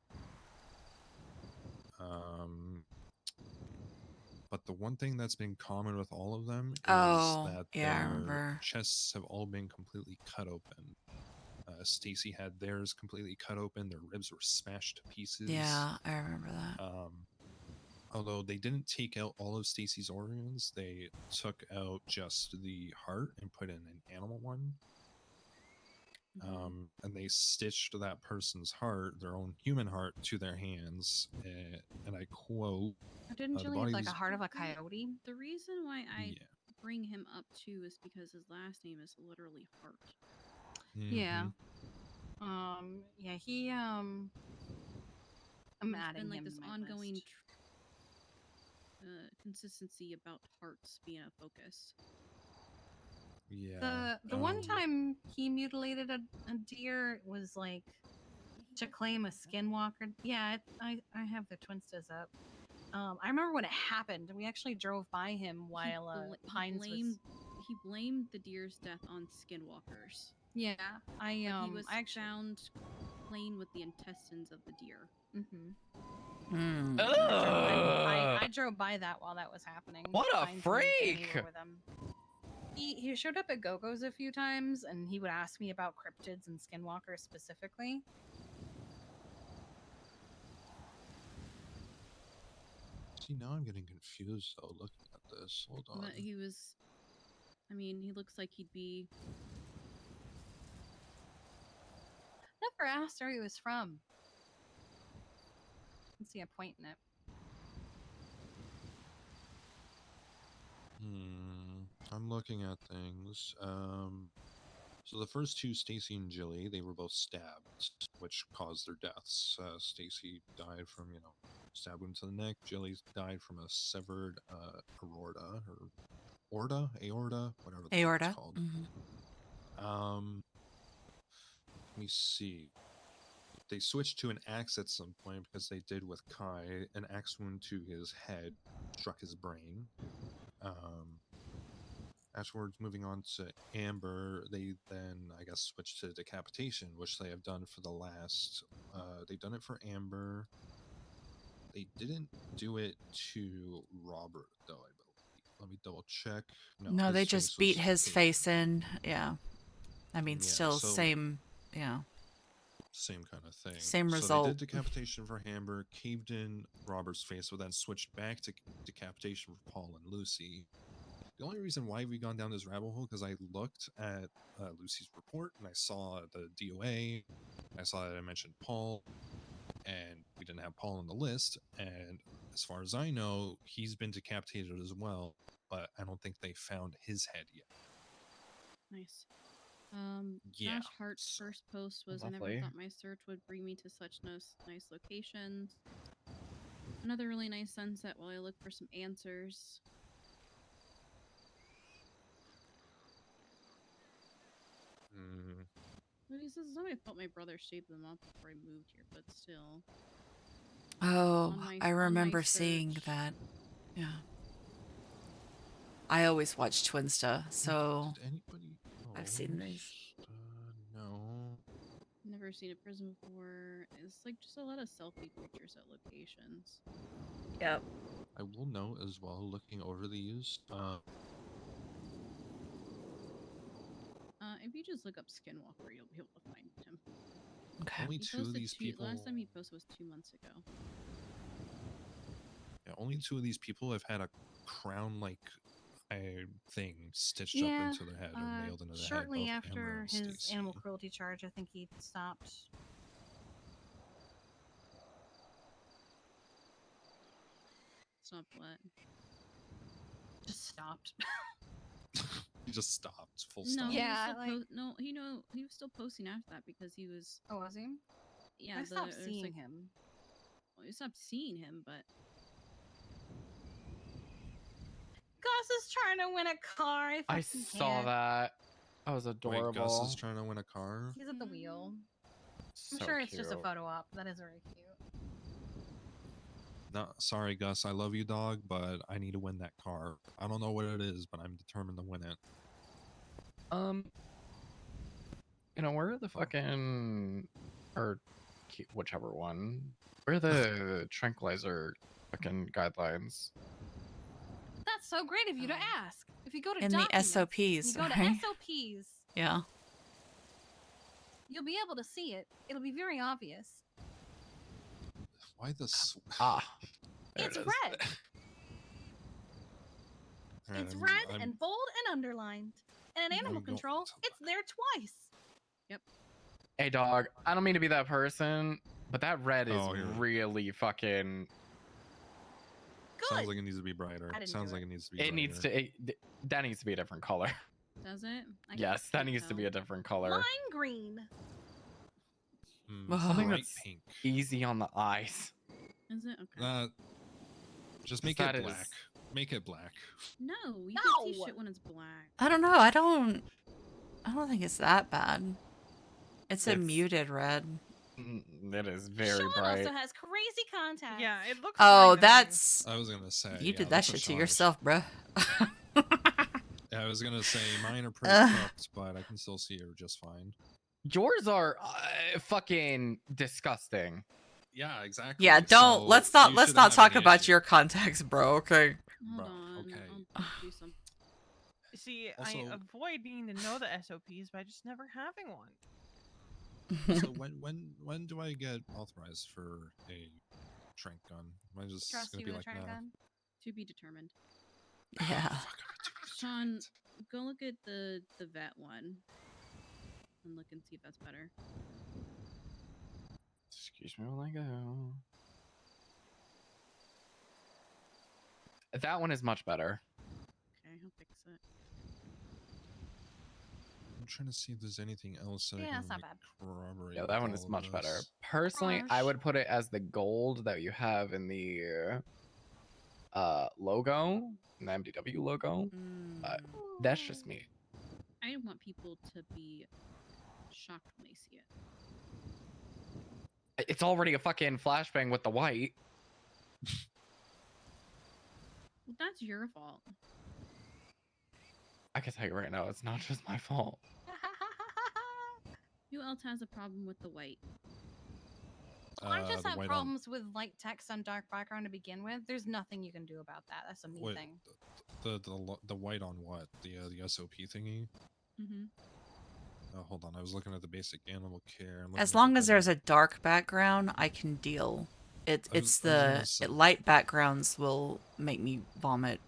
But the one thing that's been common with all of them is that
I
their
remember.
chests have all been completely cut open. Stacy had theirs completely cut open. Their ribs were smashed to pieces.
Yeah, I remember that.
Although they didn't take out all of Stacy's organs, they took out just the heart and put in an animal one. And they stitched that person's heart, their own human heart, to their hands. And I quote,
Didn't
the
Jilly
body
have like
was
a heart of a coyote?
The reason why I
Yeah.
bring him up too is because his last name is literally Hart.
Yeah. Yeah, he I'm
There's
adding
been like
him
this
to my
ongoing
list.
consistency about hearts being a focus.
Yeah.
The one time he mutilated a deer was like to claim a skinwalker. Yeah, I have the Twinstas up. I remember when it happened. We actually drove by him while Pines was.
He blamed the deer's death on skinwalkers.
Yeah,
But he was
I actually
found playing with the intestines of the deer.
Mm-hmm. I drove by that while that was happening.
What a
Pines and Danny
freak!
were with him. He showed up at Go-Go's a few times, and he would ask me about cryptids and skinwalkers specifically.
See, now I'm getting confused though looking at this. Hold on.
But he was, I mean, he looks like he'd be.
Never asked where he was from. I can see a point in it.
I'm looking at things. So the first two, Stacy and Jilly, they were both stabbed, which caused their deaths. Stacy died from, stab wound to the neck. Jilly died from a severed aorta, or aorta, whatever the fuck it's called. Let me see. They switched to an axe at some point because they did with Kai. An axe wound to his head struck his brain. Afterwards, moving on to Amber, they then, I guess, switched to decapitation, which they have done for the last. They've done it for Amber. They didn't do it to Robert, though, I believe. Let me double check.
No, they just beat his face in. Yeah. I mean,
Yeah,
still
so-
same, yeah.
Same kind of thing.
Same
So
result.
they did decapitation for Amber, caved in Robert's face, but then switched back to decapitation for Paul and Lucy. The only reason why we've gone down this rabbit hole because I looked at Lucy's report and I saw the DOA. I saw that I mentioned Paul, and we didn't have Paul on the list. And as far as I know, he's been decapitated as well, but I don't think they found his head yet.
Nice.
Yeah,
Josh Hart's first post was, I never
Lovely.
thought my search would bring me to such nice locations. Another really nice sunset while I look for some answers. But he says, I thought my brother shaped them up before I moved here, but still.
Oh,
On my-
I
on my
remember seeing
search-
that. Yeah. I always watch Twinsta, so
Did anybody?
I've seen these.
No.
Never seen a prison before. It's like just a lot of selfie pictures at locations.
Yep.
I will note as well, looking over these.
If you just look up Skinwalker, you'll be able to find him.
Okay.
Only
He
two of
posted
these people.
Last time he posted was 2 months ago.
Yeah, only two of these people have had a crown-like thing stitched
Yeah,
up into their head or nailed into the head.
shortly
both Amber
after
and
his
Stacy.
animal cruelty charge, I think he stopped.
Stop what?
Just stopped.
He just stopped. Full
No,
stop.
he was
Yeah,
still
like-
he was still posting after that because he was.
Oh, was he?
Yeah,
I stopped
there's,
seeing
like-
him.
Well, you stopped seeing him, but
Gus is trying to win a car.
I
fucking
saw
can't.
that. That was
Wait,
adorable.
Gus is trying to win a car.
He's at the wheel. I'm
So
sure it's
cute.
just a photo op. That is very cute.
No, sorry, Gus. I love you, dog, but I need to win that car. I don't know what it is, but I'm determined to win it.
You know, where are the fucking, or whichever one, where are the tranquilizer fucking guidelines?
That's so great of you to ask. If you go to
In the
documents,
SOPs,
you go to
right?
SOPs,
Yeah.
you'll be able to see it. It'll be very obvious.
Why the
It's
it is.
red.
Alright,
It's
I'm-
red
I'm-
and bold and underlined. And in animal
I'm go-
control, it's there twice.
Yep.
Hey, dog, I don't mean to be that person, but that red is
Oh, you're-
really fucking.
Sounds like it needs to be brighter.
I didn't
Sounds
do
like
it.
it needs to be
It
brighter.
needs to. That needs to be a different color.
Does it?
Yes, that needs to be a different color.
Lime green.
Something
bright
that's
pink.
easy on the eyes.
Is it? Okay.
Just make
That
it
is-
black. Make it black.
No, you can see
No!
shit when it's black.
I don't know. I don't think it's that bad. It's a
It's-
muted red.
It is very
Sean
bright.
also has crazy contacts.
Yeah, it looks.
Oh,
fine to me.
that's
I was gonna say
you
yeah,
did that
that's
shit
what
to
Sean is-
yourself, bruh.
Yeah, I was gonna say mine are pretty cooked, but I can still see her just fine.
Yours are fucking disgusting.
Yeah, exactly.
Yeah, don't
So
let's
you
not
shouldn't have
talk
any
about
issue.
your contacts, bro. Okay.
Hold
Bro,
on.
okay.
I'll do some.
See, I
Also-
avoid needing to know the SOPs by just never having one.
So when do I get authorized for a trank gun? Am I just
Trust
gonna
you
be
with a
like
turn
now?
gun.
To be determined.
Yeah.
Sean, go look at the vet one and look and see if that's better.
Excuse me while I go. That one is much better.
Okay, I'll fix it.
I'm trying to see if there's anything else that
Yeah,
I can
it's not
like,
bad.
corroborate.
Yeah, that
with
one is
all of
much better.
this.
Personally, I
Gosh.
would put it as the gold that you have in the logo, the MDW logo. But that's just me.
I want people to be shocked when they see it.
It's already a fucking flashbang with the white.
Well, that's your fault.
I can tell you right now, it's not just my fault.
Who else has a problem with the white?
I just
the
have
white on-
problems with light text on dark background to begin with. There's nothing you can do about that. That's a me
Wait,
thing.
the white on what? The SOP thingy?
Mm-hmm.
Oh, hold on. I was looking at the basic animal care. I'm
As
looking at
long
the
as there's
better-
a dark background, I can deal. It's
I was
the
gonna say-
light backgrounds will make me vomit.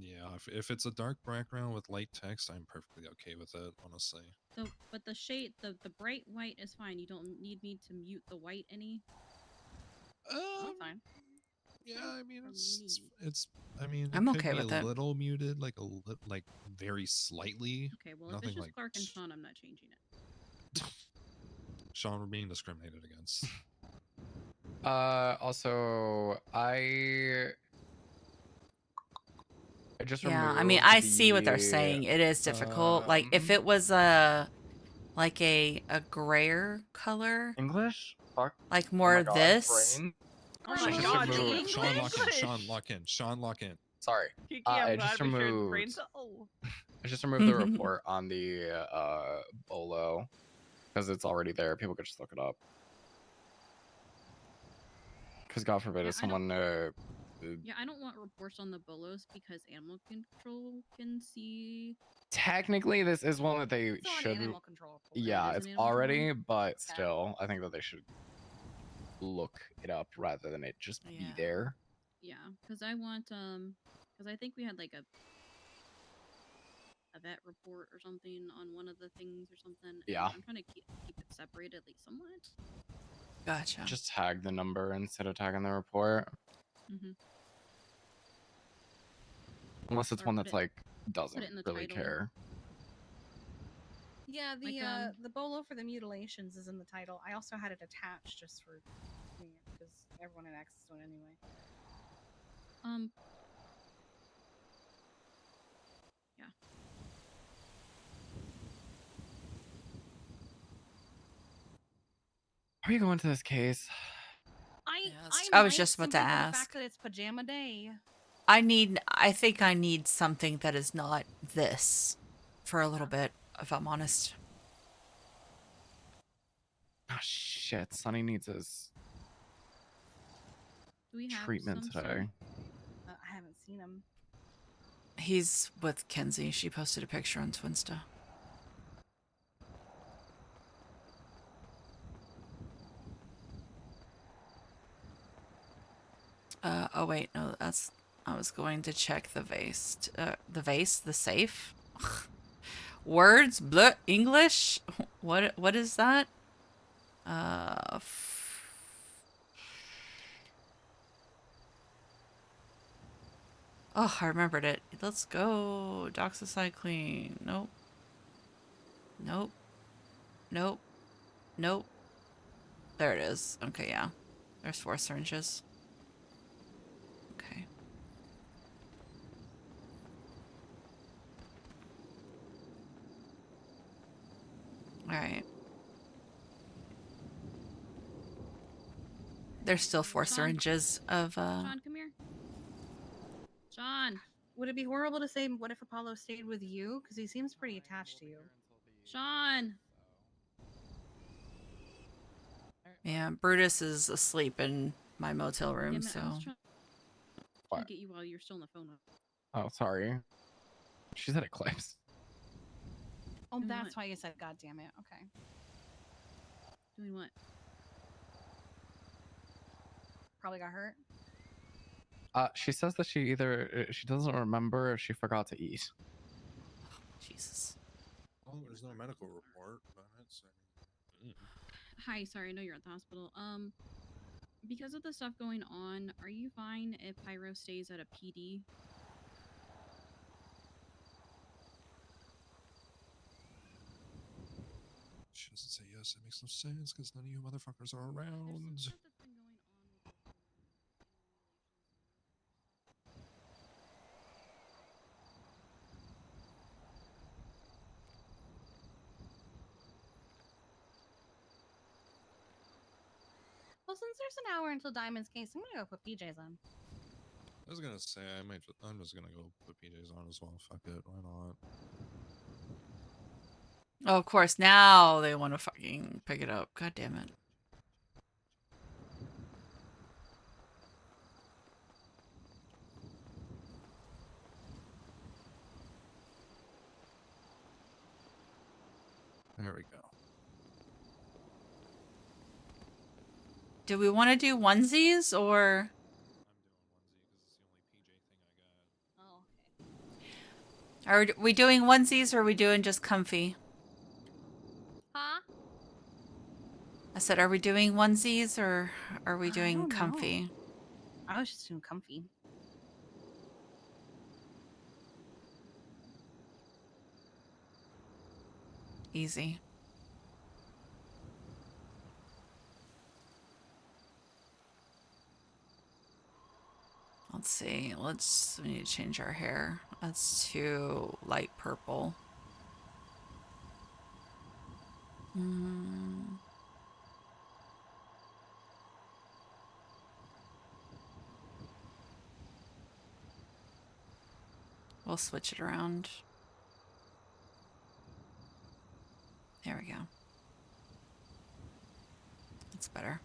Yeah, if it's a dark background with light text, I'm perfectly okay with it, honestly.
So, but the shade, the bright white is fine. You don't need me to mute the white any. That's fine.
Yeah, I mean
For
it's I mean
I'm
it could
okay
be
with
a
it.
little muted, like very slightly.
Okay, well, if
Nothing
it's just
like
Clark and Sean, I'm not changing it.
Sean, we're being discriminated against.
Also, I just
Yeah, I mean, I see what they're
removed
saying. It is difficult. Like if
um,
it was a like a grayer color,
English. Fuck.
like more
Oh my God,
this.
brain.
Oh
I
my
just
god,
removed-
English?
Sean, lock in. Sean, lock in. Sean, lock in.
Sorry.
Kiki,
I
I'm
just
glad we shared the brain
removed.
cell.
I just removed the report on the bolo because it's already there. People could just look it up. Because God forbid
Yeah,
if
I don't-
someone
Yeah, I don't want reports on the bolos because animal control can see.
technically this is one that they
It's on
should.
animal control.
Yeah,
It is
it's
an animal
already,
control?
but still, I think that they should look it up rather than it just be
Yeah.
there.
Yeah, because I want because I think we had like a vet report or something on one of the things or something. and
Yeah.
I'm trying to keep it separated like somewhat.
Gotcha.
Just tag the number instead of tagging the report.
Mm-hmm.
Unless it's
Or
one
put
that's
it-
like
put
doesn't
it in the
really
title.
care.
Yeah, the
Like,
the bolo for the mutilations is in the title. I also had it attached just for because everyone had access to it anyway.
are you going to this case?
I
I
was
might
just about to
simply for the
ask.
fact that it's pajama day.
I think I need something that is not this for a little bit, if I'm honest.
Oh shit, Sonny needs his
Do we have
treatment
some
today.
sort? I haven't seen him.
He's with Kenzie. She posted a picture on Twinsta. Oh wait, no, that's, I was going to check the vase. The safe? Words? Blah, English? What is that? Oh, I remembered it. Let's go. Doxycycline. Nope. Nope. Nope. Nope. There it is. Okay, yeah. There's 4 syringes. Okay. Alright. There's still 4 syringes of,
Sean, come here. Sean,
Would it be horrible to say, what if Apollo stayed with you? Because he seems pretty attached to you.
Sean.
Yeah, Brutus is asleep in my motel room,
Damn it,
so...
I was trying
What?
to get you while you're still on the phone.
Oh, sorry. She's at Eclipse.
Oh,
Doing
that's
what?
why you said, God damn it. Okay.
Doing what?
Probably got hurt.
She says that she she doesn't remember if she forgot to eat.
Jesus.
Well, there's no medical report, but it's.
Hi, sorry, I know you're at the hospital. Because of the stuff going on, are you fine if Pyro stays at a PD?
She doesn't say yes. It makes no sense because none of you motherfuckers are around.
Well, since there's an hour until Diamond's case, I'm gonna go put PJs on.
I was gonna say I'm just gonna go put PJs on as well. Fuck it, why not?
Oh, of course, now they want to fucking pick it up. God damn it.
There we go.
Do we want to do onesies or... Are we doing onesies or are we doing just comfy?
Huh?
I said, are we doing onesies or are we
I
doing
don't know.
comfy?
I was just doing comfy.
Easy. Let's see. We need to change our hair. That's too light purple. We'll switch it around. There we go. That's better.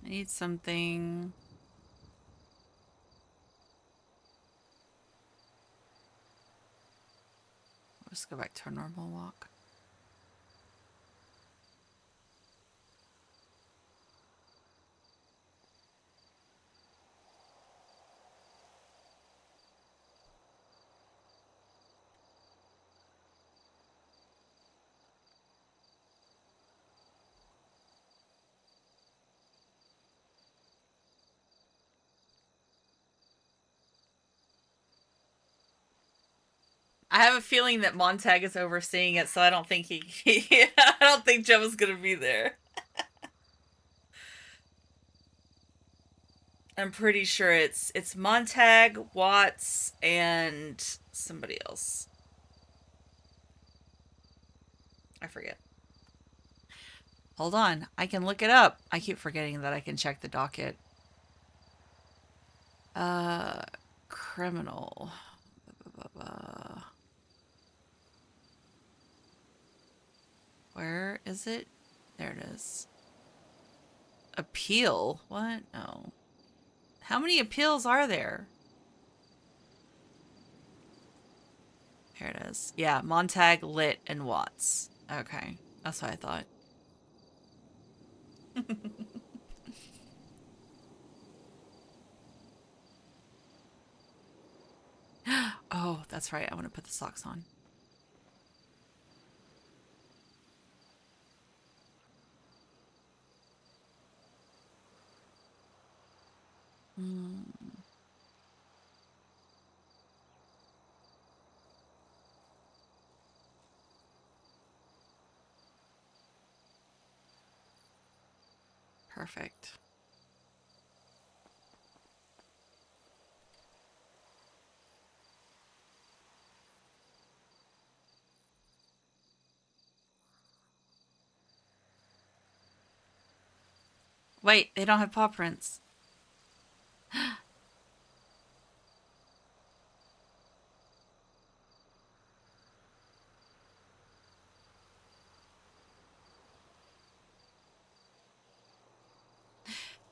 I need something. Let's go back to our normal walk. I have a feeling that Montag is overseeing it, so I don't think I don't think Joe's gonna be there. I'm pretty sure it's Montag, Watts, and somebody else. I forget. Hold on, I can look it up. I keep forgetting that I can check the docket. Criminal. Where is it? There it is. Appeal? What? No. How many appeals are there? Here it is. Yeah, Montag, Lit, and Watts. Okay, that's what I thought. Oh, that's right. I want to put the socks on. Perfect. Wait, they don't have paw prints.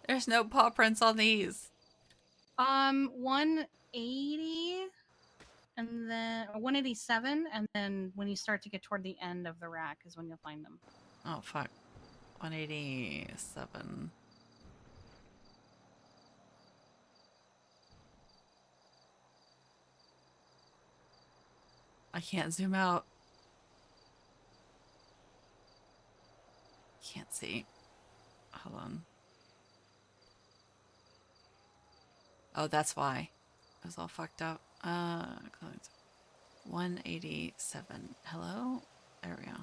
There's no paw prints on these.
180, and then 187, and then when you start to get toward the end of the rack is when you'll find them.
Oh fuck. 187. I can't zoom out. Can't see. Hold on. Oh, that's why. It was all fucked up. 187. Hello? There we go.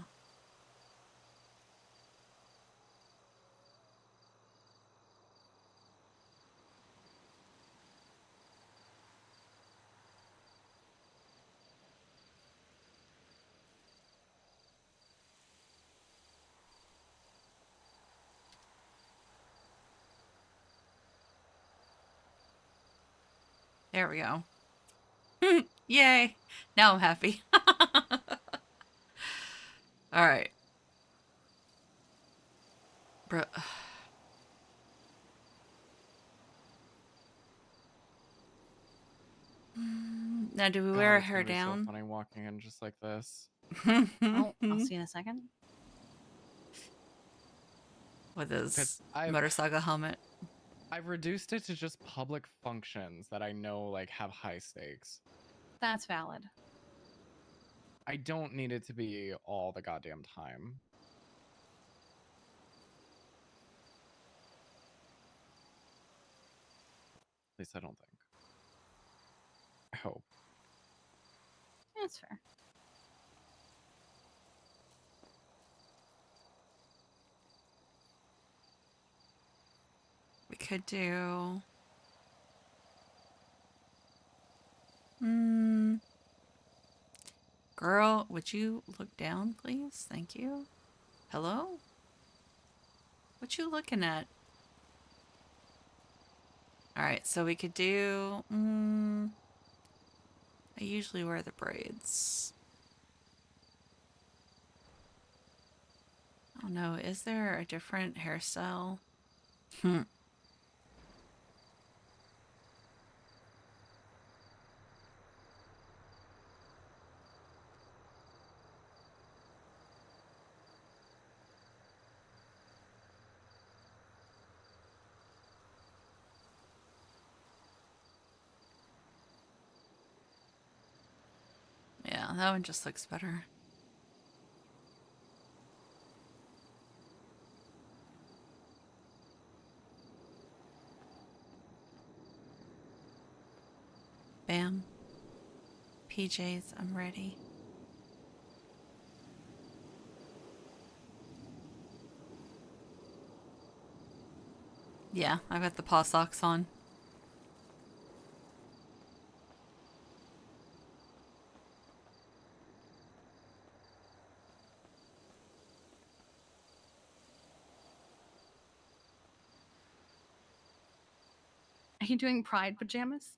There we go. Yay. Now I'm happy. All right. Bro. Now, do we
God,
wear
it's
her
gonna be
down?
so funny walking in just like this.
I'll see you in a second.
With his motorcycle helmet.
I've reduced it to just public functions that I know like have high stakes.
That's valid.
I don't need it to be all the goddamn time. At least I don't think. I hope.
That's fair.
We could do... Girl, would you look down, please? Thank you. Hello? What you looking at? Alright, so we could do... I usually wear the braids. Oh no, is there a different hairstyle? Yeah, that one just looks better. Bam. PJs. I'm ready. Yeah, I got the paw socks on.
Are you doing pride pajamas?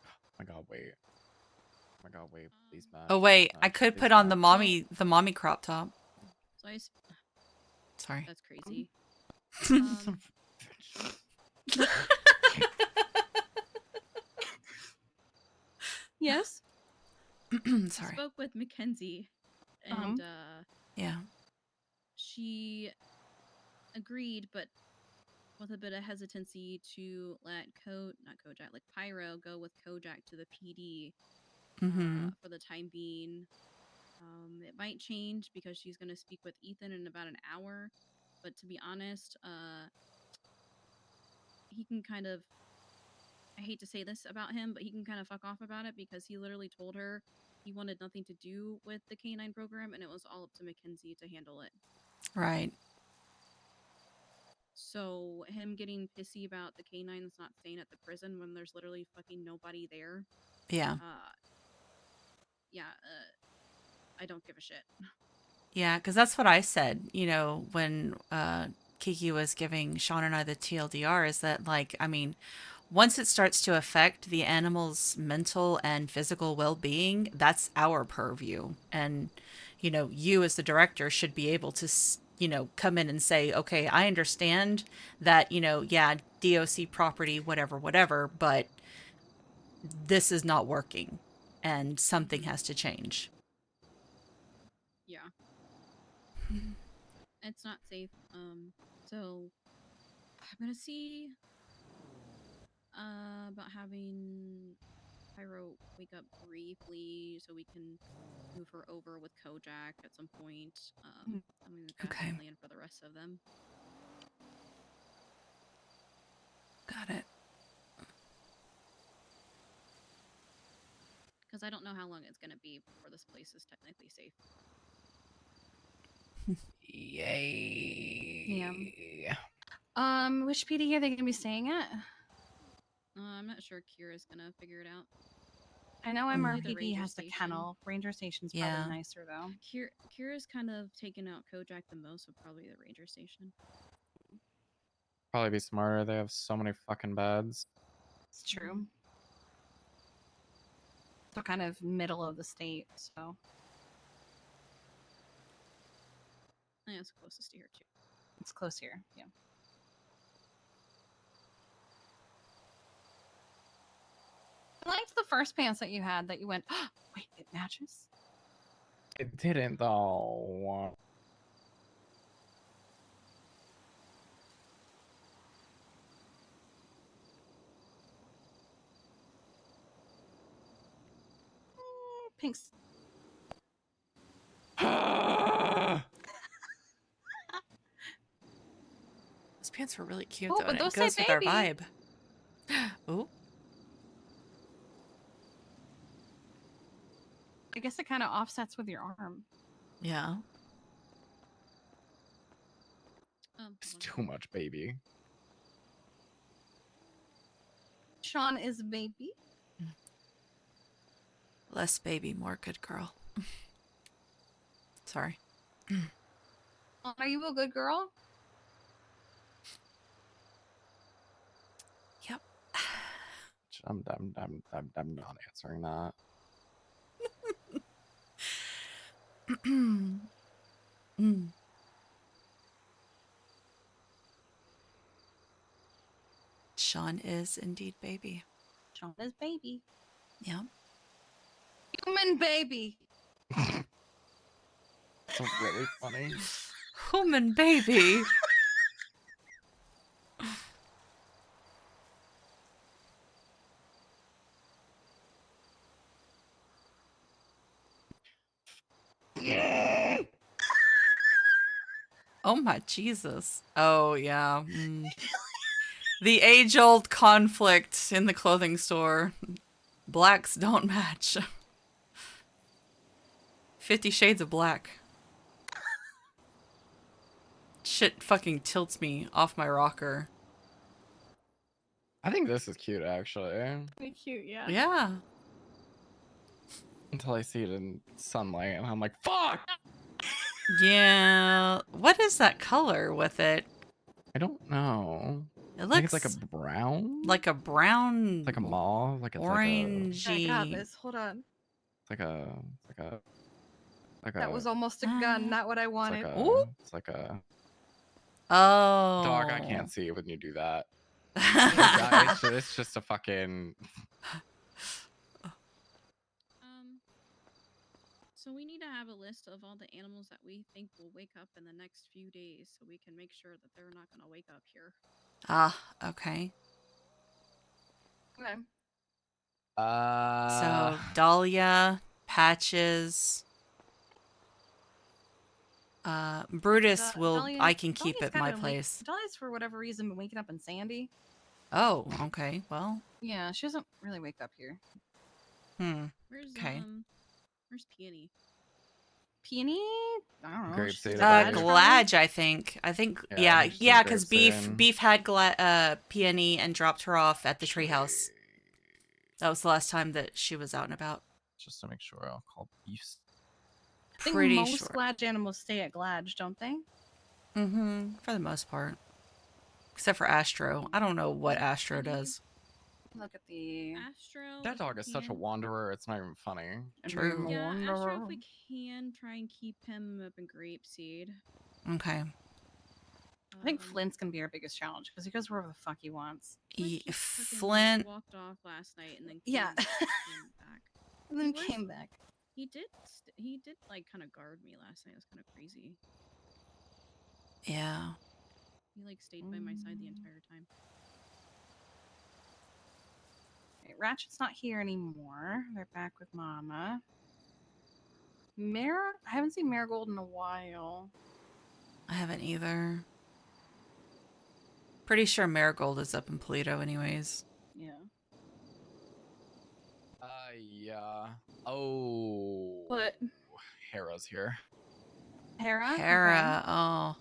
Oh my god, wait. Oh my god, wait. Please match.
Oh
please
wait, I
match,
could
please
put on the
match.
mommy crop top.
So
Sorry.
that's crazy.
Yes.
I
Sorry.
spoke with Mackenzie, and
Yeah.
she agreed, but with a bit of hesitancy to let not Kojak, like Pyro, go with Kojak to the PD for the time being. It might change because she's going to speak with Ethan in about an hour, but to be honest, he can kind of, I hate to say this about him, but he can kind of fuck off about it because he literally told her he wanted nothing to do with the K9 program and it was all up to Mackenzie to handle it.
Right.
So him getting pissy about the K9s not staying at the prison when there's literally fucking nobody there.
Yeah.
I don't give a shit.
Yeah, because that's what I said, you know, when Kiki was giving Sean and I the TLDR, is that, like, I mean, once it starts to affect the animal's mental and physical well-being, that's our purview. And, you know, you as the director should be able to, you know, come in and say, okay, I understand that, you know, yeah, DOC property, whatever, but this is not working and something has to change.
Yeah. It's not safe. So I'm gonna see about having Pyro wake up briefly so we can move her over with Kojak at some point. I'm gonna draft a plan for the rest of them.
Got it.
Because I don't know how long it's gonna be before this place is technically safe.
Yay.
Yeah. Which PD are they gonna be staying at?
I'm not sure Kira's gonna figure it out.
I know
Probably the
MRPD
Ranger
has the
Station.
kennel. Ranger Station's probably nicer though.
Kira's kind of taken out Kojak the most, so probably the Ranger Station.
Probably be smarter. They have so many fucking beds.
It's true. So kind of middle of the state, so.
Yeah, it's closest to here too.
It's close here, yeah. I liked the first pants that you had that you went, oh, wait, it matches?
It didn't though.
Pinks.
Those pants were really cute,
Oh,
though,
but
and it
those say
goes with our
baby.
vibe. Ooh.
I guess it kind of offsets with your arm.
Yeah.
It's too much, baby.
Sean is a baby.
Less baby, more good girl. Sorry.
Are you a good girl?
Yep.
I'm not answering that.
Sean is indeed baby.
Sean is baby.
Yeah.
Human baby.
That's really funny.
Human baby. Oh my Jesus. Oh yeah. The age-old conflict in the clothing store. blacks don't match. 50 Shades of Black. Shit fucking tilts me off my rocker.
I think this is cute, actually.
Pretty cute, yeah.
Yeah.
Until I see it in sunlight, and I'm like, fuck!
Yeah. What is that color with it?
I don't know.
It
I
looks
think it's like a brown?
like a brown,
It's like a mauve, like it's
orangey.
I got this. Hold on.
like a, it's like a, like a.
That was almost a gun, not what I
It's
wanted.
like a,
Ooh.
it's like a.
Oh.
Dog, I can't see when you do that. It's just a fucking.
So we need to have a list of all the animals that we think will wake up in the next few days, so we can make sure that they're not going to wake up here.
Ah, okay.
Okay.
So Dahlia, Patches, Brutus will. I can keep
Dahlia's
at my
gotta
place.
Dahlia's for whatever reason been waking up in Sandy.
Oh, okay. Well.
Yeah, she doesn't really wake up here.
Okay.
Where's Peony?
Peony? I don't know.
Grape
she's
seed,
at
Glad, I think.
Yeah,
Yeah,
she's
because
Grape
Beef had Peony and dropped her off at the treehouse. That was the last time that she was out and about.
Just to make sure, I'll call Beefs.
I think
Pretty
most
sure.
Gladge animals stay at Gladge, don't they?
Mm-hmm. For the most part. Except for Astro. I don't know what Astro does.
Look at the
Astro.
That
if
dog
we
is such a
can-
wanderer. It's not even funny.
True.
Yeah, Astro, if we can try and keep him up in Grapeseed.
Okay.
I think Flint's gonna be our biggest challenge because he goes wherever the fuck he wants.
Flint.
Walked off last night and then
Yeah.
came back.
And then
He was-
came back.
He did like kind of guard me last night. It was kind of crazy.
Yeah.
He like stayed by my side the entire time.
Okay, Ratchet's not here anymore. They're back with Mama. I haven't seen Marigold in a while.
I haven't either. Pretty sure Marigold is up in Polito anyways.
Yeah.
Yeah. Oh.
What?
Hera's here.
Hera?
Hera, oh.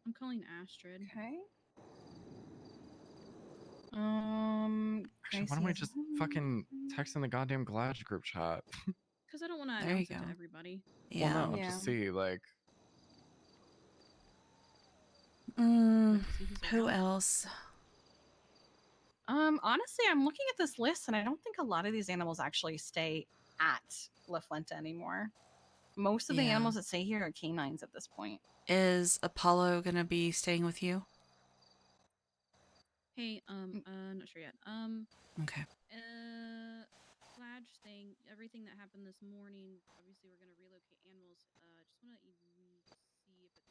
I'm calling Astrid.
Okay.
Actually, why don't we just fucking text in the goddamn Glad group chat?
Because I don't want to
There you
announce it
go.
to everybody.
Yeah.
Well, no, just see, like.
Who else?
Honestly, I'm looking at this list and I don't think a lot of these animals actually stay at La Fuente anymore. Most of the
Yeah.
animals that stay here are canines at this point.
Is Apollo gonna be staying with you?
Hey, not sure yet.
Okay.
Fladge thing, everything that happened this morning. Obviously, we're gonna relocate animals. Just wanna even see if it's fine if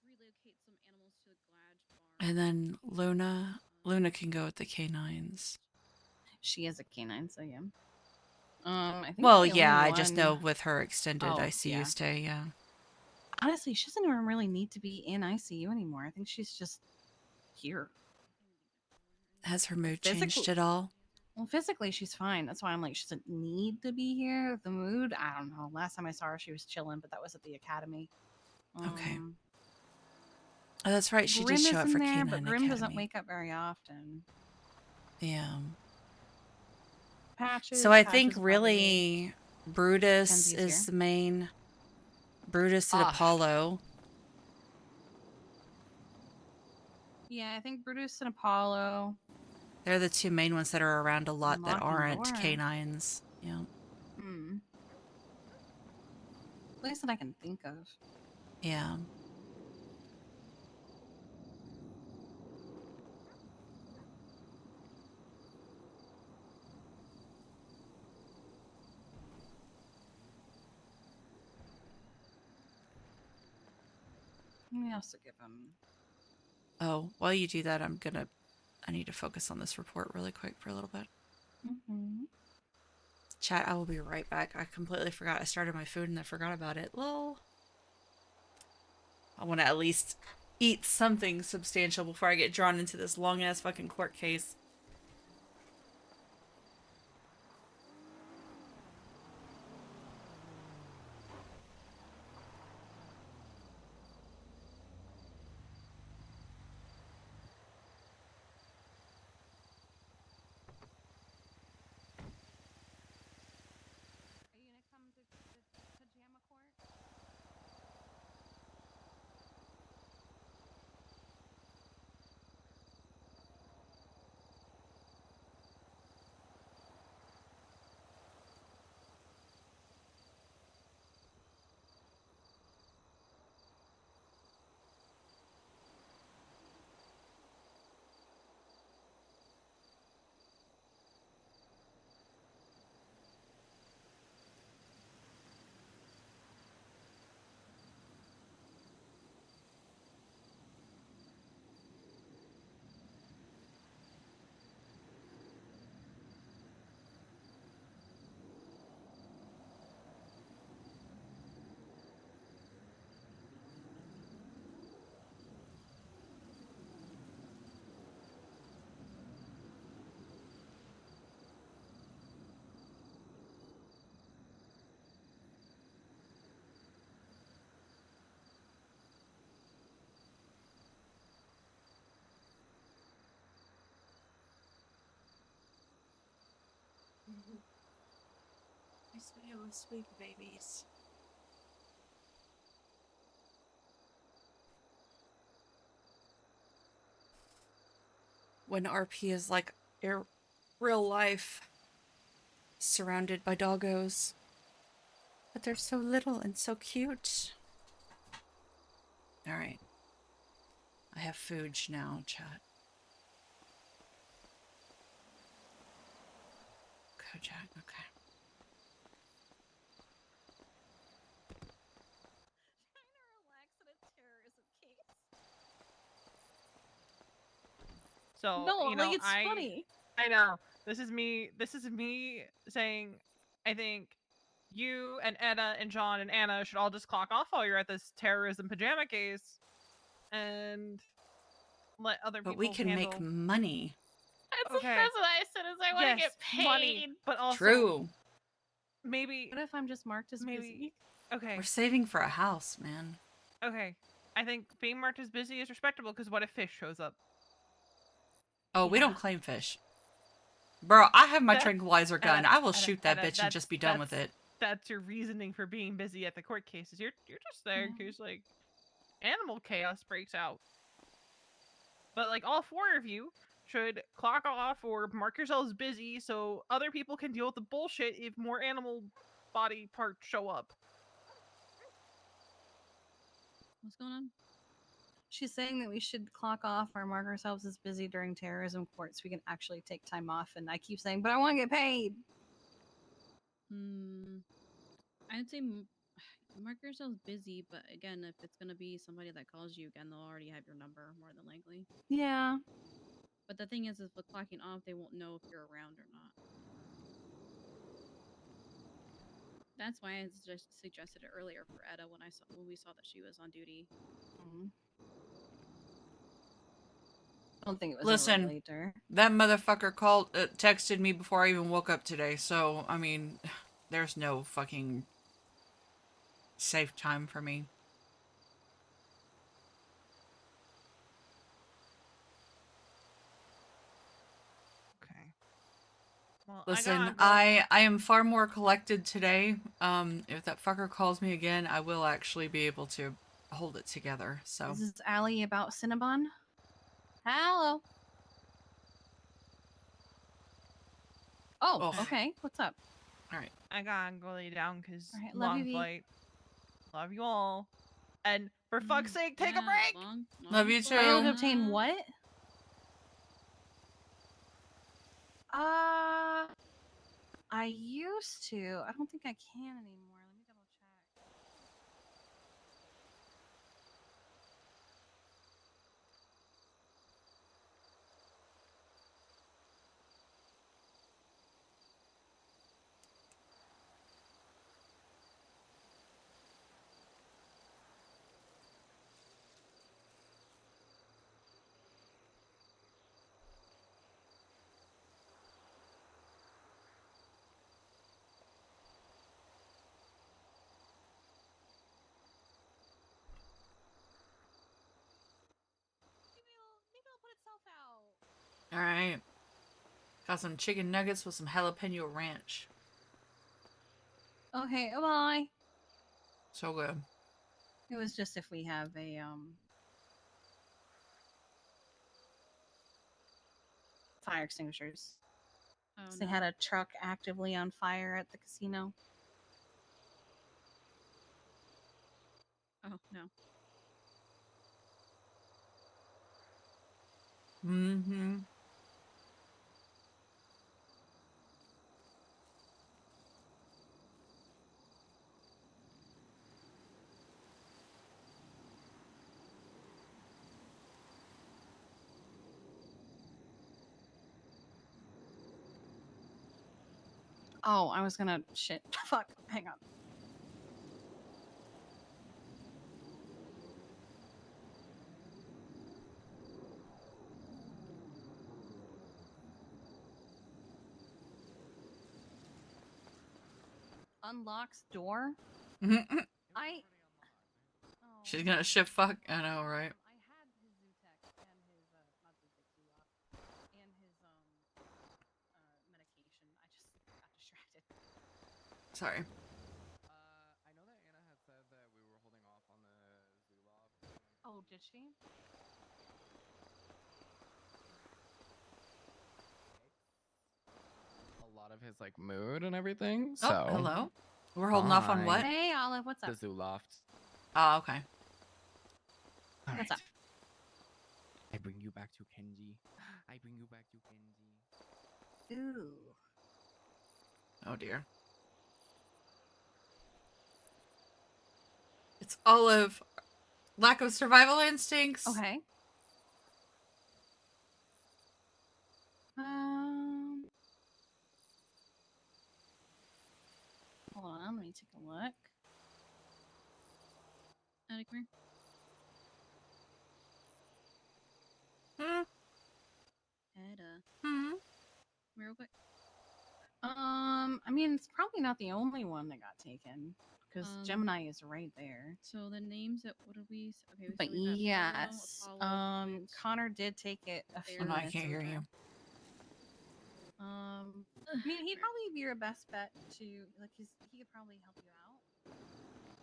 we relocate some animals to the Gladge barn.
And then Luna. Luna can go with the canines.
She is a canine, so yeah. I think
Well,
the
yeah,
only
I just know
one-
with her extended
Oh,
ICU
yeah.
stay, yeah.
Honestly, she doesn't even really need to be in ICU anymore. I think she's just here.
Has her mood
Physical-
changed at all?
Well, physically, she's fine. That's why I'm like, she doesn't need to be here. The mood, I don't know. Last time I saw her, she was chilling, but that was at the academy.
Okay. Oh, that's right. She
Grim
did show
is
up
in
for
there,
Canine
but Grim doesn't
Academy.
wake up very often.
Yeah.
Patches.
So I
Patches
think
probably-
really Brutus
Kenzie's
is
here.
the main. Brutus and
Ah.
Apollo.
Yeah, I think Brutus and Apollo.
They're the two main ones that are around a lot that
Unlocking
aren't
door.
canines. Yeah.
Hmm. At least that I can think of.
Yeah.
Let me also give him.
Oh, while you do that, I need to focus on this report really quick for a little bit. Chat, I will be right back. I completely forgot. I started my food and I forgot about it. Lol. I want to at least eat something substantial before I get drawn into this long ass fucking court case. Nice video with sweet babies. When RP is like real life, surrounded by doggos. But they're so little and so cute. Alright. I have food now, chat. Kojak, okay.
So
No,
you know,
like it's funny.
I know this is me. This is me saying, I think you and Etta and John and Anna should all just clock off while you're at this terrorism pajama case, and let other
But
people
we can
handle.
make money.
Okay.
That's what I said. Is I want to
Yes,
get paid.
money, but also
True.
maybe.
What if I'm just marked as
maybe
busy?
okay.
We're saving for a house, man.
Okay. I think being marked as busy is respectable because what if fish shows up?
Oh, we
Yeah.
don't claim fish. Bro, I have my
That-
tranquilizer gun.
Etta,
I will
Etta,
shoot that
Etta,
bitch and just be done with it.
That's your reasoning for being busy at the court cases. You're just there because like animal chaos breaks out. But like all four of you should clock off or mark yourselves busy so other people can deal with the bullshit if more animal body parts show up.
What's going on?
She's saying that we should clock off or mark ourselves as busy during terrorism court so we can actually take time off. And I keep saying, but I want to get paid.
I'd say mark yourselves busy, but again, if it's gonna be somebody that calls you again, they'll already have your number more than likely.
Yeah.
But the thing is with clocking off, they won't know if you're around or not. That's why I just suggested it earlier for Etta when we saw that she was on duty.
I don't think it was
Listen,
later.
that motherfucker texted me before I even woke up today, so, I mean, there's no fucking safe time for me.
Okay. Well,
Listen,
I
I am far more collected today. If that fucker calls me again, I will actually be able to hold it together, so.
This is Allie about Cinnabon. Hello. Oh, okay. What's up?
Alright.
I gotta go lay down because
Alright, love
long
you, V.
flight. Love you all. And for fuck's sake, take a break!
Love you too.
Failed to obtain what? I used to. I don't think I can anymore. Let me double check.
Maybe it'll put itself out.
Alright. Got some chicken nuggets with some jalapeno ranch.
Okay, bye.
So good.
It was just if we have a fire extinguishers.
Oh,
They had a truck actively on fire at the casino.
Oh no.
Mm-hmm.
Oh, I was gonna shit. Fuck. Hang on. Unlocks door. I.
She's gonna ship fuck. I know, right?
I had his Zutec and his not Zutec, Zoloft, and his medication. I just got distracted.
Sorry.
I know that Anna had said that we were holding off on the Zoloft.
Oh, did she?
A lot of his like mood and everything.
Oh,
So
hello. We're holding off on what?
Hey, Olive, what's
The
up?
Zoloft.
Oh, okay.
What's up?
I bring you back to Kenji. I bring you back to Kenji.
Ooh.
Oh dear. It's Olive. Lack of survival instincts.
Okay. Hold on, let me take a look. Etta, come here. Etta. Real quick. I mean, it's probably not the only one that got taken because Gemini is right there.
So the names that what did we? Okay,
But
so we got
yes,
Apollo, Apollo, Flint,
Connor did take it a few
Oh, no, I
minutes
can't hear
ago.
you.
I mean, he'd probably be your best bet to like. He could probably help you out.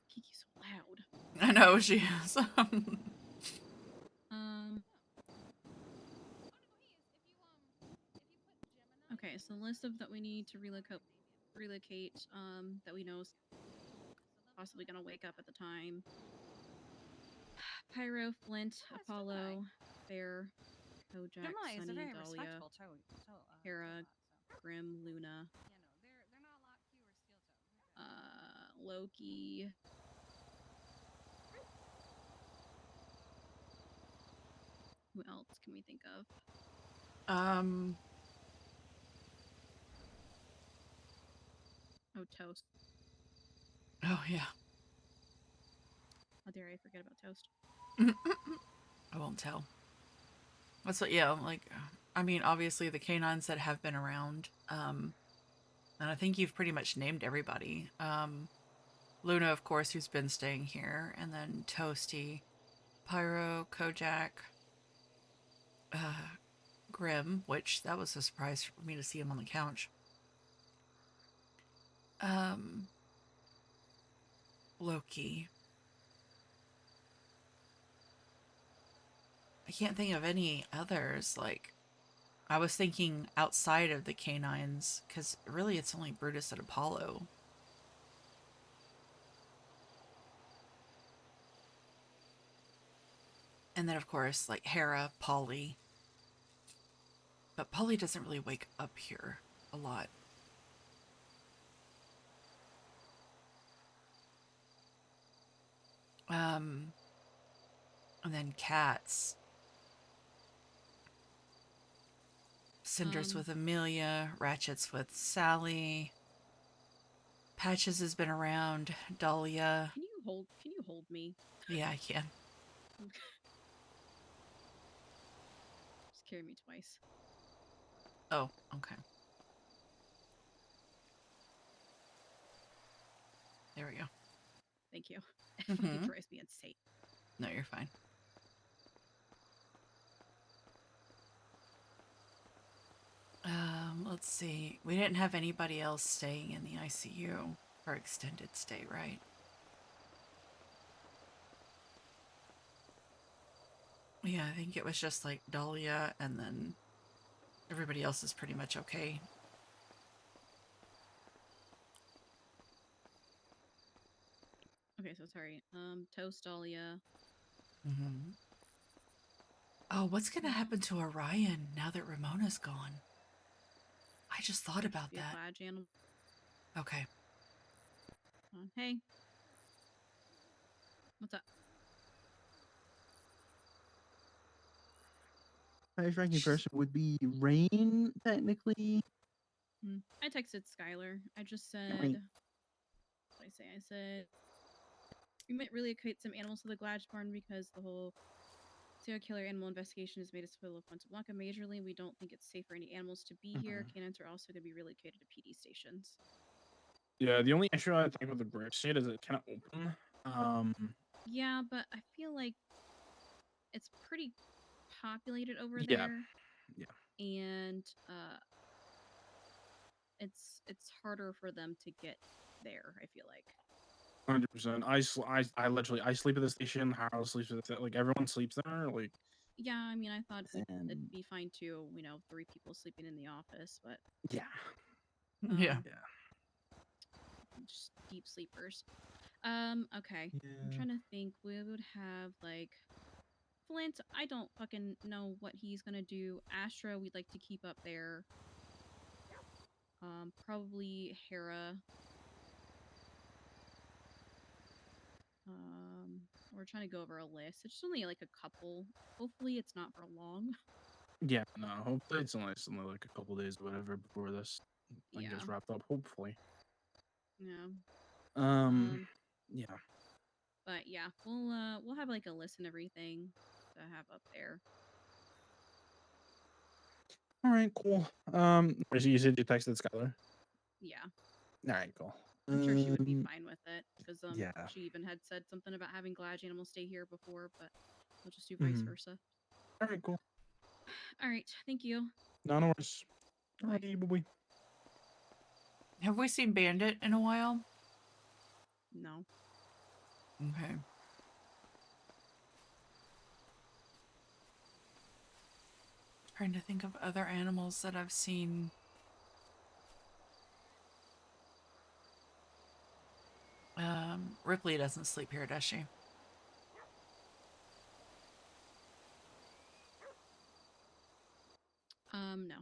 Kiki's so loud.
I know she is.
Okay, so the list of that we need to relocate that we know is possibly gonna wake up at the time. Pyro, Flint, Apollo, Fair, Kojak,
Gemini is a
Sunny,
very
Dahlia,
respectable
Hera, Grim, Luna,
they're not a lot fewer steel toes.
Loki. Who else can we think of? Oh, Toast.
Oh yeah.
How dare I forget about Toast?
I won't tell. That's what, yeah, like, I mean, obviously the canines that have been around, and I think you've pretty much named everybody. Luna, of course, who's been staying here, and then Toasty, Pyro, Kojak, Grim, which that was a surprise for me to see him on the couch. Loki. I can't think of any others. Like, I was thinking outside of the canines, because really it's only Brutus and Apollo. And then, of course, like Hera, Polly. But Polly doesn't really wake up here a lot. And then cats. Cinders with Amelia, Ratchets with Sally. Patches has been around. Dahlia.
Can you hold me?
Yeah, I can.
Just carry me twice.
Oh, okay. There we go.
Thank you. It fucking drives me insane.
No, you're fine. Let's see. We didn't have anybody else staying in the ICU for extended stay, right? Yeah, I think it was just like Dahlia, and then everybody else is pretty much okay.
Okay, so sorry. Toast, Dahlia.
Oh, what's gonna happen to Orion now that Ramona's gone? I just thought about
Be a
that.
Glad animal.
Okay.
Hey. What's up?
Highest ranking person would be Rain, technically.
I texted Skylar. I just said,
Rain.
what did I say? I said, we might relocate some animals to the Glad barn because the whole serial killer animal investigation has made us feel Fuente Blanca majorly. We don't think it's safe for any animals to be here. Canines are also going to be relocated to PD stations.
Yeah, the only issue I think with the bridge state is it's kind of open.
Yeah, but I feel like it's pretty populated over
Yeah.
there.
Yeah.
And it's harder for them to get there. I feel like.
100%. I sleep at the station. Harold sleeps at the, like everyone sleeps there. Like
Yeah, I mean, I thought
And
it'd be fine too. 3 people sleeping in the office, but
yeah,
Yeah.
um, just deep sleepers. Okay. I'm
yeah.
trying to think. We would have like Flint. I don't fucking know what he's gonna do. Astra, we'd like to keep up there. Probably Hera. We're trying to go over a list. It's just only like a couple. Hopefully, it's not for long.
Yeah, no. Hopefully, it's only like a couple days or whatever before this thing
Yeah.
gets wrapped up. Hopefully.
Yeah.
Yeah.
But yeah, we'll have like a list and everything to have up there.
All right, cool. So you said you texted Skylar.
Yeah.
All right, cool.
I'm sure she would be fine with it because
yeah.
she even had said something about having Glad animals stay here before, but we'll just do vice versa.
All right, cool.
All right, thank you.
No worries. All right, bye.
Have we seen Bandit in a while?
No.
Okay. Trying to think of other animals that I've seen. Ripley doesn't sleep here, does she?
No.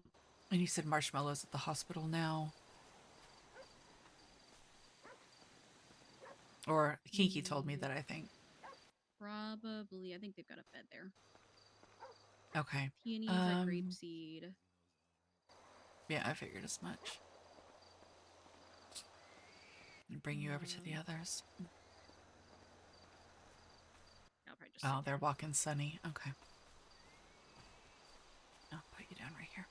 And you said Marshmallow's at the hospital now. Or Kinky told me that, I think.
Probably. I think they've got a bed there.
Okay.
Peony's a grapeseed.
Yeah, I figured as much. And bring you over to the others.
I'll probably just
Oh, they're walking Sunny. Okay. I'll put you down right here.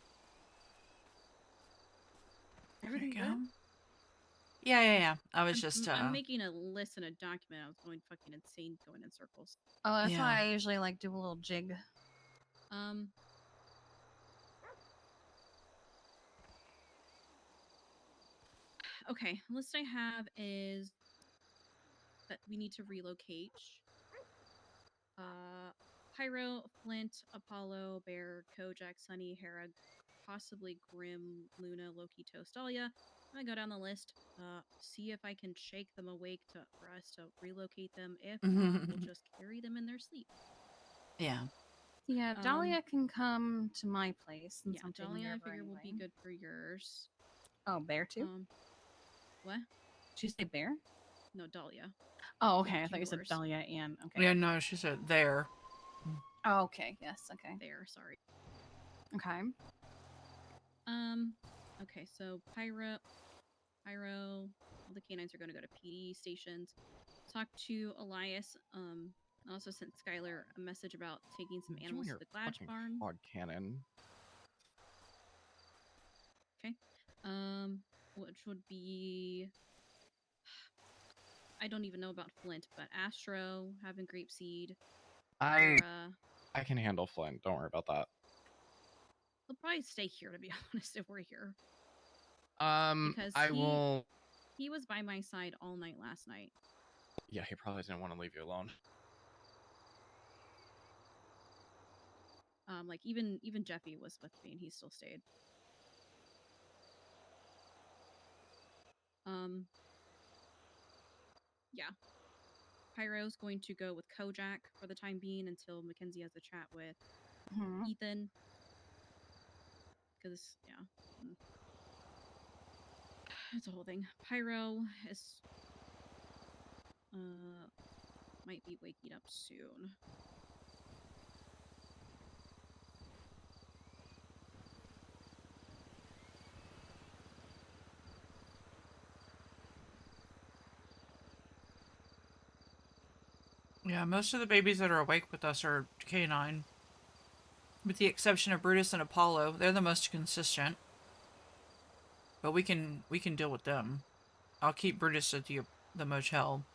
Everything
There you
good?
go. Yeah. I was
I'm making a list and a document. I was going fucking insane going in circles.
Oh, that's
Yeah.
why I usually like do a little jig.
Okay, list I have is that we need to relocate. Pyro, Flint, Apollo, Bear, Kojak, Sunny, Hera, possibly Grim, Luna, Loki, Toastalia. I'm gonna go down the list, see if I can shake them awake for us to relocate them. If not, we'll just carry them in their sleep.
Yeah.
Yeah, Dahlia can come to my place since I'm taking
Dahlia,
care
I
of her
figure will be
anyway.
good for yours.
Oh, Bear too?
What?
Did you say Bear?
No, Dahlia.
Oh, okay. I thought you said Dahlia and okay.
Yeah, no, she said there.
Oh, okay. Yes. Okay.
There. Sorry.
Okay.
Okay. So Pyro. All the canines are going to go to PD stations. Talk to Elias. I also sent Skylar a message about taking some animals to the Gladge barn.
Hard cannon.
Okay. Which would be. I don't even know about Flint, but Astro having Grapeseed.
I can handle Flint. Don't worry about that.
He'll probably stay here, to be honest, if we're here. Because he was by my side all night last night.
Yeah, he probably didn't want to leave you alone.
Like even Jeffy was with me and he still stayed. Yeah. Pyro's going to go with Kojak for the time being until Mackenzie has a chat with Ethan. Because, yeah. It's a whole thing. Pyro is might be waking up soon.
Yeah, most of the babies that are awake with us are canine. With the exception of Brutus and Apollo. They're the most consistent. But we can deal with them. I'll keep Brutus at the motel.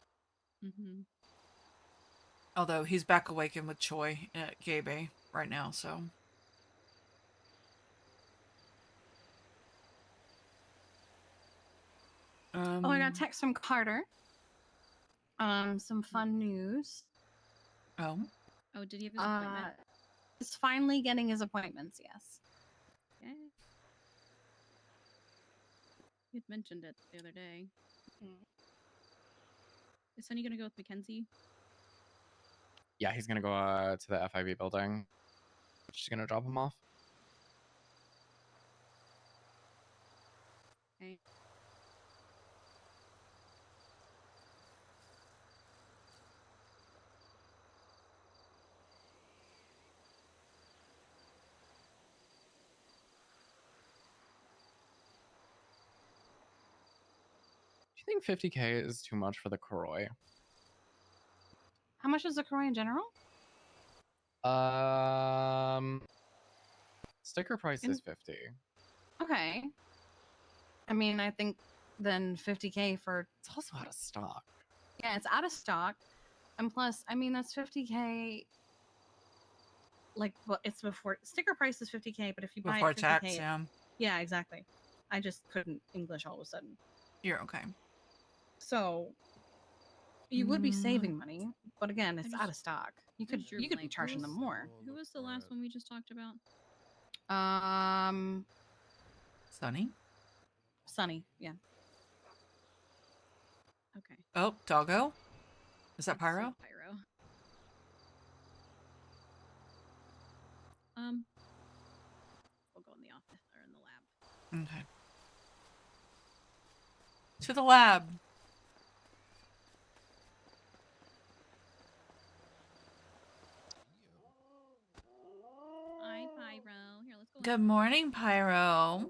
Although he's back awakened with Choi at Gay Bay right now, so.
Oh, I got a text from Carter. Some fun news.
Oh.
Oh, did he have his appointment?
He's finally getting his appointments. Yes.
Okay. You had mentioned it the other day. Is Sunny gonna go with Mackenzie?
Yeah, he's gonna go to the FIB building. She's gonna drop him off.
Okay.
Do you think 50K is too much for the Koroi?
How much is the Korean in general?
Sticker price is 50.
Okay. I mean, I think then 50K for.
It's also out of stock.
Yeah, it's out of stock, and plus, I mean, that's 50K. Like, well, it's before sticker price is 50K, but if you buy
Before
it 50K,
tax, yeah.
Yeah, exactly. I just couldn't English all of a sudden.
You're okay.
So you would be saving money, but again, it's out of stock. You could
Just
be charging them more.
Who was the last one we just talked about?
Sunny?
Sunny, yeah.
Okay.
Oh, Doggo? Is that Pyro?
Pyro. We'll go in the office or in the lab.
Okay. To the lab.
Hi, Pyro. Here, let's go.
Good morning, Pyro.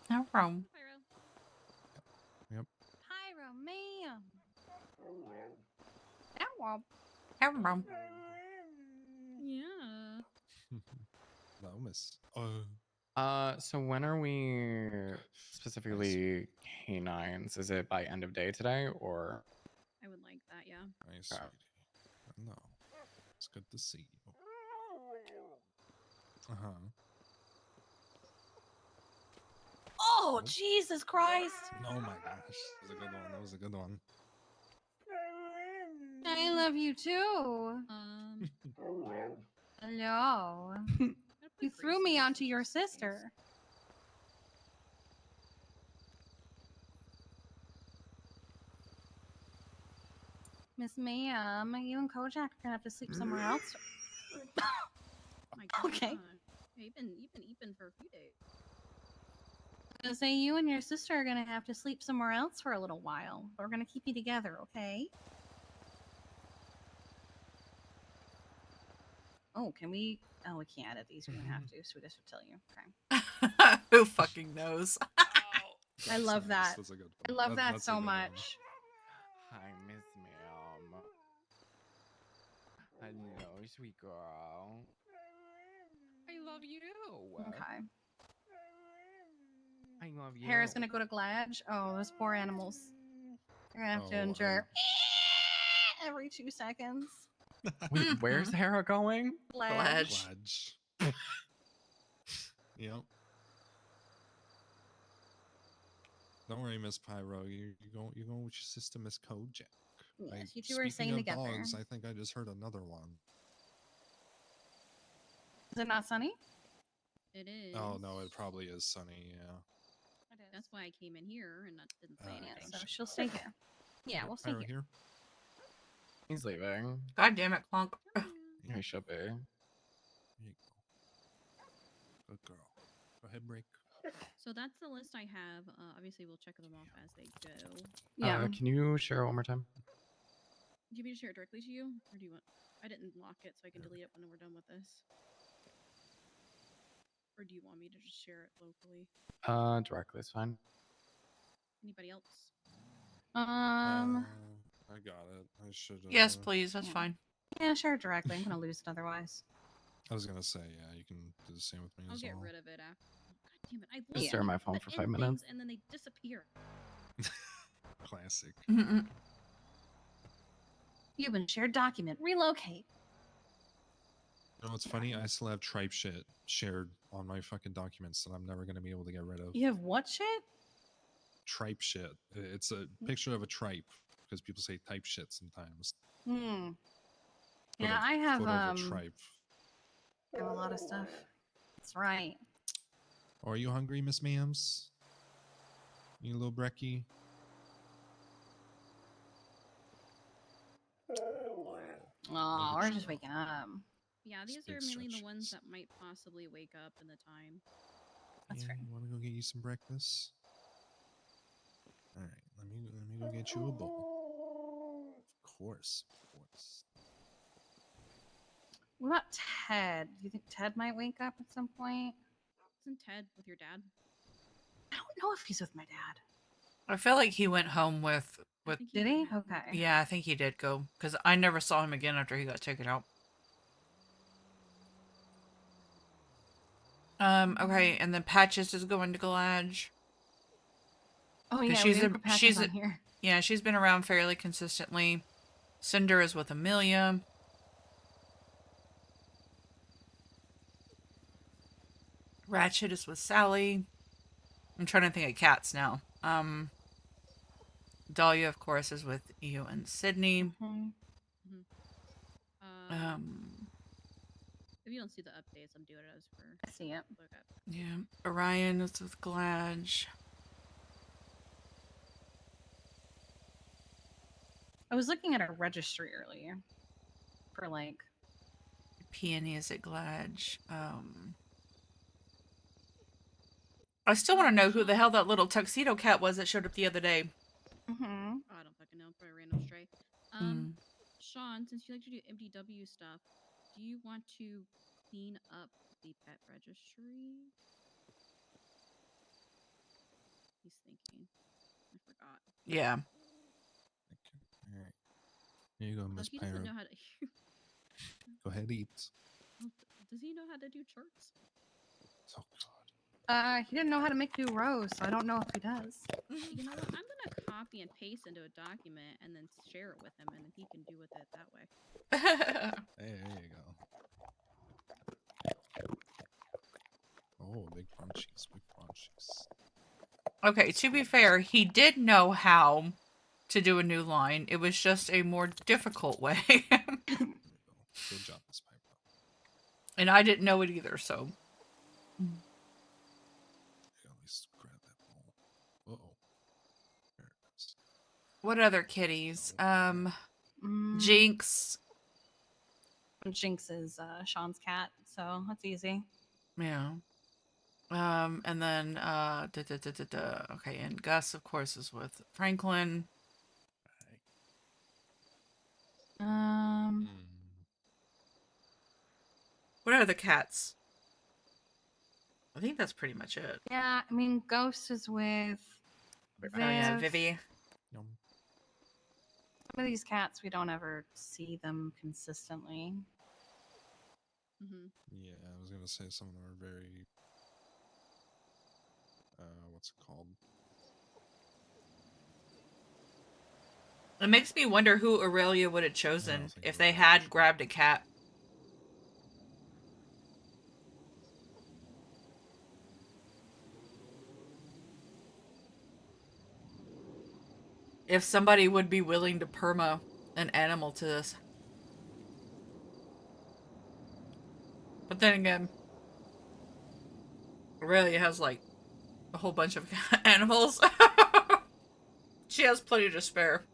Hello.
Pyro.
Yep.
Pyro, ma'am. Hello.
Hello.
Yeah.
No, miss.
So when are we specifically canines? Is it by end of day today or?
I would like that, yeah.
Nice, sweetie. No, it's good to see you. Uh-huh.
Oh, Jesus Christ!
Oh my gosh, that was a good one. That was a good one.
I love you too. Hello. You threw me onto your sister. Miss Ma'am, you and Kojak are gonna have to sleep somewhere else.
My God.
Okay.
Yeah, you've been eating for a few days.
I'm gonna say you and your sister are gonna have to sleep somewhere else for a little while. But we're gonna keep you together, okay? Oh, can we? Oh, we can't edit these. We're gonna have to. Sweetest would tell you. Okay.
Who fucking knows?
I love that.
That's a good
I
one.
love that
That's a
so
good one.
much.
Hi, Miss Ma'am. Hello, sweet girl. I love you.
Okay.
I love you.
Hera's gonna go to Gladge. Oh, those poor animals. They're gonna have to
Oh,
endure every 2 seconds.
Wait, where's Hera going?
Gladge.
Gladge. Yep. Don't worry, Miss Pyro. You go with your sister, Miss Kojak.
Yes, you two are
speaking
staying
of
together.
dogs, I think I just heard another one.
Is it not Sunny?
It is.
Oh no, it probably is Sunny. Yeah.
That's why I came in here and didn't say anything.
So she'll stay here. Yeah, we'll stay
Pyro
here.
He's leaving.
God damn it, Clonk.
He should be.
Here you go. Good girl. Go ahead, break.
So that's the list I have. Obviously, we'll check them off as they go.
Yeah.
Can you share it one more time?
Do you want me to share it directly to you, or do you want? I didn't lock it, so I can delete it when we're done with this. Or do you want me to just share it locally?
Directly is fine.
Anybody else?
I got it. I should.
Yes, please. That's fine.
Yeah, share it directly. I'm gonna lose it otherwise.
I was gonna say, yeah, you can do the same with me
I'll
as
get
well.
rid of it after. God damn it! I
Just
look
share
at
my phone
the
for 5
end things
minutes.
and then they disappear.
Classic.
You've been shared document. Relocate.
You know what's funny? I still have tripe shit shared on my fucking documents that I'm never gonna be able to get rid of.
You have what shit?
tripe shit. It's a picture of a tripe because people say type shit sometimes.
Hmm.
But
Yeah,
a
I have
photo of a tripe.
I have a lot of stuff. That's right.
Are you hungry, Miss Mams? You little brekkie?
Oh, we're just waking up.
Yeah,
It's
these
big
are mainly the ones
stretches.
that might possibly wake up in the time.
That's
Yeah,
fair.
you want to go get you some breakfast? All right, let me go get you a bowl. Of course, of course.
What about Ted? Do you think Ted might wake up at some point?
Isn't Ted with your dad?
I don't know if he's with my dad.
I feel like he went home with.
Did he? Okay.
Yeah, I think he did go because I never saw him again after he got taken out. Okay, and then Patches is going to Galage.
Oh
'Cause
yeah, we didn't put Patches on here.
Yeah, she's been around fairly consistently. Cinder is with Amelia. Ratchet is with Sally. I'm trying to think of cats now. Dahlia, of course, is with you and Sydney.
If you don't see the updates, I'm doing it as for.
I see it.
Okay.
Yeah, Orion is with Gladge.
I was looking at a registry earlier for like
Peony is at Gladge. I still want to know who the hell that little tuxedo cat was that showed up the other day.
Mm-hmm.
Oh, I don't fucking know. Probably a random stray. Sean, since you like to do MDW stuff, do you want to clean up the pet registry? He's thinking. I forgot.
Yeah.
All right. Here you go, Miss
He
Pyro.
doesn't know how to.
Go ahead, eat.
Does he know how to do charts?
Oh God.
He didn't know how to make new rows, so I don't know if he does.
You know what? I'm gonna copy and paste into a document and then share it with him, and he can do with it that way.
Hey, there you go. Oh, big crunchies, big crunchies.
Okay, to be fair, he did know how to do a new line. It was just a more difficult way.
Good job, Miss Pyro.
And I didn't know it either, so.
At least grab that bowl. Uh-oh. There it is.
What other kitties? Jinx.
Jinx is Sean's cat, so that's easy.
Yeah. And then okay, and Gus, of course, is with Franklin. What are the cats? I think that's pretty much it.
Yeah, I mean, Ghost is with Viv.
Oh yeah, Vivi.
Some of these cats, we don't ever see them consistently.
Yeah, I was gonna say some of them are very. What's it called?
It makes me wonder who Aurelia would have chosen if they had grabbed a cat. If somebody would be willing to perma an animal to this. But then again, Aurelia has like a whole bunch of animals. She has plenty to spare.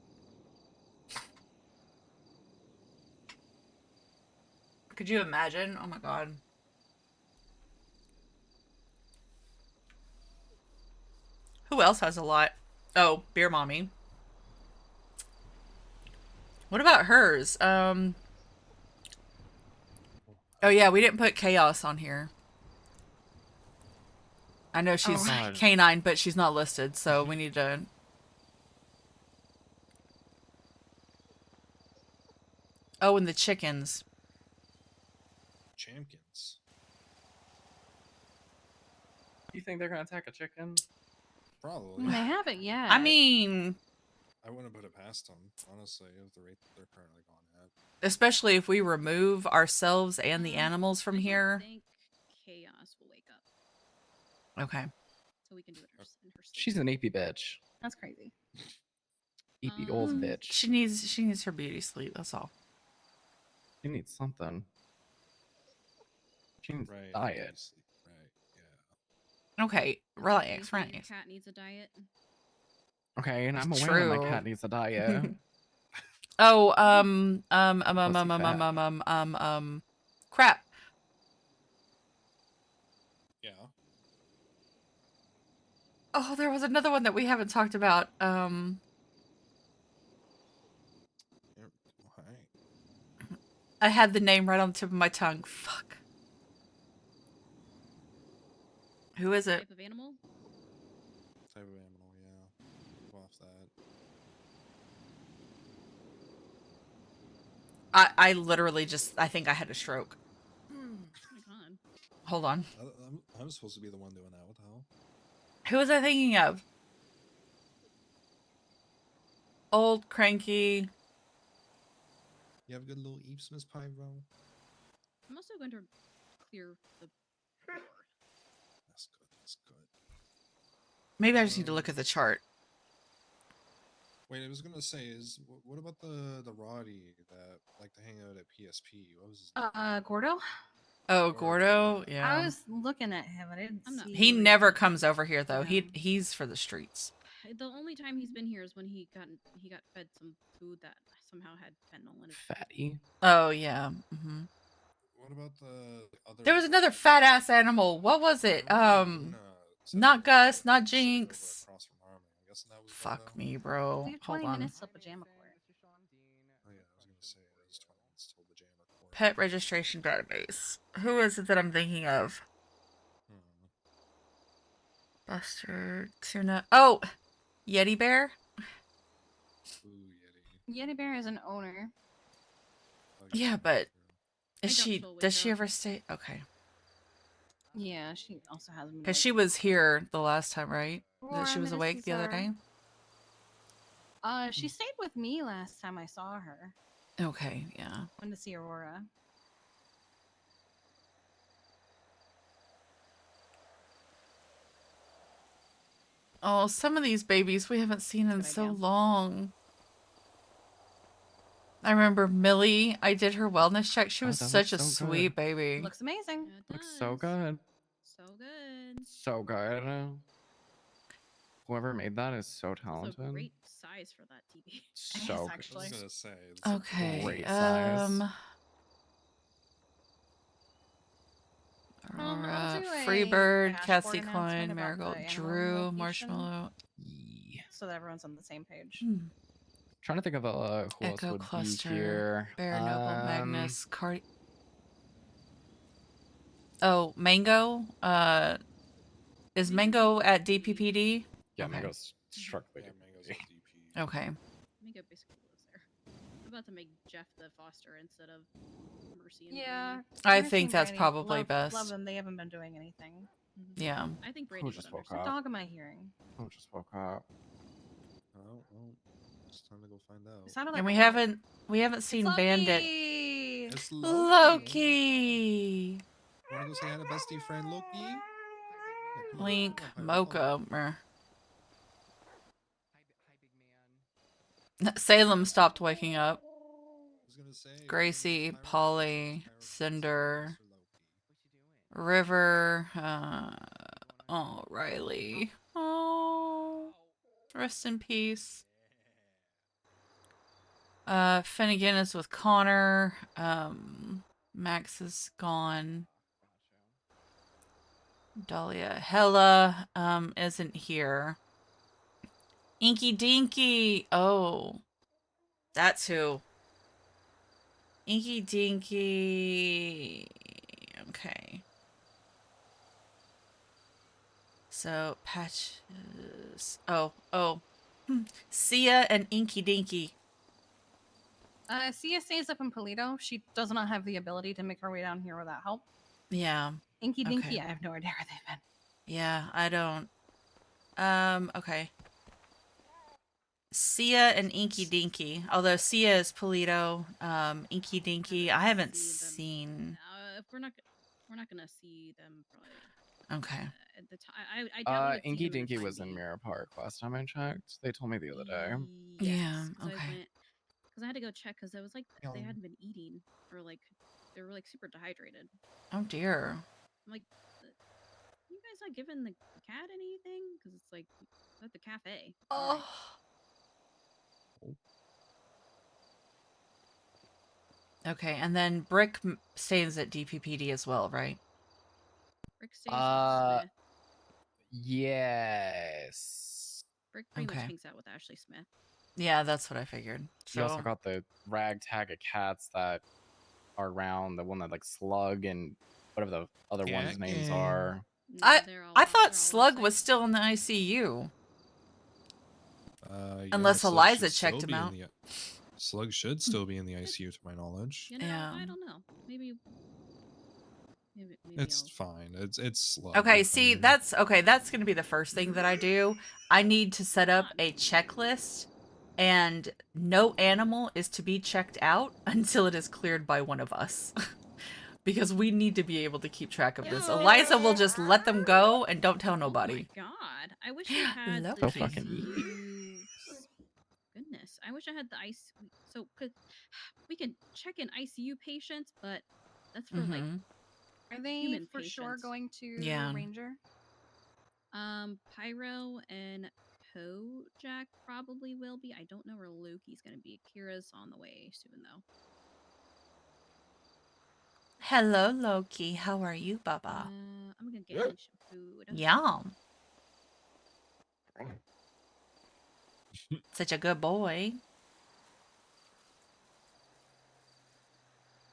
Could you imagine? Oh my god. Who else has a lot? Oh, Beer Mommy. What about hers? Oh yeah, we didn't put Chaos on here. I know she's canine, but she's not listed, so we need to... Oh, and the chickens.
Champions.
You think they're gonna attack a chicken?
Probably.
They haven't yet.
I mean...
I wouldn't put it past them, honestly, at the rate that they're currently going at.
Especially if we remove ourselves and the animals from here.
I think Chaos will wake up.
Okay.
so we can do it in her sleep.
She's an eepy bitch.
That's crazy.
Eepy old bitch.
She needs her beauty sleep. That's all.
She needs something. She needs diet.
Okay, relax,
Basically,
relax.
Cat needs a diet.
Okay, and I'm aware that
True.
my cat needs a diet.
Oh, crap.
Yeah.
Oh, there was another one that we haven't talked about. I had the name right on the tip of my tongue. Fuck. Who is it?
Type of animal?
Type of animal, yeah. Go off that.
I literally just, I think I had a stroke.
Oh my god.
Hold on.
I'm supposed to be the one doing that. What the hell?
Who was I thinking of? Old, cranky.
You have a good little eeps, Miss Pine, bro?
I'm also going to clear the floor.
That's good. That's good.
Maybe I just need to look at the chart.
Wait, I was gonna say, what about the Roddy that liked to hang out at PSP? What was his
Gordo.
Oh, Gordo. Yeah.
I was looking at him. I didn't see.
He never comes over here though. He's for the streets.
The only time he's been here is when he got fed some food that somehow had fentanyl in it.
Fatty.
Oh yeah.
What about the other?
There was another fat ass animal. What was it? Not Gus, not Jinx.
Across from Harmony. I'm guessing that was
Fuck me, bro.
We have
Hold
20
on.
minutes till pajama court.
Oh yeah, I was gonna say it was 20 minutes till pajama court.
Pet registration database. Who is it that I'm thinking of? Buster, Tuna. Oh, Yeti Bear.
Yeti Bear is an owner.
Yeah, but
I
is
doubt
she?
she'll wake
Does she
up.
ever stay? Okay,
Yeah, she also hasn't been.
because she was here the last time, right?
Roar,
That she
I'm
was
gonna
awake
see
the other
her.
day.
She stayed with me last time I saw her.
Okay, yeah.
Went to see Aurora.
Oh, some of these babies we haven't seen in so long. I remember Millie. I did her wellness check. She
Oh,
was
that
such a
looks so
sweet
good.
baby.
Looks amazing.
Looks so good.
So good.
So good. Whoever made that is so
Also
talented.
great size for that TV.
So
actually.
I was gonna say. It's
Okay.
Great size.
I'll
Aurora,
do a
Freebird,
dashboard
Cassie
announcement
Klein,
about
Marigold,
the animal
Drew,
relocation,
Marshmallow.
so that everyone's on the same page.
Trying to think of who else
Echo
would
Cluster,
be here.
Bear Noble, Magnus, Card. Oh, Mango. Is Mango at DPPD?
Yeah,
Okay.
Mango's strictly
Okay.
Mingo basically lives there. I'm about to make Jeff the foster instead of Mercy and
Yeah,
Brady.
I
Mercy
think
and
that's
Brady,
probably
love
best.
them. They haven't been doing anything.
Yeah.
I think Brady would
just woke
understand.
What
up?
dog am I hearing?
Who just woke up?
Oh, well, it's time to go find out.
It sounded like
And
a
we haven't
It's
seen Bandit.
Loki!
It's
Loki.
Wanna go say hi to bestie friend Loki? Yeah, come on,
Link,
come on, Pyro, follow.
Mocha. Salem stopped waking up.
I was gonna say.
Gracie, Polly, Cinder, River, oh, Riley. Oh, rest in peace. Finnegan is with Connor. Max is gone. Dahlia. Hella, isn't here. Inky Dinky. Oh, that's who. Inky Dinky. Okay. So, patches. Oh. Sia and Inky Dinky.
Sia stays up in Polito. She does not have the ability to make her way down here without help.
Yeah.
Inky Dinky,
Okay.
I have no idea where they've been.
Yeah, I don't. Okay. Sia and Inky Dinky. Although Sia is Polito, Inky Dinky, I haven't seen.
If we're not gonna see them probably.
Okay.
at the time. I doubt we would see
Inky
him in the
Dinky
time
was in
being.
Mirror Park last time I checked. They told me the other day.
Yes, because
okay.
I went because I had to go check because I was like they hadn't been eating or like they were like super dehydrated.
Oh dear.
I'm like, you guys not giving the cat anything? Because it's like at the cafe.
Oh. Okay, and then Brick stays at DPPD as well, right?
Brick stays with Smith.
Yes.
Brick pretty much
Okay.
hangs out with Ashley Smith.
Yeah, that's what I figured.
You also
So
got the ragtag of cats that are around. The one that like Slug and whatever the other ones' names are.
I
they're all
thought Slug was still in the ICU.
Yeah,
Unless
Slug
Eliza
should still
checked him
be in
out.
Slug should still be in the ICU, to my knowledge.
You know,
Yeah.
I don't know. Maybe
It's fine. It's Slug.
Okay,
I
see,
mean,
that's going to be the first thing that I do. I need to set up a checklist, and no animal is to be checked out until it is cleared by one of us. Because we need to be able to keep track of this. Eliza will just let them go and don't tell nobody.
God, I wish we had the
So fucking
ICU. Goodness, I wish I had the ice. So we can check in ICU patients, but that's for like
Mhm.
Are they
human
for sure
patients.
going to
Yeah.
Ranger?
Pyro and Kojak probably will be. I don't know where Loki's gonna be. Kira's on the way soon though.
Hello, Loki. How are you, Baba?
I'm gonna get him some food.
Yum. Such a good boy.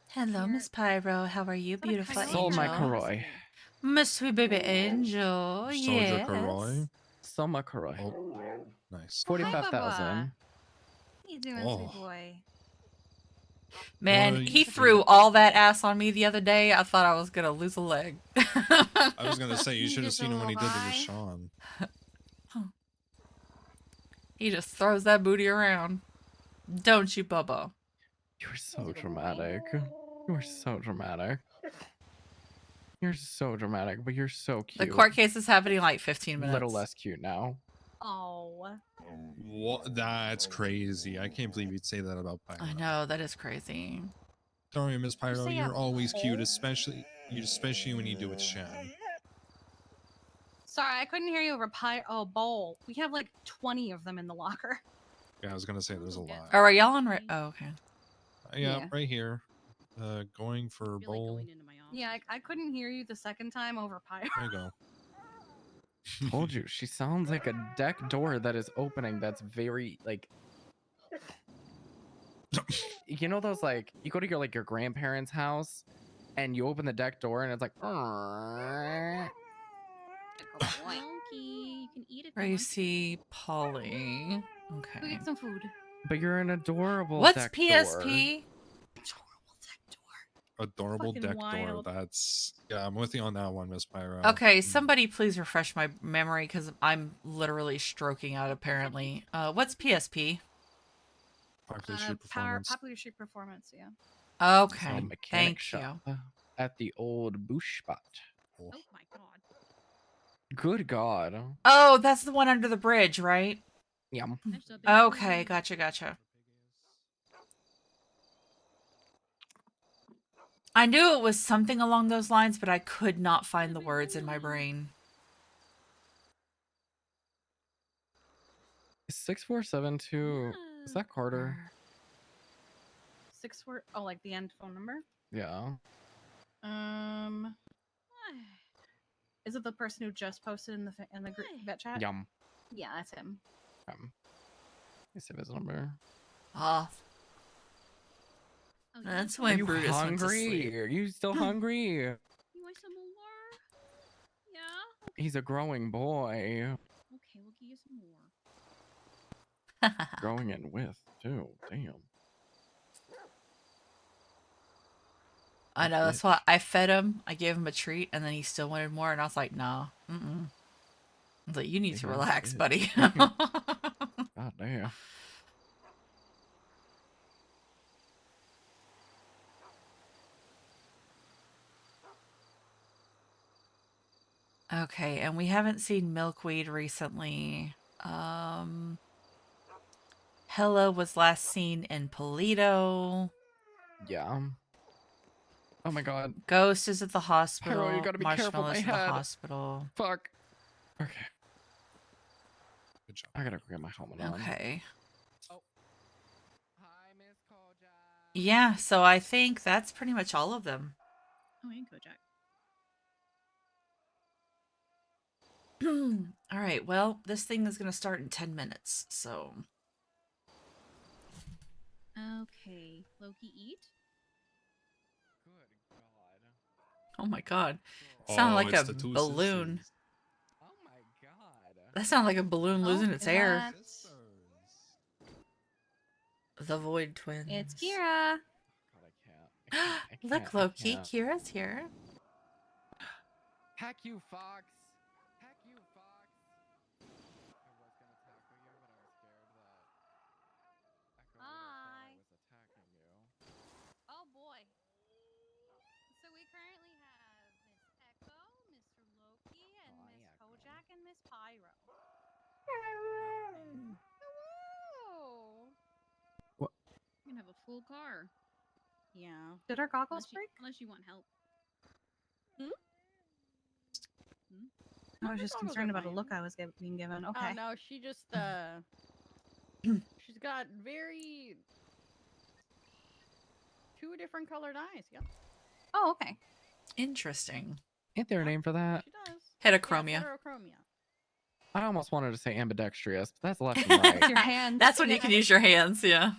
Hello, Miss Pyro. How are you, beautiful
Sol
angel?
McElroy.
Miss sweet baby angel.
Soldier
Yes.
Karoy.
Sol McElroy.
Oh, nice.
45,000.
How you doing,
Oh.
sweet boy?
Man,
Well,
he threw all that ass on me the other day. I thought I was gonna lose a leg.
I was gonna say you should have
Just a
seen him when he
little
did it with
high.
Sean.
He just throws that booty around. Don't you, Bubba?
You're so dramatic. You're so dramatic. You're so dramatic, but you're so cute.
The court case is happening in like 15 minutes.
Little less cute now.
Oh.
What? That's crazy. I can't believe you'd say that about Pyro.
I know, that is crazy.
Don't worry, Miss Pyro.
say
You're
a
always cute,
bowl?
especially when you do it with Shan.
Sorry, I couldn't hear you over bowl. We have like 20 of them in the locker.
Yeah, I was gonna say there's a lot.
Oh, are y'all on? Oh, okay.
Yeah,
Yeah.
right here. Going for bowl.
Yeah, I couldn't hear you the second time over pyro.
There you go.
Told you, she sounds like a deck door that is opening. That's very like, you know those like you go to your grandparents' house, and you open the deck door and it's like.
Loki, you can eat it.
Tracy, Polly.
Go
Okay.
get some food.
But you're an adorable.
What's
deck
PSP?
Adorable
Fucking
deck
wild.
door. That's I'm with you on that one, Miss Pyro.
Okay, somebody please refresh my memory because I'm literally stroking out apparently. What's PSP?
Popular Street Performance.
Popular Street Performance, yeah.
Okay,
So mechanic
thank
shop
you.
at the old Boosh spot.
Oh my god.
Good God.
Oh, that's the one under the bridge, right?
Yum.
Okay, gotcha. I knew it was something along those lines, but I could not find the words in my brain.
6472. Is that Carter?
64. Oh, like the end phone number.
Yeah.
Is it the person who just posted in the group vet chat?
Yum.
Yeah, that's him.
Let's save his number.
Ah. That's
Are
when
you
Brutus went to
hungry?
sleep.
Are you still hungry?
You want some more? Yeah.
He's a growing boy.
Okay, we'll give you some more.
Growing in width, too. Damn.
I know, that's why I fed him, I gave him a treat, and then he still wanted more, and I was like, nah, I was like, you need to relax, buddy.
God damn.
Okay, and we haven't seen Milkweed recently. Hella was last seen in Polito.
Yeah. Oh my god.
Ghost is at the hospital.
Harold, you gotta be careful,
Marshmallow's
my
at the
head.
hospital.
Fuck. Okay.
Good job.
I gotta go get my helmet on.
Okay.
Oh. Hi, Miss Kojak.
Yeah, so I think that's pretty much all of them.
Oh, and Kojak.
All right, well, this thing is going to start in 10 minutes, so.
Okay. Loki, eat.
Good god.
Oh my god. Sounded like
it's
a
the two
balloon.
sisters.
Oh my god.
That sounded like a balloon losing its air.
Sisters.
The Void Twins.
It's Kira.
God, I can't.
Look,
I
Loki,
can't.
Kira's here.
Heck you, Fox. Heck you, Fox. I was gonna tackle you, but I was scared that Echo would have thought I was attacking you.
Oh boy. So we currently have Miss Echo, Mr. Loki, and
Hi,
Miss
Echo.
Kojak and Miss Pyro.
You can have a full car.
Yeah.
Did our goggles break?
Unless you want help.
I was just
goggles are
concerned about the
fine.
look I was being given. Okay.
Oh no, she just she's got very two different colored eyes. Yep.
Oh, okay.
Interesting.
Ain't there a name for that?
She does.
Heterochromia.
Yeah, heterochromia.
I almost wanted to say ambidextrous, but that's left and right.
Your hands.
That's when you can use your hands, yeah.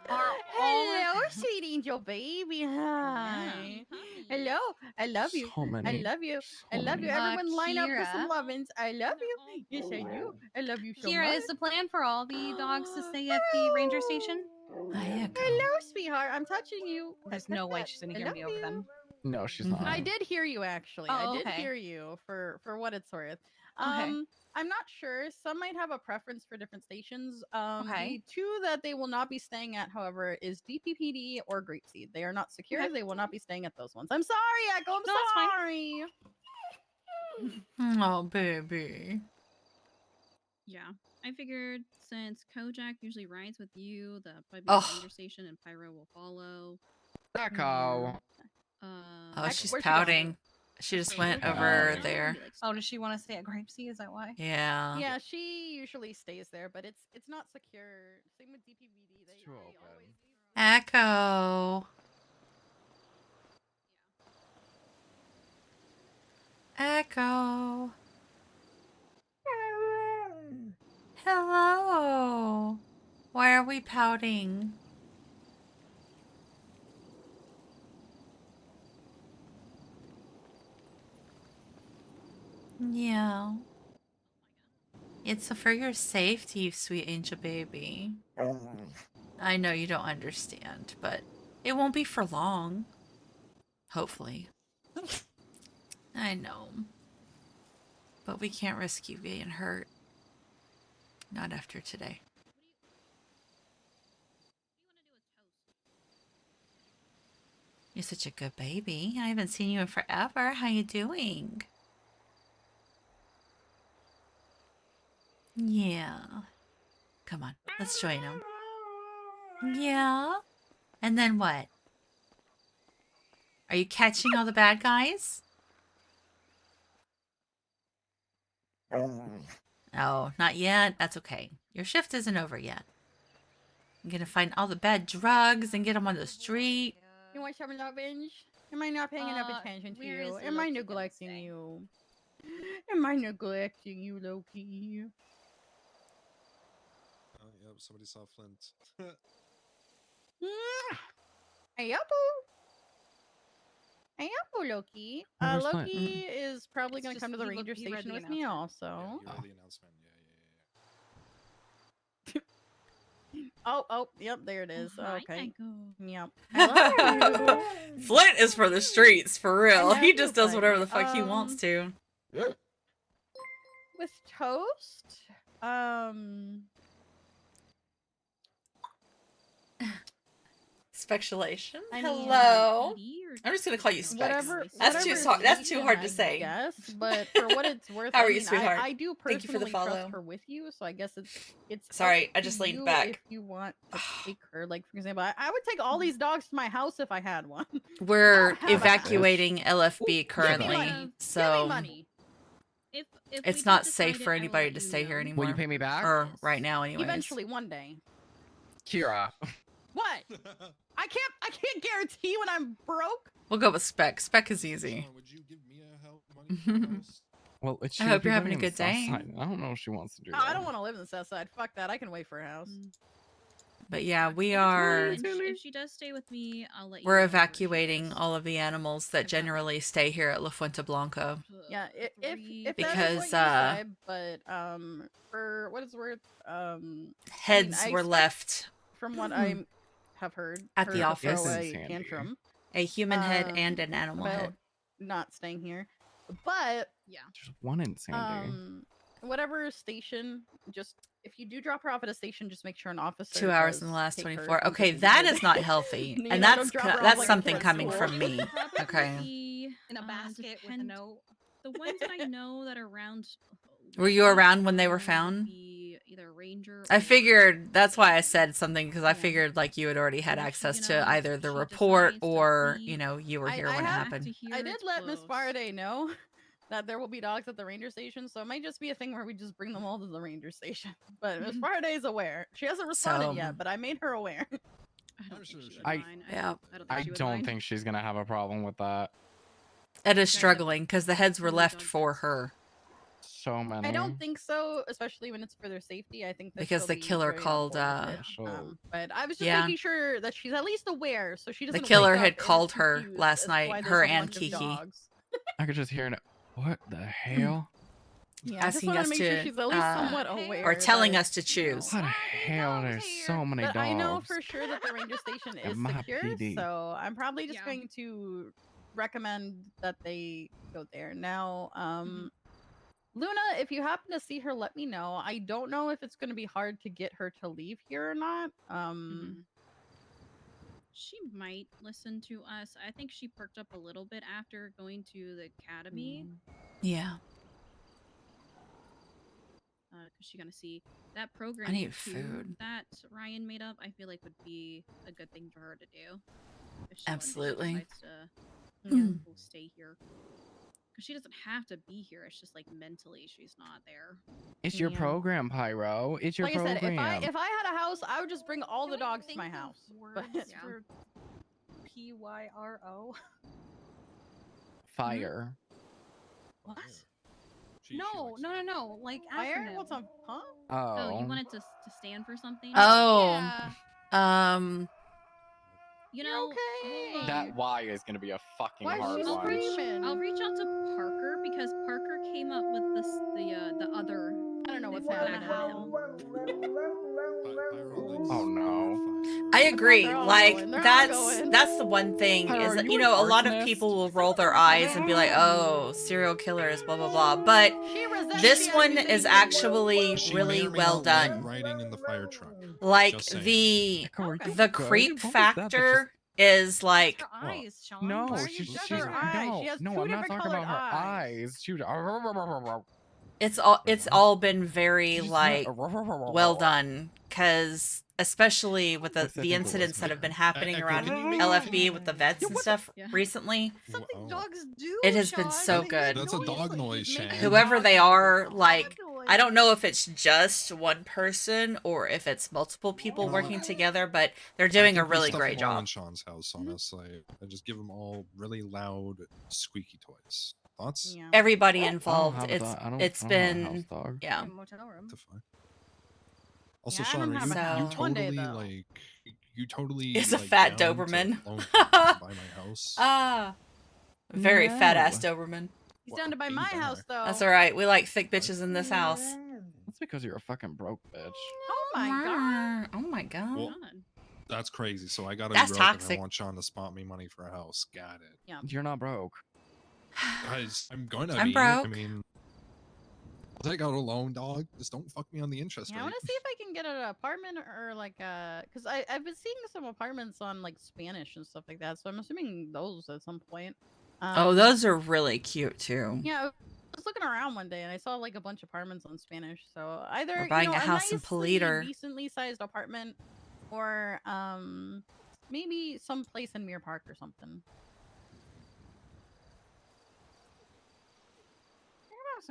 Hello, sweet angel baby. Hi. Hello. I love you.
So many.
I love you. I
So
love you.
many.
Everyone line up for some
Kira.
lovin's. I love you. Yes, I do. I love you so
Kira,
much.
is the plan for all the dogs to stay at the ranger station?
Hello, sweetheart. I'm touching you.
There's no way she's gonna
I
hear
love
me over
you.
them.
No, she's not.
I did hear you actually.
Oh,
I did
okay.
hear you for what it's worth.
Okay.
I'm not sure. Some might have a preference for different stations.
Okay.
The two that they will not be staying at, however, is DPPD or Grapeseed. They are not secure.
Okay.
They will not be staying at those ones. I'm sorry, Echo. I'm
No, that's fine.
sorry.
Oh, baby.
Yeah. I figured since Kojak usually rides with you, the probably
Oh.
the ranger station and Pyro will follow.
Echo.
Oh, she's
where'd she go?
pouting. She just went over there.
Oh, does she want to stay at Grapeseed? Is that why?
Yeah.
Yeah, she usually stays there, but it's not secure. Same with DPPD. They
too
always
open.
leave.
Echo. Echo. Hello. Why are we pouting? Yeah. It's for your safety, sweet angel baby. I know you don't understand, but it won't be for long. Hopefully. I know. But we can't risk you getting hurt. Not after today. You're such a good baby. I haven't seen you in forever. How you doing? Yeah. Come on, let's join them. Yeah? And then what? Are you catching all the bad guys? Oh, not yet? That's okay. Your shift isn't over yet. I'm gonna find all the bad drugs and get them on the street.
You want some lovinge? Am I not paying enough attention to
where
you?
is
Am I
Loki gonna
neglecting
stay?
you? Am I neglecting you, Loki?
Oh, yep, somebody saw Flint.
Hey, Apple. Hey, Apple, Loki.
Where's Flint?
Loki is probably
It's
going to
just
come to the
he
ranger
he read
station
the
with me
announcement.
Yeah,
also.
you read the announcement.
Oh, yep, there it is.
Hi,
Okay.
Echo.
Yep. I love you.
Flint is for the streets, for real.
love
He
you,
just does whatever the
buddy.
fuck he wants to.
With toast,
Speculation.
I mean,
Hello.
PD or
I'm just gonna call you Specs.
Whatever.
That's too
whatever
that's too
station,
hard to
I
say.
guess, but for what it's worth,
How
I
are you,
mean,
sweetheart?
I do
Thank you for the
personally trust
follow.
her with you, so I guess it's
Sorry,
up
I
to
just leaned
you
back.
if you want to take her. Like for example, I would take all these dogs to my house if I had one.
We're
have a house.
evacuating LFB
Give me
currently,
money. Give me
so
money.
If
it's
we
not
did
safe
decide
for
it, I will
anybody
let
to
you
stay here
know.
anymore.
Will you pay me back?
Or right now, anyways.
Eventually, one day.
Kira.
What? I can't guarantee when I'm broke.
We'll go with Spec. Spec is easy.
Well,
I hope you're having a good day.
I don't know if she wants to do
Oh,
that.
I don't want to live in the South Side. Fuck that. I can wait for a house.
But yeah, we
If it's
are.
fine, if she does stay with me, I'll let you
We're
know.
evacuating all of the animals that generally stay here at La Fuente Blanca.
Yeah, if
Because,
that is what you decide, but for what it's worth,
heads were
expect,
left
from what I have heard,
at
her
the
to
office.
throw a tantrum.
A human head and an animal
about
head.
not staying here, but
yeah,
There's one in Sandy.
whatever station, just if you do drop her off at a station, just make sure an officer
2 hours
does
in the last
take her
24.
and
Okay,
just
that
leave her
is not
there.
healthy,
You
and
know, don't drop her off
that's
like a
something
kid at
coming
school.
from me. Okay.
Be,
In a basket with a note.
The ones that I know that are around.
Were you around when they were found?
Be either ranger.
I figured that's why I said something, because I figured like you had already had access to either the report or you know you were here when it happened.
I did let Miss Faraday know that there will be dogs at the ranger station, so it might just be a thing where we just bring them all to the ranger station. But Miss Faraday is aware. She hasn't responded
So-
yet, but I made her aware.
I don't think she would
I-
mind.
Yeah.
I don't think she's gonna have a problem with that.
Etta's struggling because the heads were left for her
So many.
I don't think so, especially when it's for their safety. I think that
because
she'll
the
be
killer
very on
called.
board with it. But I was just
yeah.
making sure that she's at least aware, so she
The
doesn't.
killer
wake up
had
and
called
is
her
confused
last
as to
night,
why there's
her
a
and
bunch of
Kiki.
dogs.
I could just hear it. What the hell?
Yeah, I just
Asking
wanna
us
make
to,
sure she's at least somewhat aware.
or telling
that
us to choose.
What the hell? There's so many
But
dogs.
I know for sure that the ranger station
At
is
my
secure,
PD.
so I'm probably just going to recommend that they go there. Now, Luna, if you happen to see her, let me know. I don't know if it's going to be hard to get her to leave here or not.
She might listen to us. I think she perked up a little bit after going to the academy.
Yeah.
Because she's gonna see that program.
I need
too,
food.
that Ryan made up. I feel like would be a good thing for her to do. If she
Absolutely.
decides to stay here, because she doesn't have to be here. It's just like mentally she's not there.
It's your
Yeah.
program, Pyro. It's your
Like
program.
I said, if I had a house, I would just bring all the dogs to my house. But
For PYRO.
Fire.
What?
No. Like
Fire?
acronym.
What's on? Huh?
Oh.
You wanted to stand for something?
Oh.
Yeah.
You know,
okay.
That Y is gonna be a fucking
Why is
hard
she
one.
screaming?
I'll reach out to Parker because Parker came up with this the other.
I don't know what's
the
happening.
Oh no.
I agree.
They're all
Like
going. They're all going.
that's the one thing
Pyro,
is
are
that,
you
you
an
know, a lot of
arsonist?
people will roll their eyes and be like, "Oh, serial killers, blah blah blah." But
She resents
this
the
one is
accusation.
actually
She may
really
or may
well
not like
done.
riding in the fire truck.
Like
Just saying.
the
Echo, are you
the
good?
creep
What was that? That's
factor is like
Her eyes, Sean.
No,
Why are you
she's
judging
her
her?
eyes.
no,
She has
no.
two
I'm not
different
talking about her
colored eyes.
eyes. She was.
it's all been very
She's
like
not-
well done, because especially with the
Specifically
incidents that have been happening
Echo,
around
can you make-
LFB with the vets and stuff
Yeah.
recently.
Something dogs do.
It has been
Sean.
so
They
good.
That's a dog noise,
He's making
Shan.
Whoever
dog
they
noises.
are,
Dog
like,
noise.
I don't know if it's just one person or if it's multiple people working together, but they're doing a
I think we
really
stuff
great
them all in
job.
Sean's house, honestly. I just give them all really loud, squeaky toys. Thoughts?
Yeah.
Everybody
I don't
involved.
have a
It's
dog. I don't
it's
have a
been
house dog.
yeah.
Motel room.
What the fuck? Also,
Yeah, I
Sean,
don't
are
have
you,
a
house.
you
One day,
totally
though.
like you totally
It's a
like,
fat
down
Doberman.
to loan to buy my house?
Ah, very fat ass
No.
Doberman.
He's down to buy my house, though.
That's all right. We like thick bitches in this house.
That's because you're a fucking broke bitch.
Oh my god.
Oh my god.
Well, that's crazy. So I gotta
That's
be broke and
toxic.
I want Sean to spot me money for a house. Got it.
Yeah.
You're not broke.
Guys, I'm gonna
I'm
be. I
broke.
mean, I'll take out a loan, dog. Just don't fuck me on the interest
Yeah, I
rate.
want to see if I can get an apartment or like because I've been seeing some apartments on like Spanish and stuff like that. So I'm assuming those at some point.
Oh, those are really cute too.
Yeah, I was looking around one day and I saw like a bunch of apartments on Spanish. So either
We're buying
you know,
a house in
nicely,
Politer.
decently sized apartment, or maybe some place in Mirror Park or something.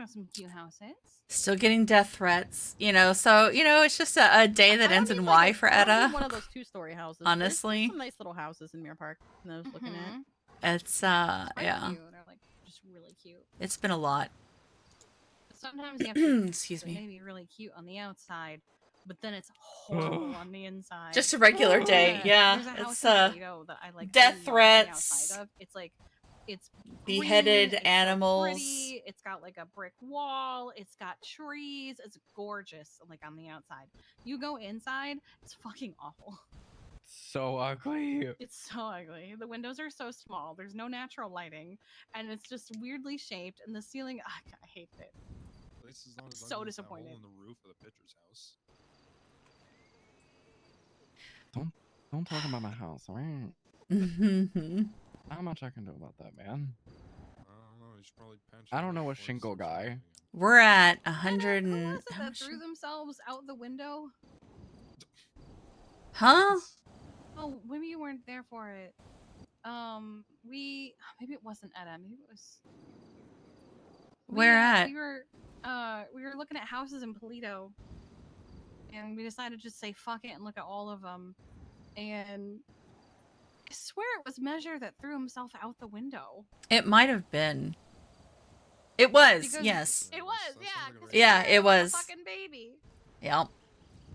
Some cute houses.
Still getting death threats, you know. So you know, it's just a day that ends in Y for
I don't
Etta.
need one of those 2-story houses.
Honestly.
There's some nice little houses in Mirror Park that I was looking at.
It's
Quite
yeah.
cute. They're like just really cute.
It's been a lot.
Sometimes you have to
Excuse me.
maybe really cute on the outside, but then it's horrible on the inside.
Just a regular day, yeah,
There's a house
it's,
in Toledo that I like.
death
I love
threats,
the outside of. It's like it's
beheaded
green, it's so
animals.
pretty, it's got like a brick wall. It's got trees. It's gorgeous. Like on the outside, you go inside, it's fucking awful.
So ugly.
It's so ugly. The windows are so small. There's no natural lighting, and it's just weirdly shaped. And the ceiling, I hate it.
Place is not as
So
ugly as that
disappointed.
hole in the roof of the pitcher's house.
Don't talk about my house, alright? Not much I can do about that, man.
I don't know. You should probably patch
I
it
don't
up
know a
before you
shingle
start
guy.
We're at 100
Who
and
was it that threw themselves out the window?
huh?
Oh, maybe you weren't there for it. Maybe it wasn't Etta. Maybe it was.
Where at?
We were looking at houses in Polito, and we decided to just say fuck it and look at all of them. And I swear it was Measure that threw himself out the window.
It might have been. It was,
Because
yes.
It was, yeah. 'cause
Yeah,
Measure
it was.
A fucking baby.
Yep.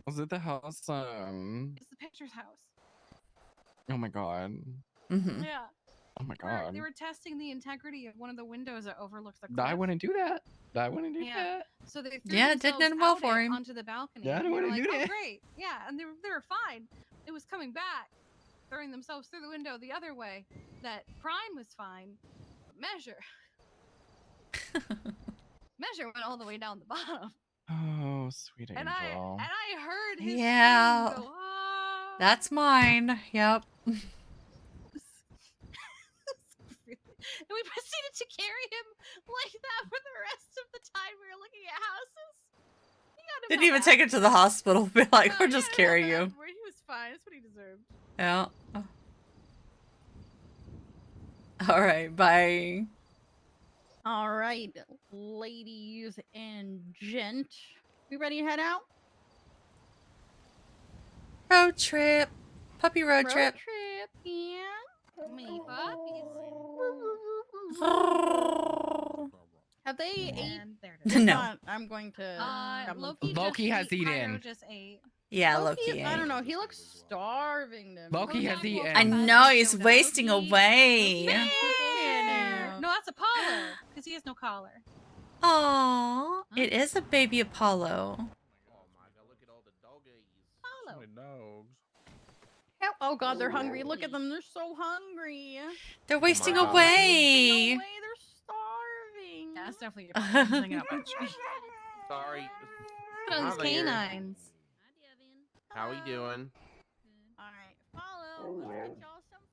Was it the house?
It's the picture's house.
Oh my god.
Mm-hmm.
Yeah.
Oh my
They were-
god.
They were testing the integrity of one of the windows that overlooks the cliff.
I wouldn't do that. I wouldn't do
Yeah.
that.
So they threw
Yeah, it didn't
themselves
end well
out
for
it
him.
onto the balcony.
Yeah, I
and they were
wouldn't
like,
do
oh
that.
great, yeah, and they were fine. It was coming back, throwing themselves through the window the other way. That Prime was fine, but Measure, Measure went all the way down the bottom.
Oh, sweet angel.
And I heard his
Yeah.
scream go, ah.
That's mine. Yep.
And we proceeded to carry him like that for the rest of the time we were looking at houses. He got him
Didn't
out
even
back.
take him to the hospital. Be like,
No,
we'll
he
just
got him out
carry
back
you.
where He was fine. That's what he deserved.
Yeah. All right. Bye.
All right, ladies and gent, we ready to head out?
Road trip. Puppy road trip.
Trip, yeah.
Me puppies.
Have they ate?
And there it
No.
is.
Not- I'm going to. grab them
Loki,
from-
Loki has
Pyro
eaten.
just ate.
Yeah,
Loki,
Loki.
I don't know. He looks starving to me.
Loki has
Loki will
eaten.
I
come
know
back
he's
and
wasting
Loki-
away.
Man.
No, that's Apollo because he has no collar.
Aww, it is a baby Apollo.
Apollo.
dogs.
Oh god, they're hungry. Look at them. They're so hungry.
They're wasting
God.
away.
Away, they're starving.
Yeah, that's definitely your Apollo hanging out by the tree.
Sorry.
Those
Hi there.
canines.
How we doing?
All right, follow. Let's get y'all some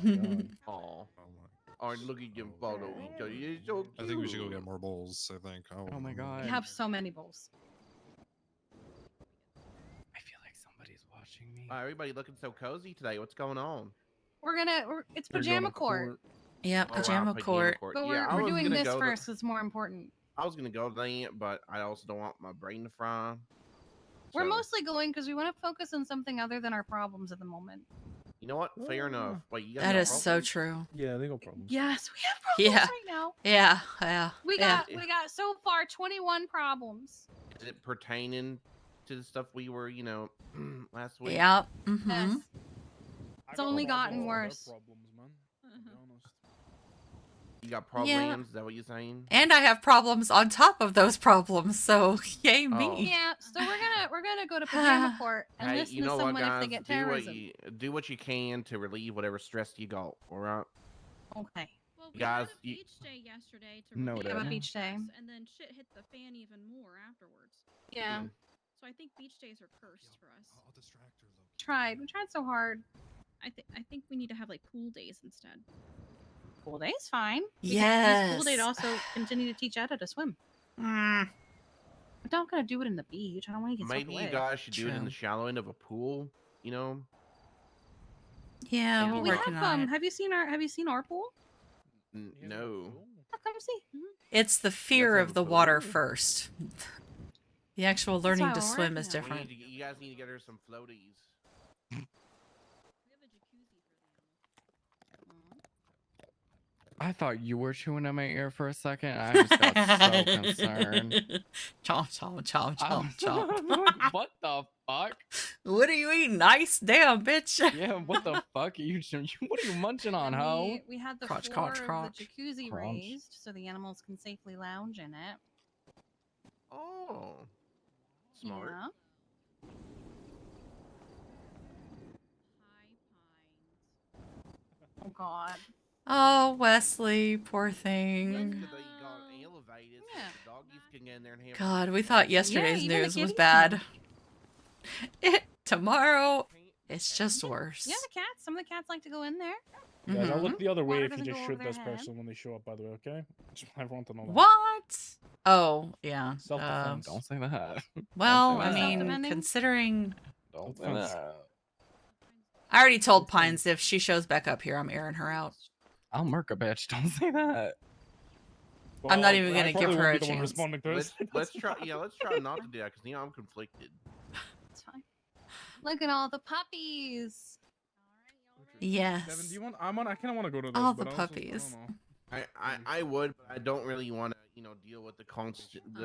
food. Come on.
Oh, look at them photo each other. You're so cute.
I think we should go get more bowls. I think.
Oh my god.
We have so many bowls.
I feel like somebody's watching me.
Everybody looking so cozy today. What's going on?
It's pajama court.
Yeah,
Oh, wow,
pajama court.
But
Yeah, I
we're
was
doing
gonna
this
go
first 'cause it's more important.
I was gonna go there, but I also don't want my brain to fry.
We're
So,
mostly going because we want to focus on something other than our problems at the moment.
You know what? Fair enough. Wait, you guys
That
got
is so
problems?
true.
Yeah, they got problems.
Yes, we have problems
Yeah.
right now.
Yeah, yeah.
We
yeah.
got so far 21 problems.
Is it pertaining to the stuff we were, last week?
Yep. Mm-hmm.
Yes.
I
It's
got
only
problems,
gotten
I got
worse.
Problems, man. To be honest.
You got problems? Is that what you're saying?
And I have problems on top of those problems, so yay me.
Oh.
Yeah, so we're gonna go to pajama court and
Hey,
listen
you know
to
what,
someone if
guys?
they get
do what
terrorism.
you do what you can to relieve whatever stress you got. All right.
Okay.
Well, Well, we
Guys,
had a beach day yesterday to
Noted.
relax,
Yeah, about
beach day.
and then shit hit the fan even more afterwards.
Yeah.
So I think beach days are cursed for us.
I'll distract her.
We tried so hard.
I think we need to have like pool days instead.
Pool day's fine. We could
Yes.
use pool day to also continue to teach Etta to swim.
Mm.
But don't gonna do it in the beach. I don't want to get swept
maybe
away.
you guys should do it in
True.
the shallow end of a pool. You know.
Yeah,
And
we're
We
working
have
on it.
Have you seen our pool?
No.
Come see.
It's the fear
have
of
a
the
pool?
water first. The actual learning
why
to
we're
swim is
working on
different.
You guys need to get her some floaties.
I thought you were chewing in my ear for a second. I just got so concerned.
Chomp, chomp, chomp,
I'm
chomp, chomp.
like, what the fuck?
What are you eating? Nice, damn, bitch.
Yeah, what the fuck are you? What are you munching on, ho?
We had the
Crotch,
floor
crotch,
of
crotch.
the jacuzzi
Crunch.
raised so the animals can safely lounge in it.
Oh. Smart.
Yeah. Oh God.
Oh, Wesley, poor
That's
thing.
good that you got elevated so the doggies can get in there and have.
God, we thought yesterday's
even the
news was
kitties
bad. Tomorrow, it's just worse.
Yeah, the cats. Some of the cats like to go in there.
Guys, I'll look the other way
Water
if you
doesn't
just
go over
shoot
their
this
head.
person when they show up, by the way, okay? Just want everyone to know that.
What? Oh, yeah.
Self-defense.
Don't say that.
Well,
Don't
I
say that.
mean,
Self-defending?
considering
Don't say
Self-defense.
that.
I already told Pines if she shows back up here, I'm airing her out.
I'll murk a bitch. Don't say that.
I'm not
Well,
even
I
gonna give
probably
her
won't
a
be the one
chance.
responding to
Let's
this.
let's try. Yeah, let's try not to do that because I'm conflicted.
It's fine. Look at all the puppies.
Yes.
Devin, do you want? I kind of want to go to this.
All
but
the
I also-
puppies.
I don't know.
I would, but I don't really want to, deal with the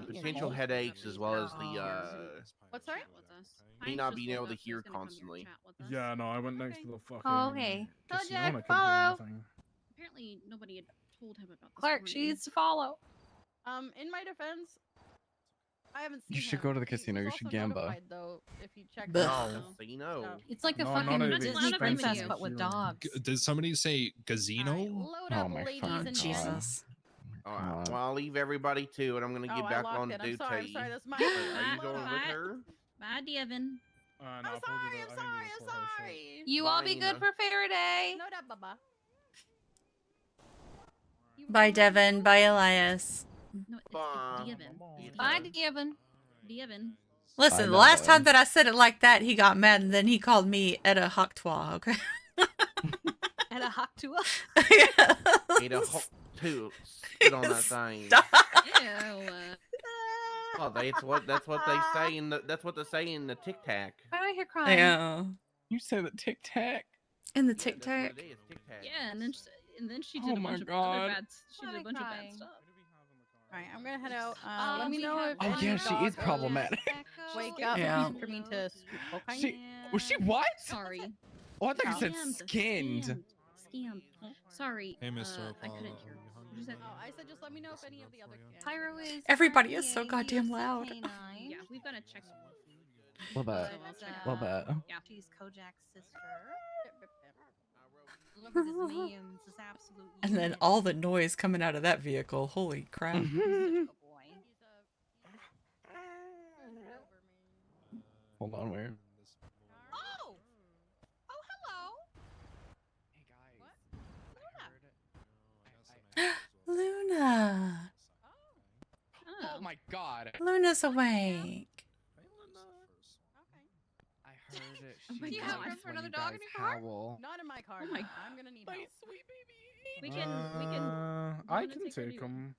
potential headaches as well as the
What's sorry?
me not being able to hear constantly.
Yeah, no, I went next to the fucking.
Oh, okay.
casino
Jack,
and I couldn't hear
follow.
anything.
Apparently, nobody had told him about this.
Clark, she
warning.
needs to follow.
In my defense, I haven't seen
You should
him.
go to the
He
casino.
was
You should
also
gamba.
notified, though, if he checks
Blech.
out,
No,
so-
casino.
so-
It's like a
No,
fucking
not a
Disney
big
princess,
expensive
but with
casino.
dogs.
Did somebody say casino?
Load
Oh
up,
my
ladies
fucking
Oh,
and
God.
Jesus.
All right,
God.
well, I'll leave everybody too, and I'm gonna
Oh,
get
I
back
locked
on
it. I'm
duty.
sorry, that's my
Are you
Bye.
going with
Bye.
her?
Bye, Devin.
No,
I'm
I told you
sorry,
that
I'm
I needed
sorry,
to
I'm
call her shit.
sorry.
You all be
Bye,
good
Nina.
for Faraday.
Load up, baba.
Bye, Devin. Bye, Elias.
No, it's
Bye.
Devin. It's
Bye,
Devin.
Devin.
Devin.
Listen,
Bye,
the last time
Devin.
that I said it like that, he got mad, and then he called me Etta Hawthorne, okay?
And a Haktua.
Need a two. Spit on that thing.
Stop.
Ew.
Oh, that's what they say in the Tic Tac.
Why do I hear crying?
Yeah.
You say the tic tac.
In the
Yeah,
Tic
that's what
Tac.
it is, Tic Tac.
Yeah, and then she
Oh
did a
my
bunch of
God.
other bad. She did a
Why
bunch of
crying?
bad stuff.
Alright, I'm gonna head out. Let me
we
know
have
if
Oh,
any
yeah, she
dog
is problematic.
Wake up
Yeah.
for me to scoop cocaine.
She was she what?
Sorry.
Oh, I thought you said
Scammed.
skinned.
Scammed. Sorry.
Hey, Mr.
I
Apollo,
couldn't
are
hear.
you hungry?
What is that?
Oh, I said just let me know if any of the other
Pyro is.
Everybody is so
currently a
goddamn
UFC
loud.
canine.
Yeah, we've got to check some.
Love that.
So I'll check it
Love
out.
that.
Yeah.
She's Kojak's sister. Look at his names. It's absolute.
And then all the noise coming out of that vehicle. Holy crap.
He's such a boy.
Hold on, where?
Oh! Oh, hello!
Luna.
Oh my God.
Luna's awake.
I heard it.
Oh my
She
God.
loves
Room
for
when
another
you
dog
guys
in your car?
howl.
Not in my car.
Oh my
Nana. I'm gonna need
My
help.
sweet baby.
We can.
I
Luna,
can
take her
take
to-
him.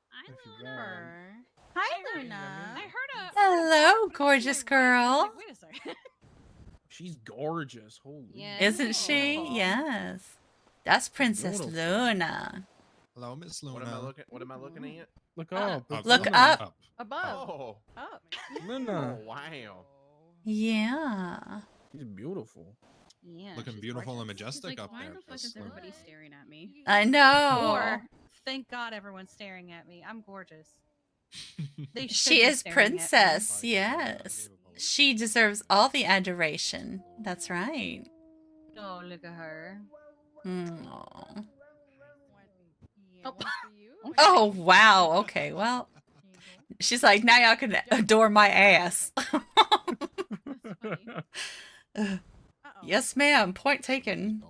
Hi,
If you
Luna.
want.
Hi, Luna.
I heard a.
Hello, gorgeous girl.
Wait a second.
She's gorgeous. Holy.
Yeah.
Isn't she?
Beautiful.
Yes. That's Princess
Beautiful.
Luna.
Hello, Miss Luna.
What am I looking at?
Look up.
Up,
it's
Look
Luna.
up.
Above.
Oh,
Up.
Luna.
oh wow.
Yeah.
She's beautiful.
Yeah.
Looking
she's
beautiful and
gorgeous.
He's
majestic
like,
up
why
there.
the fuck
Miss
is
Luna.
everybody staring at me?
I know.
Or, thank God everyone's staring at me. I'm gorgeous. They should
She
be
is
staring at me.
princess. Yes. She deserves all the adoration. That's right.
Oh, look at her.
Aw.
Oh,
Oh wow. Okay. Well, she's like, now y'all can adore my ass. Yes, ma'am. Point taken.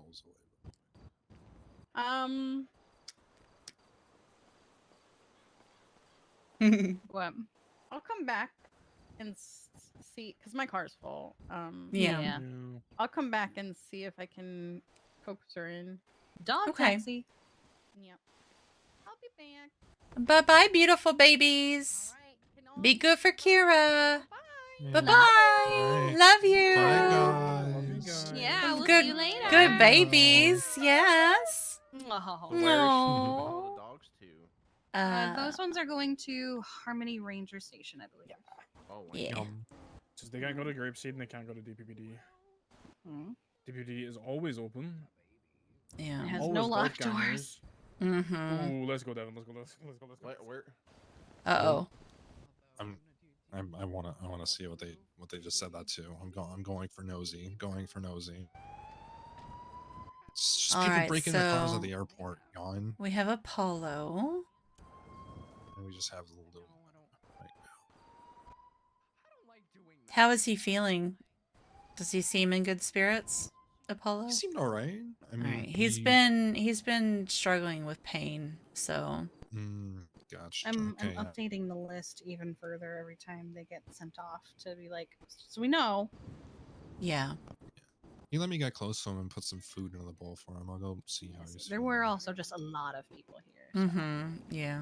What? I'll come back and see because my car's full.
Yeah.
I'll come back and see if I can coax her in.
Dog
Okay.
taxi.
Yep. I'll be back.
Bye bye, beautiful babies. Be good for Kira. Bye bye. Love you.
Bye, guys.
Yeah, we'll
good,
see you later.
good babies. Yes.
Oh.
Where is she moving all the dogs to?
Those ones are going to Harmony Ranger Station, I believe.
Oh,
yeah.
Just they can't go to Grapeseed and they can't go to DPPD.
Hmm.
DPPD is always open.
Yeah.
It has
Always
no
golf
locked doors.
gangers.
Mm-hmm.
Ooh, let's go, Devin. Let's go.
Where?
Uh-oh.
I wanna see what they just said that to. I'm going for nosy. Going for nosy. It's just
All
people
right,
breaking their cars
so
at the airport, yawn.
we have Apollo.
And we just have a little.
How is he feeling? Does he seem in good spirits, Apollo?
He seemed all right. I mean,
all right. He's been struggling with pain, so.
Gotcha.
I'm
Okay, yeah.
updating the list even further every time they get sent off to be like, so we know.
Yeah.
You let me get close to him and put some food into the bowl for him. I'll go see how he's.
There were also just a lot of people here.
Mm-hmm. Yeah.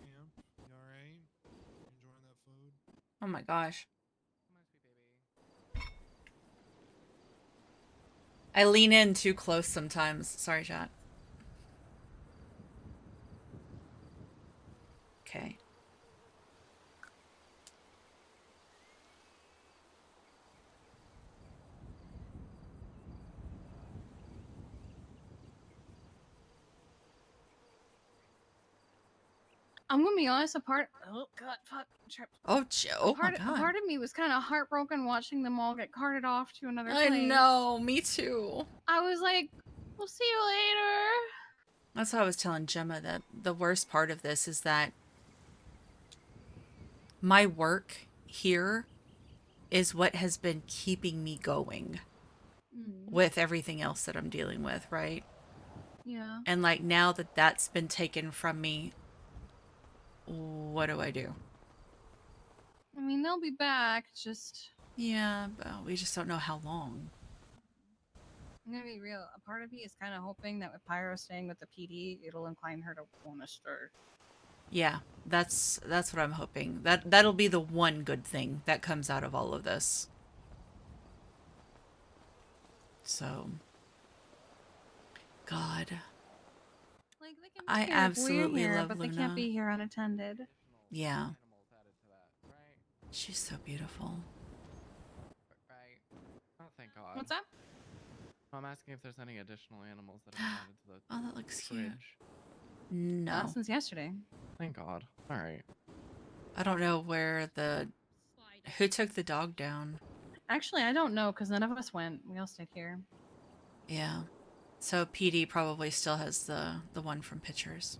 You all right? Enjoying that food?
Oh my gosh. I lean in too close sometimes. Sorry, chat. Okay.
I'm gonna be honest. Oh god, fuck.
Oh, Joe.
A part of me was kind of heartbroken watching them all get carted off to another
I
place.
know. Me too.
I was like, we'll see you later.
That's what I was telling Gemma, that the worst part of this is that my work here is what has been keeping me going with everything else that I'm dealing with, right?
Yeah.
And like now that that's been taken from me, what do I do?
I mean, they'll be back. Just
yeah, but we just don't know how long.
I'm gonna be real. A part of me is kind of hoping that with Pyro staying with the PD, it'll incline her to want to start.
Yeah, that's what I'm hoping. That'll be the one good thing that comes out of all of this. So, God,
Like they can be
I
here
absolutely
if we're here,
love
but
Luna.
they can't be here unattended.
Yeah, she's so beautiful.
Right. Oh, thank God.
What's up?
I'm asking if there's any additional animals that have been added to the
Oh, that looks cute.
fridge.
No,
Not since yesterday.
Thank God. All right.
I don't know where who took the dog down.
Actually, I don't know because none of us went. We all stayed here.
Yeah, so PD probably still has the one from pictures.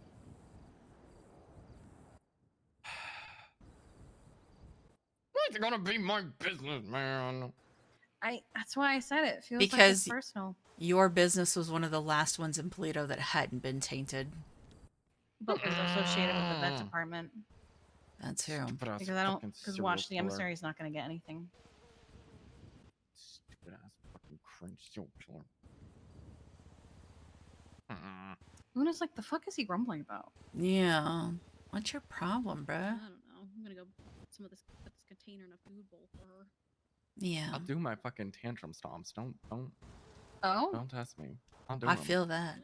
It's gonna be my business, man.
That's why I said it. Feels like
Because
it's personal.
your business was one of the last ones in Polito that hadn't been tainted.
But was associated with the vet department.
That too.
Because watch, the emissary is not going to get anything.
Stupid ass fucking cringe serial killer.
Luna's like, the fuck is he grumbling about?
Yeah. What's your problem, bruh?
I don't know. I'm gonna go put put this container in a food bowl for her.
Yeah.
I'll do my fucking tantrum stomps. Don't.
Oh.
Don't test me. I'll do
I
'em.
feel that.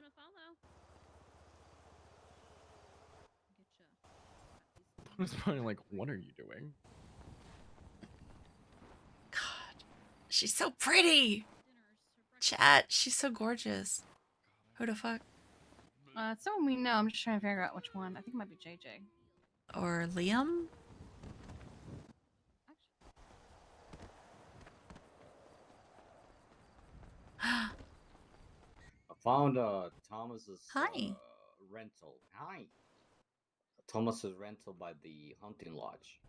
I was probably like, what are you doing?
God, she's so pretty. Chat, she's so gorgeous. Who the fuck?
It's someone we know. I'm just trying to figure out which one. I think it might be JJ.
Or Liam?
Found Thomas's
Hi.
rental. Hi. Thomas's rental by the hunting lodge.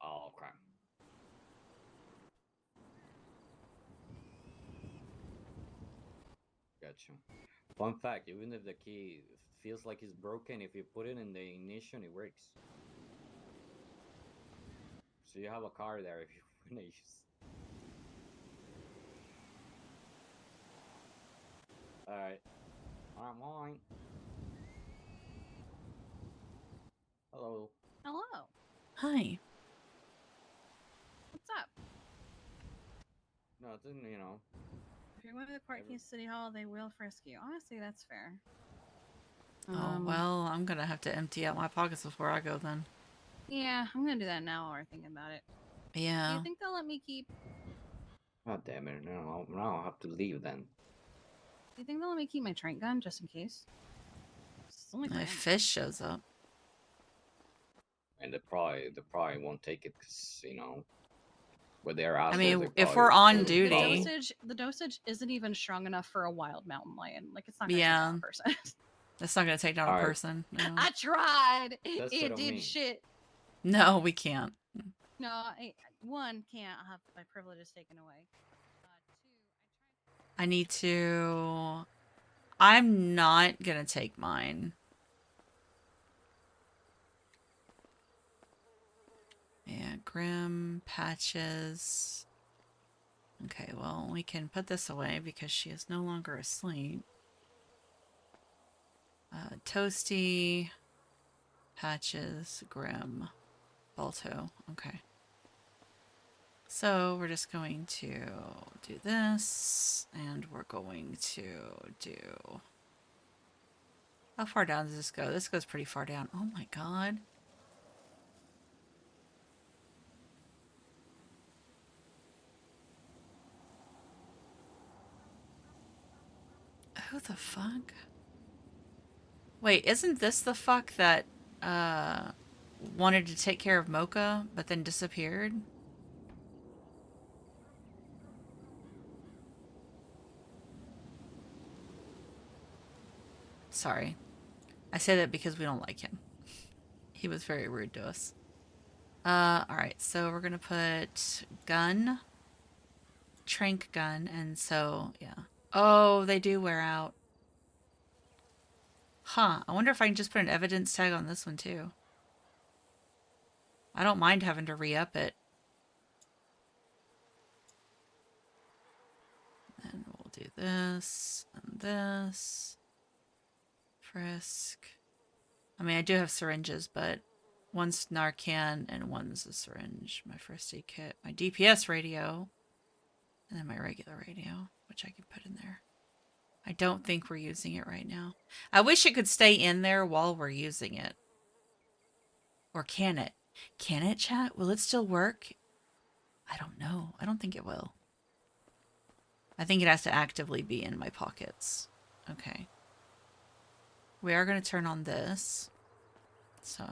Oh, okay. Gotcha. Fun fact, even if the key feels like it's broken, if you put it in the ignition, it works. So you have a car there if you want to use. Alright. Alright, hello.
Hello.
Hi.
What's up?
Nothing, you know.
If you're going to the court case City Hall, they will frisk you. Honestly, that's fair.
Oh, well, I'm gonna have to empty out my pockets before I go then.
Yeah, I'm gonna do that now while we're thinking about it. Do
Yeah.
you think they'll let me keep?
God damn it! Now I'll have to leave then.
Do you think they'll let me keep my trank gun just in case? It's only for
If fish shows up.
And they probably won't take it because with their
I
assholes.
mean,
they
if
probably
we're on
won't
duty.
follow.
the dosage isn't even strong enough for a wild mountain lion. Like it's not gonna take
Yeah.
down a person.
That's not gonna take down a
Alright.
person. No.
I tried.
That's
It
what I
did
mean.
shit.
No, we can't.
No, one can't have my privileges taken away.
I need to. I'm not gonna take mine. Yeah, Grim, Patches. Okay, well, we can put this away because she is no longer asleep. Toasty, Patches, Grim, Balto. Okay. So we're just going to do this, and we're going to do... How far down does this go? This goes pretty far down. Oh my god. Who the fuck? Wait, isn't this the fuck that wanted to take care of Mocha but then disappeared? Sorry. I say that because we don't like him. He was very rude to us. Alright, so we're gonna put gun, trank gun, and so, yeah. Oh, they do wear out. Huh, I wonder if I can just put an evidence tag on this one too. I don't mind having to re-up it. And we'll do this, and this. Frisk. I mean, I do have syringes, but one's Narcan and one's a syringe. My first aid kit, my DPS radio, and then my regular radio, which I can put in there. I don't think we're using it right now. I wish it could stay in there while we're using it. Or can it? Can it, chat? Will it still work? I don't know. I don't think it will. I think it has to actively be in my pockets. Okay. We are going to turn on this. So,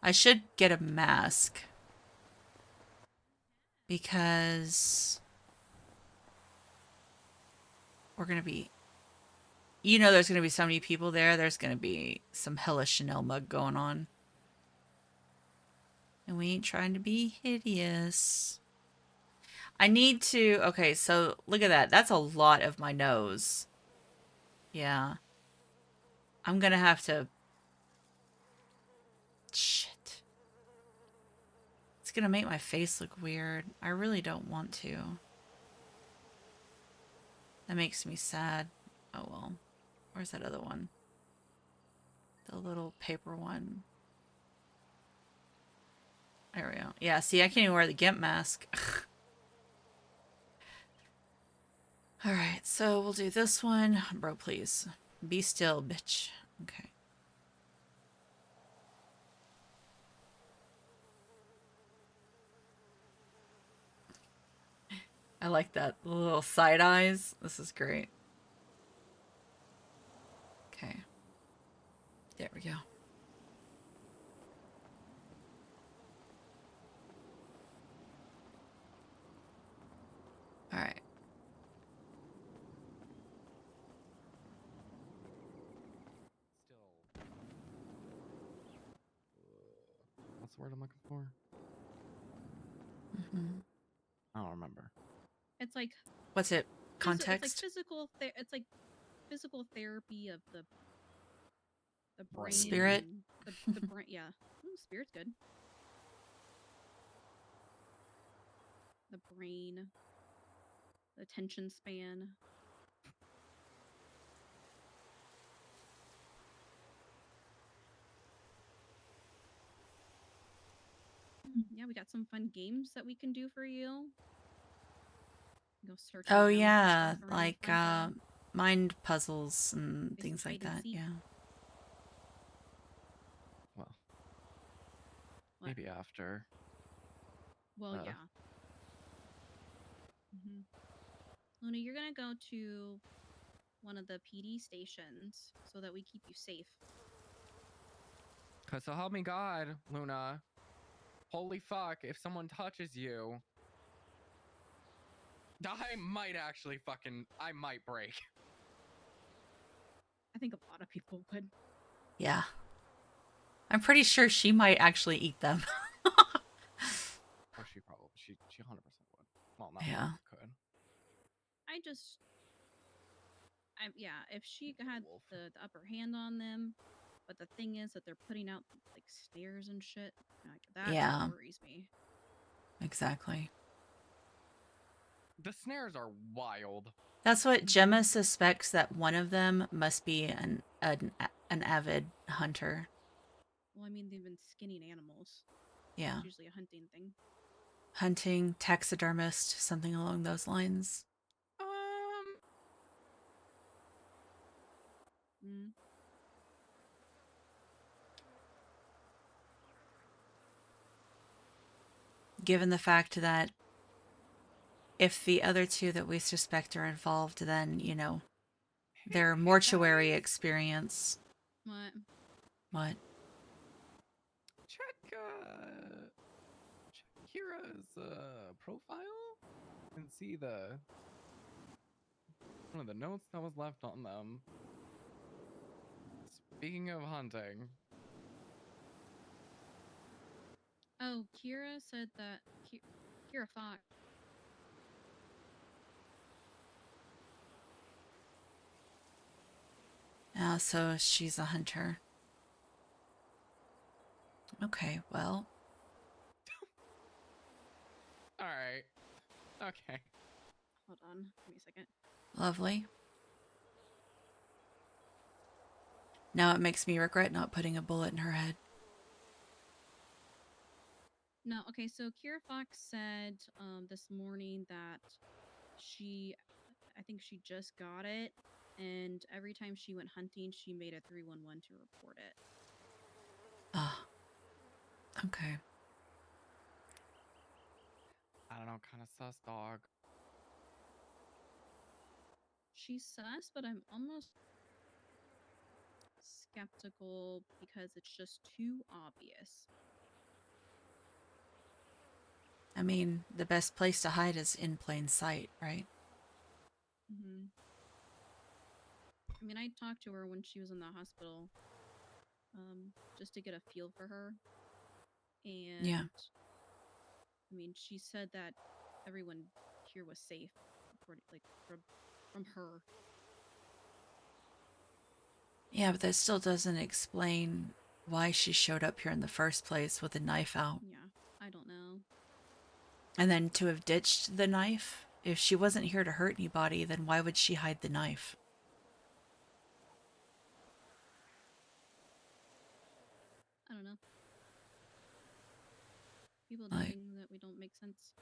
I should get a mask. Because we're going to be... You know there's going to be so many people there. There's going to be some hella Chanel mug going on. And we ain't trying to be hideous. I need to... Okay, so look at that. That's a lot of my nose. Yeah. I'm going to have to... Shit. It's going to make my face look weird. I really don't want to. That makes me sad. Oh well. Where's that other one? The little paper one. There we go. Yeah, see, I can't even wear the GIMP mask. Alright, so we'll do this one. Bro, please. Be still, bitch. Okay. I like that. The little side eyes. This is great. Okay. There we go. All right.
What's the word I'm looking for?
Mhm.
I don't remember.
It's like
What's it?
It's like
Context?
physical. It's like physical therapy of the brain.
Spirit?
and the brain. Yeah. Ooh, spirit's good. The brain. The attention span. Yeah, we got some fun games that we can do for you. Go search
Oh
around for
yeah,
stuff around the
like
front door.
mind puzzles and
Play some
things like
hide and
that.
seek.
Yeah.
Well,
What?
maybe after.
Well, yeah. hmm Luna, you're gonna go to one of the PD stations so that we keep you safe.
Cause so help me God, Luna. Holy fuck! If someone touches you, I might actually I might break.
I think a lot of people would.
Yeah. I'm pretty sure she might actually eat them.
Oh, she 100% would. Well, not
Yeah.
could.
Yeah, if she had the upper hand on them, but the thing is that they're putting out like snares and shit. Like, that's
Yeah.
what worries me.
Exactly.
The snares are wild.
That's what Gemma suspects, that one of them must be an avid hunter.
Well, I mean, they've been skinning animals.
Yeah.
It's usually a hunting thing.
Hunting, taxidermist, something along those lines.
Mm.
Given the fact that if the other two that we suspect are involved, then, you know, their mortuary experience.
What?
What?
Check Kira's profile and see one of the notes that was left on them. Speaking of hunting.
Oh, Kira said that Kira Fox.
So she's a hunter. Okay, well.
All right. Okay.
Hold on. Give me a second.
Lovely. Now it makes me regret not putting a bullet in her head.
No, okay, so Kira Fox said this morning that I think she just got it, and every time she went hunting, she made a 311 to report it.
Ah. Okay.
I don't know, kind of sus, dog.
She's sus, but I'm almost skeptical because it's just too obvious.
I mean, the best place to hide is in plain sight, right?
Mm-hmm. I mean, I talked to her when she was in the hospital, just to get a feel for her. And
yeah.
I mean, she said that everyone here was safe, according, like from her.
Yeah, but that still doesn't explain why she showed up here in the first place with a knife out.
Yeah, I don't know.
And then to have ditched the knife? If she wasn't here to hurt anybody, then why would she hide the knife?
I don't know. People do things that we don't make sense.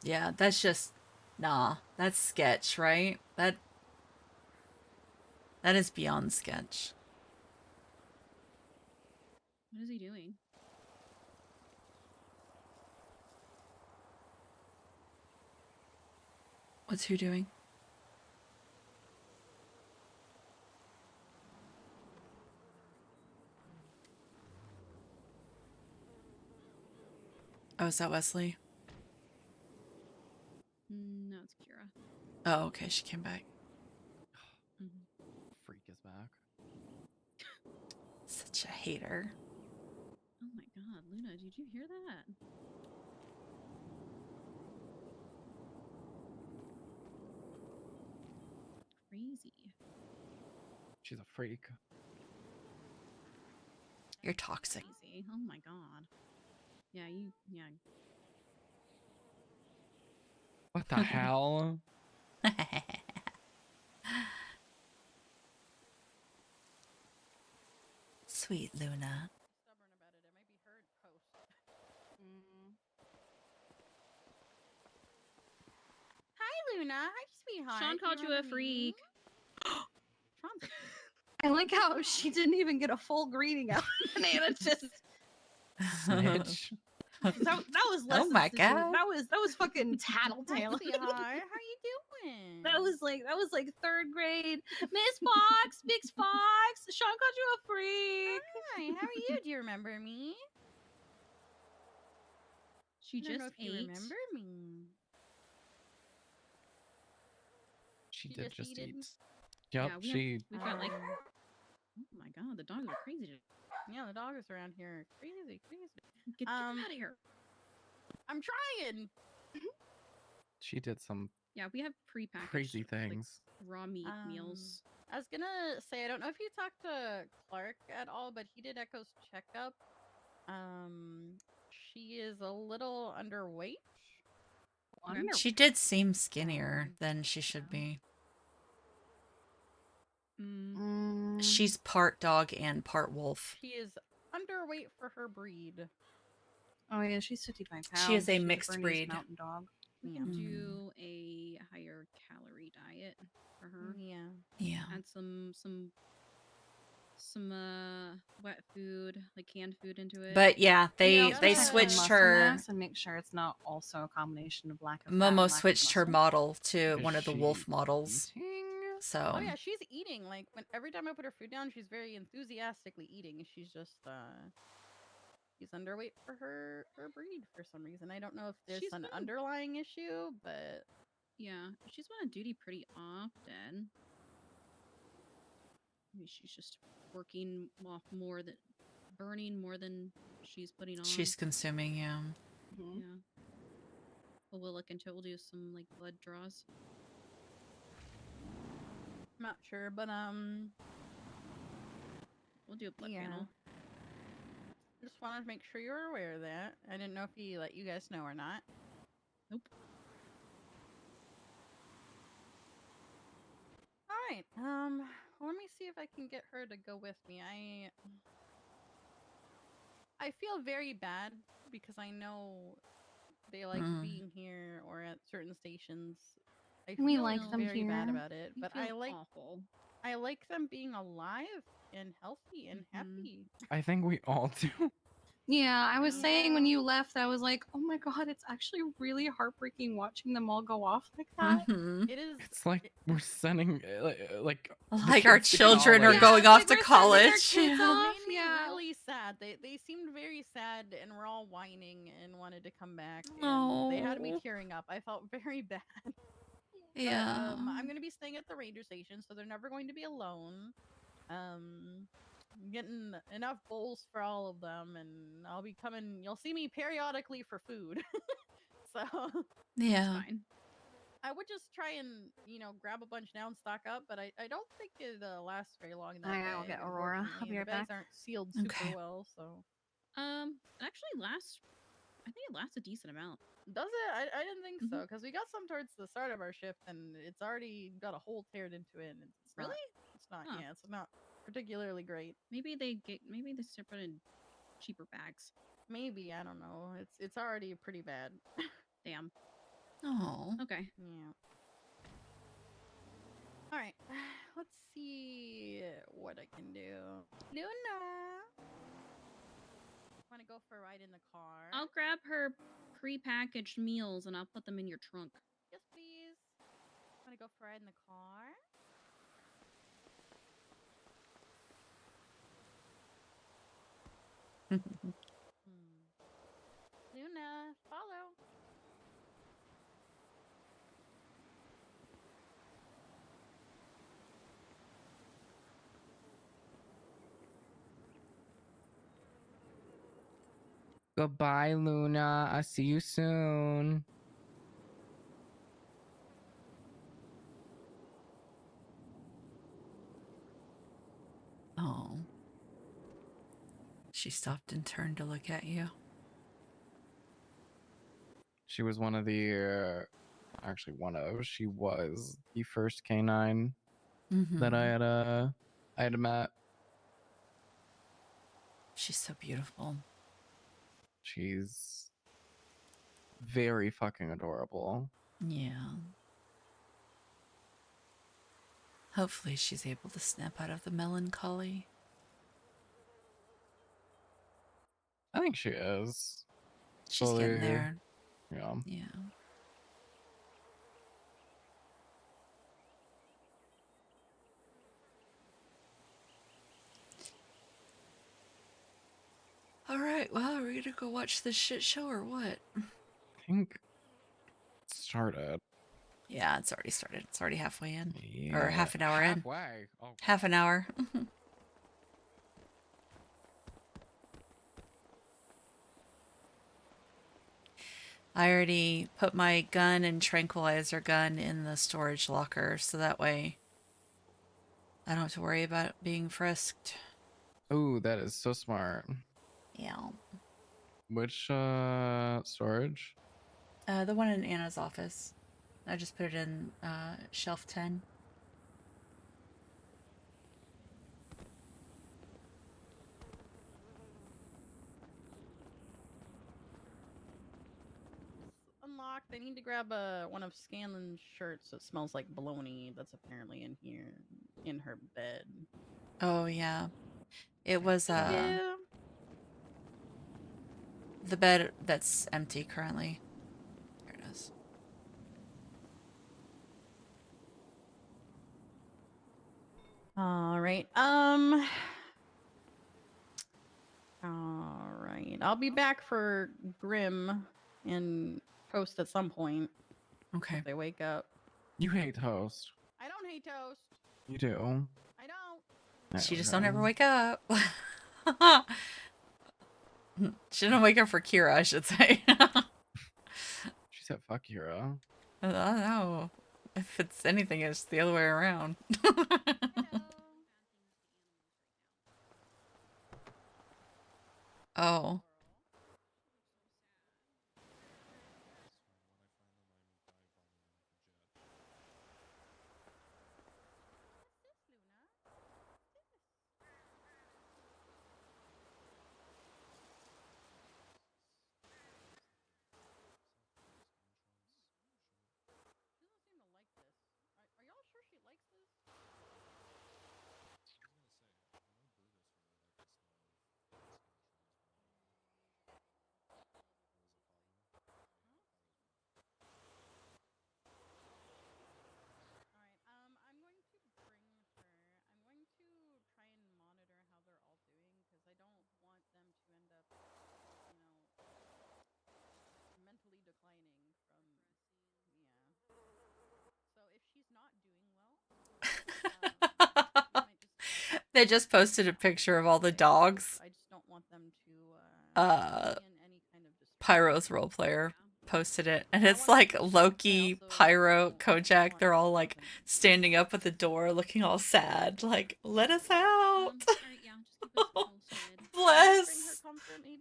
Yeah, that's just... Nah, that's sketch, right? That is beyond sketch.
What is he doing?
What's who doing? Oh, is that Wesley? Oh, okay. She came back.
Freak is back.
Such a hater.
Oh my god, Luna, did you hear that? Crazy.
She's a freak.
You're toxic.
Crazy. Oh my god. Yeah, yeah.
What the hell?
Sweet Luna.
Stubborn about it. It might be her post. Hi, Luna. Hi, sweetheart.
Sean
Do
called you a
remember me?
freak.
Sean's
I like how she didn't even get a full greeting out. Banana just
Snitch.
that was less
Oh
than
my
snitching.
God.
That was fucking
Hi,
tattletale.
sweetheart. How you doing?
That was like third grade. Miss Fox, Big Fox. Sean called you a freak.
Hi. How are you? Do you remember me?
She
I don't know
just
if you
ate.
remember me.
She
She
did
just
just
eated?
eat. Yep,
Yeah, we've got like.
Um,
Oh my god, the dogs are crazy.
Yeah, the dogs around here are crazy.
Get out of here.
I'm trying.
She did some
Yeah, we have prepackaged
crazy things.
like, raw meat meals.
I was gonna say I don't know if you talked to Clark at all, but he did Echo's checkup. She is a little underweight.
She did seem skinnier than she should be. She's part dog and part wolf.
She is underweight for her breed.
Oh yeah, she's 55 pounds.
She is a
She's
mixed
Bernese
breed.
mountain dog.
We can do a higher calorie diet for her.
Yeah.
Yeah.
Add some wet food, like canned food into it.
But yeah, they
You know, check the
switched
muscle
her.
mass and make sure it's not also a combination of lack of fat and
Momo
lack of
switched her
muscle.
model to
Is
one of the
she
wolf models. So
Oh yeah, she's eating. Like every time I put her food down, she's very enthusiastically eating. She's just she's underweight for her breed for some reason. I don't know if there's
She's
an
been-
underlying issue, but
Yeah, she's been on duty pretty often. Maybe she's just working off more than burning more than she's putting on.
she's consuming, yeah.
Yeah. Well, we'll look into it. We'll do some like blood draws.
I'm not sure. But
We'll do a blood
yeah.
panel.
Just wanted to make sure you were aware of that. I didn't know if he let you guys know or not.
Nope.
All right. Let me see if I can get her to go with me. I feel very bad because I know they like being here or at certain stations. I
We
feel
like them
very bad
here.
about it,
We
but
feel
I like
awful.
I like them being alive and healthy and happy.
I think we all do.
Yeah, I was saying when you left, I was like, oh my god, it's actually really heartbreaking watching them all go off like that.
It is.
It's like we're sending like the
Like our
kids to
children are
college.
going off to
we're sending our
college.
kids
Yeah.
off.
Made me
Yeah.
really sad. They seemed very sad and were all whining and wanted to come back. And they had me
Oh.
tearing up. I felt very bad.
Yeah.
But, I'm gonna be staying at the ranger station, so they're never going to be alone. Getting enough bowls for all of them, and I'll be coming. You'll see me periodically for food. So
Yeah.
Fine.
I would just try and grab a bunch now and stock up, but I don't think it lasts very long. That
Alright, I'll
bag,
get Aurora. I'll
unfortunately,
be
and the
right
bags
back.
aren't sealed super
Okay.
well, so.
It actually lasts. I think it lasts a decent amount.
Does it? I didn't think so,
Mhm.
because we got some towards the start of our shift, and it's already got a hole teared into it. And it's
Really?
It's not.
Huh.
Yeah, it's not particularly great.
Maybe they start putting cheaper bags.
Maybe, I don't know. It's already pretty bad.
Damn.
Oh.
Okay.
Yeah. All right. Let's see what I can do. Luna, want to go for a ride in the car?
I'll grab her pre-packaged meals and I'll put them in your trunk.
Yes, please. Want to go for a ride in the car? Luna, follow.
Goodbye, Luna. I'll see you soon.
Oh. She stopped and turned to look at you.
She was one of the, she was the first canine that I had met.
She's so beautiful.
She's very fucking adorable.
Yeah. Hopefully she's able to snap out of the melancholy.
I think she is.
She's getting there.
Yeah.
Yeah. All right. Well, are we gonna go watch this shit show or what?
I think it started.
Yeah, it's already started. It's already halfway in.
Yeah.
Or half an hour
Halfway.
in.
Oh.
Half an hour. I already put my gun and tranquilizer gun in the storage locker, so that way I don't have to worry about being frisked.
Oh, that is so smart.
Yeah.
Which storage?
The one in Anna's office. I just put it in shelf 10.
Unlocked. I need to grab one of Scanlan's shirts that smells like bologna that's apparently in here in her bed.
Oh yeah. It was
Yeah.
the bed that's empty currently. There it is.
All right. All right. I'll be back for Grim and Toast at some point.
Okay.
If they wake up.
You hate toast.
I don't hate toast.
You do.
I don't.
She just don't ever wake up. She didn't wake up for Kira, I should say.
She said, "Fuck Kira."
I don't know. If it's anything, it's the other way around. Oh. They just posted a picture of all the dogs.
I just don't want them to
Pyro's role player posted it, and it's like Loki, Pyro, Kojak. They're all like standing up at the door, looking all sad, like "Let us out." Bless.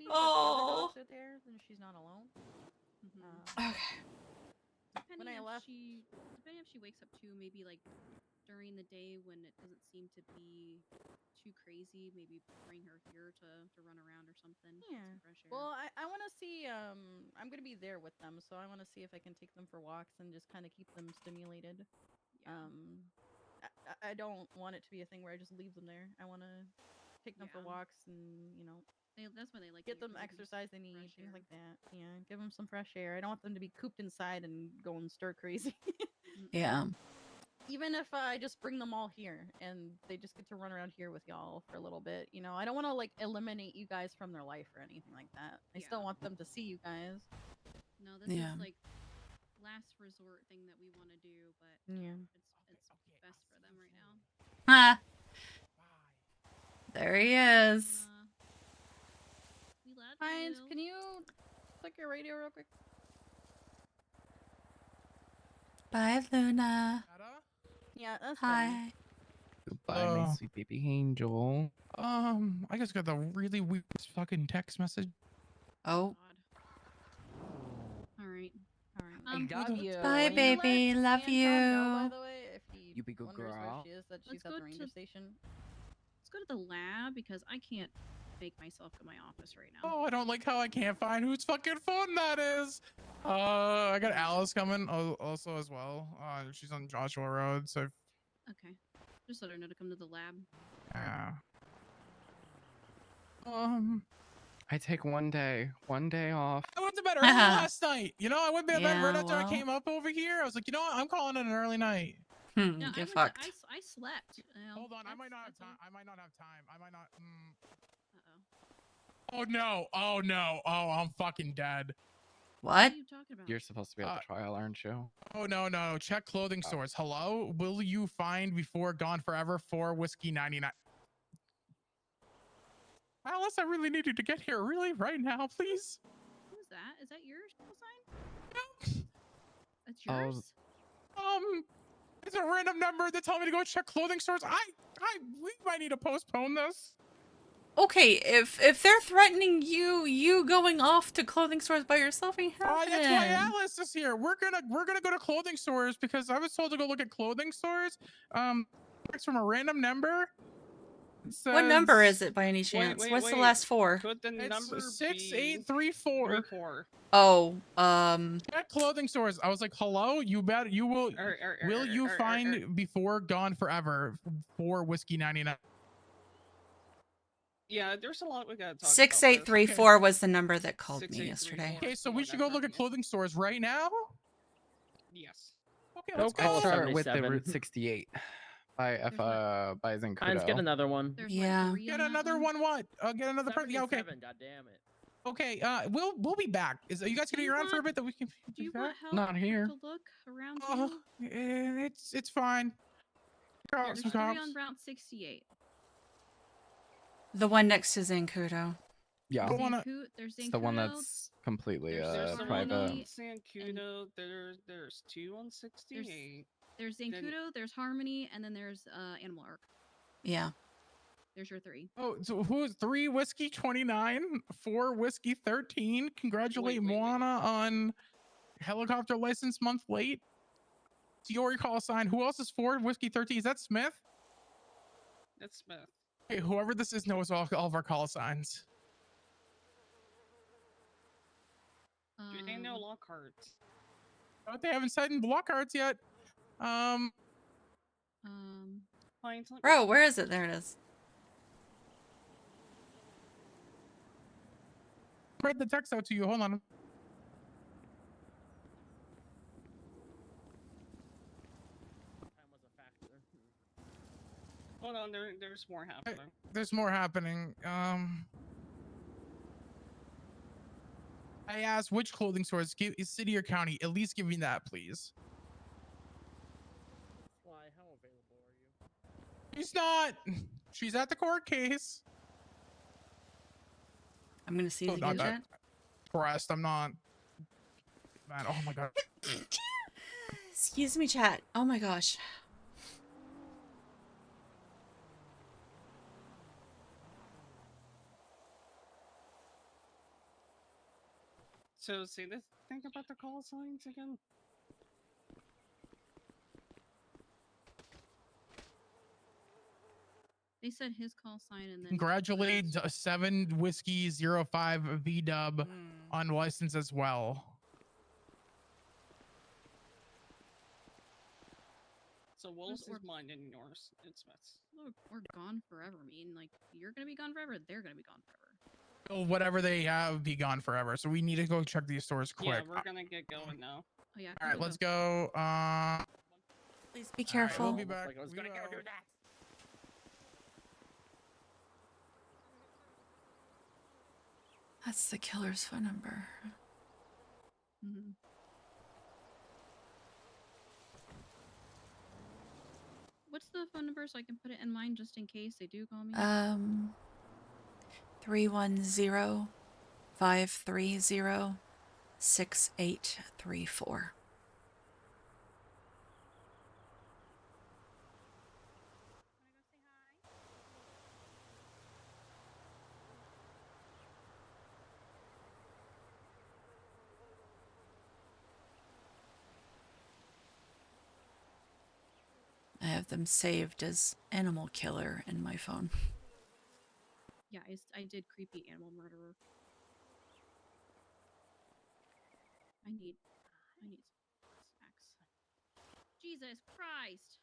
Oh.
Then she's not alone.
Okay.
Depending if she wakes up too, maybe like during the day when it doesn't seem to be too crazy, maybe bring her here to run around or something.
Yeah.
Some fresh air.
Well, I want to see. I'm gonna be there with them, so I want to see if I can take them for walks and just kind of keep them stimulated. I don't want it to be a thing where I just leave them there. I want to take them for walks and
that's why they like
get them exercise they need, things like that. Yeah, give them some fresh air. I don't want them to be cooped inside and going stir crazy.
Yeah.
Even if I just bring them all here and they just get to run around here with y'all for a little bit, I don't want to like eliminate you guys from their life or anything like that. I still want them to see you guys.
No, this is like last resort thing that we want to do, but it's best for them right now.
Ah. There he is.
We love
Hines, can you click your radio real quick?
Bye, Luna.
Yeah, that's
Hi.
fine.
Goodbye, my sweet baby angel.
I just got the really weird fucking text message.
Oh.
All right. All right.
I love you.
Bye,
Can you
baby.
let
Love
me and Tom know, by
you.
the way, if he
You be good
wonders where
girl.
she is, that she's
Let's
at
go
the ranger
to-
station.
Let's go to the lab because I can't make myself go to my office right now.
Oh, I don't like how I can't find whose fucking phone that is. I got Alice coming also as well. She's on Joshua Road, so
Okay. Just let her know to come to the lab.
yeah.
I take one day off.
I went to bed early last night. You know, I went to bed right
Yeah,
after I
well.
came up over here. I was like, you know what? I'm calling it an early night.
No,
Get
I went to-
fucked.
I slept.
Hold on, I might not have time. I might not have time. I might not.
Uh-oh.
Oh no! Oh no! Oh, I'm fucking dead.
What?
What are you talking about?
You're supposed to be at the trial, aren't you?
Oh no! Check clothing stores. Hello? Will you find before Gone Forever 4 whiskey 99? Alice, I really need you to get here, really, right now, please.
Who's that? Is that your call sign? That's
Oh,
yours?
It's a random number that told me to go check clothing stores. We might need to postpone this.
Okay, if they're threatening you going off to clothing stores by yourself ain't happening.
That's why Alice is here. We're gonna go to clothing stores because I was told to go look at clothing stores. It's from a random number.
What number is it by any chance? What's the last four?
Could the number
It's 6834.
Oh,
At clothing stores. I was like, hello, you will will you find before Gone Forever 4 whiskey 99?
Yeah, there's a lot we gotta talk about.
6834 was the number that called me yesterday.
Okay, so we should go look at clothing stores right now.
Yes.
Okay,
Let's
let's go.
start with the Route 68 by by Zancudo.
Hines, get another one.
Yeah.
Get another one. What? Get another person. Yeah, okay.
77, God damn it.
Okay. We'll be back. Are you guys gonna be around for a bit that we can?
Do you want help
Not here.
to look around
It's fine.
There's three on Route 68.
The one next to Zancudo.
Yeah.
There's
It's the one
Zancudo,
that's completely
There's the one
private.
on Zancudo. There's two on 68.
There's Zancudo, there's Harmony, and then there's Animal Arc.
Yeah.
There's your three.
Oh, so who's 3 whiskey 29, 4 whiskey 13? Congratulate Moana on helicopter license month late. It's your call sign. Who else is 4 whiskey 13? Is that Smith?
That's Smith.
Hey, whoever this is knows all of our call signs.
There ain't no Lockharts.
Oh, they haven't signed block cards yet.
Bro, where is it? There it is.
Read the text out to you. Hold on.
Hold on, there's more happening.
There's more happening. I asked which clothing stores, city or county. At least give me that, please.
Why? How available are you?
She's not. She's at the court case.
I'm gonna see
Oh,
the
not that
chat.
pressed. I'm not. Man, oh my god.
Excuse me, chat. Oh my gosh.
So, say this thing about the call signs again.
They said his call sign and then
Congratulate 7 whiskey 05 V dub on license as well.
So Willis is mine and yours. It's Smith's.
Or gone forever. I mean, like, you're gonna be gone forever, they're gonna be gone forever.
Well, whatever they have be gone forever. So we need to go check these stores quick.
Yeah, we're gonna get going now.
Oh yeah.
All right, let's go.
Please be careful.
We'll be back.
Like I was gonna go do that.
That's the killer's phone number.
Mm-hmm. What's the phone number so I can put it in mine just in case they do call me?
310 530-6834. I have them saved as animal killer in my phone.
Yeah, I did creepy animal murderer. I need snacks. Jesus Christ!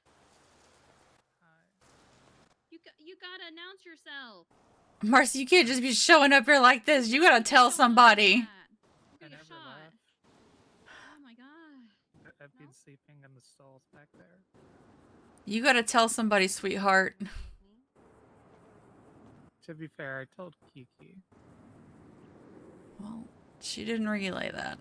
You gotta announce yourself.
Marcy, you can't just be showing up here like this. You gotta tell somebody.
Get a shot. Oh my god.
I've been sleeping in the stalls back there.
You gotta tell somebody, sweetheart.
To be fair, I told Kiki.
Well, she didn't relay that.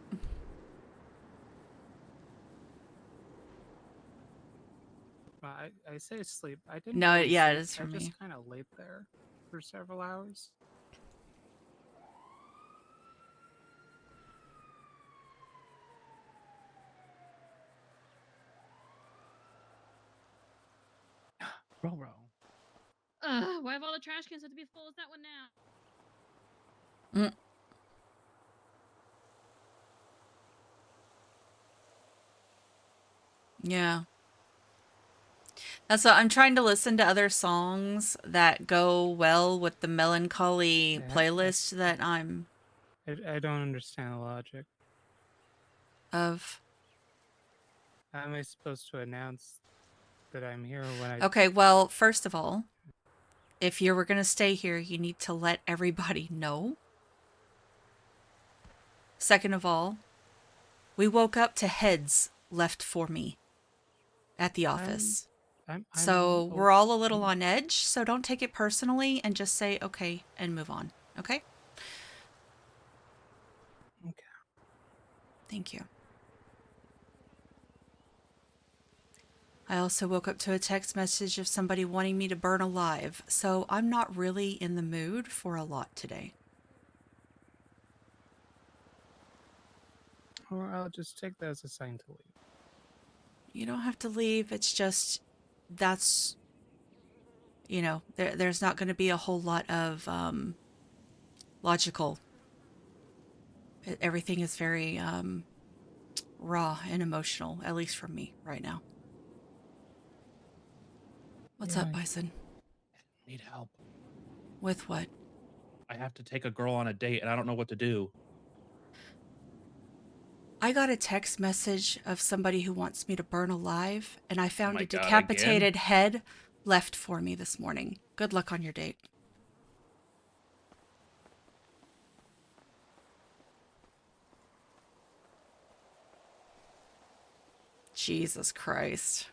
I say sleep. I didn't.
No,
really
yeah,
sleep.
it is for
I
me.
just kind of laid there for several hours.
Why have all the trash cans have to be as full as that one now?
Yeah. That's what I'm trying to listen to other songs that go well with the melancholy playlist that I'm
I don't understand the logic.
of.
How am I supposed to announce that I'm here when I?
Okay, well, first of all, if you were going to stay here, you need to let everybody know. Second of all, we woke up to heads left for me at the office. So we're all a little on edge, so don't take it personally and just say okay and move on. Okay?
Okay.
Thank you. I also woke up to a text message of somebody wanting me to burn alive, so I'm not really in the mood for a lot today.
Or I'll just take that as a sign to leave.
You don't have to leave, it's just that's, you know, there's not going to be a whole lot of logical. Everything is very raw and emotional, at least for me right now. What's up, Bison?
Need help.
With what?
I have to take a girl on a date and I don't know what to do.
I got a text message of somebody who wants me to burn alive, and I found
my
a
God,
decapitated
again?
head left for me this morning. Good luck on your date. Jesus Christ.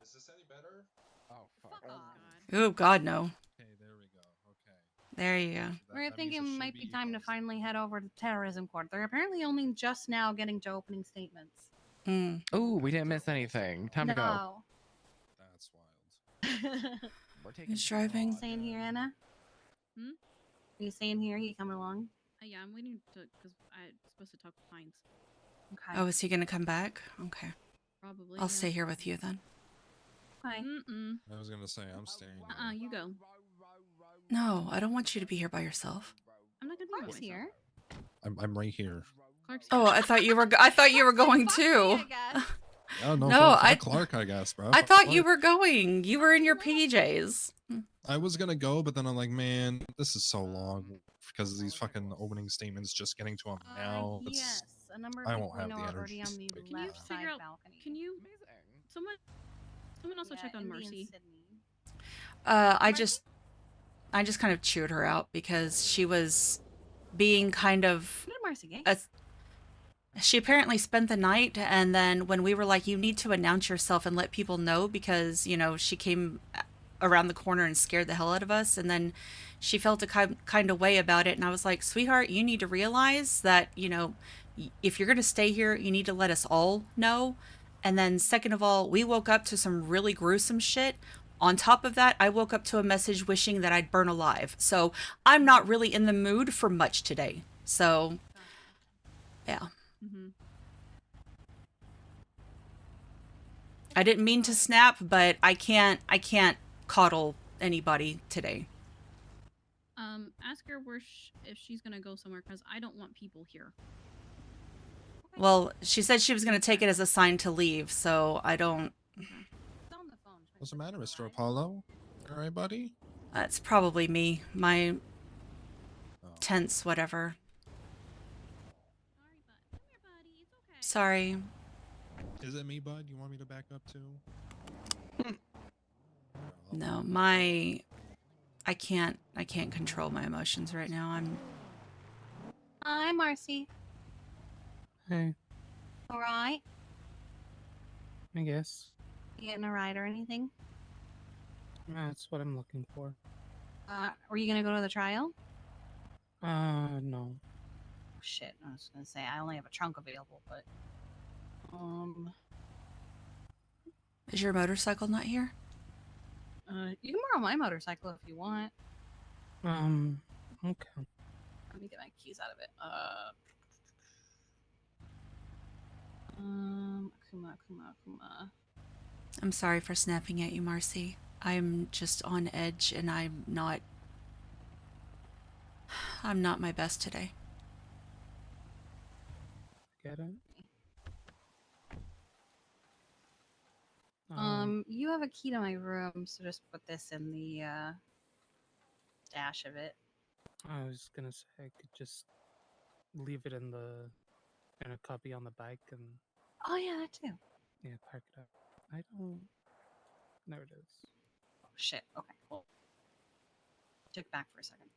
Is this any better?
Oh fuck.
Oh, God, no.
Okay, there we go. Okay.
There you go.
We're thinking it might be time to finally head over to terrorism court. They're apparently only just now getting to opening statements.
Oh, we didn't miss anything. Time to go.
No.
That's wild.
We're taking.
Who's driving?
Staying here, Anna?
Hmm?
Are you staying here? Are you coming along?
Yeah, I'm waiting because I'm supposed to talk to Pines.
Okay.
Oh, is he going to come back? Okay.
Probably.
I'll
yeah.
stay here with you then.
Okay.
I was gonna say I'm staying.
You go.
No, I don't want you to be here by yourself.
I'm not gonna be by myself.
Here.
I'm right here.
Clark's
Oh, I thought you were going too.
Oh no,
No,
fuck
I
Clark, I guess, bro.
I
Fuck
thought you
Clark.
were going. You were in your PJs.
I was gonna go, but then I'm like, man, this is so long because of these fucking opening statements just getting to them now.
Yes, a number of
I
people
won't
I
have
know
the
are
energy.
already on the
Can you
left side
figure out?
balcony.
Can you? Someone also check on
Indy and
Marcy.
Sydney.
I just kind of chewed her out because she was being kind of.
What did Marcy get?
She apparently spent the night, and then when we were like, you need to announce yourself and let people know because, you know, she came around the corner and scared the hell out of us, and then she felt a kind of way about it, and I was like, sweetheart, you need to realize that, you know, if you're going to stay here, you need to let us all know. And then second of all, we woke up to some really gruesome shit. On top of that, I woke up to a message wishing that I'd burn alive. So I'm not really in the mood for much today. So, yeah.
Mm-hmm.
I didn't mean to snap, but I can't coddle anybody today.
Ask her where if she's gonna go somewhere, because I don't want people here.
Well, she said she was going to take it as a sign to leave, so I don't...
What's the matter, Mr. Apollo? All right, buddy?
It's probably me. My tense whatever. Sorry.
Is it me, bud? You want me to back up too?
No, I can't control my emotions right now.
Hi, Marcy.
Hey,
All right.
I guess.
You getting a ride or anything?
That's what I'm looking for.
Were you gonna go to the trial?
No.
Shit, I was gonna say I only have a trunk available, but
Is your motorcycle not here?
you can borrow my motorcycle if you want.
Okay.
Let me get my keys out of it. Kuma.
I'm sorry for snapping at you, Marcy. I'm just on edge and I'm not my best today.
Get it?
You have a key to my room, so just put this in the dash of it.
I was gonna say I could just leave it in a cubby on the bike and
Oh yeah, that too.
yeah, park it up. I don't. There it is.
Oh shit. Okay, cool. Check back for a second.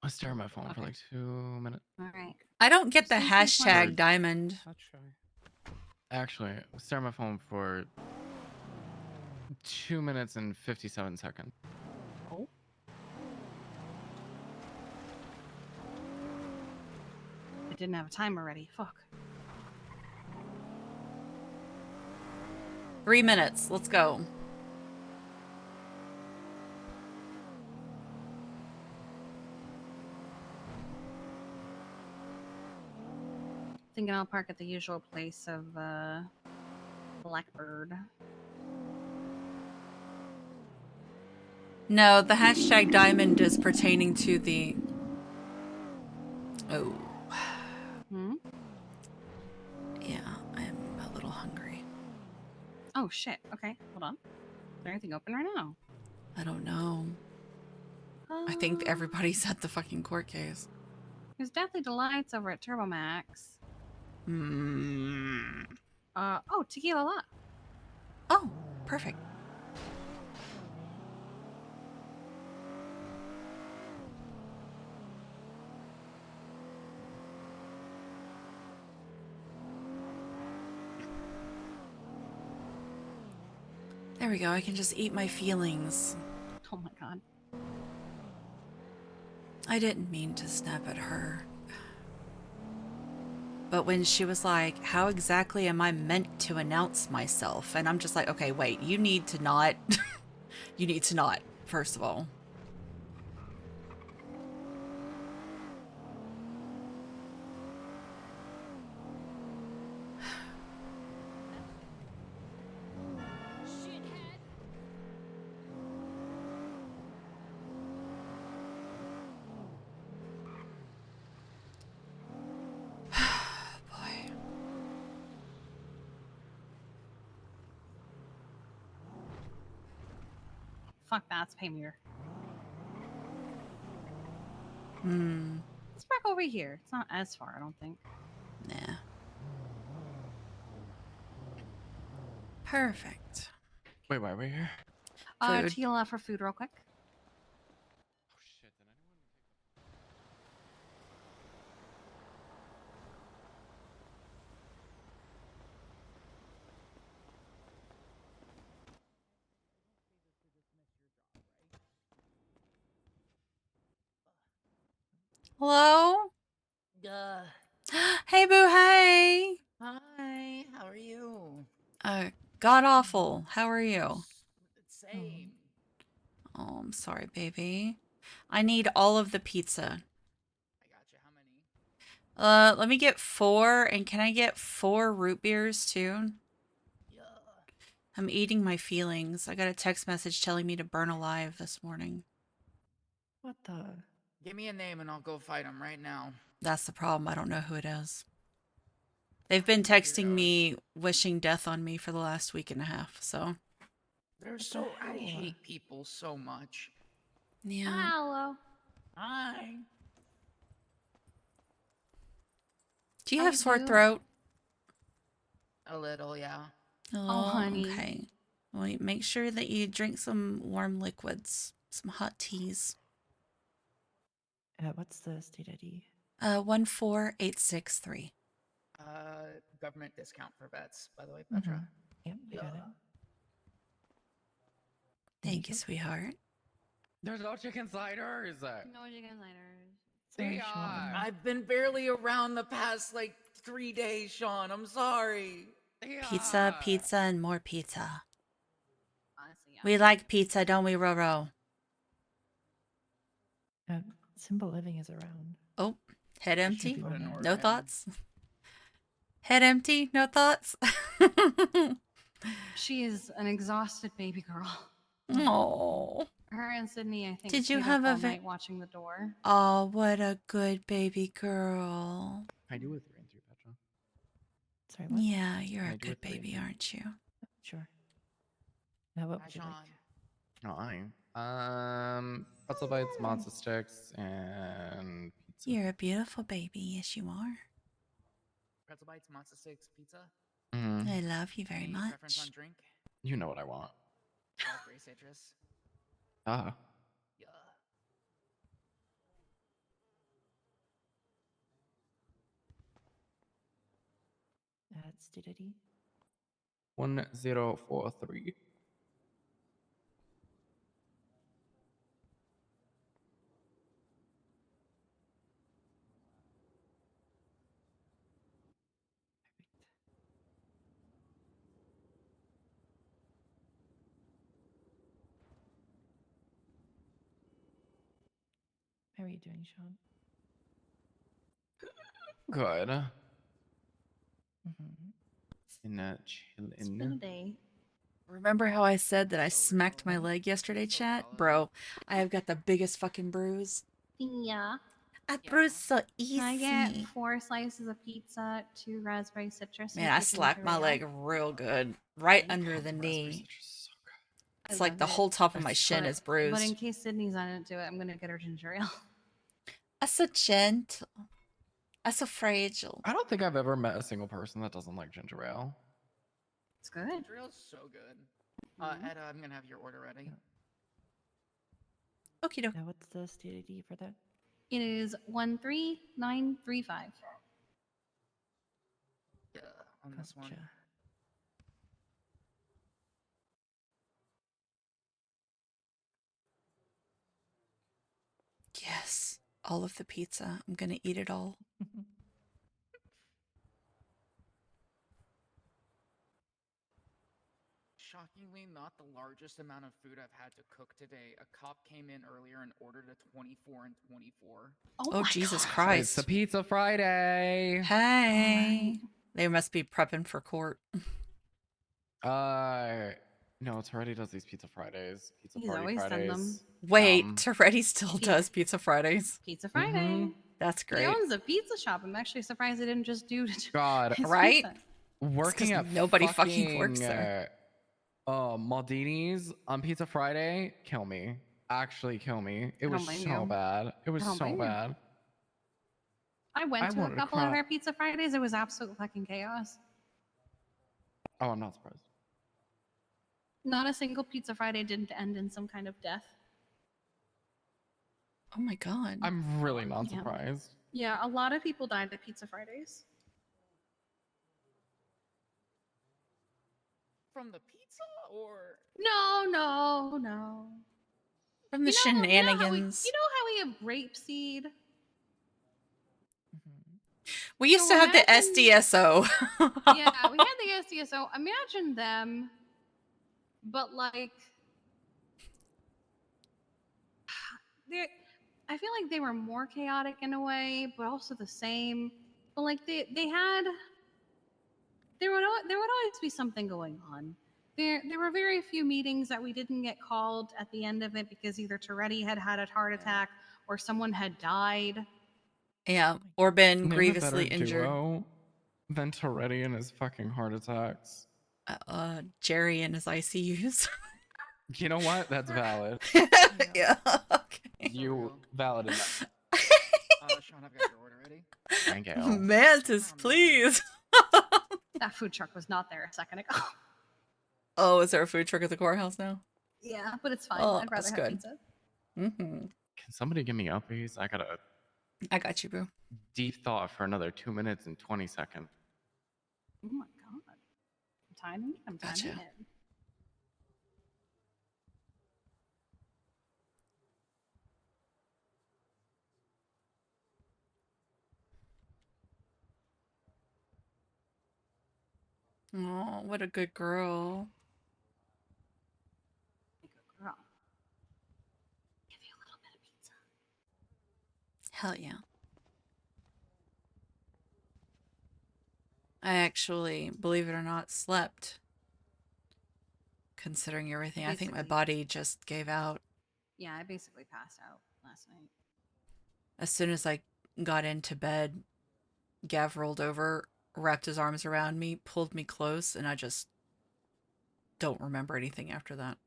I stare at my phone for like 2 minutes.
All right.
I don't get the
Since you
hashtag
wanna-
diamond.
I'll try.
Actually, I stare at my phone for 2 minutes and 57 seconds.
Oh. It didn't have a timer ready. Fuck.
3 minutes. Let's go.
Thinking I'll park at the usual place of Blackbird.
No, the hashtag diamond is pertaining to the... Oh.
Hmm?
Yeah, I'm a little hungry.
Oh shit. Okay, hold on. Is there anything open right now?
I don't know. I think everybody's at the fucking court case.
There's Deathly Delights over at TurboMax. Oh, Tequila La.
Oh, perfect. There we go. I can just eat my feelings.
Oh my god.
I didn't mean to snap at her. But when she was like, how exactly am I meant to announce myself? And I'm just like, okay, wait, you need to not. You need to not, first of all.
Fuck that, it's Pamir. Let's park over here. It's not as far, I don't think.
Nah. Perfect.
Wait, why are we here?
Food.
Tequila for food real quick.
Hello? Hey, boo, hey.
Hi, how are you?
God awful. How are you?
Same.
Oh, I'm sorry, baby. I need all of the pizza.
I got you. How many?
Let me get 4, and can I get 4 root beers too?
Yeah.
I'm eating my feelings. I got a text message telling me to burn alive this morning.
What the? Give me a name and I'll go fight him right now.
That's the problem. I don't know who it is. They've been texting me wishing death on me for the last week and a half, so.
They're so. I hate people so much.
Yeah.
Hello.
Hi.
Do you
How
have
you
sore
doing?
throat?
A little, yeah.
Oh,
honey.
okay. Well, make sure that you drink some warm liquids, some hot teas.
What's the state ID?
14863.
Government discount for vets, by the way, Petra. Yep, I got it.
Thank you, sweetheart.
There's no chicken sliders.
No chicken sliders.
They are.
I've been barely around the past like 3 days, Sean. I'm sorry.
Pizza, pizza, and more pizza.
Honestly, yeah.
We like pizza, don't we, Roro?
Simple Living is around.
Oh, head
I should
empty?
put an order
No
in.
thoughts? Head empty? No thoughts?
She is an exhausted baby girl.
Oh.
Her and Sydney, I think,
Did you
stayed
have
up
a
all night watching the door.
Oh, what a good baby girl.
I do a 3 and 3, Petra.
Sorry,
Yeah, you're
Can
a
I do
good
3 and
baby,
3?
aren't you?
Sure. Now, what would you like?
Oh, pretzel bites, monster sticks, and pizza.
You're a beautiful baby. Yes, you are.
Pretzel bites, monster sticks, pizza.
Mhm.
I love you very
Any
much.
preference on drink?
You know what I want.
Raspberry citrus.
Ah.
Yeah. State ID.
1043.
How are you doing, Sean?
Good.
Mm-hmm.
In a
It's been a day.
Remember how I said that I smacked my leg yesterday, chat? Bro, I have got the biggest fucking bruise.
Yeah.
I bruised so easy.
Can I get 4 slices of pizza, 2 raspberry citrus,
Man,
and
I
2
slapped my
ginger ale?
leg real good. Right under the knee.
I
It's like
love
the
it.
whole top of my shin is
But in
bruised.
case Sydney's on it, do it. I'm gonna get her ginger ale.
I'm so gentle. I'm so fragile.
I don't think I've ever met a single person that doesn't like ginger ale.
It's good.
Ginger ale's so good. Etta, I'm gonna have your order ready.
Okie doke.
Now, what's the state ID for that?
It is 13935.
Yeah, on this one.
Yes. All of the pizza. I'm gonna eat it all.
Shockingly, not the largest amount of food I've had to cook today. A cop came in earlier and ordered a 24 and 24.
Oh, Jesus
It's
Christ.
a Pizza Friday.
Hey. They must be prepping for court.
No, Toretti does these Pizza Fridays. Pizza
He's
Party
always done
Fridays.
them.
Wait, Toretti still
Pizza-
does Pizza Fridays?
Pizza Friday.
That's
He
great.
owns a pizza shop. I'm actually surprised they didn't just do
God,
his
Right?
pizza.
Working
'cause
at
nobody fucking works
fucking,
there.
Maldini's on Pizza Friday, kill me. Actually kill me. It
I
was
don't blame
so
you.
bad. It was
I don't
so
blame you.
bad.
I went
I
to a
wanted to
couple of
cry.
her Pizza Fridays. It was absolute fucking chaos.
Oh, I'm not surprised.
Not a single Pizza Friday didn't end in some kind of death.
Oh my god.
I'm really not
Yeah.
surprised.
Yeah, a lot of people died at Pizza Fridays.
From the pizza or?
No.
From the
You know how we
shenanigans.
have rapeseed?
We used
So
to have the
imagine-
SDSO.
Yeah, we had the SDSO. Imagine them, but like, they I feel like they were more chaotic in a way, but also the same. But like they had there would always be something going on. There were very few meetings that we didn't get called at the end of it because either Toretti had had a heart attack or someone had died.
Yeah, or been
Name a
grievously
better
injured.
duo than Toretti and his fucking heart attacks.
Jerry and his ICUs.
You know what? That's valid.
Yeah. Okay.
You valid enough.
Sean, I've got your order ready.
Thank you.
Mantis, please.
That food truck was not there a second ago.
Oh, is there a food truck at the courthouse now?
Yeah, but it's fine.
Oh,
I'd rather
that's
have
good.
pizza.
Mm-hmm.
Can somebody give me uppies? I got a
I got you, bro.
deep thought for another 2 minutes and 20 seconds.
Oh my god. I'm timing it.
Gotcha.
it.
Oh, what a good girl.
Girl.
Hell yeah. I actually, believe it or not, slept. Considering everything, I think my
Basically.
body just gave out.
Yeah, I basically passed out last night.
As soon as I got into bed, Gav rolled over, wrapped his arms around me, pulled me close, and I just don't remember anything after that.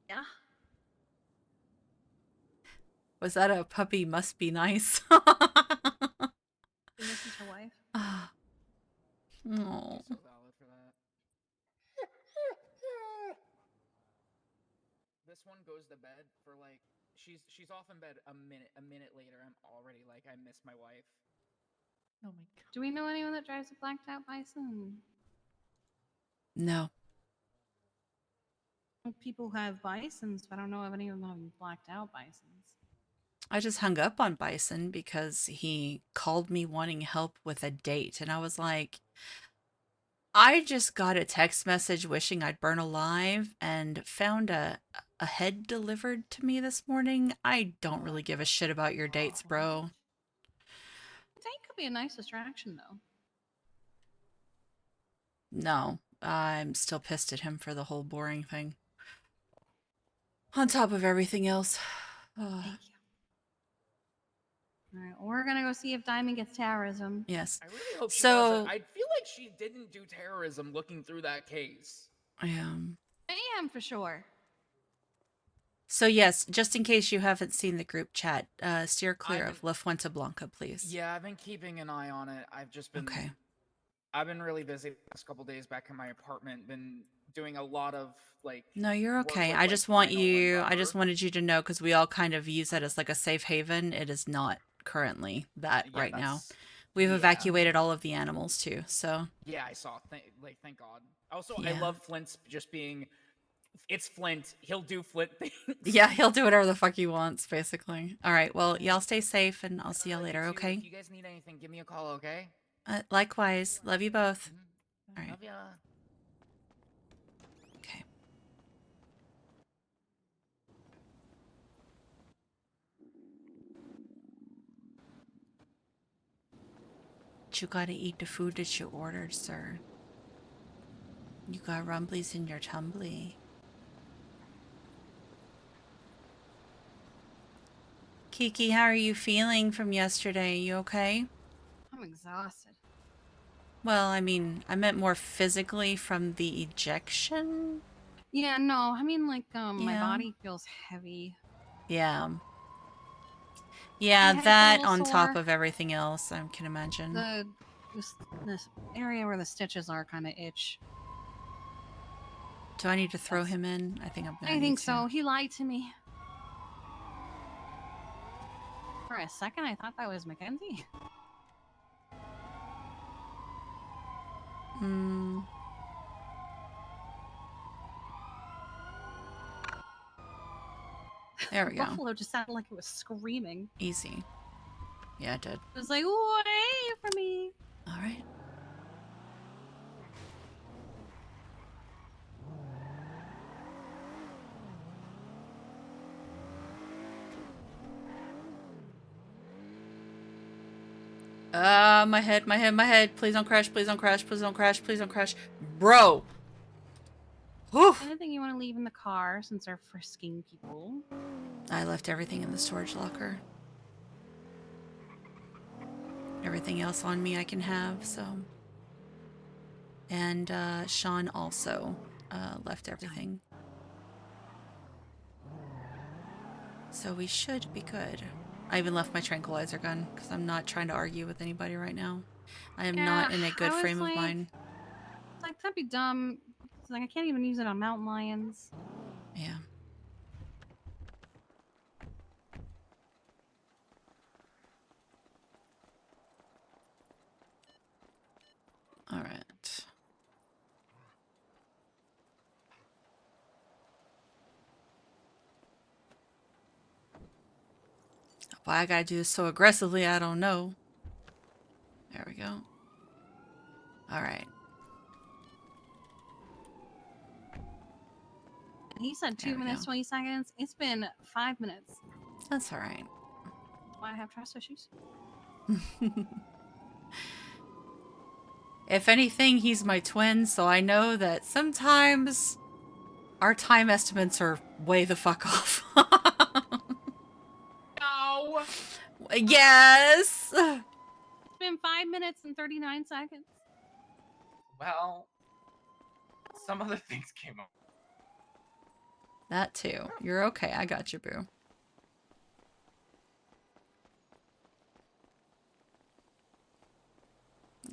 Yeah.
Was that a puppy must be nice?
This is her wife.
Oh.
So valid for that. This one goes to bed for like she's off in bed a minute later. I'm already like I miss my wife.
Oh my god.
Do we know anyone that drives a blacked out bison?
No.
People have bisons, but I don't know of any of them having blacked out bisons.
I just hung up on Bison because he called me wanting help with a date. And I was like, I just got a text message wishing I'd burn alive and found a head delivered to me this morning. I don't really give a shit about your dates, bro.
Date could be a nice distraction, though.
No, I'm still pissed at him for the whole boring thing. On top of everything else.
Thank you. All right, we're gonna go see if Diamond gets terrorism.
Yes.
I really hope she
So-
doesn't. I feel like she didn't do terrorism looking through that case.
I am.
I am for sure.
So yes, just in case you haven't seen the group chat, steer clear of La Fuente Blanca, please.
Yeah, I've been keeping an eye on it. I've just been
Okay.
I've been really busy the last couple days back in my apartment. Been doing a lot of like.
No, you're
work
okay.
with,
I
like,
just want
vinyl and
you, I
rubber.
just wanted you to know because we all kind of use that as like a safe haven. It is not currently that
Yeah,
right now.
that's-
We've
yeah.
evacuated all of the animals too, so.
Yeah, I saw. Thank God. Also, I
Yeah.
love Flint's just being. It's Flint. He'll do Flint things.
Yeah, he'll do whatever the fuck he wants, basically. All right, well, y'all stay safe and I'll see y'all later,
You too.
okay?
If you guys need anything, give me a call, okay?
Likewise. Love you both. All right.
Love ya.
Okay. You gotta eat the food that you ordered, sir. You got rumblies in your tumbly. Kiki, how are you feeling from yesterday? You okay?
I'm exhausted.
Well, I mean, I meant more physically from the ejection.
Yeah, no, I mean like my
Yeah.
body feels heavy.
Yeah.
My
Yeah,
head's a
that
little
on top
sore.
of everything else, I can imagine.
This area where the stitches are kind of itch.
Do I need to throw him in? I think I'm gonna
I
need
think
to.
so. He lied to me. For a second, I thought that was Mackenzie.
Hmm. There we go.
Buffalo just sounded like it was screaming.
Easy. Yeah, it did.
It was like, wait for me.
All right. My head, my head, my head. Please don't crash, please don't crash, please don't crash, please don't crash. Bro! Whew.
Anything you want to leave in the car since they're frisking people?
I left everything in the storage locker. Everything else on me I can have, so. And Sean also left everything. So we should be good. I even left my tranquilizer gun because I'm not trying to argue with anybody right now. I am not in a good
I was
frame of
like-
mind.
It's like, that'd be dumb. It's like, I can't even use it on mountain lions.
Yeah. All right. Why I gotta do this so aggressively, I don't know. There we go. All right.
He said
There
2
we
minutes,
go.
20 seconds. It's been 5 minutes.
That's all right.
That's why I have trust issues.
If anything, he's my twin, so I know that sometimes our time estimates are way the fuck off.
No.
Yes.
It's been 5 minutes and 39 seconds.
Well, some other things came up.
That too. You're okay. I got you, boo.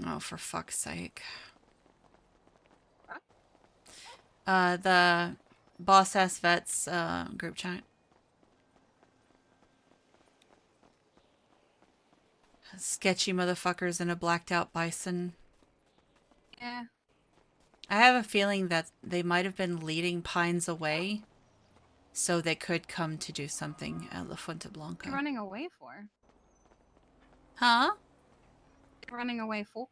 Oh, for fuck's sake. The boss ass vets group chat. Sketchy motherfuckers in a blacked out bison.
Yeah.
I have a feeling that they might have been leading Pines away so they could come to do something at La Fuente
What are you
Blanca.
running away for?
Huh?
What are you running away for?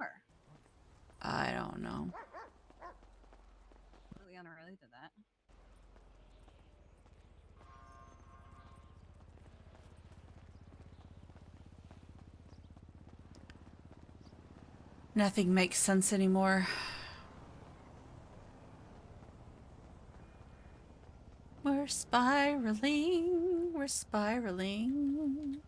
I don't know.
Completely unrelated to that.
Nothing makes sense anymore. We're spiraling. We're spiraling.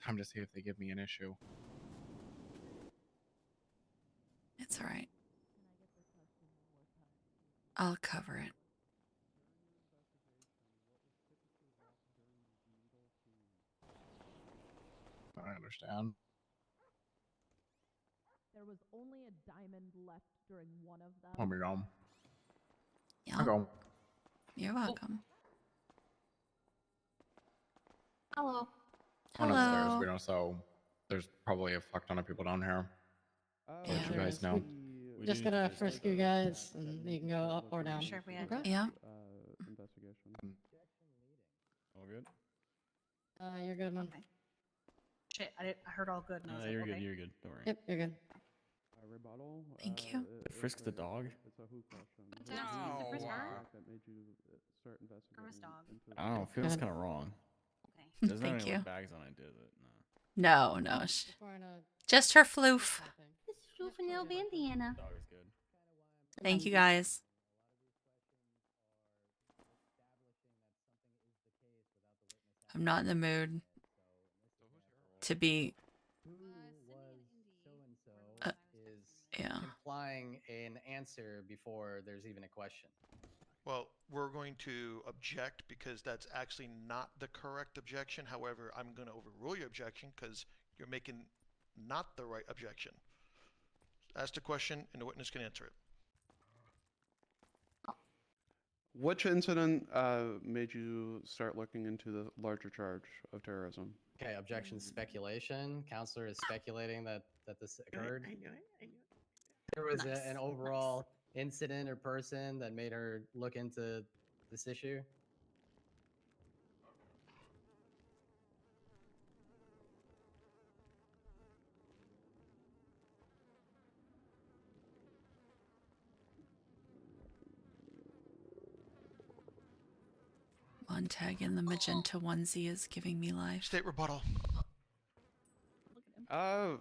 Time to see if they give me an issue.
It's all right. I'll cover it.
I understand.
There was only a diamond left during one of them.
Let me go.
Yeah.
I go.
You're welcome.
Hello.
Went upstairs.
Hello.
We don't. So there's probably a fuck ton of people down here.
Yeah,
Let you
there
guys
is.
know.
We're just gonna frisk you guys, and you can go up or down.
Sure, we had
Okay.
Yeah.
All good. You're good, man.
Okay. Shit, I heard all good. And I was like,
You're
okay.
good. You're good. Don't worry. Yep, you're good.
Thank you.
Frisk the dog.
To frisk her? Or his dog?
I don't know. It feels kind of wrong.
Okay.
Doesn't have
Thank
any
you.
bags on it, does it?
No, no. Just her floof.
This is Floof and little bandana.
Dog is good.
Thank you guys. I'm not in the mood to be.
Is
yeah.
implying an answer before there's even a question.
Well, we're going to object because that's actually not the correct objection. However, I'm going to overrule your objection because you're making not the right objection. Ask the question and the witness can answer it.
Which incident made you start looking into the larger charge of terrorism?
Okay, objection speculation. Counselor is speculating that this occurred. There was an overall incident or person that made her look into this issue.
Montag in the magenta onesie is giving me life.
State rebuttal.
I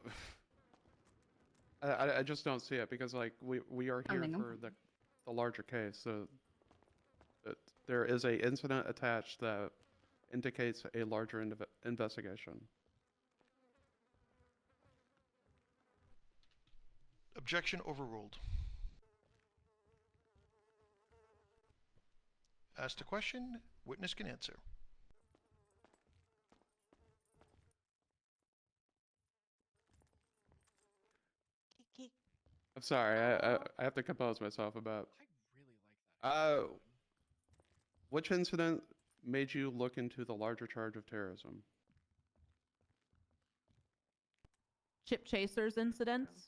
just don't see it because like we are here for the larger case. So there is a incident attached that indicates a larger investigation.
Objection overruled. Ask the question, witness can answer.
I'm sorry, I have to compose myself about. Which incident made you look into the larger charge of terrorism?
Chip chasers incidents.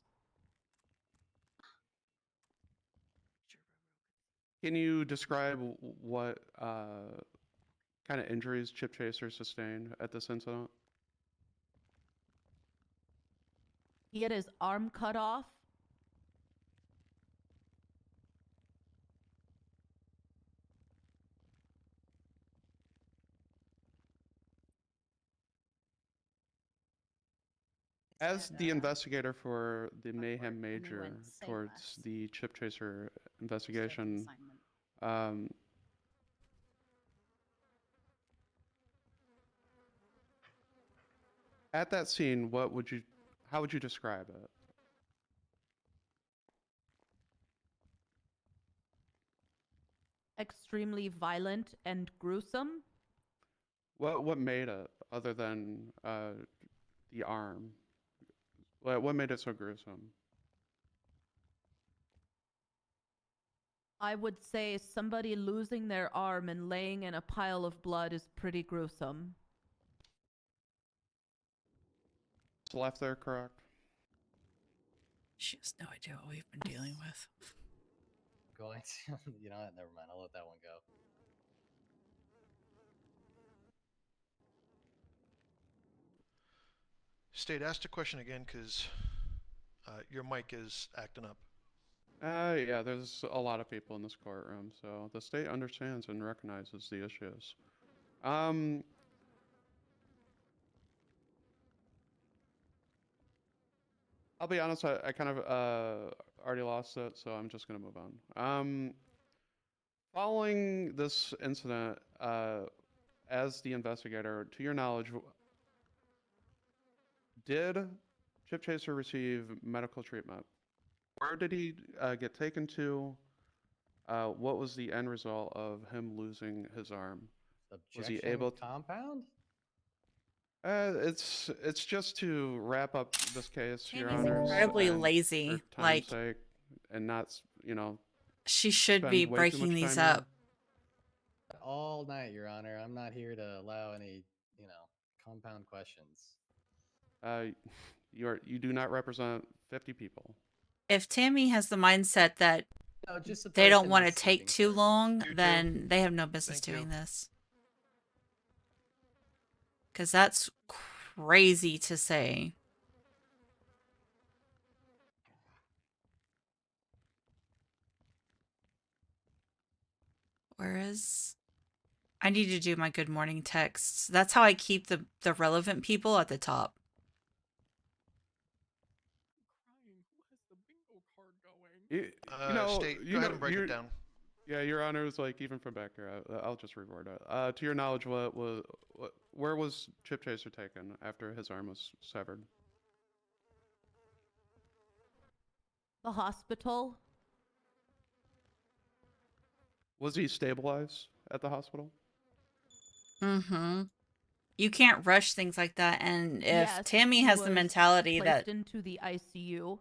Can you describe what kind of injuries Chip Chaser sustained at this incident?
He had his arm cut off.
As the investigator for the Mayhem Major towards the Chip Chaser investigation, at that scene, how would you describe it?
Extremely violent and gruesome.
What made it other than the arm? What made it so gruesome?
I would say somebody losing their arm and laying in a pile of blood is pretty gruesome.
It's left there, correct?
She has no idea what we've been dealing with.
Going to, you know what? Never mind. I'll let that one go.
State, ask the question again because your mic is acting up.
Yeah, there's a lot of people in this courtroom, so the state understands and recognizes the issues. I'll be honest, I kind of already lost it, so I'm just gonna move on. Following this incident, as the investigator, to your knowledge, did Chip Chaser receive medical treatment? Where did he get taken to? What was the end result of him losing his arm? Was he able to
compound?
It's just to wrap up this case, Your
Tammy's
Honors,
incredibly
and
lazy,
for time's
like-
sake, and not,
She should
spend
be
way too
breaking
much
these
time here.
up.
All night, Your Honor. I'm not here to allow any, compound questions.
You do not represent 50 people.
If Tammy has the mindset that
No, just the
they don't
person
want to
receiving
take too long,
You too.
then they have no business
Thank you.
doing this. Because that's crazy to say. Where is... I need to do my good morning texts. That's how I keep the relevant people at the top.
State, go ahead and break it down.
Yeah, Your Honors, like even from back here, I'll just reword it. To your knowledge, where was Chip Chaser taken after his arm was severed?
The hospital.
Was he stabilized at the hospital?
Mm-hmm. You can't rush things like that, and if
Yes,
Tammy
he
has the
was
mentality
placed
that
into the ICU.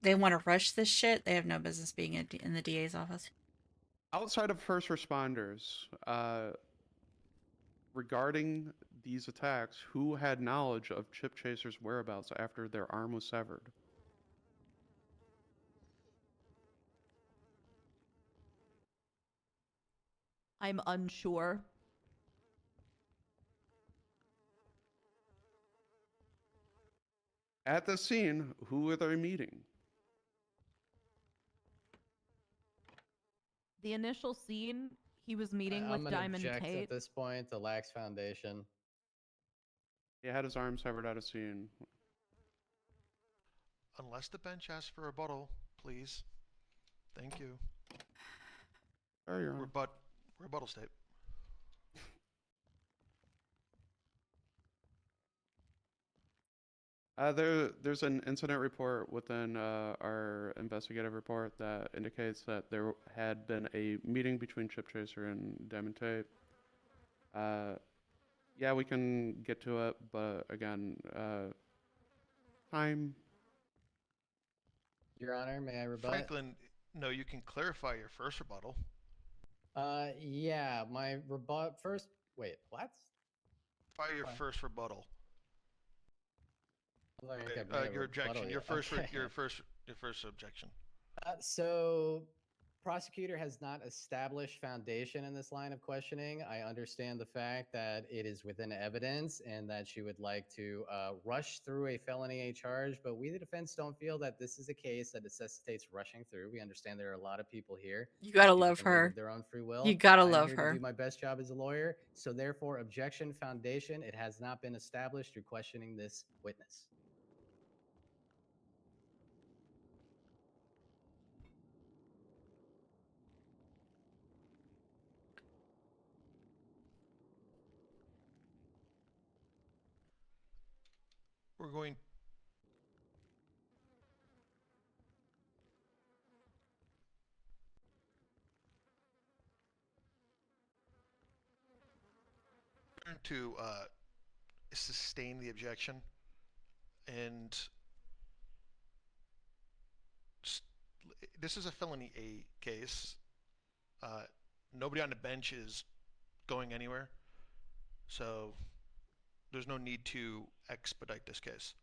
they want to rush this shit, they have no business being in the DA's office.
Outside of first responders, regarding these attacks, who had knowledge of Chip Chaser's whereabouts after their arm was severed?
I'm unsure.
At the scene, who were they meeting?
The initial scene, he was meeting
I'm
with
gonna
Diamond
object
Tate.
at this point. The lacks foundation.
He had his arm severed at a scene.
Unless the bench asks for a rebuttal, please. Thank you.
Sorry, Your Honor.
Rebuttal state.
There's an incident report within our investigative report that indicates that there had been a meeting between Chip Chaser and Diamond Tate. Yeah, we can get to it, but again, time.
Your Honor, may I rebut?
Franklin, no, you can clarify your first rebuttal.
Yeah, my rebut first. Wait, what?
Fire your
Fine.
first rebuttal.
I thought you kept making a
Your
rebuttal
objection. Your
yet.
first.
Okay.
Your first objection.
So, prosecutor has not established foundation in this line of questioning. I understand the fact that it is within evidence and that she would like to rush through a felony charge, but we, the defense, don't feel that this is a case that necessitates rushing through. We understand there are a lot of people here.
You gotta
People
love
can leave
her.
of their own free will.
You gotta
I'm
love
here
her.
to do my best job as a lawyer. So, therefore, objection foundation. It has not been established through questioning this witness.
We're going. To sustain the objection and this is a felony A case. Nobody on the bench is going anywhere, so there's no need to expedite this case.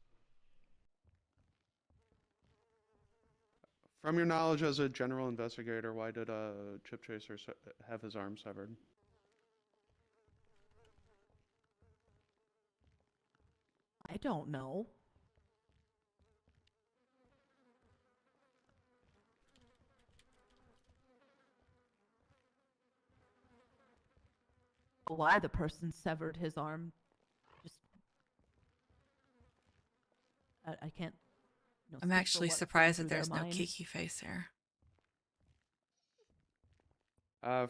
From your knowledge as a general investigator, why did Chip Chaser have his arm severed?
I don't know. Why the person severed his arm? Just I can't.
I'm
speak for
actually
what went
surprised that
through their
there's no
mind.
Kiki face there.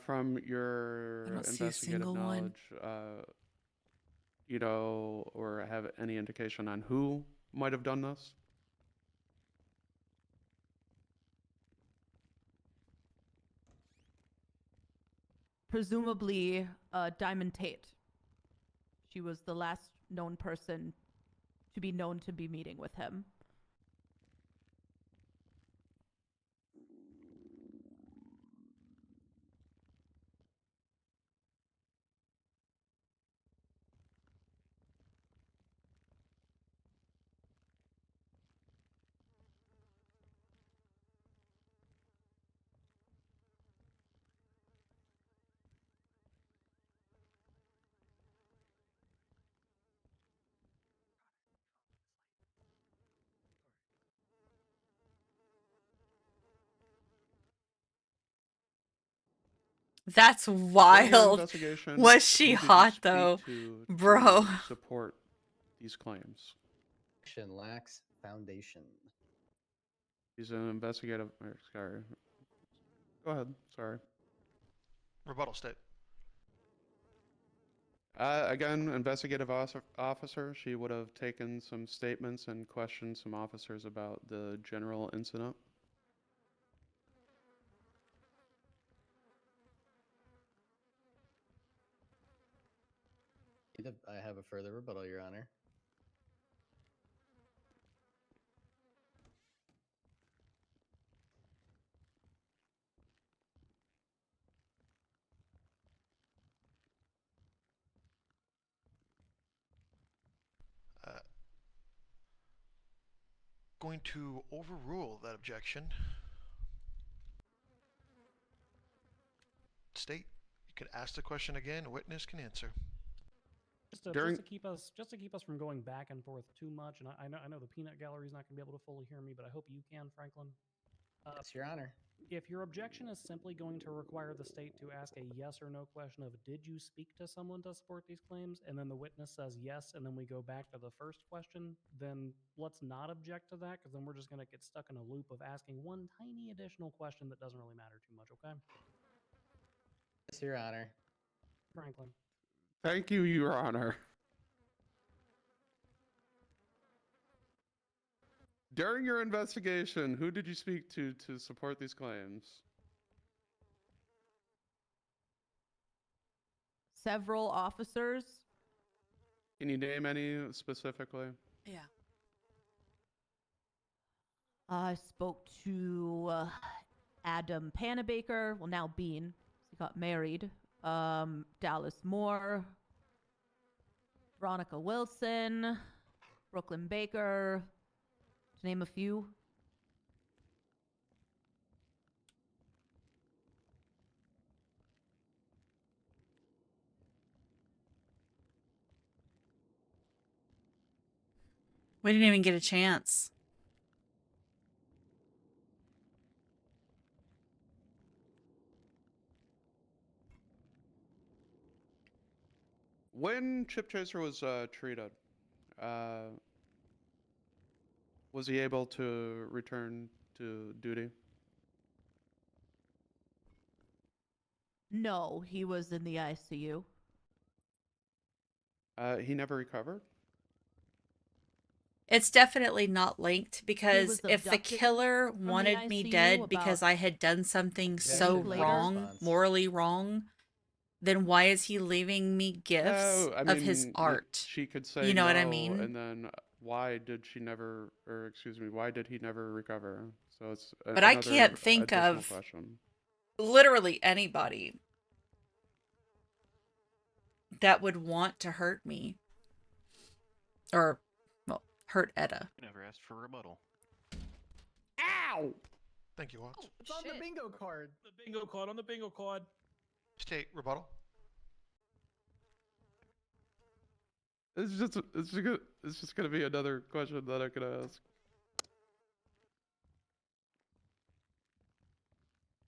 From
I
your
don't see a
investigative
single one.
knowledge, you know, or have any indication on who might have done this?
Presumably, Diamond Tate. She was the last known person to be known to be meeting with him.
That's
During your
wild.
investigation,
Was she
who did you
hot
speak
though?
to
Bro.
support these claims?
Action lacks foundation.
He's an investigative. Sorry. Go ahead. Sorry.
Rebuttal state.
Again, investigative officer, she would have taken some statements and questioned some officers about the general incident.
I have a further rebuttal, Your Honor.
Going to overrule that objection. State, you can ask the question again. Witness can answer.
Just to keep us from going back and forth too much, and I know the peanut gallery's not going to be able to fully hear me, but I hope you can, Franklin.
Yes, Your Honor.
If your objection is simply going to require the state to ask a yes or no question of did you speak to someone to support these claims, and then the witness says yes, and then we go back to the first question, then let's not object to that, because then we're just going to get stuck in a loop of asking one tiny additional question that doesn't really matter too much, okay?
Yes, Your Honor.
Franklin.
Thank you, Your Honor. During your investigation, who did you speak to support these claims?
Several officers.
Can you name any specifically?
Yeah.
I spoke to Adam Panabaker, well now Bean, he got married. Dallas Moore, Veronica Wilson, Brooklyn Baker, to name a few.
We didn't even get a chance.
When Chip Chaser was treated, was he able to return to duty?
No, he was in the ICU.
He never recovered?
It's definitely not linked because
was
if the
abducted
killer
from the
wanted me
ICU
dead because
about
I had done something
week
so
later.
wrong,
Response.
morally wrong, then why is he leaving me gifts
No, I
of his
mean,
art?
she could say
You know
no,
what I mean?
and then why did she never, or excuse me, why did he never recover? So it's
But I
another
can't think
additional
of
question.
literally anybody that would want to hurt me. Or, well, hurt Etta.
You never asked for a rebuttal.
Ow! Thank you, Watts.
It's on the bingo card.
The bingo card on the bingo card.
State, rebuttal.
It's just gonna be another question that I could ask.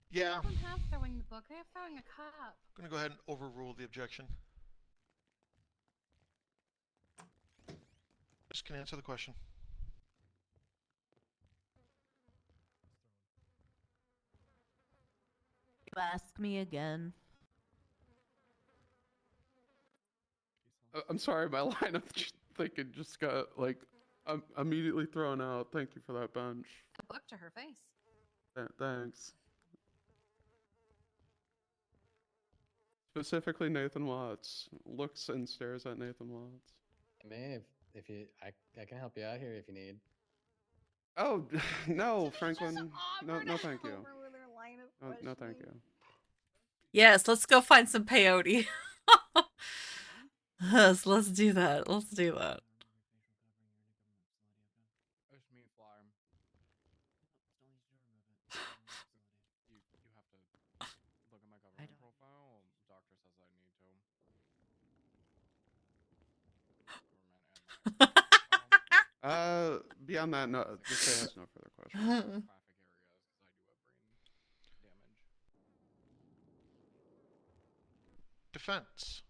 Yeah.
I don't have throwing the book. I have throwing a cup.
I'm gonna go ahead and overrule the objection. Just can answer the question.
You ask me again.
I'm sorry, my line of thinking just got like immediately thrown out. Thank you for that bench.
A book to her face.
Thanks. Specifically, Nathan Watts looks and stares at Nathan Watts.
I mean, if you, I can help you out here if you need.
Oh no, Franklin. No, thank you. No, thank you.
Yes, let's go find some peyote. Yes, let's do that. Let's do that.
You have to look at my government profile. Doctor says I need to.
Beyond that, no. The state has no further questions.
Defense.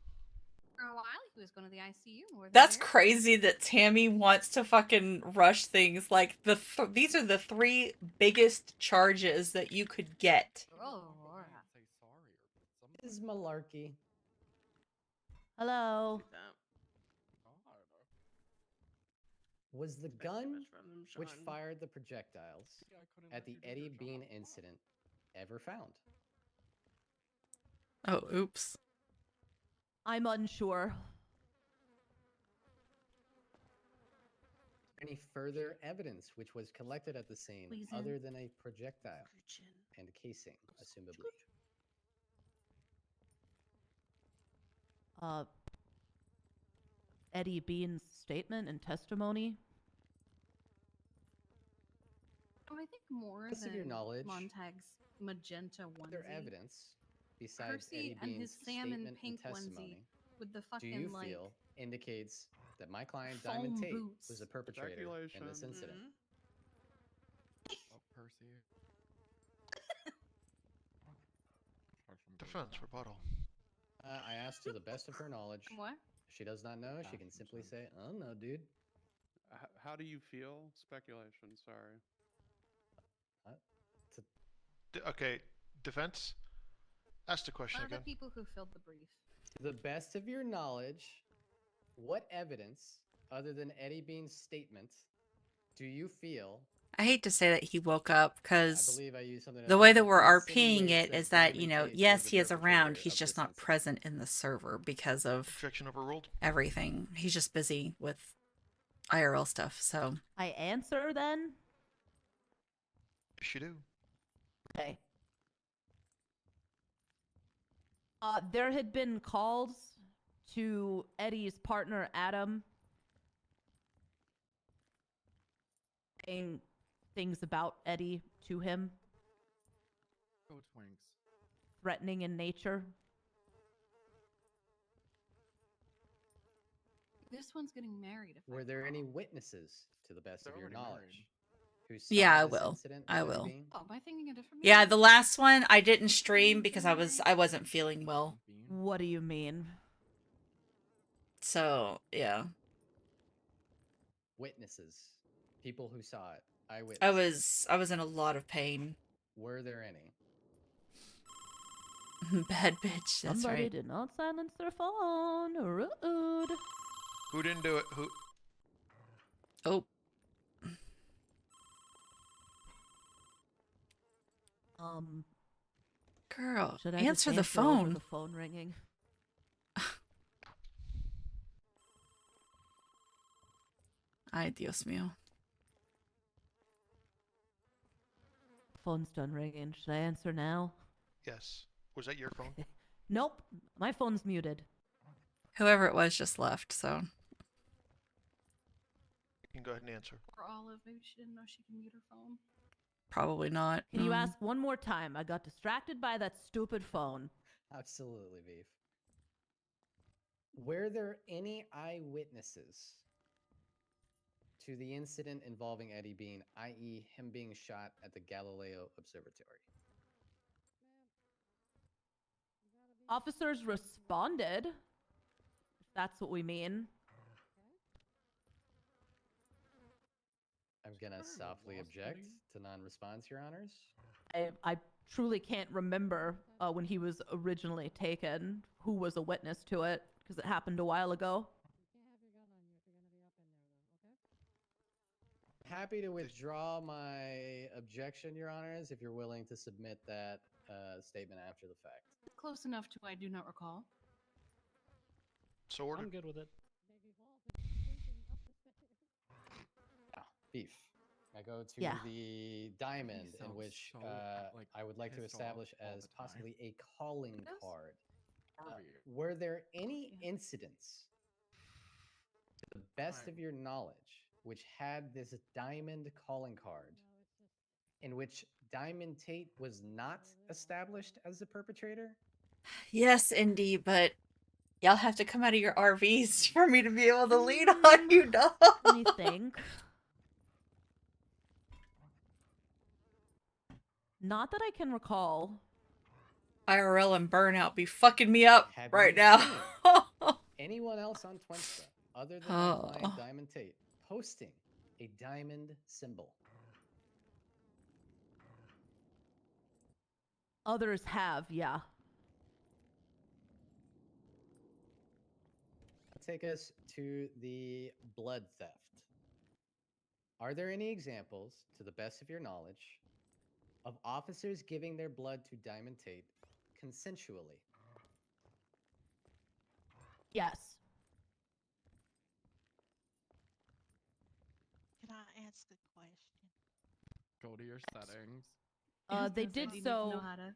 For a while, he was going to the ICU more than
That's
there.
crazy that Tammy wants to fucking rush things. Like these are the three biggest charges that you could get.
Oh,
This is malarkey.
Hello.
Was the gun which fired the projectiles at the Eddie Bean incident ever found?
Oh, oops.
I'm unsure.
Any further evidence which was collected at the scene
Squeeze in.
other than a projectile and casing, assumably?
Eddie Bean's statement and testimony.
Oh, I think more
Best of your
than
knowledge,
Montag's magenta onesie.
Other evidence besides
Percy
Eddie
and his
Bean's
salmon
statement
pink
and testimony
onesie with the
do
fucking
you
like
feel indicates that my client Diamond
foam
Tate
boots.
was a perpetrator in this incident?
Oh, Percy.
Defense rebuttal.
I asked to the best of her knowledge.
What?
If she does not know, she can simply say, "Oh no, dude."
How do you feel? Speculation. Sorry.
Okay, defense. Ask the question
Are the
again.
people who filled the brief?
To the best of your knowledge, what evidence other than Eddie Bean's statement do you feel?
I hate to say that he woke up
I
because
believe I used something
the way that
that
we're RPing
insinuates
it
that
is that,
Diamond Tate
yes,
was
he
the
is around.
perpetrator
He's
of
just
this
not
incident.
present in the server because of
Objection overruled.
everything. He's just busy with IRL stuff. So
I answer then.
Yes, you do.
Okay. There had been calls to Eddie's partner Adam saying things about Eddie to him,
Go Twinks.
threatening in nature.
This one's getting married. If
Were there any witnesses, to the best
They're
of your
already
knowledge, who saw
yeah, I
this
will.
incident
I
with Eddie
will.
Bean?
Oh, am I thinking a different?
Yeah, the last one I didn't stream because I wasn't feeling well.
What do you mean?
So yeah,
Witnesses, people who saw it, eyewitnesses.
I was in a lot of pain.
Were there any?
Bad bitch. That's
Somebody
right.
did not silence their phone. Rude.
Who didn't do it? Who?
Oh. Girl,
Should I
answer
just
the
over
phone.
the phone ringing?
Ay, Dios mío.
Phone's done ringing. Should I answer now?
Yes. Was that your phone?
Nope. My phone's muted.
Whoever it was just left, so.
You can go ahead and answer.
Or Olive, maybe she didn't know she can mute her phone.
Probably not.
Can you ask one more time? I got distracted by that stupid phone.
Absolutely, Beef. Were there any eyewitnesses to the incident involving Eddie Bean, i.e., him being shot at the Galileo Observatory?
Officers responded. If that's what we mean.
I'm gonna softly object to non-response, Your Honors.
I truly can't remember when he was originally taken who was a witness to it because it happened a while ago.
Happy to withdraw my objection, Your Honors, if you're willing to submit that statement after the fact.
Close enough to I do not recall.
So ordered.
I'm good with it.
Beef. I go to
Yeah.
the diamond in
sounds
which
so, like,
I would like to
pissed off
establish
all
as
the time.
possibly a calling card.
Harvey.
Were there any incidents, to the best of your knowledge, which had this diamond calling card in which Diamond Tate was not established as the perpetrator?
Yes, Indy, but y'all have to come out of your RVs for me to be able to lean on you, dog.
Let me think. Not that I can recall.
IRL and burnout be fucking me up
Have
right
you
now.
seen anyone else on Twinsta other than my client Diamond Tate posting a diamond symbol?
Others have, yeah.
Take us to the blood theft. Are there any examples, to the best of your knowledge, of officers giving their blood to Diamond Tate consensually?
Yes.
I ask a question?
Go to your settings.
They
Said
did
you need to know
so.
how to.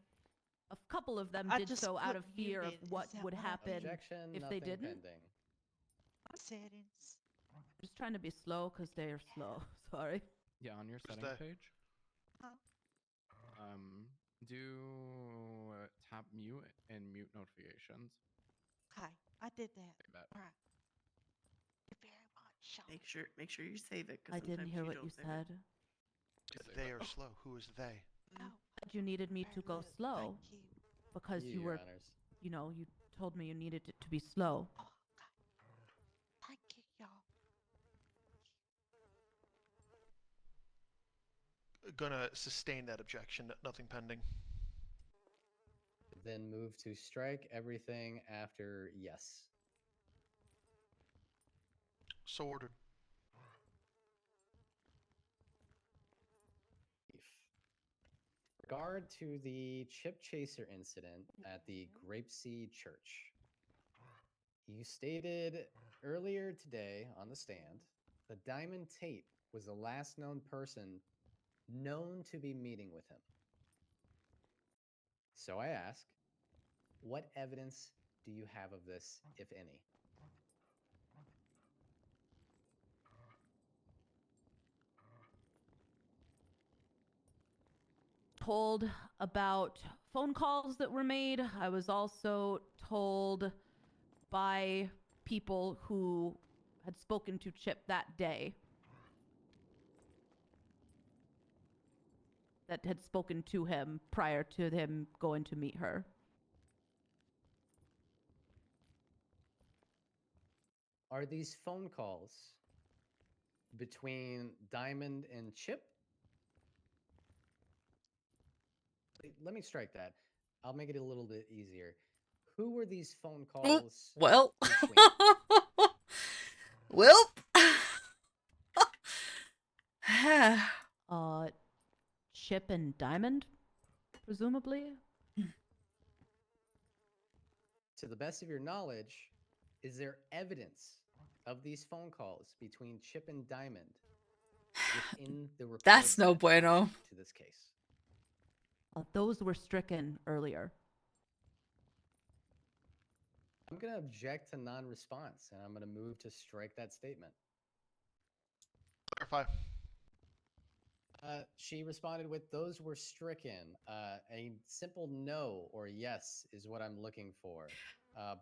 A couple of them
I
did
just
so out
put
of fear of
muted. Is
what
that
would
what I
happen
did?
Objection,
if
nothing
they didn't.
pending.
Settings.
Just trying to be slow because they are slow. Sorry.
Yeah, on your
Who's
settings
that?
page.
Huh?
Do tap mute and mute notifications.
Okay, I did that.
Like that.
All right. Thank you very much.
Make sure you save it.
I didn't hear what you said.
They are slow. Who is they?
Oh,
Said you needed me to go slow
thank you.
because you
Your
were,
honors.
you know, you told me you needed it to be slow.
Oh, okay. Thank you, y'all.
Gonna sustain that objection. Nothing pending.
Then move to strike everything after yes.
So ordered.
Regard to the chip chaser incident at the Grapeseed Church. You stated earlier today on the stand that Diamond Tate was the last known person known to be meeting with him. So I ask, what evidence do you have of this, if any?
Told about phone calls that were made. I was also told by people who had spoken to Chip that day that had spoken to him prior to him going to meet her.
Are these phone calls between Diamond and Chip? Let me strike that. I'll make it a little bit easier. Who were these phone calls
Well.
between?
Well.
Chip and Diamond, presumably.
To the best of your knowledge, is there evidence of these phone calls between Chip and Diamond within the report
That's no bueno.
to this case?
Those were stricken earlier.
I'm going to object to non-response, and I'm going to move to strike that statement.
Clarify.
She responded with, those were stricken. A simple no or yes is what I'm looking for.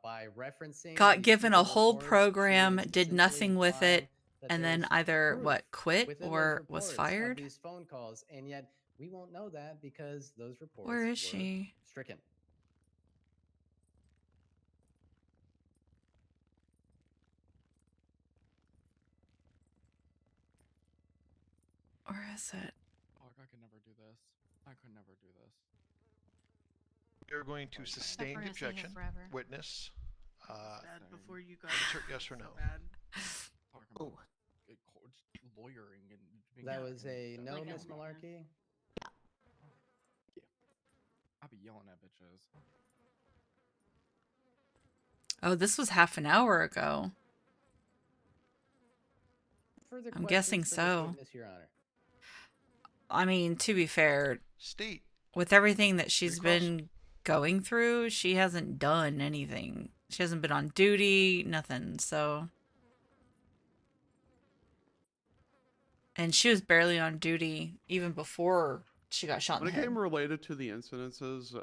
By referencing
Got
these
given
people
a whole
reports, she
program,
is
did
simply
nothing with it,
implying that
and then
there's
either
proof
quit
within
or
those
was
reports of
fired.
these phone calls, and yet we won't know that because those reports
Where is
were
she?
stricken.
Where is it?
Oh, I could never do this. I could never do this.
You're going to sustain the objection. Witness.
Before you got
insert yes or no.
Oh, lawyering and
That was a no, Miss Malarkey.
I'll be yelling at bitches.
Oh, this was half an hour ago.
Further
I'm
questions
guessing
for this
so.
witness, Your Honor?
I mean, to be fair,
State.
With everything that she's been going through, she hasn't done anything. She hasn't been on duty, nothing. So, and she was barely on duty even before she got shot in
When
the
it came
head.
related to the incidences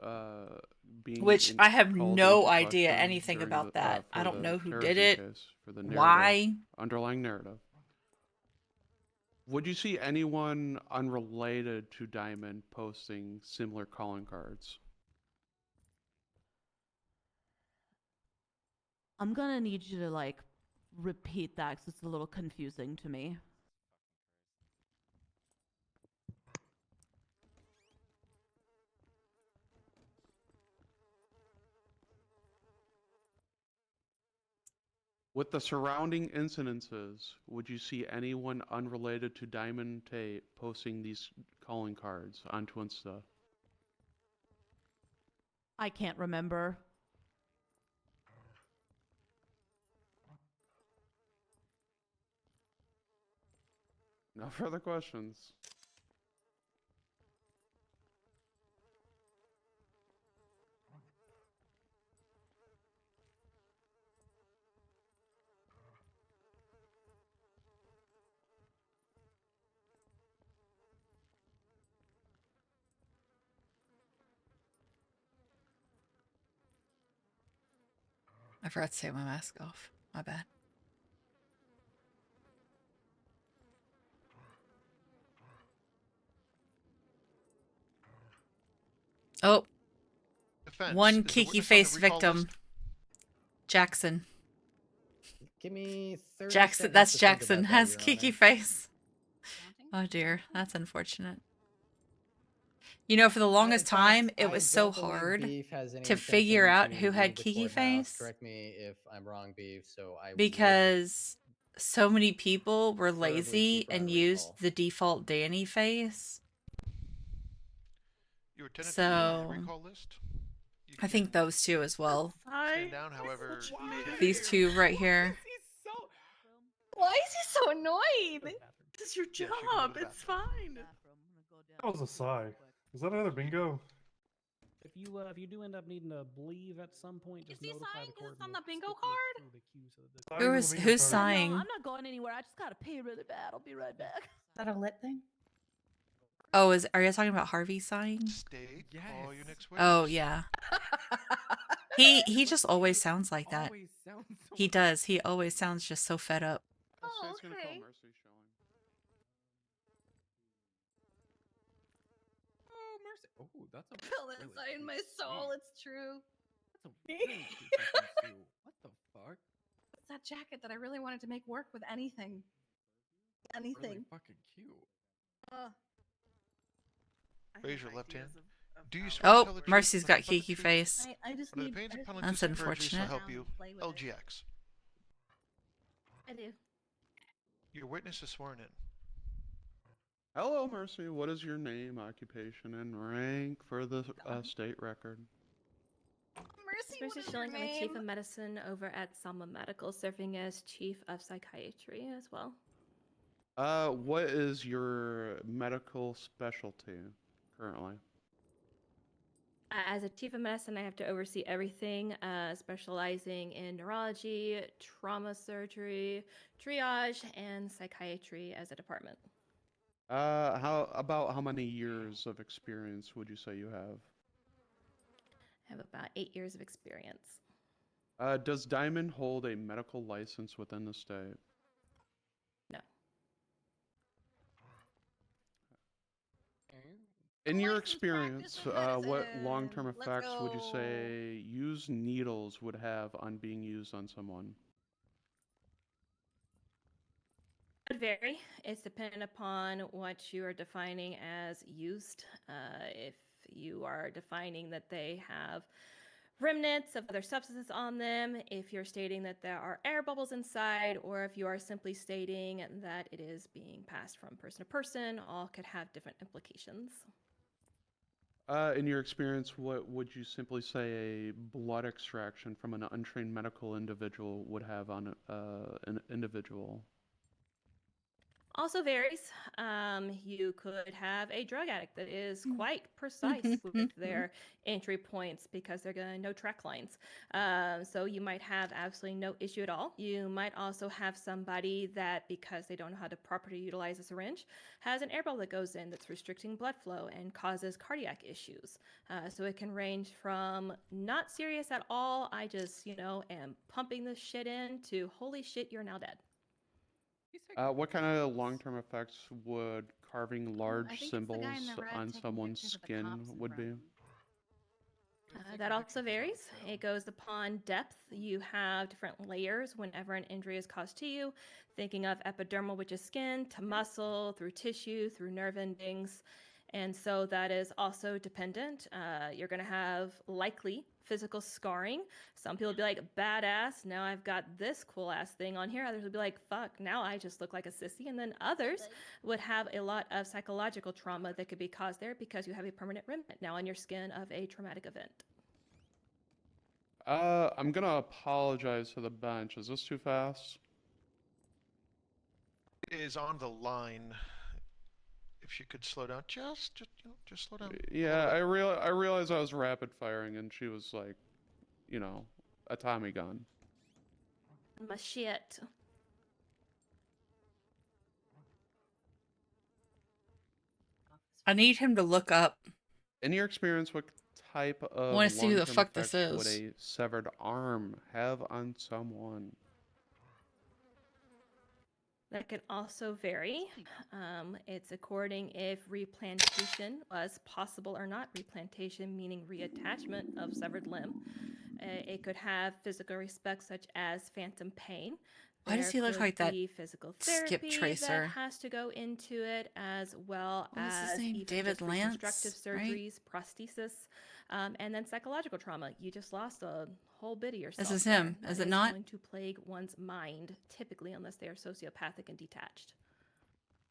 being
Which I have
called
no
into
idea
question
anything
during
about that.
for
I don't
the
know who did
terrorism
it.
case, for the narrative,
Why?
underlying narrative. Would you see anyone unrelated to Diamond posting similar calling cards?
I'm gonna need you to like repeat that because it's a little confusing to me.
With the surrounding incidences, would you see anyone unrelated to Diamond Tate posting these calling cards onto Insta?
I can't remember.
No further questions.
I forgot to take my mask off. My bad. Oh.
Defense,
One
is the
kiki
witness on the
face
recall
victim.
list?
Jackson.
Give me 30
Jackson.
seconds
That's
to think
Jackson.
about that,
Has
Your
kiki
Honor.
face. Oh dear, that's unfortunate. You know, for the longest time, it was so
don't believe
hard
Beef has any
to figure
intention
out
to
who had
leave the
kiki
courthouse.
face
Correct me if I'm wrong, Beef. So I would
because so many people were
preferably
lazy
keep her on
and used
recall.
the default Danny face.
Your tenant, do you have the
So
recall list? You
I think those two as well.
stand down, however.
These two right here.
Why is he so annoyed?
This is your
Yes, you can go
job.
to the
It's fine.
That was a sigh. Is that another bingo?
If you do end up needing to leave at some point, just notify the court.
It's on the bingo card.
Who's sighing?
No, I'm not going anywhere. I just gotta pee really bad. I'll be right back.
Is that a lit thing?
Oh, are you talking about Harvey sighing?
State, call your next witness.
Oh yeah. He just always sounds like that. He does. He always sounds just so fed up.
Oh, okay. Gonna call Mercy showing.
Oh, Mercy. Oh, that's a
Feel
really
inside
cute
my soul. It's true.
That's a really cute thing too. What the fuck?
It's that jacket that I really wanted to make work with anything. Anything.
Really fucking cute.
Raise your left hand. Do you swear to
Oh,
tell the truth,
Mercy's got
nothing but the
kiki
truth?
face.
I just
Under
need.
the pains and penalties
That's
of perjury, so
unfortunate.
help you. LGX.
I do.
Your witness is sworn in.
Hello, Mercy. What is your name, occupation, and rank for the state record?
Mercy
Schilling, I'm a chief of medicine over at Selma Medical, serving as chief of psychiatry as well.
What is your medical specialty currently?
As a chief of medicine, I have to oversee everything, specializing in neurology, trauma surgery, triage, and psychiatry as a department.
How many years of experience would you say you have?
I have about 8 years of experience.
Does Diamond hold a medical license within the state?
No.
In your experience, what long-term effects would you say used needles would have on being used on someone?
It would vary. It's dependent upon what you are defining as used. If you are defining that they have remnants of other substances on them, if you're stating that there are air bubbles inside, or if you are simply stating that it is being passed from person to person, all could have different implications.
In your experience, what would you simply say a blood extraction from an untrained medical individual would have on an individual?
Also varies. You could have a drug addict that is quite precise with their entry points because they're going to know track lines. So you might have absolutely no issue at all. You might also have somebody that, because they don't know how to properly utilize a syringe, has an air bubble that goes in that's restricting blood flow and causes cardiac issues. So it can range from not serious at all, I just, am pumping this shit in, to holy shit, you're now dead.
What kind of long-term effects would carving large
think it's the guy in
symbols
the red
on
taking
someone's
pictures of the
skin
cops
would be?
That also varies. It goes upon depth. You have different layers whenever an injury is caused to you, thinking of epidermal, which is skin, to muscle, through tissue, through nerve endings. And so that is also dependent. You're going to have likely physical scarring. Some people will be like, badass, now I've got this cool ass thing on here. Others will be like, fuck, now I just look like a sissy. And then others would have a lot of psychological trauma that could be caused there because you have a permanent remnant now on your skin of a traumatic event.
I'm gonna apologize to the bench. Is this too fast?
is on the line. If she could slow down, just slow down.
Yeah, I realized I was rapid firing, and she was like, you know, a Tommy gun.
My shit.
I need him to look up.
In your experience, what type
I
of
want to see who the
long-term
fuck this
effects would
is.
a severed arm have on someone?
That can also vary. It's according if replantation was possible or not. Replantation meaning reattachment of severed limb. It could have physical respects such as phantom pain.
Why does he look
could
like that
be physical
Skip
therapy
Tracer?
that has to go into it, as well
What was his
as
name?
even
David
just reconstructive
Lance, right?
surgeries, prosthesis, and then psychological trauma. You just lost a whole bit of yourself.
This is
there.
him, is
That
it not?
going to plague one's mind, typically, unless they are sociopathic and detached.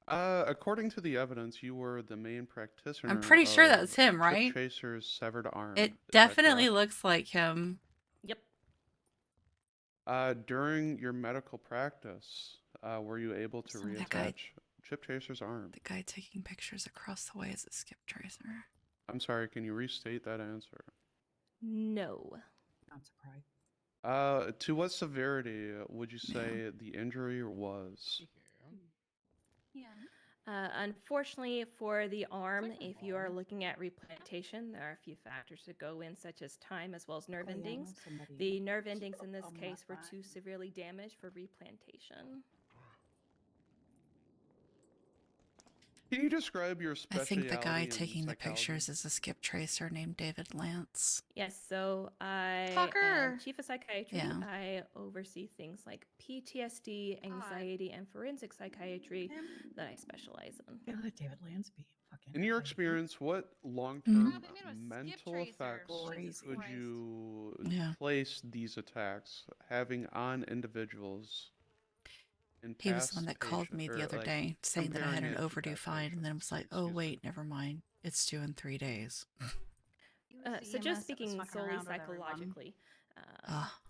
According to the evidence, you were the main practitioner.
I'm pretty sure
of
that's him,
Chip
right?
Chaser's severed arm.
It
Is that
definitely
correct?
looks like him.
Yep.
During your medical practice, were you able to
Some of the guy-
reattach Chip Chaser's arm?
The guy taking pictures across the way is a Skip Tracer.
I'm sorry, can you restate that answer?
No.
Not surprised.
To what severity would you say the injury was?
Yeah. Unfortunately, for the arm, if you are looking at replantation, there are a few factors that go in, such as time as well as nerve endings. The nerve endings in this case were too severely damaged for replantation.
Can you describe your
I
specialty?
think the guy taking the pictures is a Skip Tracer named David Lance.
Yes, so I
Fucker.
am chief of psychiatry.
Yeah.
I oversee things like PTSD, anxiety, and forensic psychiatry that I specialize in.
Yeah, let David Lance be fucking.
In your experience, what long-term
Mm-hmm.
mental effects could you
Yeah.
place these attacks having on individuals? In
He was the one
past
that called
patient-
me
or,
the other
like,
day saying that I had
comparing
an
it to
overdue
past
fine, and then I was like, oh,
Excuse
wait, never mind. It's due in 3 days.
So just speaking solely psychologically,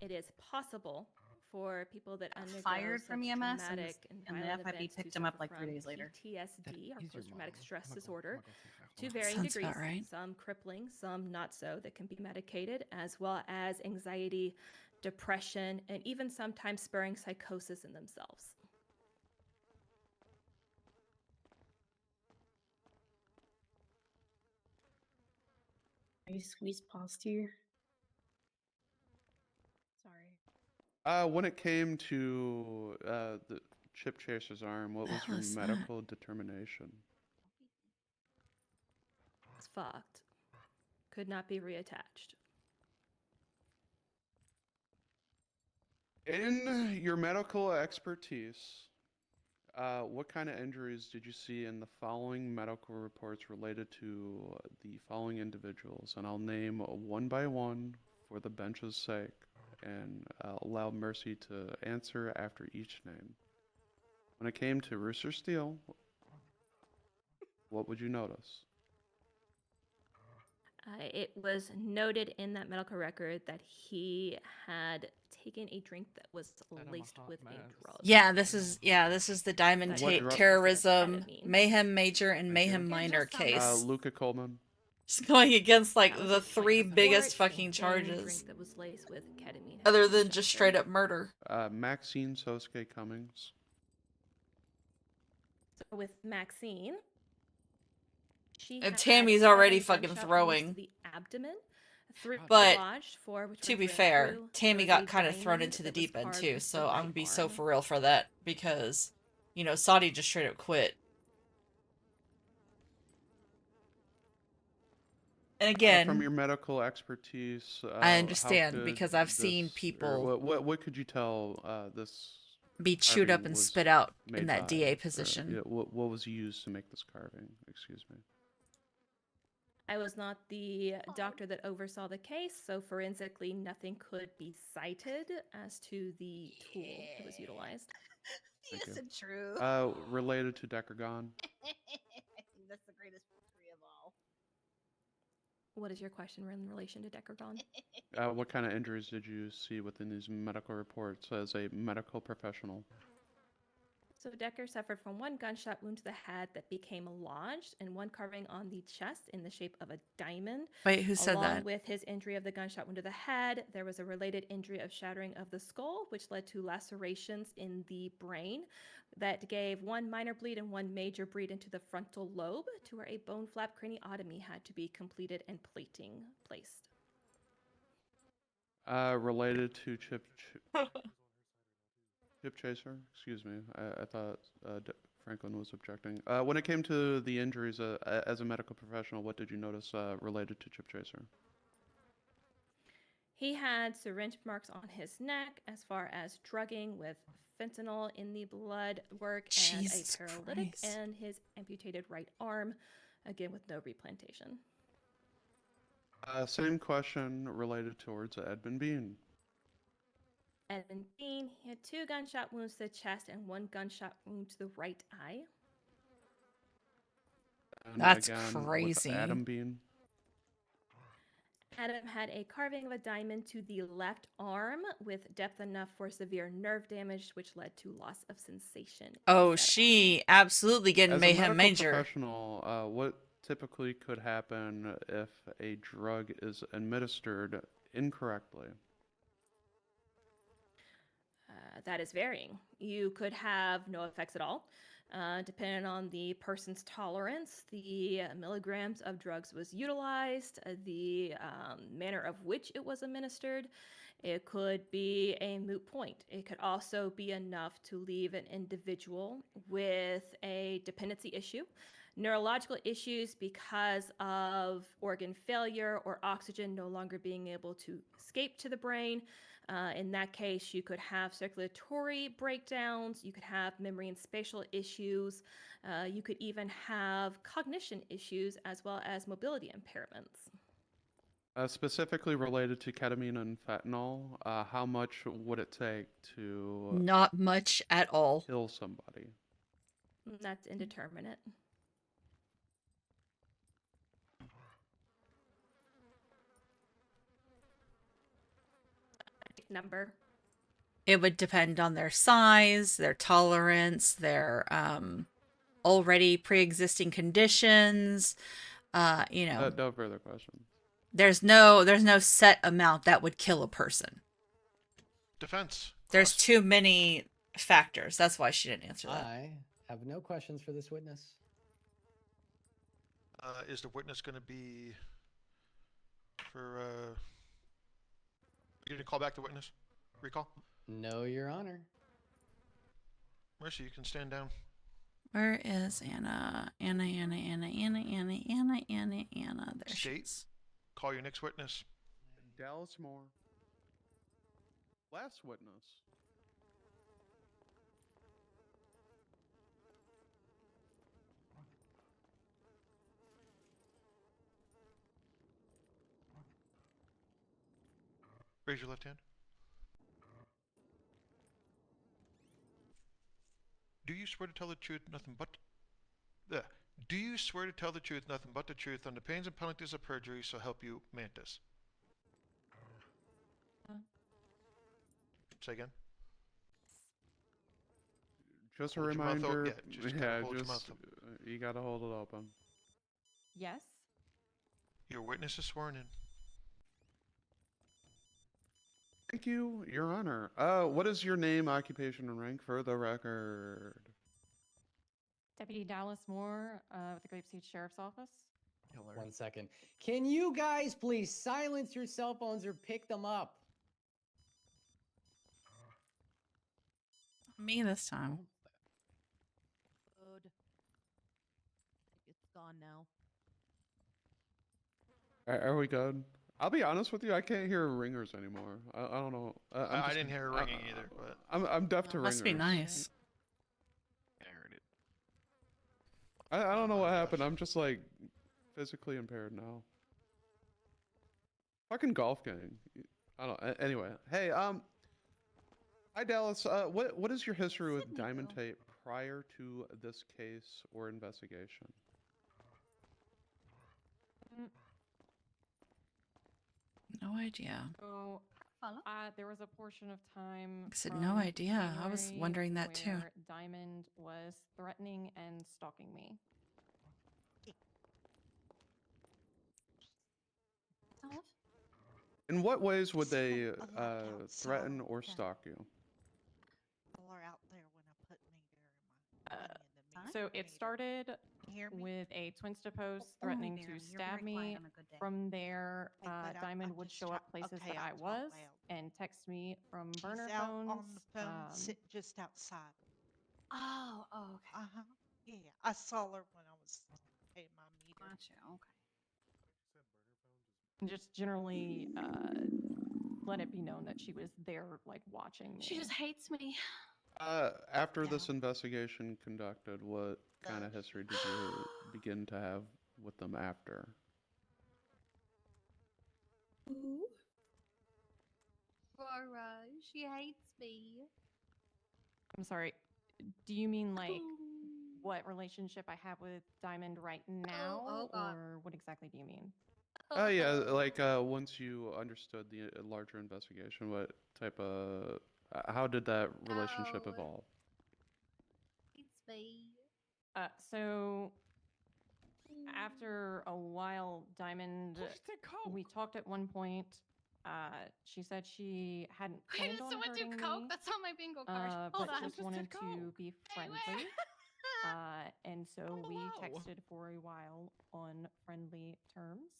it is possible for people that undergo
fired from
such
EMS and
traumatic and
the
violent
FIB
events
picked
to
him up
suffer
like 3
from
days later.
PTSD or post-traumatic stress disorder to
Sounds
varying
about
degrees.
right.
Some crippling, some not so, that can be medicated, as well as anxiety, depression, and even sometimes spurring psychosis in themselves.
Can you squeeze past here?
Sorry.
When it came to the Chip Chaser's arm, what
The
was
hell
your
is that?
medical determination?
It's fucked. Could not be reattached.
In your medical expertise, what kind of injuries did you see in the following medical reports related to the following individuals? And I'll name one by one for the bench's sake, and I'll allow Mercy to answer after each name. When it came to Rooster Steel, what would you notice?
It was noted in that medical record that he had taken a drink that was laced with a drug.
Yeah, this is the Diamond
What
Tate
drug?
terrorism,
Ketamine.
Mayhem Major, and
Thank
Mayhem
you.
Minor case.
Luca Coleman.
Just going against like
That was
the
his point
3
of
biggest
court.
fucking
Same
charges,
drink that was laced with ketamine had
other
been
than just straight
rejected.
up murder.
Maxine Sosuke Cummings.
So with Maxine, she
And
had
Tammy's already
7
fucking
gunshot wounds
throwing.
to the abdomen. 3
But
lodged, 4 which
to
were
be
ran
fair,
through.
Tammy
There was
got
a
kind of thrown
diamond
into the
that was
deep end
carved
too,
into
so
the
I'm
right
gonna be so
arm.
for real for that because, you know, Saudi just straight up quit. And again,
From your medical expertise,
I
how
understand
could
because I've seen
this- or
people
what could you tell this
be chewed up
carving
and
was
spit out
made
in that
by,
DA
or,
position.
yeah, what was used to make this carving? Excuse me.
I was not the doctor that oversaw the case, so forensically nothing could be cited as to the tool that was utilized.
Thank you.
Isn't true.
Related to Decagon.
I think that's the greatest mystery of all.
What is your question in relation to Decagon?
What kind of injuries did you see within these medical reports as a medical professional?
So Decker suffered from one gunshot wound to the head that became lodged and one carving on the chest in the shape of a diamond.
Wait, who said
Along
that?
with his injury of the gunshot wound to the head, there was a related injury of shattering of the skull, which led to lacerations in the brain that gave one minor bleed and one major bleed into the frontal lobe, to where a bone flap craniotomy had to be completed and plating placed.
Related to Chip Chaser, excuse me. I thought Franklin was objecting. When it came to the injuries as a medical professional, what did you notice related to Chip Chaser?
He had syringe marks on his neck, as far as drugging with fentanyl in the blood work, and a
Jesus
paralytic,
Christ.
and his amputated right arm, again with no replantation.
Same question related towards Edmund Bean.
Edmund Bean, he had 2 gunshot wounds to the chest and 1 gunshot wound to the right eye.
And
That's
again,
crazy.
With Adam Bean.
Adam had a carving of a diamond to the left arm with depth enough for severe nerve damage, which led to loss of sensation.
Oh, she absolutely getting
As a
mayhem
medical
major.
professional, what typically could happen if a drug is administered incorrectly?
That is varying. You could have no effects at all. Depending on the person's tolerance, the milligrams of drugs was utilized, the manner of which it was administered. It could be a moot point. It could also be enough to leave an individual with a dependency issue, neurological issues because of organ failure or oxygen no longer being able to escape to the brain. In that case, you could have circulatory breakdowns, you could have memory and spatial issues, you could even have cognition issues as well as mobility impairments.
Specifically related to ketamine and fentanyl, how much would it take to
Not much at all.
kill somebody?
That's indeterminate. Number.
It would depend on their size, their tolerance, their already pre-existing conditions. You know,
No further questions.
there's no set amount that would kill a person.
Defense.
There's too many factors. That's why she didn't answer that.
I have no questions for this witness.
Is the witness going to be for? You gonna call back the witness? Recall.
No, Your Honor.
Mercy, you can stand down.
Where is Anna? Anna. There she
State.
is.
Call your next witness.
Dallas Moore. Last witness.
Raise your left hand. Do you swear to tell the truth, nothing but... Do you swear to tell the truth, nothing but the truth, on the pains and penalties of perjury, so help you, Mantis? Say again.
Just a
Hold your mouth
reminder.
yeah, just gotta hold your mouth open.
You gotta hold it open.
Yes.
Your witness is sworn in.
Thank you, Your Honor. What is your name, occupation, and rank for the record?
Deputy Dallas Moore with the Grapeseed Sheriff's Office.
1 second. Can you guys please silence your cell phones or pick them up?
Me this time.
Good. It's gone now.
Are we good? I'll be honest with you, I can't hear ringers anymore. I don't know.
I didn't hear ringing either, but...
I'm deaf to ringers.
Must be nice.
I heard it.
I don't know what happened. I'm just like physically impaired now. Fucking golf gang. I don't. Anyway, hey, hi Dallas. What is your history with diamond tape prior to this case or investigation?
No idea.
So There was a portion of time.
I said, no
from
idea. I was
January
wondering that too.
where Diamond was threatening and stalking me.
In what ways would they
A lot out
threaten
south,
or
okay.
stalk you?
People are out there when I put meter in my thing in the
So it started
You hear me?
with a Twinstapose
only
threatening
Baron.
to
You're
stab
very quiet
me.
on a good day.
From there,
Hey, but
Diamond
I'm
would
just
show up places
okay,
that
I'll
I
talk
was
loud.
and text me from
She's
burner
out
phones.
on the phone, sitting just outside.
Oh, okay.
Uh-huh. Yeah, I saw her when I was paying my meter.
Gotcha. Okay.
and just generally let it be known that she was there, like watching me.
She just hates me.
After this investigation conducted, what kind of history did you begin to have with them after?
Laura, she hates me.
I'm sorry. Do you mean like what relationship I have with Diamond right now,
oh God.
or what exactly do you mean?
Oh yeah, like once you understood the larger investigation, what type of, how did that relationship
Oh.
evolve?
Hates me.
So after a while, Diamond, we talked at one point. She said she hadn't planned on
Someone do
hurting
coke?
me,
That's on my bingo card.
but
Hold on.
just wanted to be friendly. And so we
Hello.
texted for a while on friendly terms.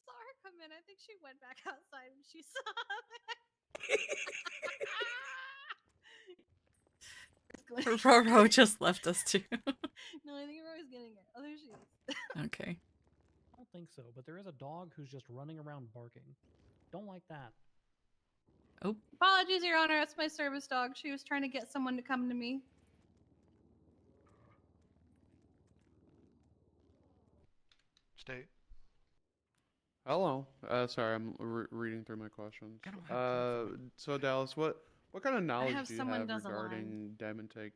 Saw her come in. I think she went back outside when she saw it.
Roro just left us too.
No, I think Rory's getting it. Oh, there she is.
Okay.
I don't think so, but there is a dog who's just running around barking. Don't like that.
Oh.
Apologies, Your Honor. That's my service dog. She was trying to get someone to come to me.
State.
Hello. Sorry, I'm reading through my questions. So Dallas, what kind of knowledge
have
do you
someone
have
does a line.
regarding Diamond Take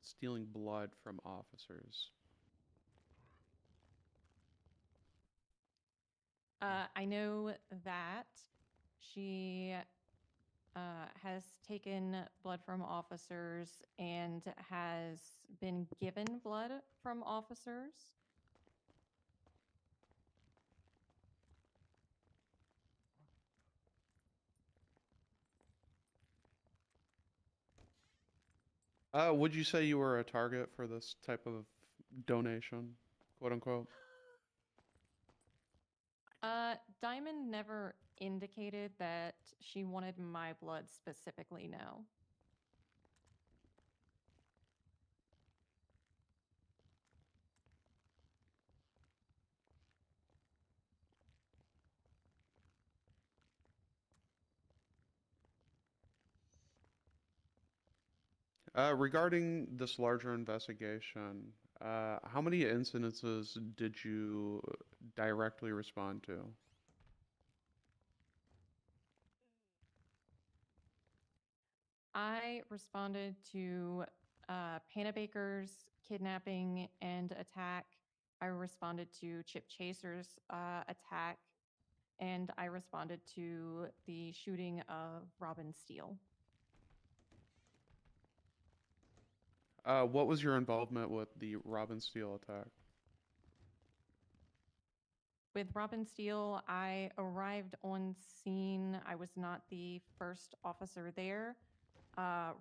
stealing blood from officers?
I know that she has taken blood from officers and has been given blood from officers.
Would you say you were a target for this type of donation, quote unquote?
Diamond never indicated that she wanted my blood specifically, no.
Regarding this larger investigation, how many incidences did you directly respond to?
I responded to Panabaker's kidnapping and attack. I responded to Chip Chaser's attack. And I responded to the shooting of Robin Steele.
What was your involvement with the Robin Steele attack?
With Robin Steele, I arrived on scene. I was not the first officer there.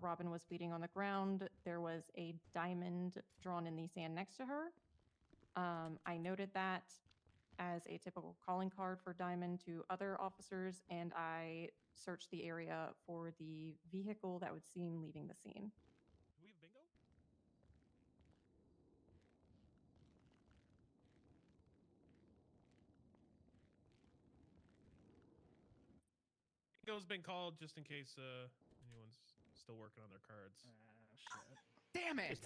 Robin was bleeding on the ground. There was a diamond drawn in the sand next to her. I noted that as a typical calling card for Diamond to other officers, and I searched the area for the vehicle that was seen leaving the scene.
Do we have bingo? Bingo's been called just in case anyone's still working on their cards.
Damn it!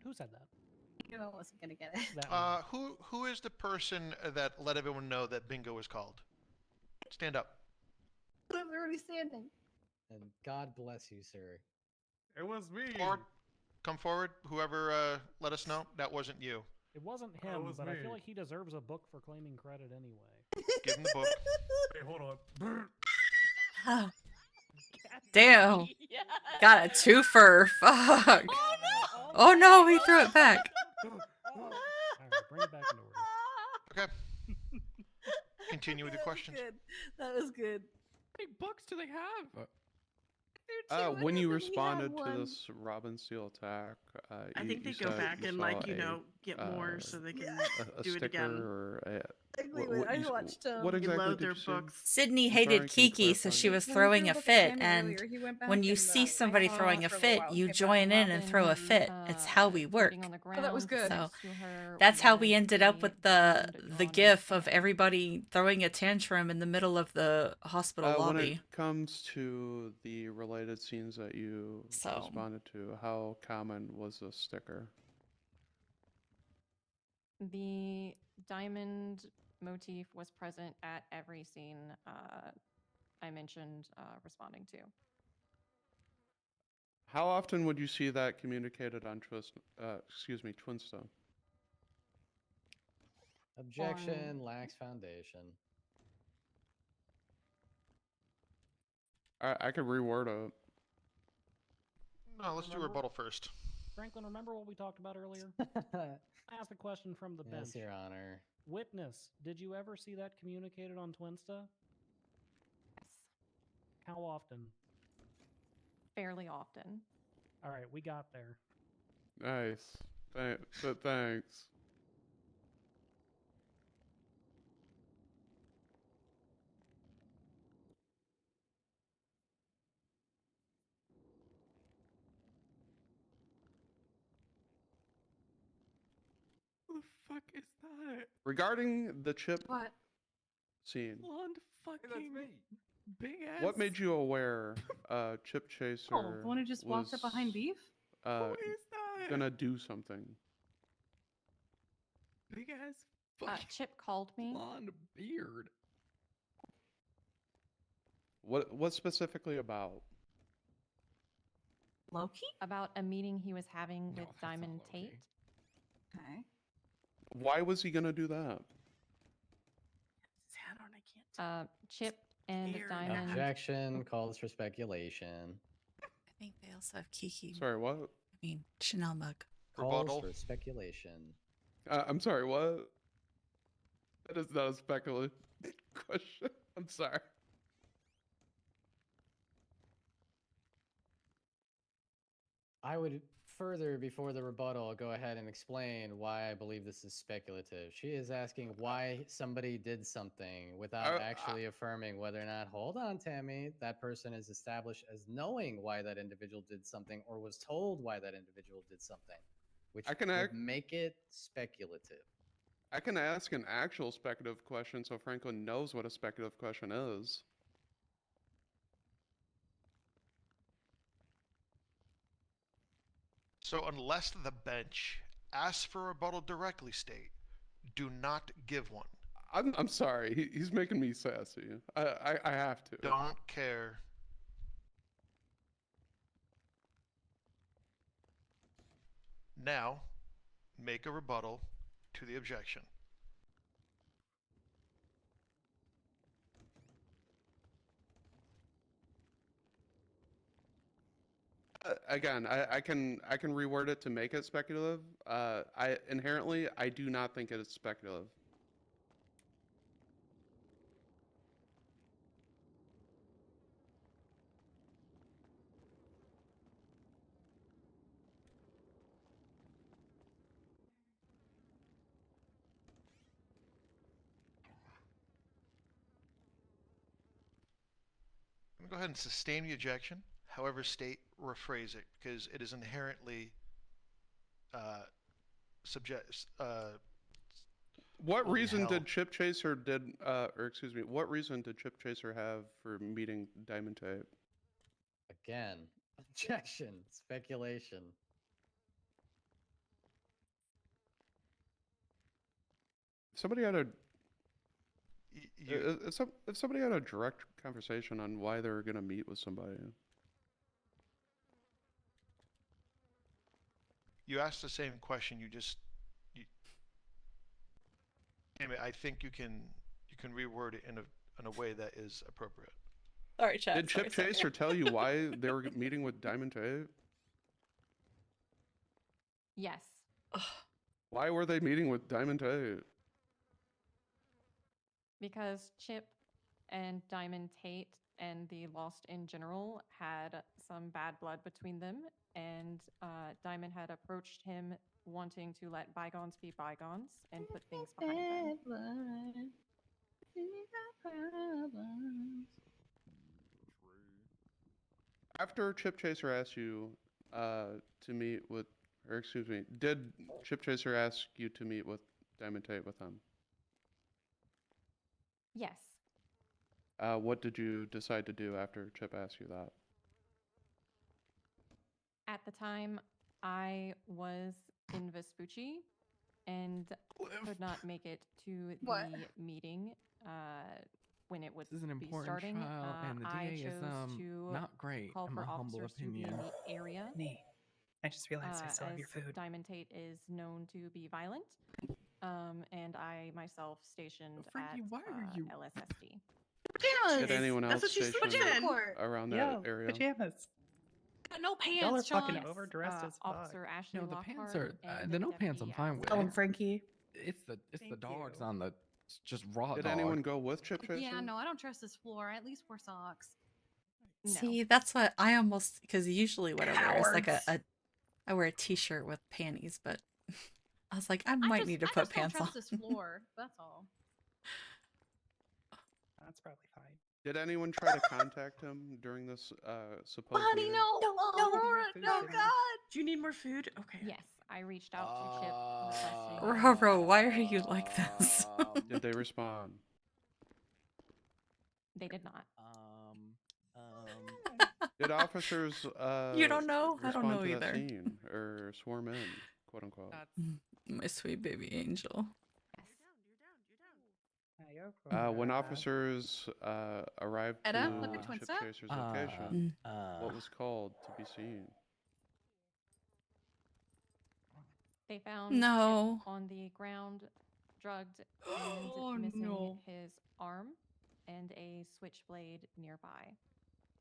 Who said that?
You know I wasn't gonna get it.
Who is the person that let everyone know that bingo is called? Stand up.
Whatever.
already standing.
And God bless you, sir.
It was me.
Come forward. Whoever let us know, that wasn't you.
It wasn't
That
him,
was
but I feel
me.
like he deserves a book for claiming credit anyway.
Give him the book.
Wait, hold on.
Damn. Got a twofer. Fuck. Oh no, he threw it back.
Alright, bring it back into order.
Okay. Continue with the questions.
That was good.
How many books do they have?
When you responded to this Robin Steele attack,
I
you,
think they
you
go
said
back
you
and,
saw
like, you
a,
know, get more so they can
a
do it
sticker
again.
or a,
Exactly,
what
I
you s-
watched,
what exactly
Reload
did
their
you say?
books.
I'm
Sydney
sorry,
hated
can you
Kiki, so
clarify?
she was
When we
throwing
threw
a
book at
fit,
Tammy
and
earlier, he went
when
back
you
and,
see
I
somebody
saw
throwing a
for a little
fit,
while.
you
Okay,
join
bye.
in and throw a fit. It's how we work.
On the ground,
Oh, that was good.
So
next to her
that's how we
was
ended up
a
with the
diamond
gif of everybody throwing a tantrum in the middle of the hospital
When it
lobby.
comes to the related scenes that you
So
responded to, how common was this sticker?
The diamond motif was present at every scene I mentioned responding to.
How often would you see that communicated on Twinstone?
Objection lacks foundation.
I could reword it.
No, let's do rebuttal first.
Franklin, remember what we talked about earlier? I asked a question from the bench.
Yes, Your Honor.
Witness, did you ever see that communicated on Twinsta?
Yes.
How often?
Fairly often.
All right, we got there.
Nice. Thanks.
What the fuck is that?
Regarding the chip
What?
scene,
Blonde fucking big ass.
what made you aware Chip Chaser
Oh, the one who just walked up behind Beef?
Who is that?
gonna do something?
Big ass fucking
Chip called me.
blonde beard.
What specifically about?
Loki?
About a meeting he was having with Diamond Tate.
Okay.
Why was he gonna do that?
Chip and
Beard.
Diamond.
Objection calls for speculation.
I think they also have Kiki.
Sorry, what?
I mean, Chanel mug.
Calls
Rebuttal.
for speculation.
I'm sorry, what? That is not a speculative question. I'm sorry.
I would further, before the rebuttal, go ahead and explain why I believe this is speculative. She is asking why somebody did something without actually affirming whether or not, hold on, Tammy, that person is established as knowing why that individual did something or was told why that individual did something, which would make it speculative.
I can ask an actual speculative question so Franklin knows what a speculative question is.
So unless the bench asks for a rebuttal directly, State, do not give one.
I'm sorry. He's making me sassy. I have to.
Don't care. Now, make a rebuttal to the objection.
Again, I can reword it to make it speculative. I inherently do not think it is speculative.
I'm going to go ahead and sustain the objection. However, State, rephrase it because it is inherently subject.
What
Holy
reason
hell.
did Chip Chaser what reason did Chip Chaser have for meeting Diamond Tape?
Again, objection, speculation.
Somebody had a If somebody had a direct conversation on why they were gonna meet with somebody,
You asked the same question. Damn it, I think you can reword it in a way that is appropriate.
Sorry, chat.
did Chip Chaser tell you why they were meeting with Diamond Tate?
Yes.
Why were they meeting with Diamond Tate?
Because Chip and Diamond Tate and the Lost in general had some bad blood between them, and Diamond had approached him wanting to let bygones be bygones and put things behind them.
After Chip Chaser asked you to meet with, or excuse me, did Chip Chaser ask you to meet with Diamond Tate with him?
Yes.
What did you decide to do after Chip asked you that?
At the time, I was in Vespucci and could not make it to
What?
the meeting when it would
This is an
be
important
starting.
trial, and the
I
DA is
chose to
not great,
call
in
for
my humble
officers to be in
opinion.
the area.
I just realized I still have your
as
food.
Diamond Tate is known to be violent, and I myself stationed
Frankie,
at
why are you-
LSSD.
Did anyone else station around that
Yo,
area?
pajamas.
Got no pants,
Y'all are fucking
John.
overdressed as fuck.
Officer Ashley
No, the
Lockhart
pants are
and
the no pants. I'm
Deputy
fine with.
Tell him, Frankie.
It's the
Thank
dogs
you.
on the just raw
Did
dog.
anyone go with Chip Chaser?
Yeah, no, I don't trust this floor. I at least wear socks.
See, that's what I almost, because usually what I wear is like
Cowards.
I wear a t-shirt with panties, but I was like, I might need to put pants on.
I just don't trust this floor. That's all.
That's probably fine.
Did anyone try to contact him during this supposed
Buddy,
meeting?
no,
no,
Aurora, no, God.
Do you need more food? Okay.
Yes, I reached out to Chip requesting.
Roro, why are you like this?
Did they respond?
They did not.
Did officers
You don't know? I don't
respond
know
to that
either.
scene or swarm in, quote unquote?
My sweet baby angel.
When officers arrived
Etta,
to
look at Twin
Chip
Step.
Chaser's location, what was called to be seen?
They found
No.
Chip on the ground, drugged and
Oh,
missing
no.
his arm and a switchblade nearby.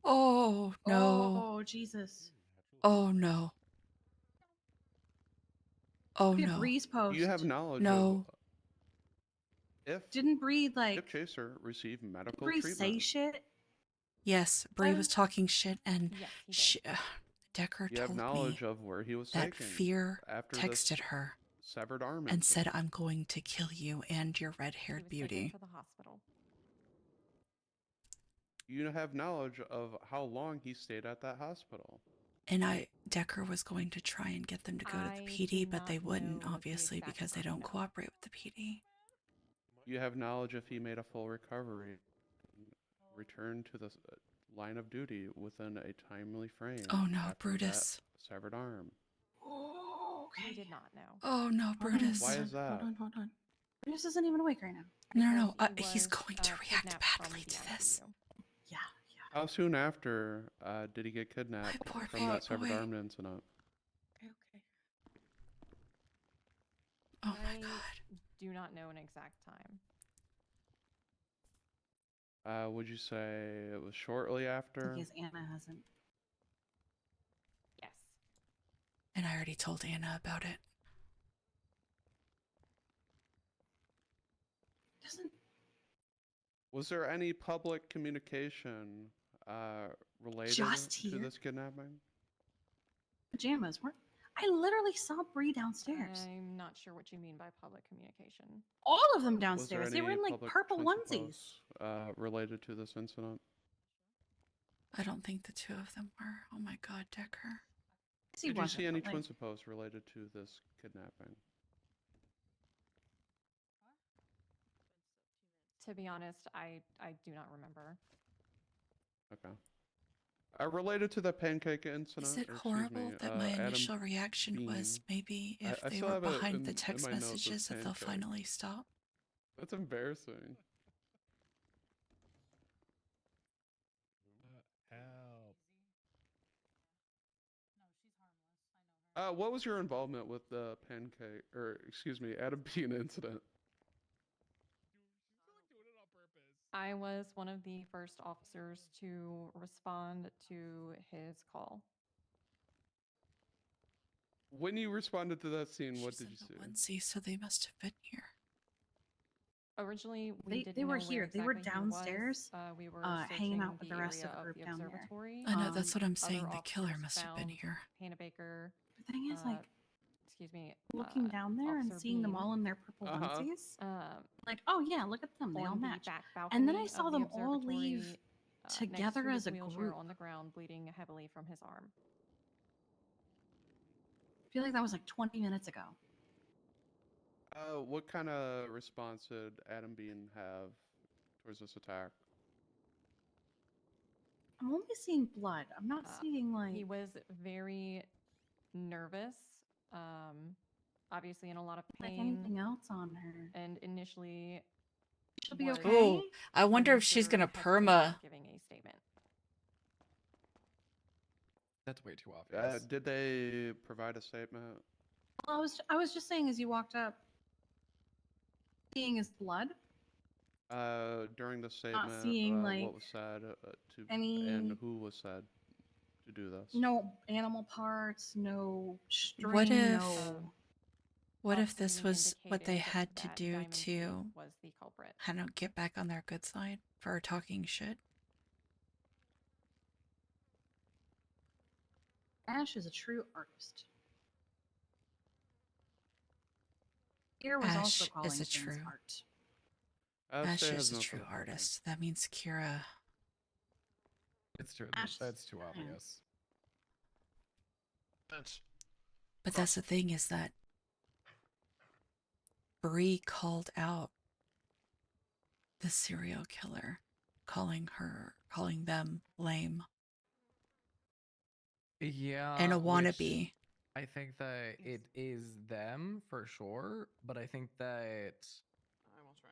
Oh no.
Oh, Jesus.
Oh no. Oh
Look at
no.
Bree's post.
Do you have knowledge
No.
of if
Didn't Bree, like,
Chip Chaser received medical
Bree
treatment?
say shit?
Yes, Bree was talking shit, and
Yes, he did.
Decker
You have
told
knowledge
me
of where he was
that
taken
Fear
after
texted
this
her
severed arm
and said,
incident.
"I'm going to kill you and your
He
red-haired
was taken
beauty."
to the hospital.
You have knowledge of how long he stayed at that hospital.
And Decker was going to try and get them to go to the
I
PD,
do
but they
not
wouldn't,
know the
obviously,
exact
because they
time,
don't
no.
cooperate with the PD.
You have knowledge if he made a full recovery, returned to the line of duty within a timely frame.
Oh no,
after
Brutus.
that severed arm.
Oh,
We
okay.
did not know.
Oh no,
Hold on,
Brutus.
Why
hold
is
on,
that?
Hold on. Brutus isn't even awake right now.
No,
Because
he's
he
going to
was,
react
kidnapped from
badly
the
to this.
ICU.
Yeah.
How soon after did he get kidnapped
poor
from
baby
that severed
boy.
arm incident?
Okay.
Oh my
I
god.
do not know an exact time.
Would you say it was shortly after?
Because Anna hasn't.
Yes.
And I already told Anna about it.
Doesn't.
Was there any public communication related
Just
to
here?
this kidnapping?
Pajamas. I literally saw Bree downstairs.
I'm not sure what you mean by public communication.
All of them
Was there
downstairs. They were
any
in like
public
purple
Twitter
onesies.
posts, related to this incident?
I don't think the two of them were. Oh my god, Decker.
Did you see any Twinsa posts related to this kidnapping?
To be honest, I do not remember.
Okay. Related to the pancake incident.
Is it
or excuse
horrible
me,
that my
Adam
initial reaction was
Bean.
maybe if
I
they
still
were
have it
behind the
in
text
my notes as
messages that they'll
pancake.
finally stop?
That's embarrassing. What was your involvement with the pancake, or excuse me, Adam Bean incident?
I was one of the first officers to respond to his call.
When you responded to that scene, what
She's
did
in
you
the
see?
onesie, so they must have been here.
Originally, we didn't
They were
know
here.
where
They were
exactly he was.
downstairs,
We were
hanging
searching
out with the rest of
area
the group
the
down there.
observatory.
I know, that's what I'm saying.
Other
The killer
officers
must have been
found
here.
Hannah Baker.
The thing is, like,
Excuse me.
looking down there and
Officer
seeing them
Bean,
all in their purple
Uh-huh.
onesies, like, oh yeah, look at them, they all
on the
match.
back
And then I
balcony
saw
of the
them all leave
observatory, next
together
to
as
his
a
wheelchair
group.
on the ground, bleeding heavily from his arm.
I feel like that was like 20 minutes ago.
What kind of response did Adam Bean have towards this attack?
I'm only seeing blood. I'm not seeing like.
He was very nervous, obviously in a lot of pain.
Like anything else on her.
And initially,
She'll be
was
okay.
Oh, I wonder if she's gonna
hesitant
perma.
on giving a statement.
That's way too obvious.
Did they provide a statement?
Well, I was just saying as you walked up, seeing his blood.
During the statement,
seeing, like,
what was said to
any-
and who was said to do this?
No animal parts, no string,
What if?
no.
What if
Officer
this
Bean
was what they
indicated
had to
that
do
Diamond
to,
Tate was the culprit.
I don't know, get back on their good side for talking shit?
Ash is a true artist. Here was also
Ash
calling
is a
things
true.
art.
Ash
Stay has
is a
no
true
further
artist. That means Kira.
It's true.
Ash is
That's too
fine.
obvious.
That's
But that's the thing is that Bree called out the serial killer, calling them lame
Yeah.
and a
which
wannabe.
I think that it is them for sure, but I think that
I will try.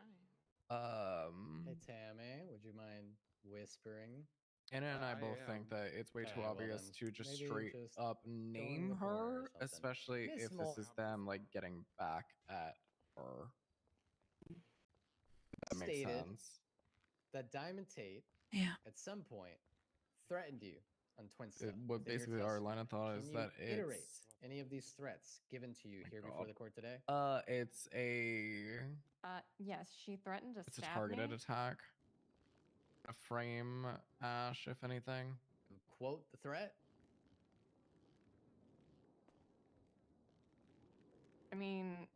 Hey Tammy, would you mind whispering?
Anna and I
I
both
am.
think that it's way too
Okay, well
obvious
then,
to just
maybe
straight
just
up
go in
name
the corner or
her,
something.
especially
Miss
if
Moore.
this is them like getting back at her. That makes
Stated
sense.
that Diamond Tate
Yeah.
at some point threatened you on Twin Stone.
What
within your
basically our
testimony.
line of thought
Can
is
you
that
iterate
it's
any of these threats given to you here before
God.
the court today?
It's a
Yes, she threatened to
it's a
stab
targeted
me.
attack. A frame Ash, if anything.
Quote the threat.
I mean,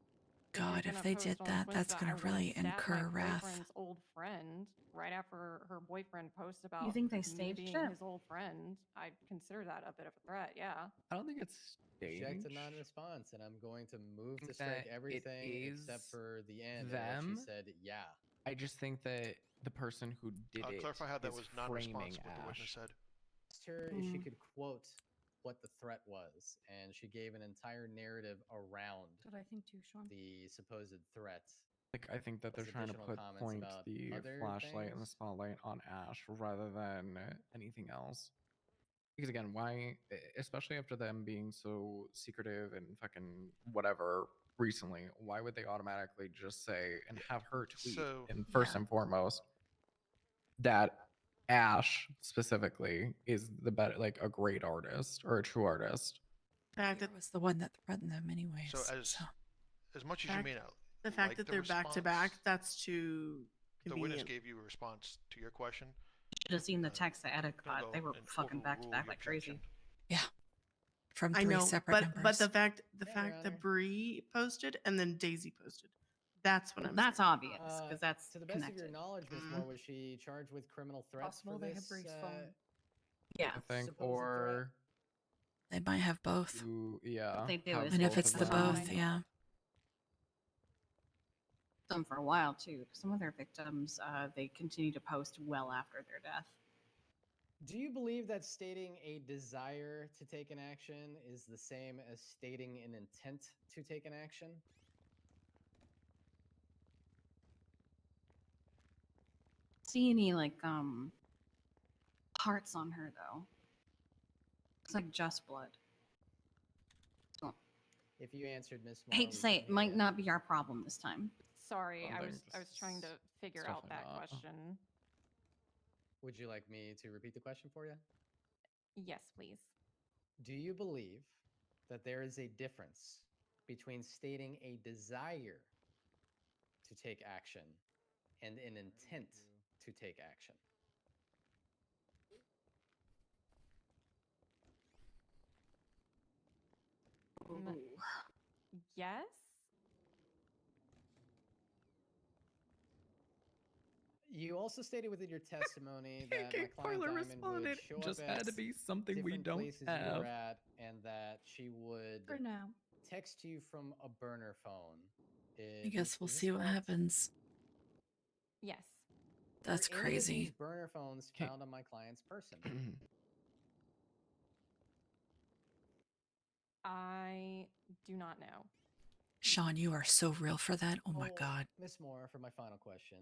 God, if they did that, that's gonna really incur
my
wrath.
boyfriend's old friend right after her boyfriend posted about
You think they
me
staged
being
it?
his old friend. I'd consider that a bit of a threat. Yeah.
I don't think it's
Object
staged.
to non-response, and I'm going to move to
think
strike
that it
everything except
is
for the end. in which
them.
She said, "Yeah."
I just think that the person who did it
clarify how that
is
was
framing
non-response. What the witness
Ash.
said.
Asked her if she could quote what the threat was, and she gave an entire narrative around
What I think too, Sean.
the supposed threat.
Like I think that they're
Plus
trying to
additional comments
point
about
the
other
flashlight and the
things.
spotlight on Ash rather than anything else. Because again, why, especially after them being so secretive and fucking whatever recently, why would they automatically just say and have her tweet
So-
and first and foremost that Ash specifically is the better, like a great artist or a true artist?
Kira was the one that threatened them, anyways.
So as much as you
Fact-
may not
The fact
like
that
the
they're back to back,
response,
that's too
the witness
convenient.
gave you a response to your question.
Should have seen the text that Etta
Gonna
got. They
go
were
and
fucking back to
overrule
back
your
like crazy.
objection.
From
I
three
know,
separate
but
numbers.
the fact
Your
that
Honor.
Bree posted and then Daisy posted, that's what I'm.
That's
saying.
obvious because that's
To the best
connected.
of your knowledge, Miss Moore, was she charged with criminal threats
Possible
for
they have
this?
Bree's phone. Yeah.
I think,
supposed threat?
or
They might have both.
yeah.
They do
have
is
And if
both
it's
of
the
them.
both, yeah.
Them for a while too. Some of their victims, they continue to post well after their death.
Do you believe that stating a desire to take an action is the same as stating an intent to take an action?
See any like parts on her though? It's like just blood. So
If you answered Miss
I
Moore,
hate to say it, might
yeah.
not be our problem this time.
Sorry,
Oh,
I
then
was trying to figure
it's
out that
definitely not.
question.
Would you like me to repeat the question for you?
Yes, please.
Do you believe that there is a difference between stating a desire to take action and an intent to take action?
Yes.
You also stated within your testimony that my
Okay,
client
Parler
Diamond would
responded.
show
Just
up
had
at
to be something we
different
don't
places you were
have.
at, and that she would
For now.
text you from a burner phone.
I guess we'll
Is this
see what
correct?
happens.
Yes.
That's
Were any of these
crazy.
burner phones
Okay.
found on my client's person?
I do not know.
Sean, you are so real for that. Oh my
Oh,
god.
Miss Moore, for my final question.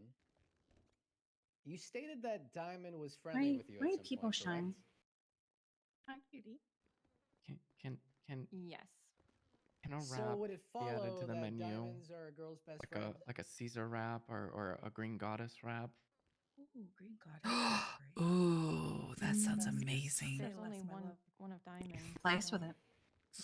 You stated that Diamond was friendly with you at some
people
point, correct?
shine?
Hi, cutie.
Can
Yes.
can a
So
wrap
would it
be added
follow
to the
that
menu?
diamonds are a girl's best
Like
friend?
a Caesar wrap or a green goddess wrap?
Ooh, green goddess. That's great.
Ooh, that sounds
Let's
amazing.
There's
say
only
less, my love.
one of diamonds.
Place with it.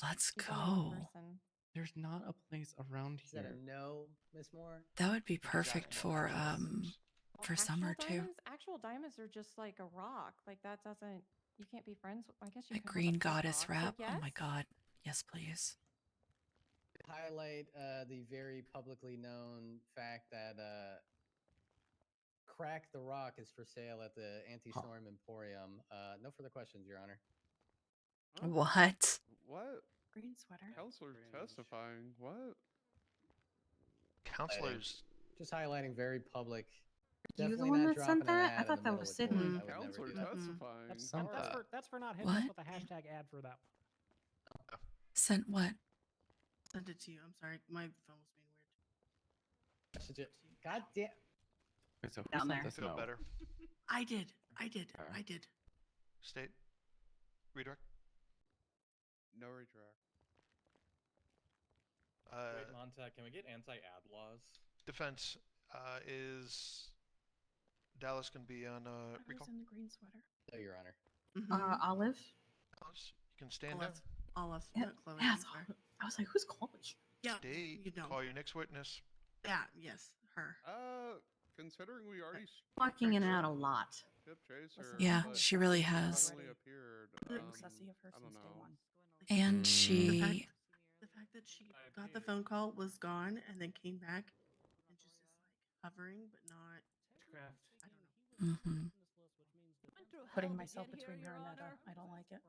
Let's
She's only one
go.
person.
There's not a place around
Is that
here.
a no, Miss Moore?
That would be
He's
perfect
asking about
for
diamonds.
for summer too.
Actual diamonds are just like a rock. Like that doesn't. You can't be friends. I guess you
A
can
green
have a pet
goddess
rock, but
wrap.
yes.
Oh my god. Yes, please.
Highlight the very publicly known fact that Crack the Rock is for sale at the Anti-Storm Emporium. No further questions, Your Honor.
What?
What?
Green sweater.
Counselor testifying. What?
Counselors.
Just highlighting very public.
You the
Definitely
one
not
that sent
dropping an
that? I
ad in
thought
the
that
middle
was
of
Sydney.
court. I would never
Counselor
do that.
testifying.
That's
All
something.
right.
That's for not hitting
What?
us with a hashtag ad for that one.
Sent what?
Sent it to you. I'm sorry. My phone was being weird.
Should you- God damn.
Wait, so who
Down
sent
there.
this
Feel
note?
better.
I did. I did.
Okay.
I did.
State. Redirect.
No redirect.
Wait, Montag, can we get anti-ad laws?
Defense is Dallas can be on
I
recall.
was in the green sweater.
No, Your Honor.
Olive.
Dallas, you can stand there.
Olive.
Yeah,
Not Chloe.
yeah,
I'm
it's
sorry.
Olive. I was like, who's Chloe?
Yeah.
State.
You know.
Call your next witness.
Yeah. Yes. Her.
Considering we already
Walking in and out a lot.
Chip Chaser.
Yeah,
but
she really has.
suddenly appeared.
Sussy of her
I don't
since day
know.
one.
And she
The fact that she got the phone call, was gone, and then came back, and just is like hovering, but not. I don't know.
mhm.
Putting myself between her and Etta. I don't like it.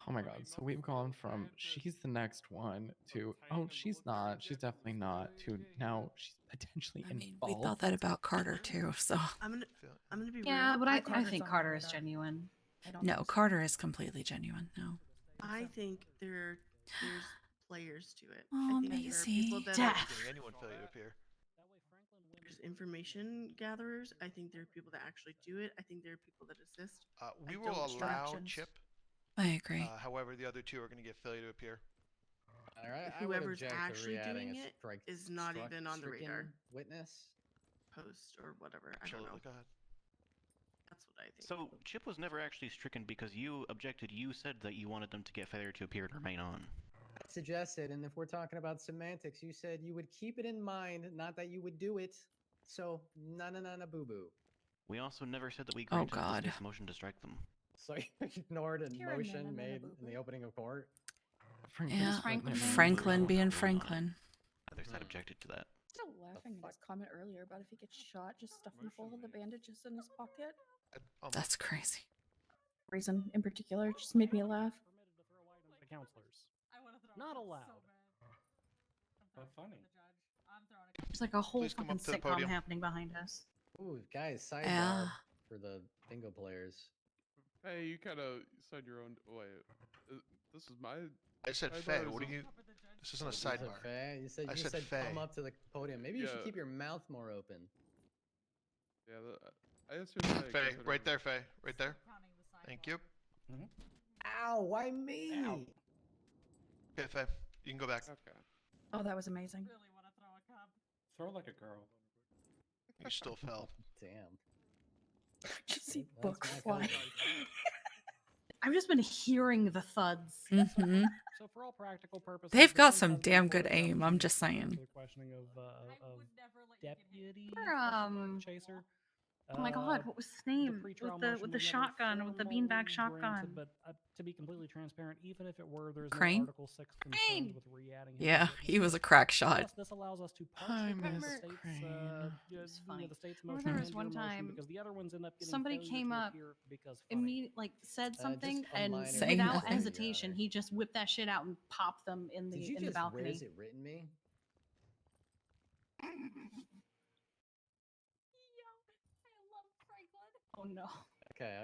Oh my god, so we've gone from she's the next one to oh she's not, she's definitely not to now she's potentially
I mean,
involved.
we thought that about Carter too, so
I'm gonna be
Yeah,
real.
but I
Carter's
think
on
Carter
my
is
radar.
genuine.
no, Carter is completely genuine. No.
I think there's players to it.
Oh,
I think there are people
Maisie.
that
Death.
Getting anyone failure to appear.
there's information gatherers. I think there are people that actually do it. I think there are people that assist.
We
I
will
don't
allow
distractions.
Chip.
I agree.
However, the other two are going to get failure to appear.
All right.
Whoever's
I would object to
actually
re-adding
doing
a
it is not even on the radar.
Witness.
Post or whatever. I don't
Absolutely.
know.
Go ahead.
That's what I think.
So Chip was never actually stricken because you objected. You said that you wanted them to get failure to appear and remain on.
I suggested, and if we're talking about semantics, you said you would keep it in mind, not that you would do it. So, na boo boo.
We also never said that we
Oh,
granted the
God.
state's motion to strike them.
So you ignored a
You're a
motion
na-na-na-na
made
boo-boo.
in the opening of court.
Yeah,
Franklin
Franklin being Franklin.
Neither side objected to that.
Still laughing at his comment earlier about if he gets shot, just stuff him full of the bandages in his pocket.
That's crazy.
Reason in particular just made me laugh.
The counselors. Not allowed.
How funny.
There's like a whole
Please come
fucking
up to the
sitcom
podium.
happening behind us.
Ooh, guys, sidebar
Yeah.
for the bingo players.
Hey, you kind of said your own. Wait, this is my.
I said
sidebar,
Faye.
is
What are
this-
you? This isn't a
You said
sidebar.
Faye? You said
I
you
said
said
Faye.
come up to the podium. Maybe you should
Yeah.
keep your mouth more open.
Yeah, I assume that
Faye,
considering-
right there, Faye. Right there. Thank you.
Ow, why me?
Okay, Faye. You can go back.
Okay.
Oh, that was amazing.
Throw like a girl.
You still fell.
Damn.
Just see
That's
book
my
fly.
color.
I've just been hearing the thuds.
Mm-hmm.
So for all practical purposes,
They've
the
got
case
some
has been
damn good
closed down
aim.
to
I'm just
answer
saying.
the questioning of deputy chaser.
Oh my god, what was his name?
Pretrial
With
motion
the
was never
shotgun, with the beanbag
formally
shotgun.
granted, but to be completely transparent, even if it were, there's
Crane?
no Article 6 concerns with re-adding him as
Yeah,
a witness.
he was a crack
Plus,
shot.
this allows us to
Hi,
partially grant the
Miss
state's,
Crane.
the state's
Remember
motion
there
and
was
your
one
motion
time
because the other ones end up getting
somebody
failure
came
to
up,
appear because funny.
said
Just
something,
a
and
minor
Saying
without
nothing.
hesitation, he just whipped that shit out and popped them in
Did you
the
just
balcony.
where's it written me?
Oh no.
Okay.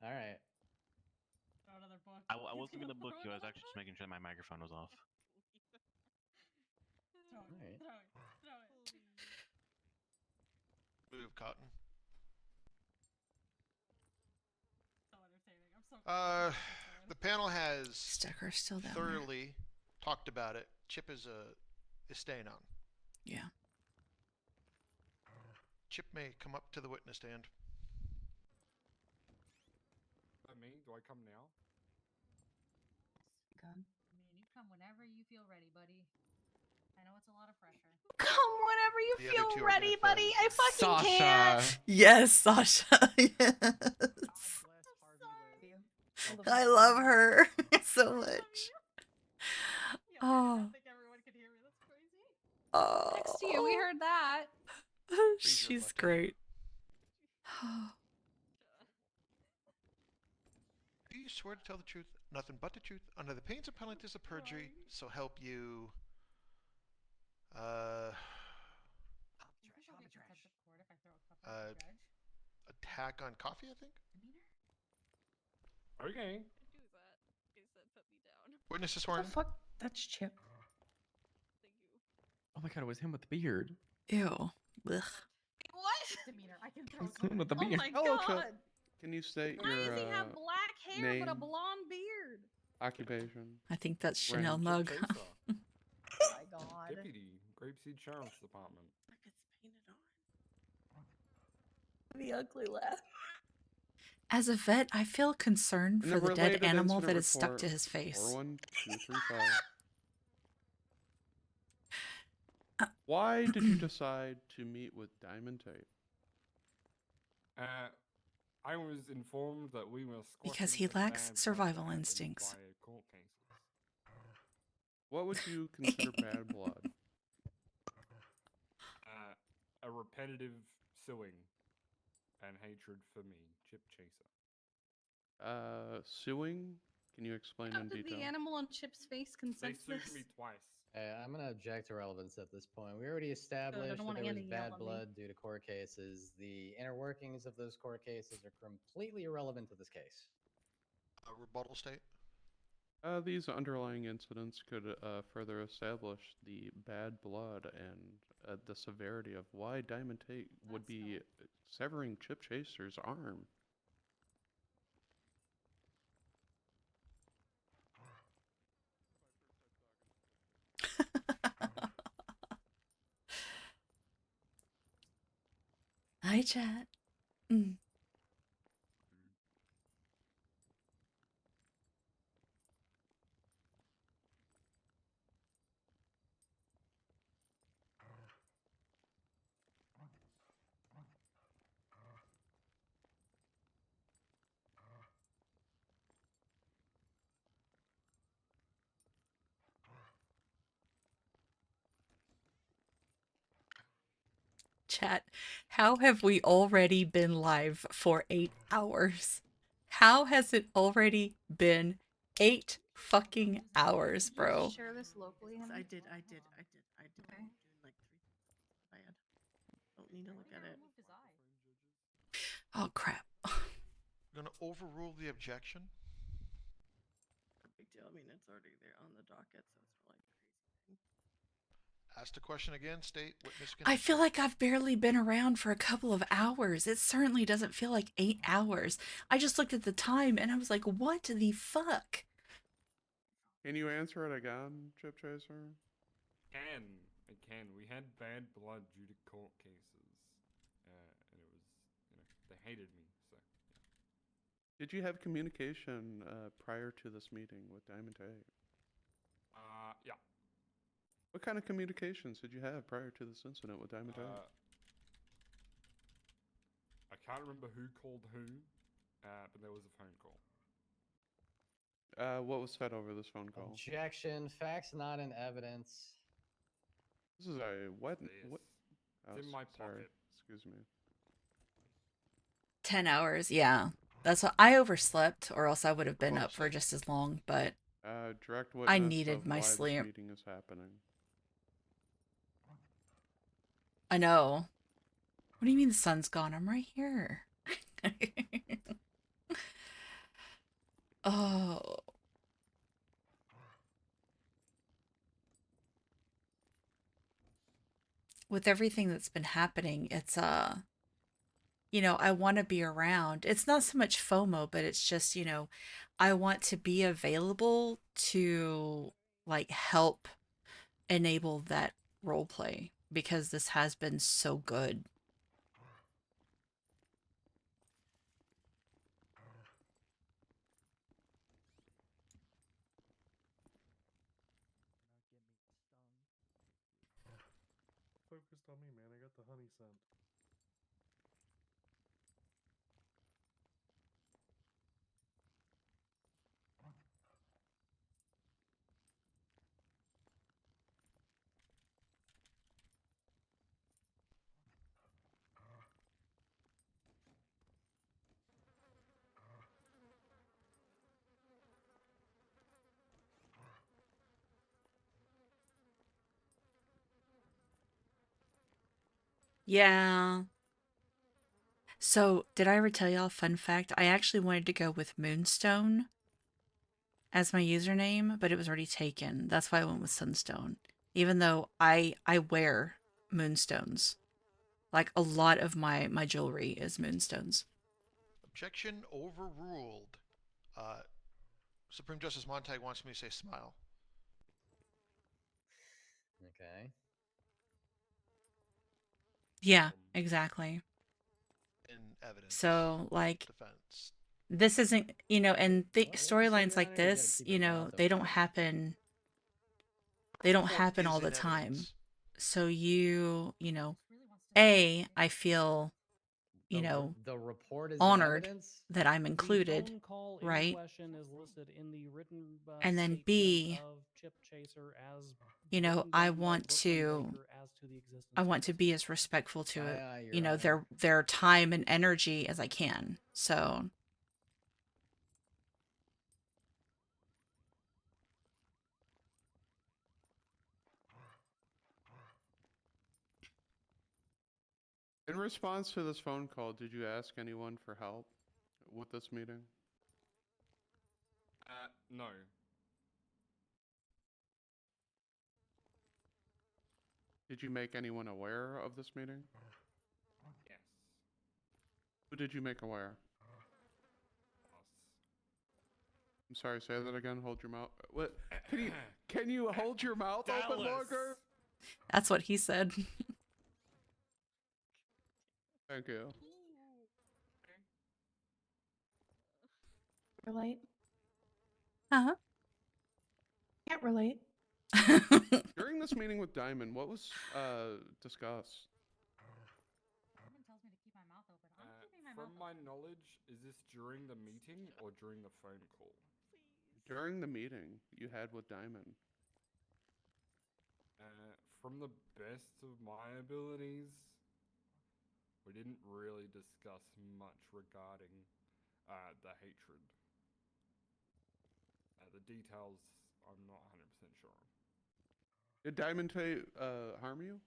All right.
I wasn't gonna book you. I was actually just making sure my microphone was off.
All right.
Move, Cotton. The panel has
Sticker's still down there.
thoroughly talked about it. Chip is staying on.
Yeah.
Chip may come up to the witness stand.
Me? Do I come now?
God.
I mean, you come whenever you feel ready, buddy. I know it's a lot of pressure.
Come whenever you
The other two
feel
are
ready,
gonna
buddy.
fail.
I fucking
Sasha.
can't.
Yes, Sasha. Yes. I love her so much. Oh. Oh.
Next to you, we heard that.
She's great.
Do you swear to tell the truth, nothing but the truth, under the pains and penalties of perjury, so help you, attack on coffee, I think?
Okay.
Witness is
What
sworn.
the fuck? That's Chip.
Oh my god, it was him with the beard.
Ew. Ugh.
What?
Demeanor, I can
It
throw
was him with the
Oh
beard.
my
Hello, Chip.
god.
Can you state
Why
your
does he have black hair but a
name?
blonde beard?
occupation?
I think that's Chanel
Rank.
mug.
Oh my god.
Deputy, Grapeseed Sheriff's Department.
Like it's painted on.
The ugly laugh.
As a vet, I feel concerned
In
for the dead
related
animal
incident
that is stuck
report,
to his face.
41235. Why did you decide to meet with Diamond Tape?
I was informed that we were
Because
squashing
he
some
lacks
bad
survival
blood that happened
instincts.
via court cases.
What would you consider bad blood?
A repetitive suing and hatred for me, Chip Chaser.
Suing? Can you explain
How
in
did
detail?
the animal on Chip's face
They
consent to
sued
this?
me twice.
I'm gonna object to relevance at this point. We already established that
want
there was
Andy to yell
bad
at me.
blood due to court cases. The inner workings of those court cases are completely irrelevant to this case.
A rebuttal state?
These underlying incidents could further establish the bad blood and the severity of why Diamond Tate would be severing Chip Chaser's arm.
Hi, chat. Mm. Chat, how have we already been live for 8 hours? How has it already been 8 fucking hours, bro?
Share this locally,
Yes,
honey?
I did.
Okay.
I'm doing like 3 bad. Don't need to look at it.
Oh, crap.
Gonna overrule the objection?
No big deal. I mean, it's already there on the docket, so it's not like a crazy thing.
Ask the question again, state witness can
I feel like I've barely been around for a couple of hours. It certainly doesn't feel like 8 hours. I just looked at the time and I was like, what the fuck?
Can you answer it again, Chip Chaser?
It can. We had bad blood due to court cases, and it was, they hated me. So
Did you have communication prior to this meeting with Diamond Tate?
yeah.
What kind of communications did you have prior to this incident with Diamond Tate?
I can't remember who called who, but there was a phone call.
What was said over this phone call?
Objection. Facts not in evidence.
This is a what?
Yes.
What?
It's in my
sorry.
pocket.
Excuse me.
10 hours, yeah. That's what I overslept, or else I would have been
Well,
up for just as long, but
Direct witness
I needed
of
my
why
sleep.
this meeting is happening.
I know. What do you mean the sun's gone? I'm right here. Oh. With everything that's been happening, it's you know, I want to be around. It's not so much FOMO, but it's just, you know, I want to be available to like help enable that role play because this has been so good.
Focused on me, man. I got the honey scent.
Yeah. So, did I ever tell y'all a fun fact? I actually wanted to go with Moonstone as my username, but it was already taken. That's why I went with Sunstone. Even though I wear moonstones. Like a lot of my jewelry is moonstones.
Objection overruled. Supreme Justice Montag wants me to say smile.
Okay.
Yeah, exactly.
In evidence.
So, like,
defense.
this isn't, you know, and
Well,
storylines
Your
like
Honor, you gotta
this,
keep
you
your
know,
mouth
they don't
open.
happen. They don't
Court
happen
is
all the
in
time.
evidence.
So you know, I feel, you know,
The report is in
honored
evidence.
that I'm
The
included,
phone call in
right?
question is listed in the written
And then
statement
B,
of Chip Chaser as
you know,
written
I
down by
want
Brooklyn
to
Baker as to the existence of this
be
phone
as
call.
respectful to it,
Aye,
you
Your
know,
Honor.
their time and energy as I can. So
In response to this phone call, did you ask anyone for help with this meeting?
No.
Did you make anyone aware of this meeting?
Yes.
Who did you make aware?
Us.
I'm sorry, say that again. Hold your mouth. What? Can you hold your mouth open longer?
that's what he said.
Thank you.
Relate?
Uh-huh.
Can't relate.
During this meeting with Diamond, what was discussed?
Someone tells me to keep my mouth open. I'm keeping my
From
mouth
my
open.
knowledge, is this during the meeting or during the phone call?
During the meeting you had with Diamond.
From the best of my abilities, we didn't really discuss much regarding the hatred. The details, I'm not 100% sure.
Did Diamond harm you?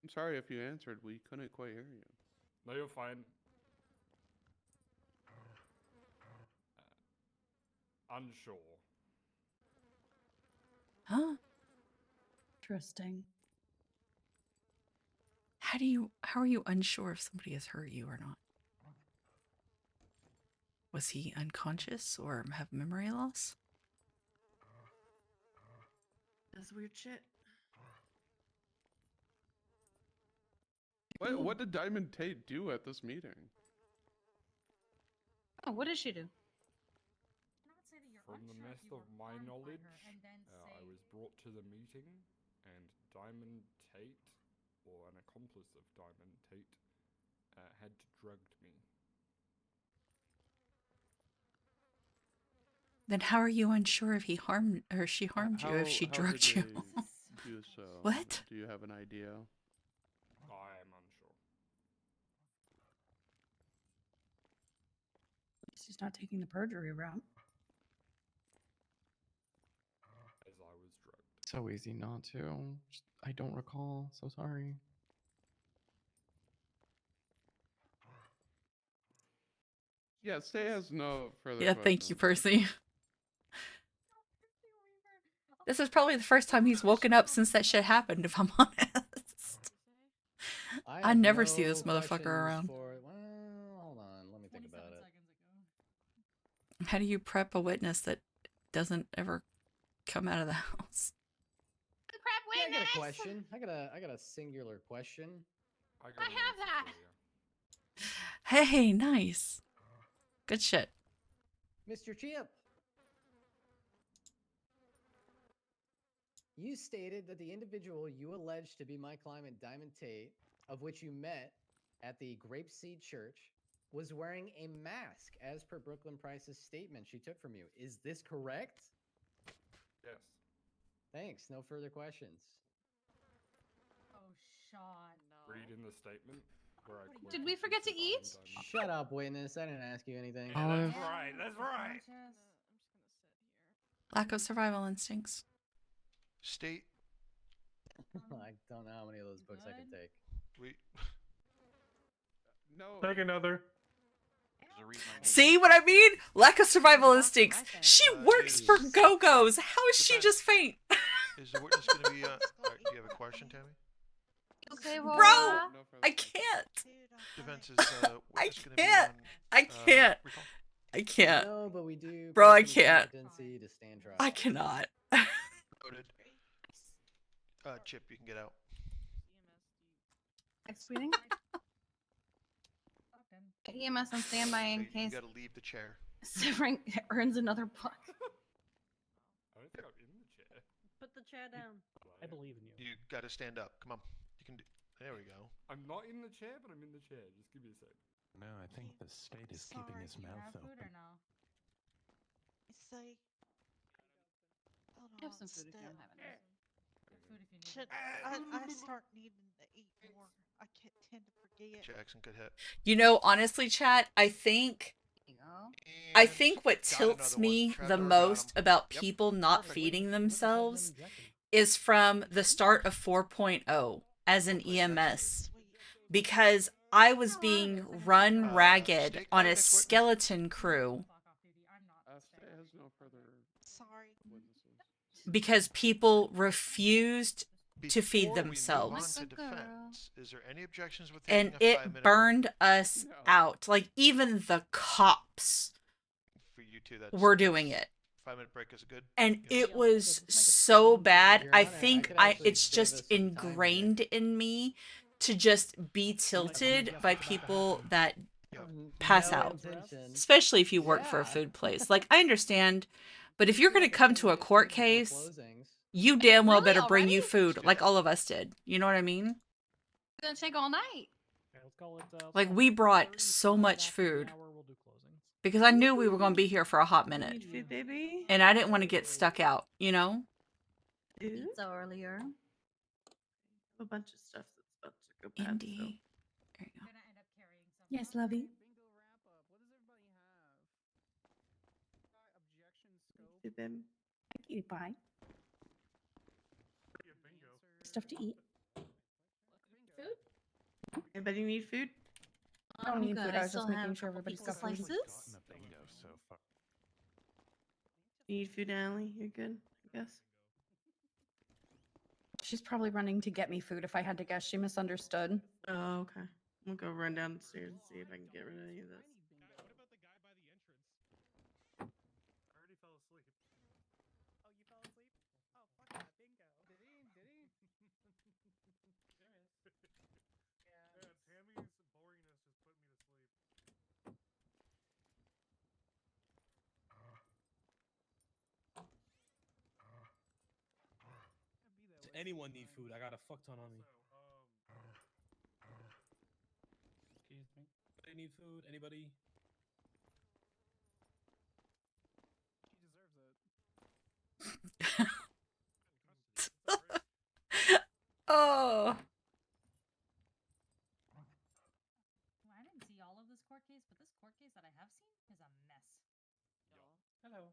I'm sorry if you answered. We couldn't quite hear you.
No, you're fine. Unsure.
Huh?
Interesting.
How are you unsure if somebody has hurt you or not? Was he unconscious or have memory loss?
That's weird shit.
What did Diamond Tate do at this meeting?
Oh, what did she do?
From the best of my knowledge, I was brought to the meeting, and Diamond Tate, or an accomplice of Diamond Tate, had drugged me.
Then how are you unsure if he harmed or she harmed you if she
How
drugged
did
you?
they do so?
What?
Do you have an idea?
I am unsure.
She's not taking the perjury route.
As I was drugged.
So easy not to. I don't recall. So sorry.
Yeah, Stay has no further
Yeah, thank you, Percy. This is probably the first time he's woken up since that shit happened, if I'm honest. I
have
never
no
see this motherfucker
questions
around.
Well, hold on. Let me think about it.
How do you prep a witness that doesn't ever come out of the house?
Yeah, I got a question. I got a singular question.
I have that.
Hey, nice. Good shit.
Mr. Chip. You stated that the individual you allege to be my client Diamond Tate, of which you met at the Grapeseed Church, was wearing a mask as per Brooklyn Price's statement she took from you. Is this correct?
Yes.
Thanks. No further questions.
Oh, Sean.
Read in the statement where I
Did we forget to eat?
Shut up, witness. I didn't ask you anything.
Olive.
That's right. That's right.
Lack of survival instincts.
State.
I don't know how many of those books I can take.
No.
Take another.
See what I mean? Lack of survival instincts. She works for Go-Go's. How is she just faint?
Is the witness going to be? Alright, do you have a question, Tammy?
Okay,
Bro,
Laura.
I can't.
Defense is.
I
witness gonna be
can't.
on,
I can't.
recall?
I can't.
No, but we do.
Bro, I
personally
can't.
competency to stand trial.
I cannot.
Noted. Chip, you can get out.
Next meeting. EMS on standby in
You
case
got to leave the chair.
Severing earns another buck.
I don't think I'm in the chair.
Put the chair down. I believe in you.
You got to stand up. Come on. You can do. There we go.
I'm not in the chair, but I'm in the chair. Just give me a sec.
No, I think the state is keeping his mouth open.
Say.
I have some food if you don't have any.
Food if you need. I start needing to eat more. I can't tend to forget.
Jackson could hit.
You know, honestly, chat, I think what tilts me the most about people not feeding themselves is from the start of 4.0 as an EMS. Because I was being run ragged on a skeleton crew
Stay has no further.
Sorry.
because people refused to feed
Before we move
themselves.
on to defense, is there any objections with
And
taking a
it
5-minute
burned us out. Like, even the cops
for you two? That's
were doing it.
5-minute break is good.
And it was so bad.
Your
I
Honor,
think
I could actually
it's
save
just
us some time here.
ingrained in me to just be tilted by people that pass
No
out.
intention.
Especially if you work for a
Yeah.
food place. Like, I understand, but if you're going to come to a court case,
Closings.
you damn well
Really
better bring you
already?
food like all of us did. You know what I mean?
It's gonna take all night.
Okay, let's call it.
Like, we brought so much food because I knew we were going to be here for a hot minute.
Need food, baby?
And I didn't want to get stuck out, you know?
Food?
Pizza earlier.
A bunch of stuff that's about to go bad.
Indy. There you go.
Yes, lovey.
So. Food, babe.
Cutie pie. Stuff to eat. Food?
Anybody need food?
I don't need
good.
food.
I
I was
still
just
have
making
a
sure
couple
everybody's
pizza
got food.
slices.
Gotten a bingo so far.
You need food, Allie? You're good, I guess.
She's probably running to get me food. If I had to guess, she misunderstood.
Oh, okay. I'm gonna go run down the stairs and see if I can get rid of any of this.
What about the guy by the entrance? I already fell asleep.
Oh, you fell asleep? Oh, fuck that. Bingo.
Did he?
Yeah.
Yeah, Tammy's boringness just put me to sleep.
Does anyone need food? I got a fuck ton on me.
Excuse me.
Anybody need food? Anybody?
She deserves it.
Oh.
Well, I didn't see all of this court case, but this court case that I have seen is a mess.
Hello.